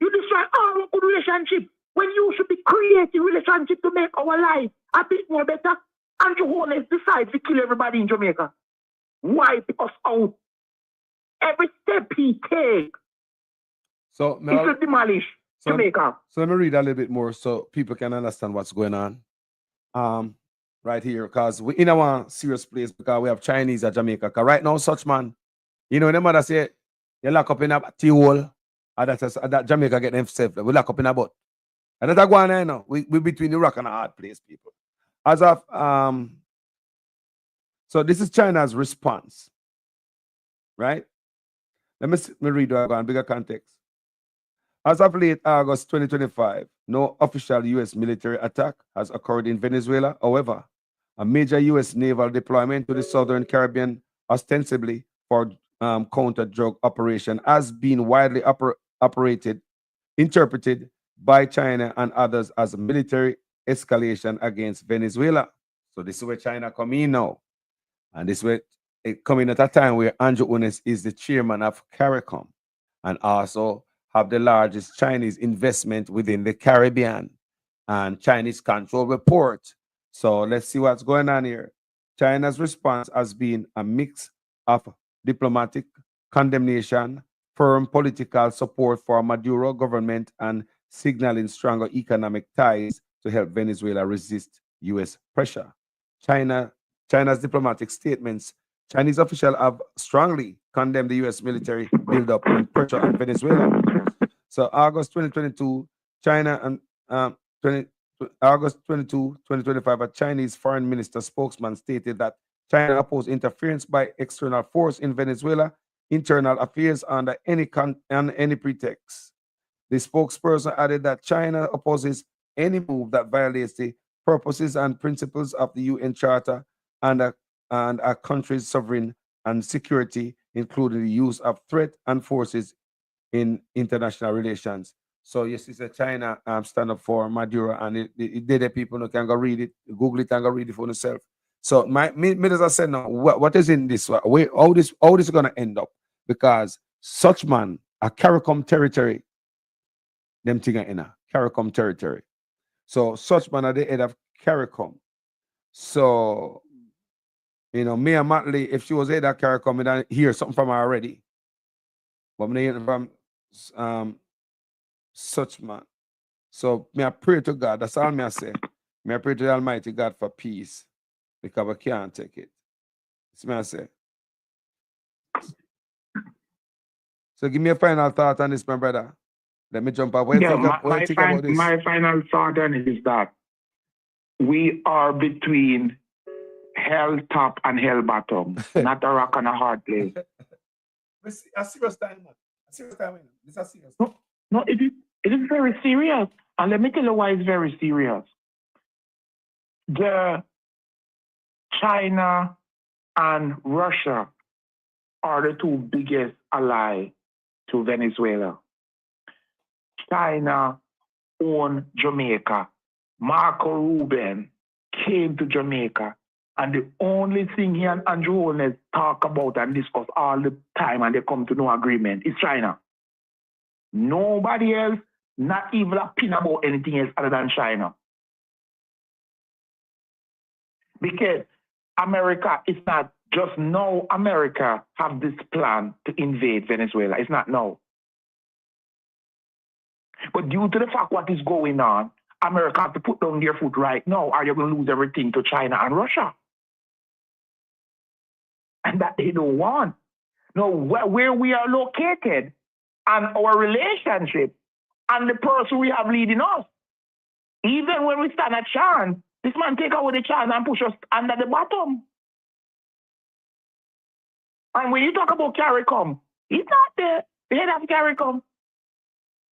You destroy all our good relationships when you should be creating relationship to make our life a bit more better. Andrew Holness decides to kill everybody in Jamaica. Wipe us out. Every step he takes is to demolish Jamaica. So let me read a little bit more so people can understand what's going on. Right here, because we in a serious place because we have Chinese at Jamaica. Because right now, such man, the mother say you lock up in a T-hole, and that Jamaica get themselves. We lock up in a boat. And that's going on now. We between the rock and a hard place, people. As of so this is China's response, right? Let me read what I got in bigger context. As of late August 2025, no official U.S. military attack has occurred in Venezuela. However, a major U.S. naval deployment to the Southern Caribbean, ostensibly for counter-drug operation, has been widely interpreted by China and others as a military escalation against Venezuela. So this is where China come in now. And this is where it coming at a time where Andrew Unes is the chairman of CARICOM and also have the largest Chinese investment within the Caribbean and Chinese control report. So let's see what's going on here. China's response has been a mixed of diplomatic condemnation, firm political support for Maduro government, and signaling stronger economic ties to help Venezuela resist U.S. pressure. China's diplomatic statements. Chinese officials have strongly condemned the U.S. military buildup and pressure on Venezuela. So August 2022, China and August 22, 2025, a Chinese foreign minister spokesman stated that China opposed interference by external force in Venezuela internal affairs on any pretext. The spokesperson added that China opposes any move that violates the purposes and principles of the UN Charter and a country's sovereignty and security, including the use of threat and forces in international relations. So yes, it's a China stand up for Maduro, and the people who can go read it, Google it, and go read it for themselves. So me as I said now, what is in this? How this is gonna end up? Because such man a CARICOM territory, them thing in a CARICOM territory. So such man at the head of CARICOM. So you know, me and Matley, if she was head of CARICOM, I hear something from her already. But me hear from such man. So may I pray to God. That's all me I say. May I pray to the Almighty God for peace, because we can't take it. That's me I say. So give me a final thought on this, my brother. Let me jump up. What do you think about this? My final thought on it is that we are between hell top and hell bottom, not a rock and a hard place. A serious time, man. A serious time. This is serious. No, it is very serious. And let me tell you why it's very serious. China and Russia are the two biggest allies to Venezuela. China owned Jamaica. Marco Rubin came to Jamaica, and the only thing he and Andrew Holness talk about and discuss all the time, and they come to no agreement, is China. Nobody else, not even a pin about anything else other than China. Because America is not just now. America have this plan to invade Venezuela. It's not now. But due to the fact what is going on, America have to put down their foot right now, or you're going to lose everything to China and Russia. And that they don't want. Now, where we are located and our relationship and the person we have leading us, even when we stand a chance, this man take away the chance and push us under the bottom. And when you talk about CARICOM, he's not the head of CARICOM.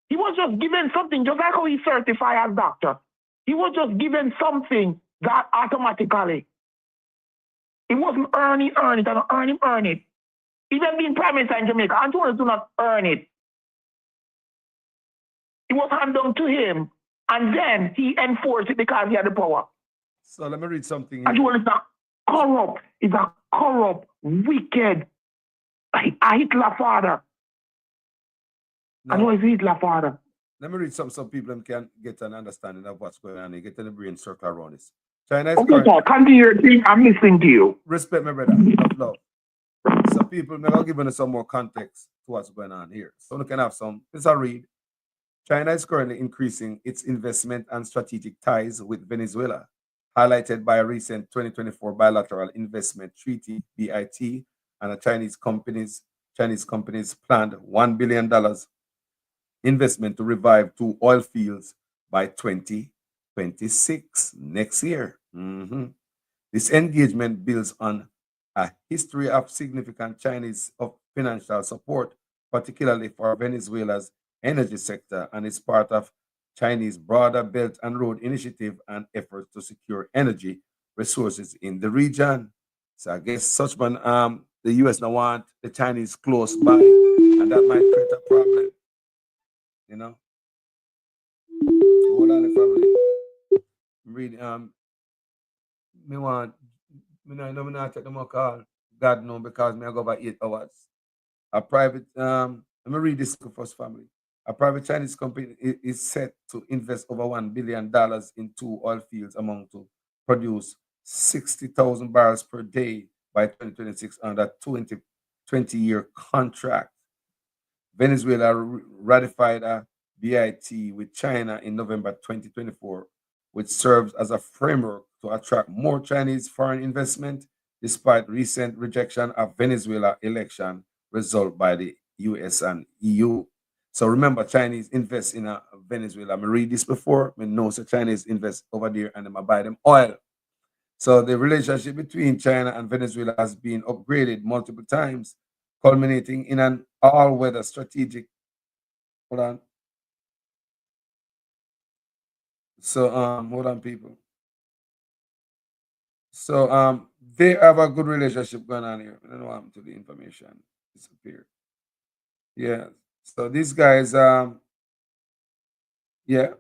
He was just given something, just like how he certified as doctor. He was just given something that automatically. He wasn't earn it, and earn it. Even being prime minister in Jamaica, Antonio do not earn it. It was handed down to him, and then he enforced it because he had the power. So let me read something. Antonio is not corrupt. He's a corrupt, wicked, a Hitler father. No. I know it's Hitler father. Let me read some people can get an understanding of what's going on. They get in the brain circle around this. China is okay, sir, come to your thing. I'm listening to you. Respect, my brother. Love. So people, I'll give you some more context to what's going on here. So we can have some. Let's read. China is currently increasing its investment and strategic ties with Venezuela, highlighted by a recent 2024 bilateral investment treaty (BIT) and a Chinese company's planned $1 billion investment to revive 2 oil fields by 2026, next year. This engagement builds on a history of significant Chinese financial support, particularly for Venezuela's energy sector, and is part of Chinese broader Belt and Road Initiative and efforts to secure energy resources in the region. So I guess such one, the U.S. now want the Chinese close by, and that might create a problem. You know. Hold on, family. Read. Me not take no call. God no, because me I go about 8 hours. A private. Let me read this first, family. A private Chinese company is set to invest over $1 billion in 2 oil fields, among to produce 60,000 barrels per day by 2026 under 20-year contract. Venezuela ratified a BIT with China in November 2024, which serves as a framework to attract more Chinese foreign investment, despite recent rejection of Venezuela election result by the US and EU. So remember, Chinese invest in Venezuela. I read this before. I know so Chinese invest over there and they buy them oil. So the relationship between China and Venezuela has been upgraded multiple times, culminating in an all-weather strategic. Hold on. So hold on, people. So they have a good relationship going on here. I don't know what happened to the information. Disappeared. Yeah. So these guys, yeah.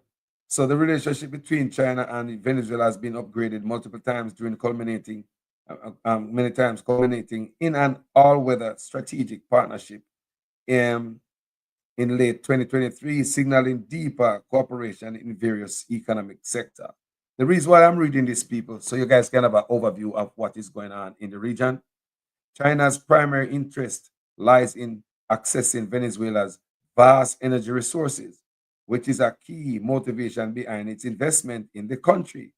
So the relationship between China and Venezuela has been upgraded multiple times during culminating, many times culminating in an all-weather strategic partnership in late 2023, signaling deeper cooperation in various economic sectors. The reason why I'm reading this, people, so you guys can have an overview of what is going on in the region. China's primary interest lies in accessing Venezuela's vast energy resources, which is a key motivation behind its investment in the country.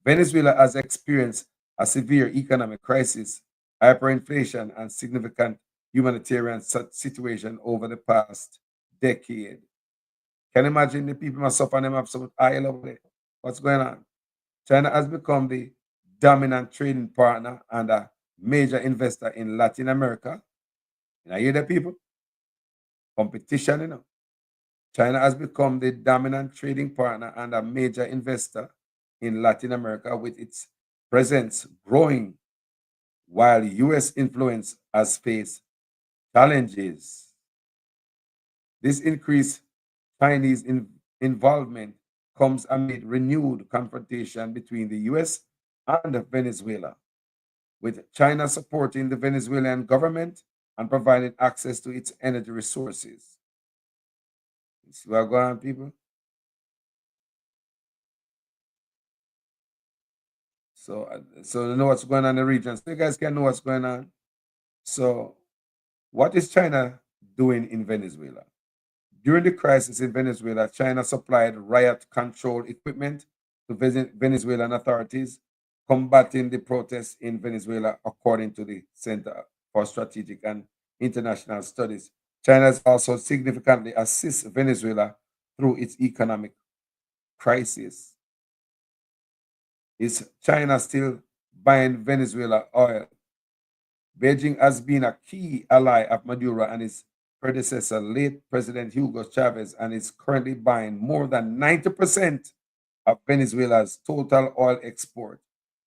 Venezuela has experienced a severe economic crisis, hyperinflation, and significant humanitarian situation over the past decade. Can you imagine the people must suffer them absolute oil over there? What's going on? China has become the dominant trading partner and a major investor in Latin America. And I hear the people? Competition, you know. China has become the dominant trading partner and a major investor in Latin America, with its presence growing while U.S. influence has faced challenges. This increased Chinese involvement comes amid renewed confrontation between the U.S. and Venezuela, with China supporting the Venezuelan government and providing access to its energy resources. You see what's going on, people? So you know what's going on in the region. So you guys can know what's going on. So what is China doing in Venezuela? During the crisis in Venezuela, China supplied riot control equipment to Venezuelan authorities combating the protests in Venezuela, according to the Center for Strategic and International Studies. China has also significantly assisted Venezuela through its economic crisis. Is China still buying Venezuela oil? Beijing has been a key ally of Maduro and his predecessor, late President Hugo Chavez, and is currently buying more than 90% of Venezuela's total oil export.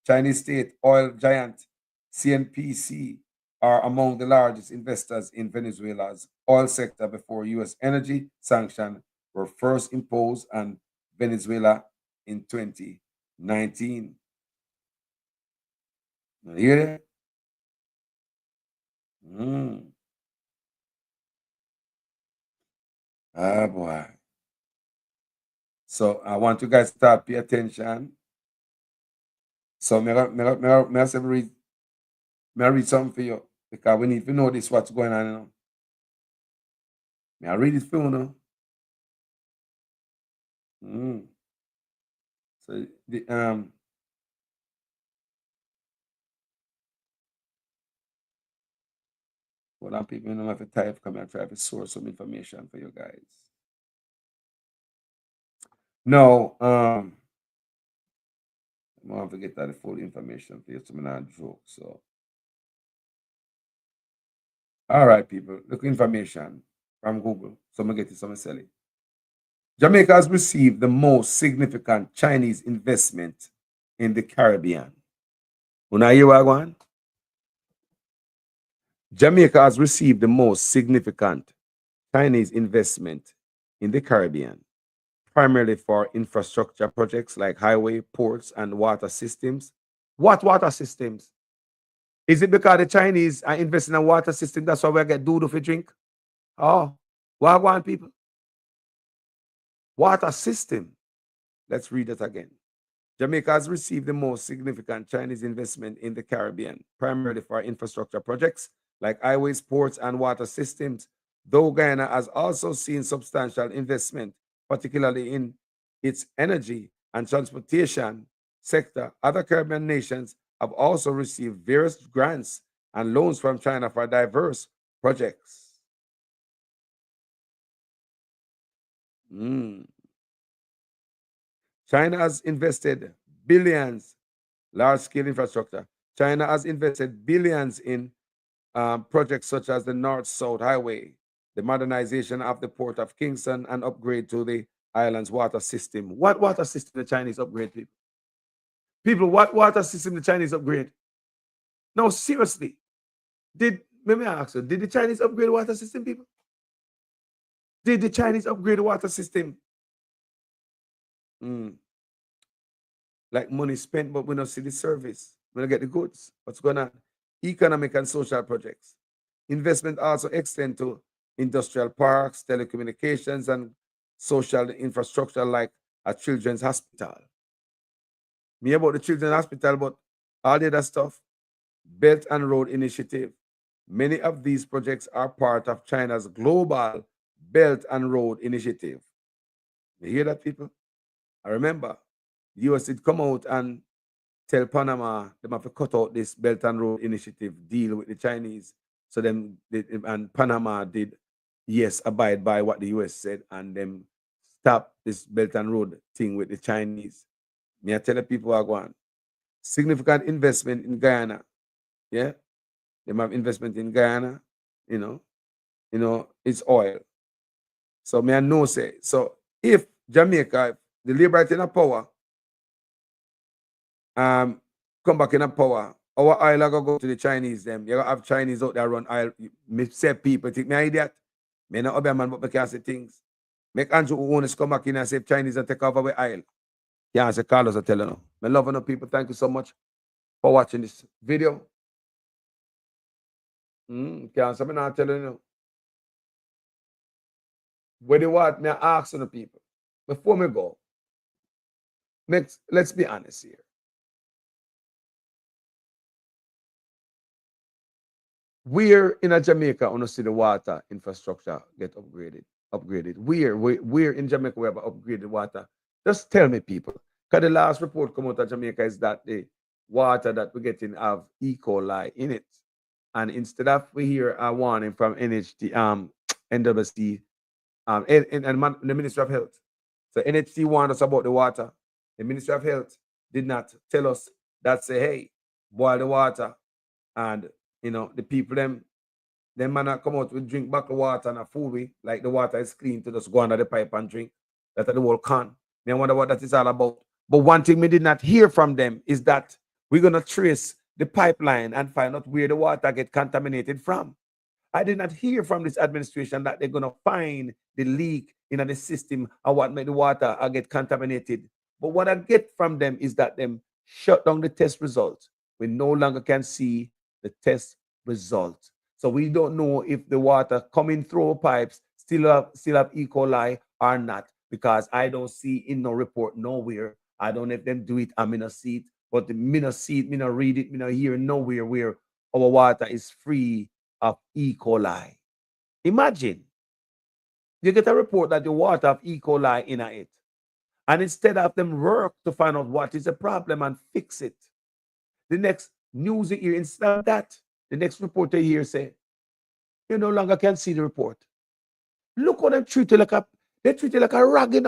Chinese state oil giant CNPC are among the largest investors in Venezuela's oil sector before U.S. energy sanctions were first imposed on Venezuela in 2019. You hear that? Ah, boy. So I want you guys to pay attention. So may I read something for you, because we need to know this what's going on, you know. May I read it for you now? So the hold on, people, you know, have to type, come and try to source some information for you guys. No, I'm gonna have to get that full information for you, so I'm not joke. So all right, people, look, information from Google. So I'm gonna get you some selling. Jamaica has received the most significant Chinese investment in the Caribbean. When I hear what I want? Jamaica has received the most significant Chinese investment in the Caribbean, primarily for infrastructure projects like highway, ports, and water systems. What water systems? Is it because the Chinese are investing in a water system? That's why we get doodle for drink? Oh, what I want, people? Water system. Let's read it again. Jamaica has received the most significant Chinese investment in the Caribbean, primarily for infrastructure projects like highways, ports, and water systems, though Guyana has also seen substantial investment, particularly in its energy and transportation sector. Other Caribbean nations have also received various grants and loans from China for diverse projects. China has invested billions, large-scale infrastructure. China has invested billions in projects such as the North-South Highway, the modernization of the Port of Kingston, and upgrade to the island's water system. What water system the Chinese upgrade, people? People, what water system the Chinese upgrade? No, seriously. Let me ask you, did the Chinese upgrade the water system, people? Did the Chinese upgrade the water system? Like money spent, but we don't see the service. We don't get the goods. What's going on? Economic and social projects. Investment also extend to industrial parks, telecommunications, and social infrastructure like a children's hospital. Me about the children's hospital, but all the other stuff, Belt and Road Initiative. Many of these projects are part of China's global Belt and Road Initiative. You hear that, people? I remember the US did come out and tell Panama they have to cut out this Belt and Road Initiative deal with the Chinese. So and Panama did, yes, abide by what the US said and them stop this Belt and Road thing with the Chinese. Me I tell the people are going. Significant investment in Guyana. Yeah. They have investment in Guyana, you know, it's oil. So me I know say, so if Jamaica, the Liberty in power, come back in power, our oil are go to the Chinese them. You have Chinese out there run oil. Me say people think me idiot. Me not a man, but me can say things. Make Andrew Owens come back in and say Chinese and take over with oil. Yeah, I say Carlos I tell you now. Me love you people. Thank you so much for watching this video. Can't say me not telling you. What do you want me ask the people? Before me go, let's be honest here. We're in a Jamaica, on see the water infrastructure get upgraded. We're in Jamaica, we have upgraded water. Just tell me, people, because the last report come out of Jamaica is that the water that we're getting have E. coli in it. And instead of we hear a warning from NHT, NWC, and the Ministry of Health. So NHT warned us about the water. The Ministry of Health did not tell us that, say, hey, boil the water. And, the people, them man come out with drink bottled water and a food like the water is clean to just go under the pipe and drink. That's the whole can. Me wonder what that is all about. But one thing we did not hear from them is that we're going to trace the pipeline and find out where the water get contaminated from. I did not hear from this administration that they're going to find the leak in the system and what made the water get contaminated. But what I get from them is that them shut down the test results. We no longer can see the test result. So we don't know if the water coming through pipes still have E. coli or not, because I don't see in no report nowhere. I don't know if them do it, I'm in a seat, but the me no see it, me no read it, me no hear nowhere where our water is free of E. coli. Imagine you get a report that the water have E. coli in it, and instead of them work to find out what is the problem and fix it, the next news you hear, instead of that, the next report you hear say, you no longer can see the report. Look how them treat you like a rag,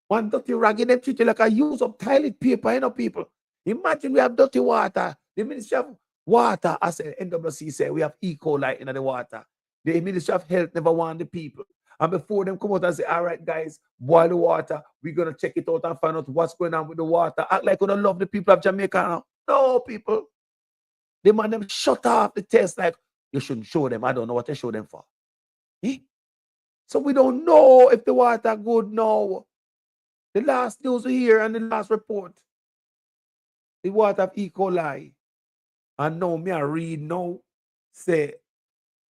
One dirty rag, them treat you like a use up toilet paper, people. Imagine we have dirty water. The Ministry of Water, as the NWC say, we have E. coli in the water. The Ministry of Health never want the people. And before them come out and say, all right, guys, boil the water. We're going to check it out and find out what's going on with the water. Act like we don't love the people of Jamaica now. No, people. They man them shut off the test like, you shouldn't show them. I don't know what they show them for. So we don't know if the water good now. The last news here and the last report, the water of E. coli. And now me I read now, say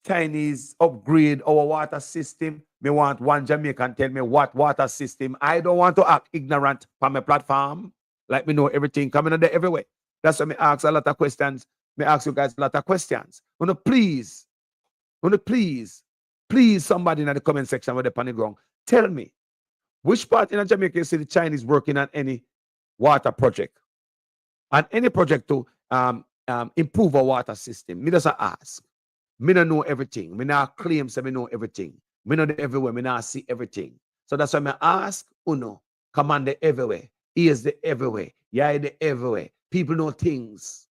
Chinese upgrade our water system. Me want one Jamaican tell me what water system. I don't want to act ignorant from my platform. Like me know everything coming on there everywhere. That's why me ask a lot of questions. Me ask you guys a lot of questions. Please, somebody in the comment section with the on the ground, tell me which part in Jamaica you see the Chinese working on any water project, and any project to improve our water system. Me just ask. Me don't know everything. Me not claim say me know everything. Me know everywhere. Me not see everything. So that's why me ask Uno, command everywhere. Ears the everywhere. Yeah, the everywhere. People know things.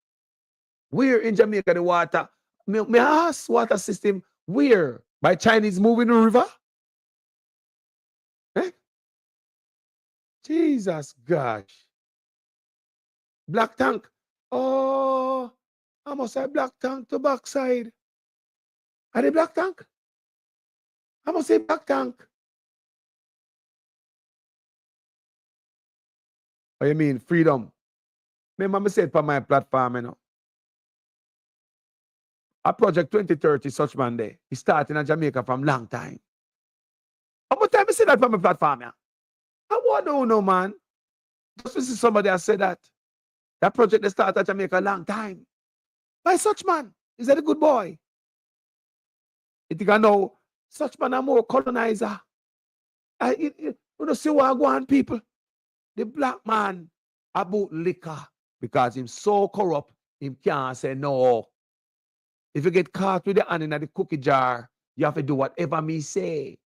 Where in Jamaica the water? Me ask water system where? By Chinese moving the river? Eh? Jesus gosh. Black tank. Oh, I must say black tank to backside. Are they black tank? I must say black tank. What you mean freedom? Remember I said for my platform, you know. A project 2030 such man day. He started in Jamaica from long time. How much time I say that for my platform? Yeah? I don't know, man. Just to see somebody has said that. That project they started in Jamaica a long time. By such man. Is that a good boy? You think I know such man are more colonizer? You don't see what I go on, people. The black man about liquor because him so corrupt, him can't say no. If you get caught with the hand in the cookie jar, you have to do whatever me say.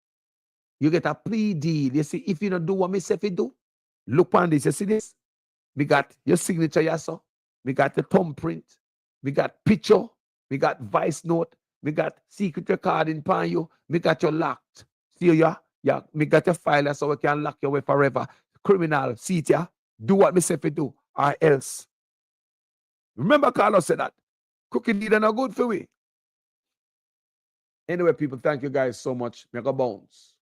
You get a plea deal. You see, if you don't do what me say if you do, look on this. You see this? We got your signature, yes, sir. We got the thumbprint. We got picture. We got voice note. We got secret recording pan you. We got you locked. See ya? Yeah. We got your file so we can lock you away forever. Criminal, see it, yeah? Do what me say if you do, or else. Remember Carlos said that. Cooking leader not good for we. Anyway, people, thank you guys so much. Make a bounce.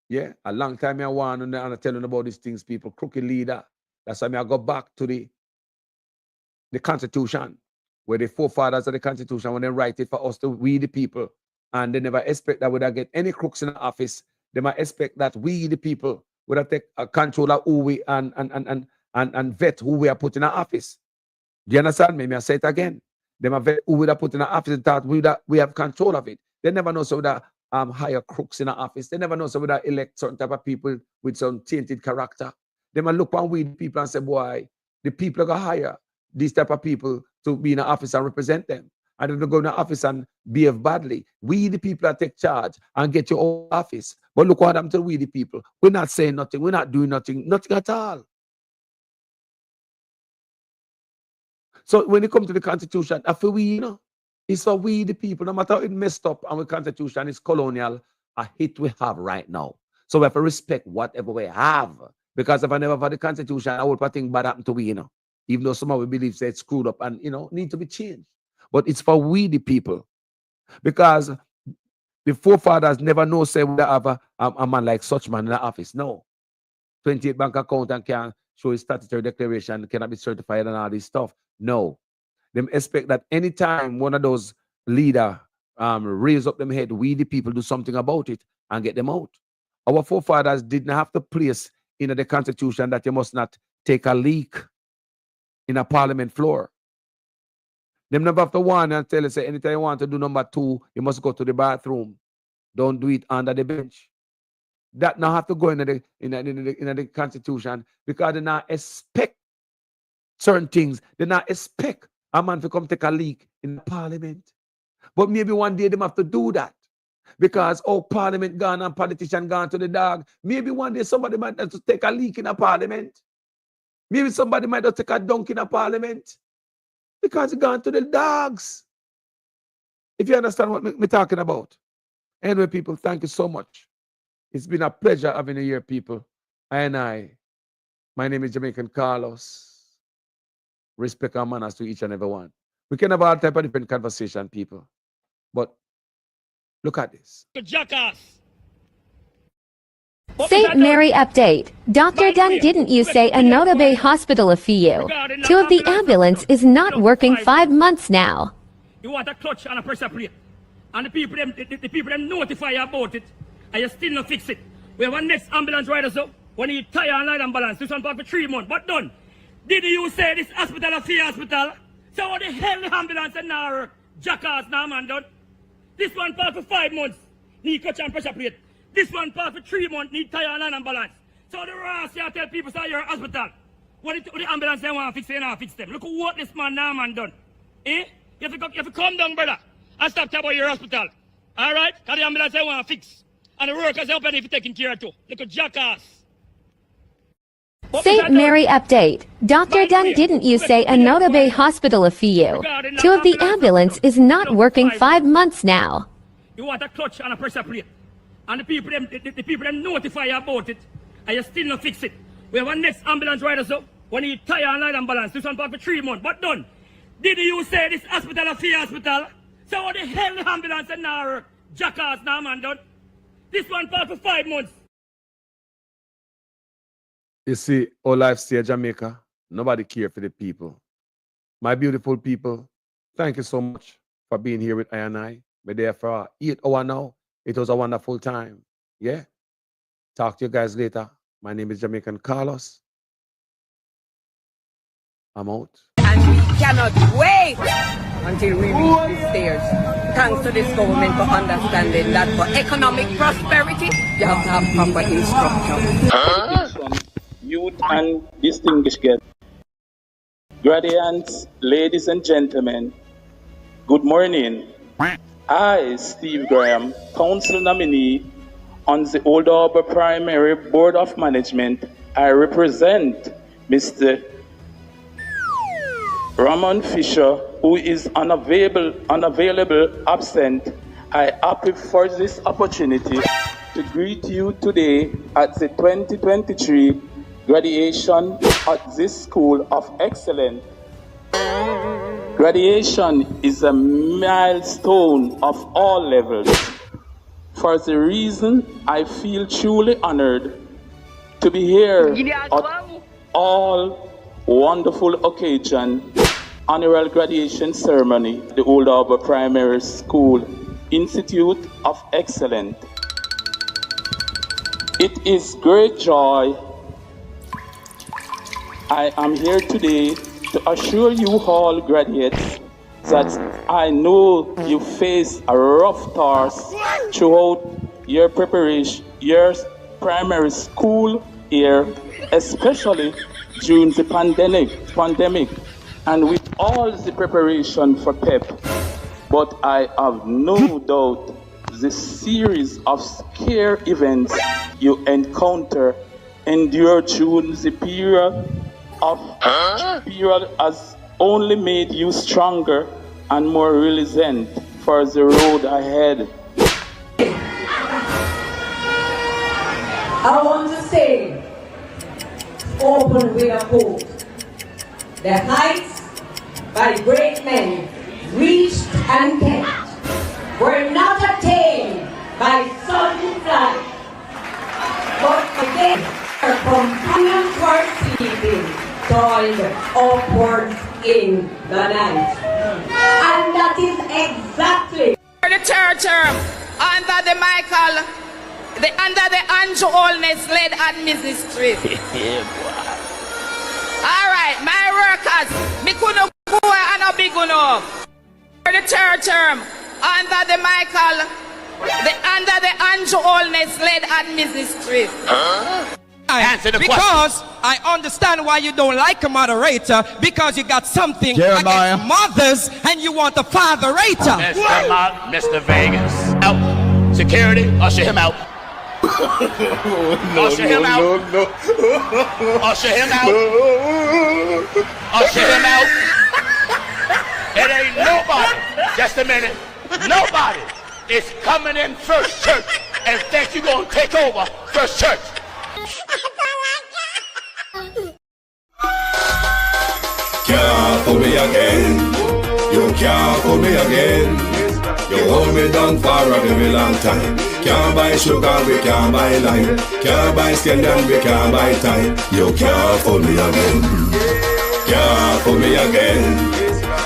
Yeah, a long time I want and I telling about these things, people. Crooked leader. That's why I go back to the Constitution, where the forefathers of the Constitution, when they write it for us to we the people, and they never expect that we'd get any crooks in the office. They might expect that we the people would take a control of who we and vet who we are put in the office. Do you understand me? May I say it again? They might vet who we are put in the office and thought we have control of it. They never know so that hire crooks in the office. They never know so that elect certain type of people with some tainted character. They might look on we the people and say, boy, the people are going to hire these type of people to be in the office and represent them. And if they go in the office and behave badly, we the people that take charge and get your own office. But look what happened to we the people. We're not saying nothing. We're not doing nothing at all. So when it comes to the Constitution, after we, you know, it's for we the people, no matter how it messed up and the Constitution is colonial, a hit we have right now. So we have to respect whatever we have. Because if I never had the Constitution, I would think bad happen to we, you know. Even though some of we believe that it's screwed up and, you know, need to be changed. But it's for we the people. Because the forefathers never know, say, we have a man like such man in the office. No. 28 bank account and can show his statutory declaration, cannot be certified and all this stuff. No. Them expect that anytime one of those leaders raise up them head, we the people do something about it and get them out. Our forefathers didn't have to place in the Constitution that you must not take a leak in a parliament floor. Them never have to warn and tell you, say, anytime you want to do number 2, you must go to the bathroom. Don't do it under the bench. That now have to go in the Constitution because they not expect certain things. They not expect a man to come take a leak in the parliament. But maybe one day they have to do that. Because parliament gone and politician gone to the dog. Maybe one day somebody might have to take a leak in a parliament. Maybe somebody might have to take a dunk in a parliament. Because it's gone to the dogs. If you understand what I'm talking about. Anyway, people, thank you so much. It's been a pleasure having you here, people. My name is Jamaican Carlos. Respect our manners to each and every one. We can have all type of different conversation, people. But look at this. Jackass. St. Mary update. Dr. Dunn, didn't you say Anota Bay Hospital a few? 2 of the ambulance is not working 5 months now. You want a clutch and a pressure plate. And the people them notify you about it. And you still not fix it. We have a next ambulance rider, so when you tire and line and balance, this one for 3 months. But done. Did you say this hospital a free hospital? So what the hell the ambulance and now jackass now man done? This one pass for 5 months, need clutch and pressure plate. This one pass for 3 months, need tire and ambulance. So the rest you tell people say you're a hospital. What the ambulance they want to fix, they not fix them. Look what this man now man done. Eh? You have to come down, brother, and stop talking about your hospital. Alright? Because the ambulance they want to fix. And the workers help if you're taking care of too. Look at jackass. St. Mary update. Dr. Dunn, didn't you say Anota Bay Hospital a few? 2 of the ambulance is not working 5 months now. You want a clutch and a pressure plate. And the people them notify you about it. And you still not fix it. We have a next ambulance rider, so when you tire and line ambulance, this one for 3 months. But done. Did you say this hospital a free hospital? So what the hell the ambulance and now jackass now man done? This one for 5 months. You see, all life stay Jamaica, nobody care for the people. My beautiful people, thank you so much for being here with I and I. We're there for 8 hours now. It was a wonderful time. Yeah? Talk to you guys later. My name is Jamaican Carlos. I'm out. And we cannot wait until we reach the stairs. Thanks to this government for understanding that for economic prosperity, you have to have proper instruction. Youth and distinguished guests, graduates, ladies and gentlemen, good morning. I, Steve Graham, council nominee on the Old Harbour Primary Board of Management, I represent Mr. Ramon Fisher, who is unavailable, absent. I happy for this opportunity to greet you today at the 2023 graduation at this School of Excellence. Graduation is a milestone of all levels. For the reason I feel truly honored to be here at all wonderful occasion, annual graduation ceremony, the Old Harbour Primary School Institute of Excellence. It is great joy I am here today to assure you all graduates that I know you face a rough task throughout your preparation, your primary school year, especially during the pandemic, and with all the preparation for PEP. But I have no doubt the series of scare events you endure during the period has only made you stronger and more resilient for the road ahead. I want to say, open with a quote. The heights by great men reached and kept were not attained by sudden flight, but again our companions were sleeping, toiled upward in the night. And that is exactly the third term under the under the Andrew Holness led administration. All right, my workers, me couldn't go and a big enough. The third term under the under the Andrew Holness led administration. Answer the question. I understand why you don't like a moderator, because you got something Jeremiah. against mothers and you want a fatherator. Mr. Vegas. Out. Security, usher him out. Usher him out. Usher him out. Usher him out. It ain't nobody. Just a minute. Nobody is coming in First Church and think you're going to take over First Church. Can't fool me again. You can't fool me again. You hold me down for a very long time. Can't buy sugar, we can't buy lime. Can't buy scandal, we can't buy time. You can't fool me again. Can't fool me again.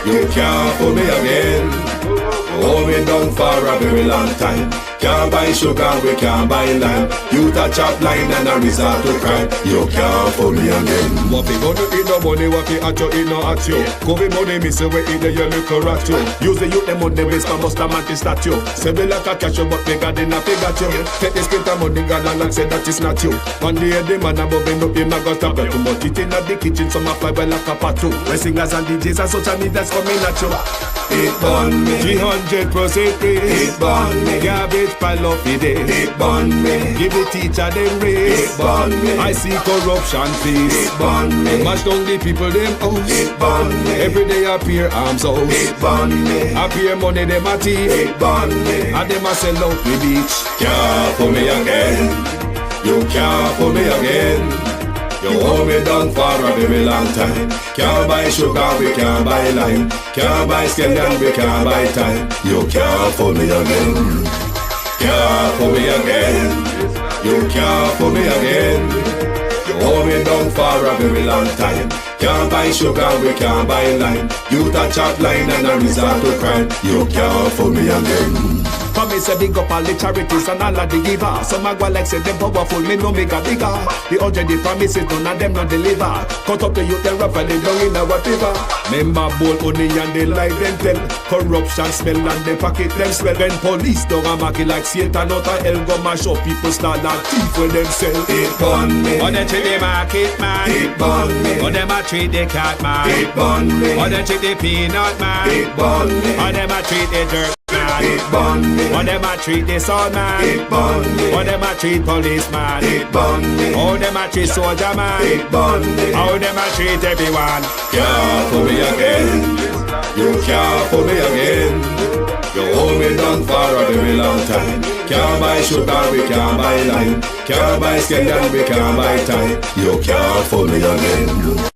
You can't fool me again. You hold me down for a very long time. Can't buy sugar, we can't buy lime. You a chop line and a resort to crime. You can't fool me again. What we gonna eat no money, what we at you, eat no at you. Covid money, me say we eat the yellow rat you. Use the youth, them money, waste my bust a mantis statue. Say we like a cashew, but bigger than a figure you. Take the splinter money, gal and say that is not you. One day the man above him up, him a got a bet too much. It in the kitchen, some a fly well like a patu. When singers and DJs and social media's coming at you. It burn me 300% raise. It burn me Garbage pile of the day. It burn me Give the teacher them raise. It burn me I see corruption please. It burn me Mash down the people them house. It burn me Every day appear arms out. It burn me Appear money them a thief. It burn me And them a sell out the beach. Can't fool me again. You can't fool me again. You hold me down for a very long time. Can't buy sugar, we can't buy lime. Can't buy scallion, we can't buy time. You can't fool me again. Can't fool me again. You can't fool me again. You hold me down for a very long time. Can't buy sugar, we can't buy lime. You a chop line and a resort to crime. You can't fool me again. Promise a big up all the charities and all of the givers. Some a go like say them powerful, me no make a bigger. The 100 promises, none of them not deliver. Cut up the youth, them rough and they down in a whatever. Member bowl honey and they lie them tell. Corruption smell and they pocket them swell. When police don't a market like Satan out of hell go mash up people start like thief when them sell. It burn me. On them treat the market man. It burn me. On them a treat the cat man. It burn me. On them treat the peanut man. It burn me. On them a treat the dirt man. It burn me. On them a treat the sound man. It burn me. On them a treat policeman. It burn me. How them a treat soldier man. It burn me. How them a treat everyone. Can't fool me again. You can't fool me again. You hold me down for a very long time. Can't buy sugar, we can't buy lime. Can't buy scallion, we can't buy time. You can't fool me again.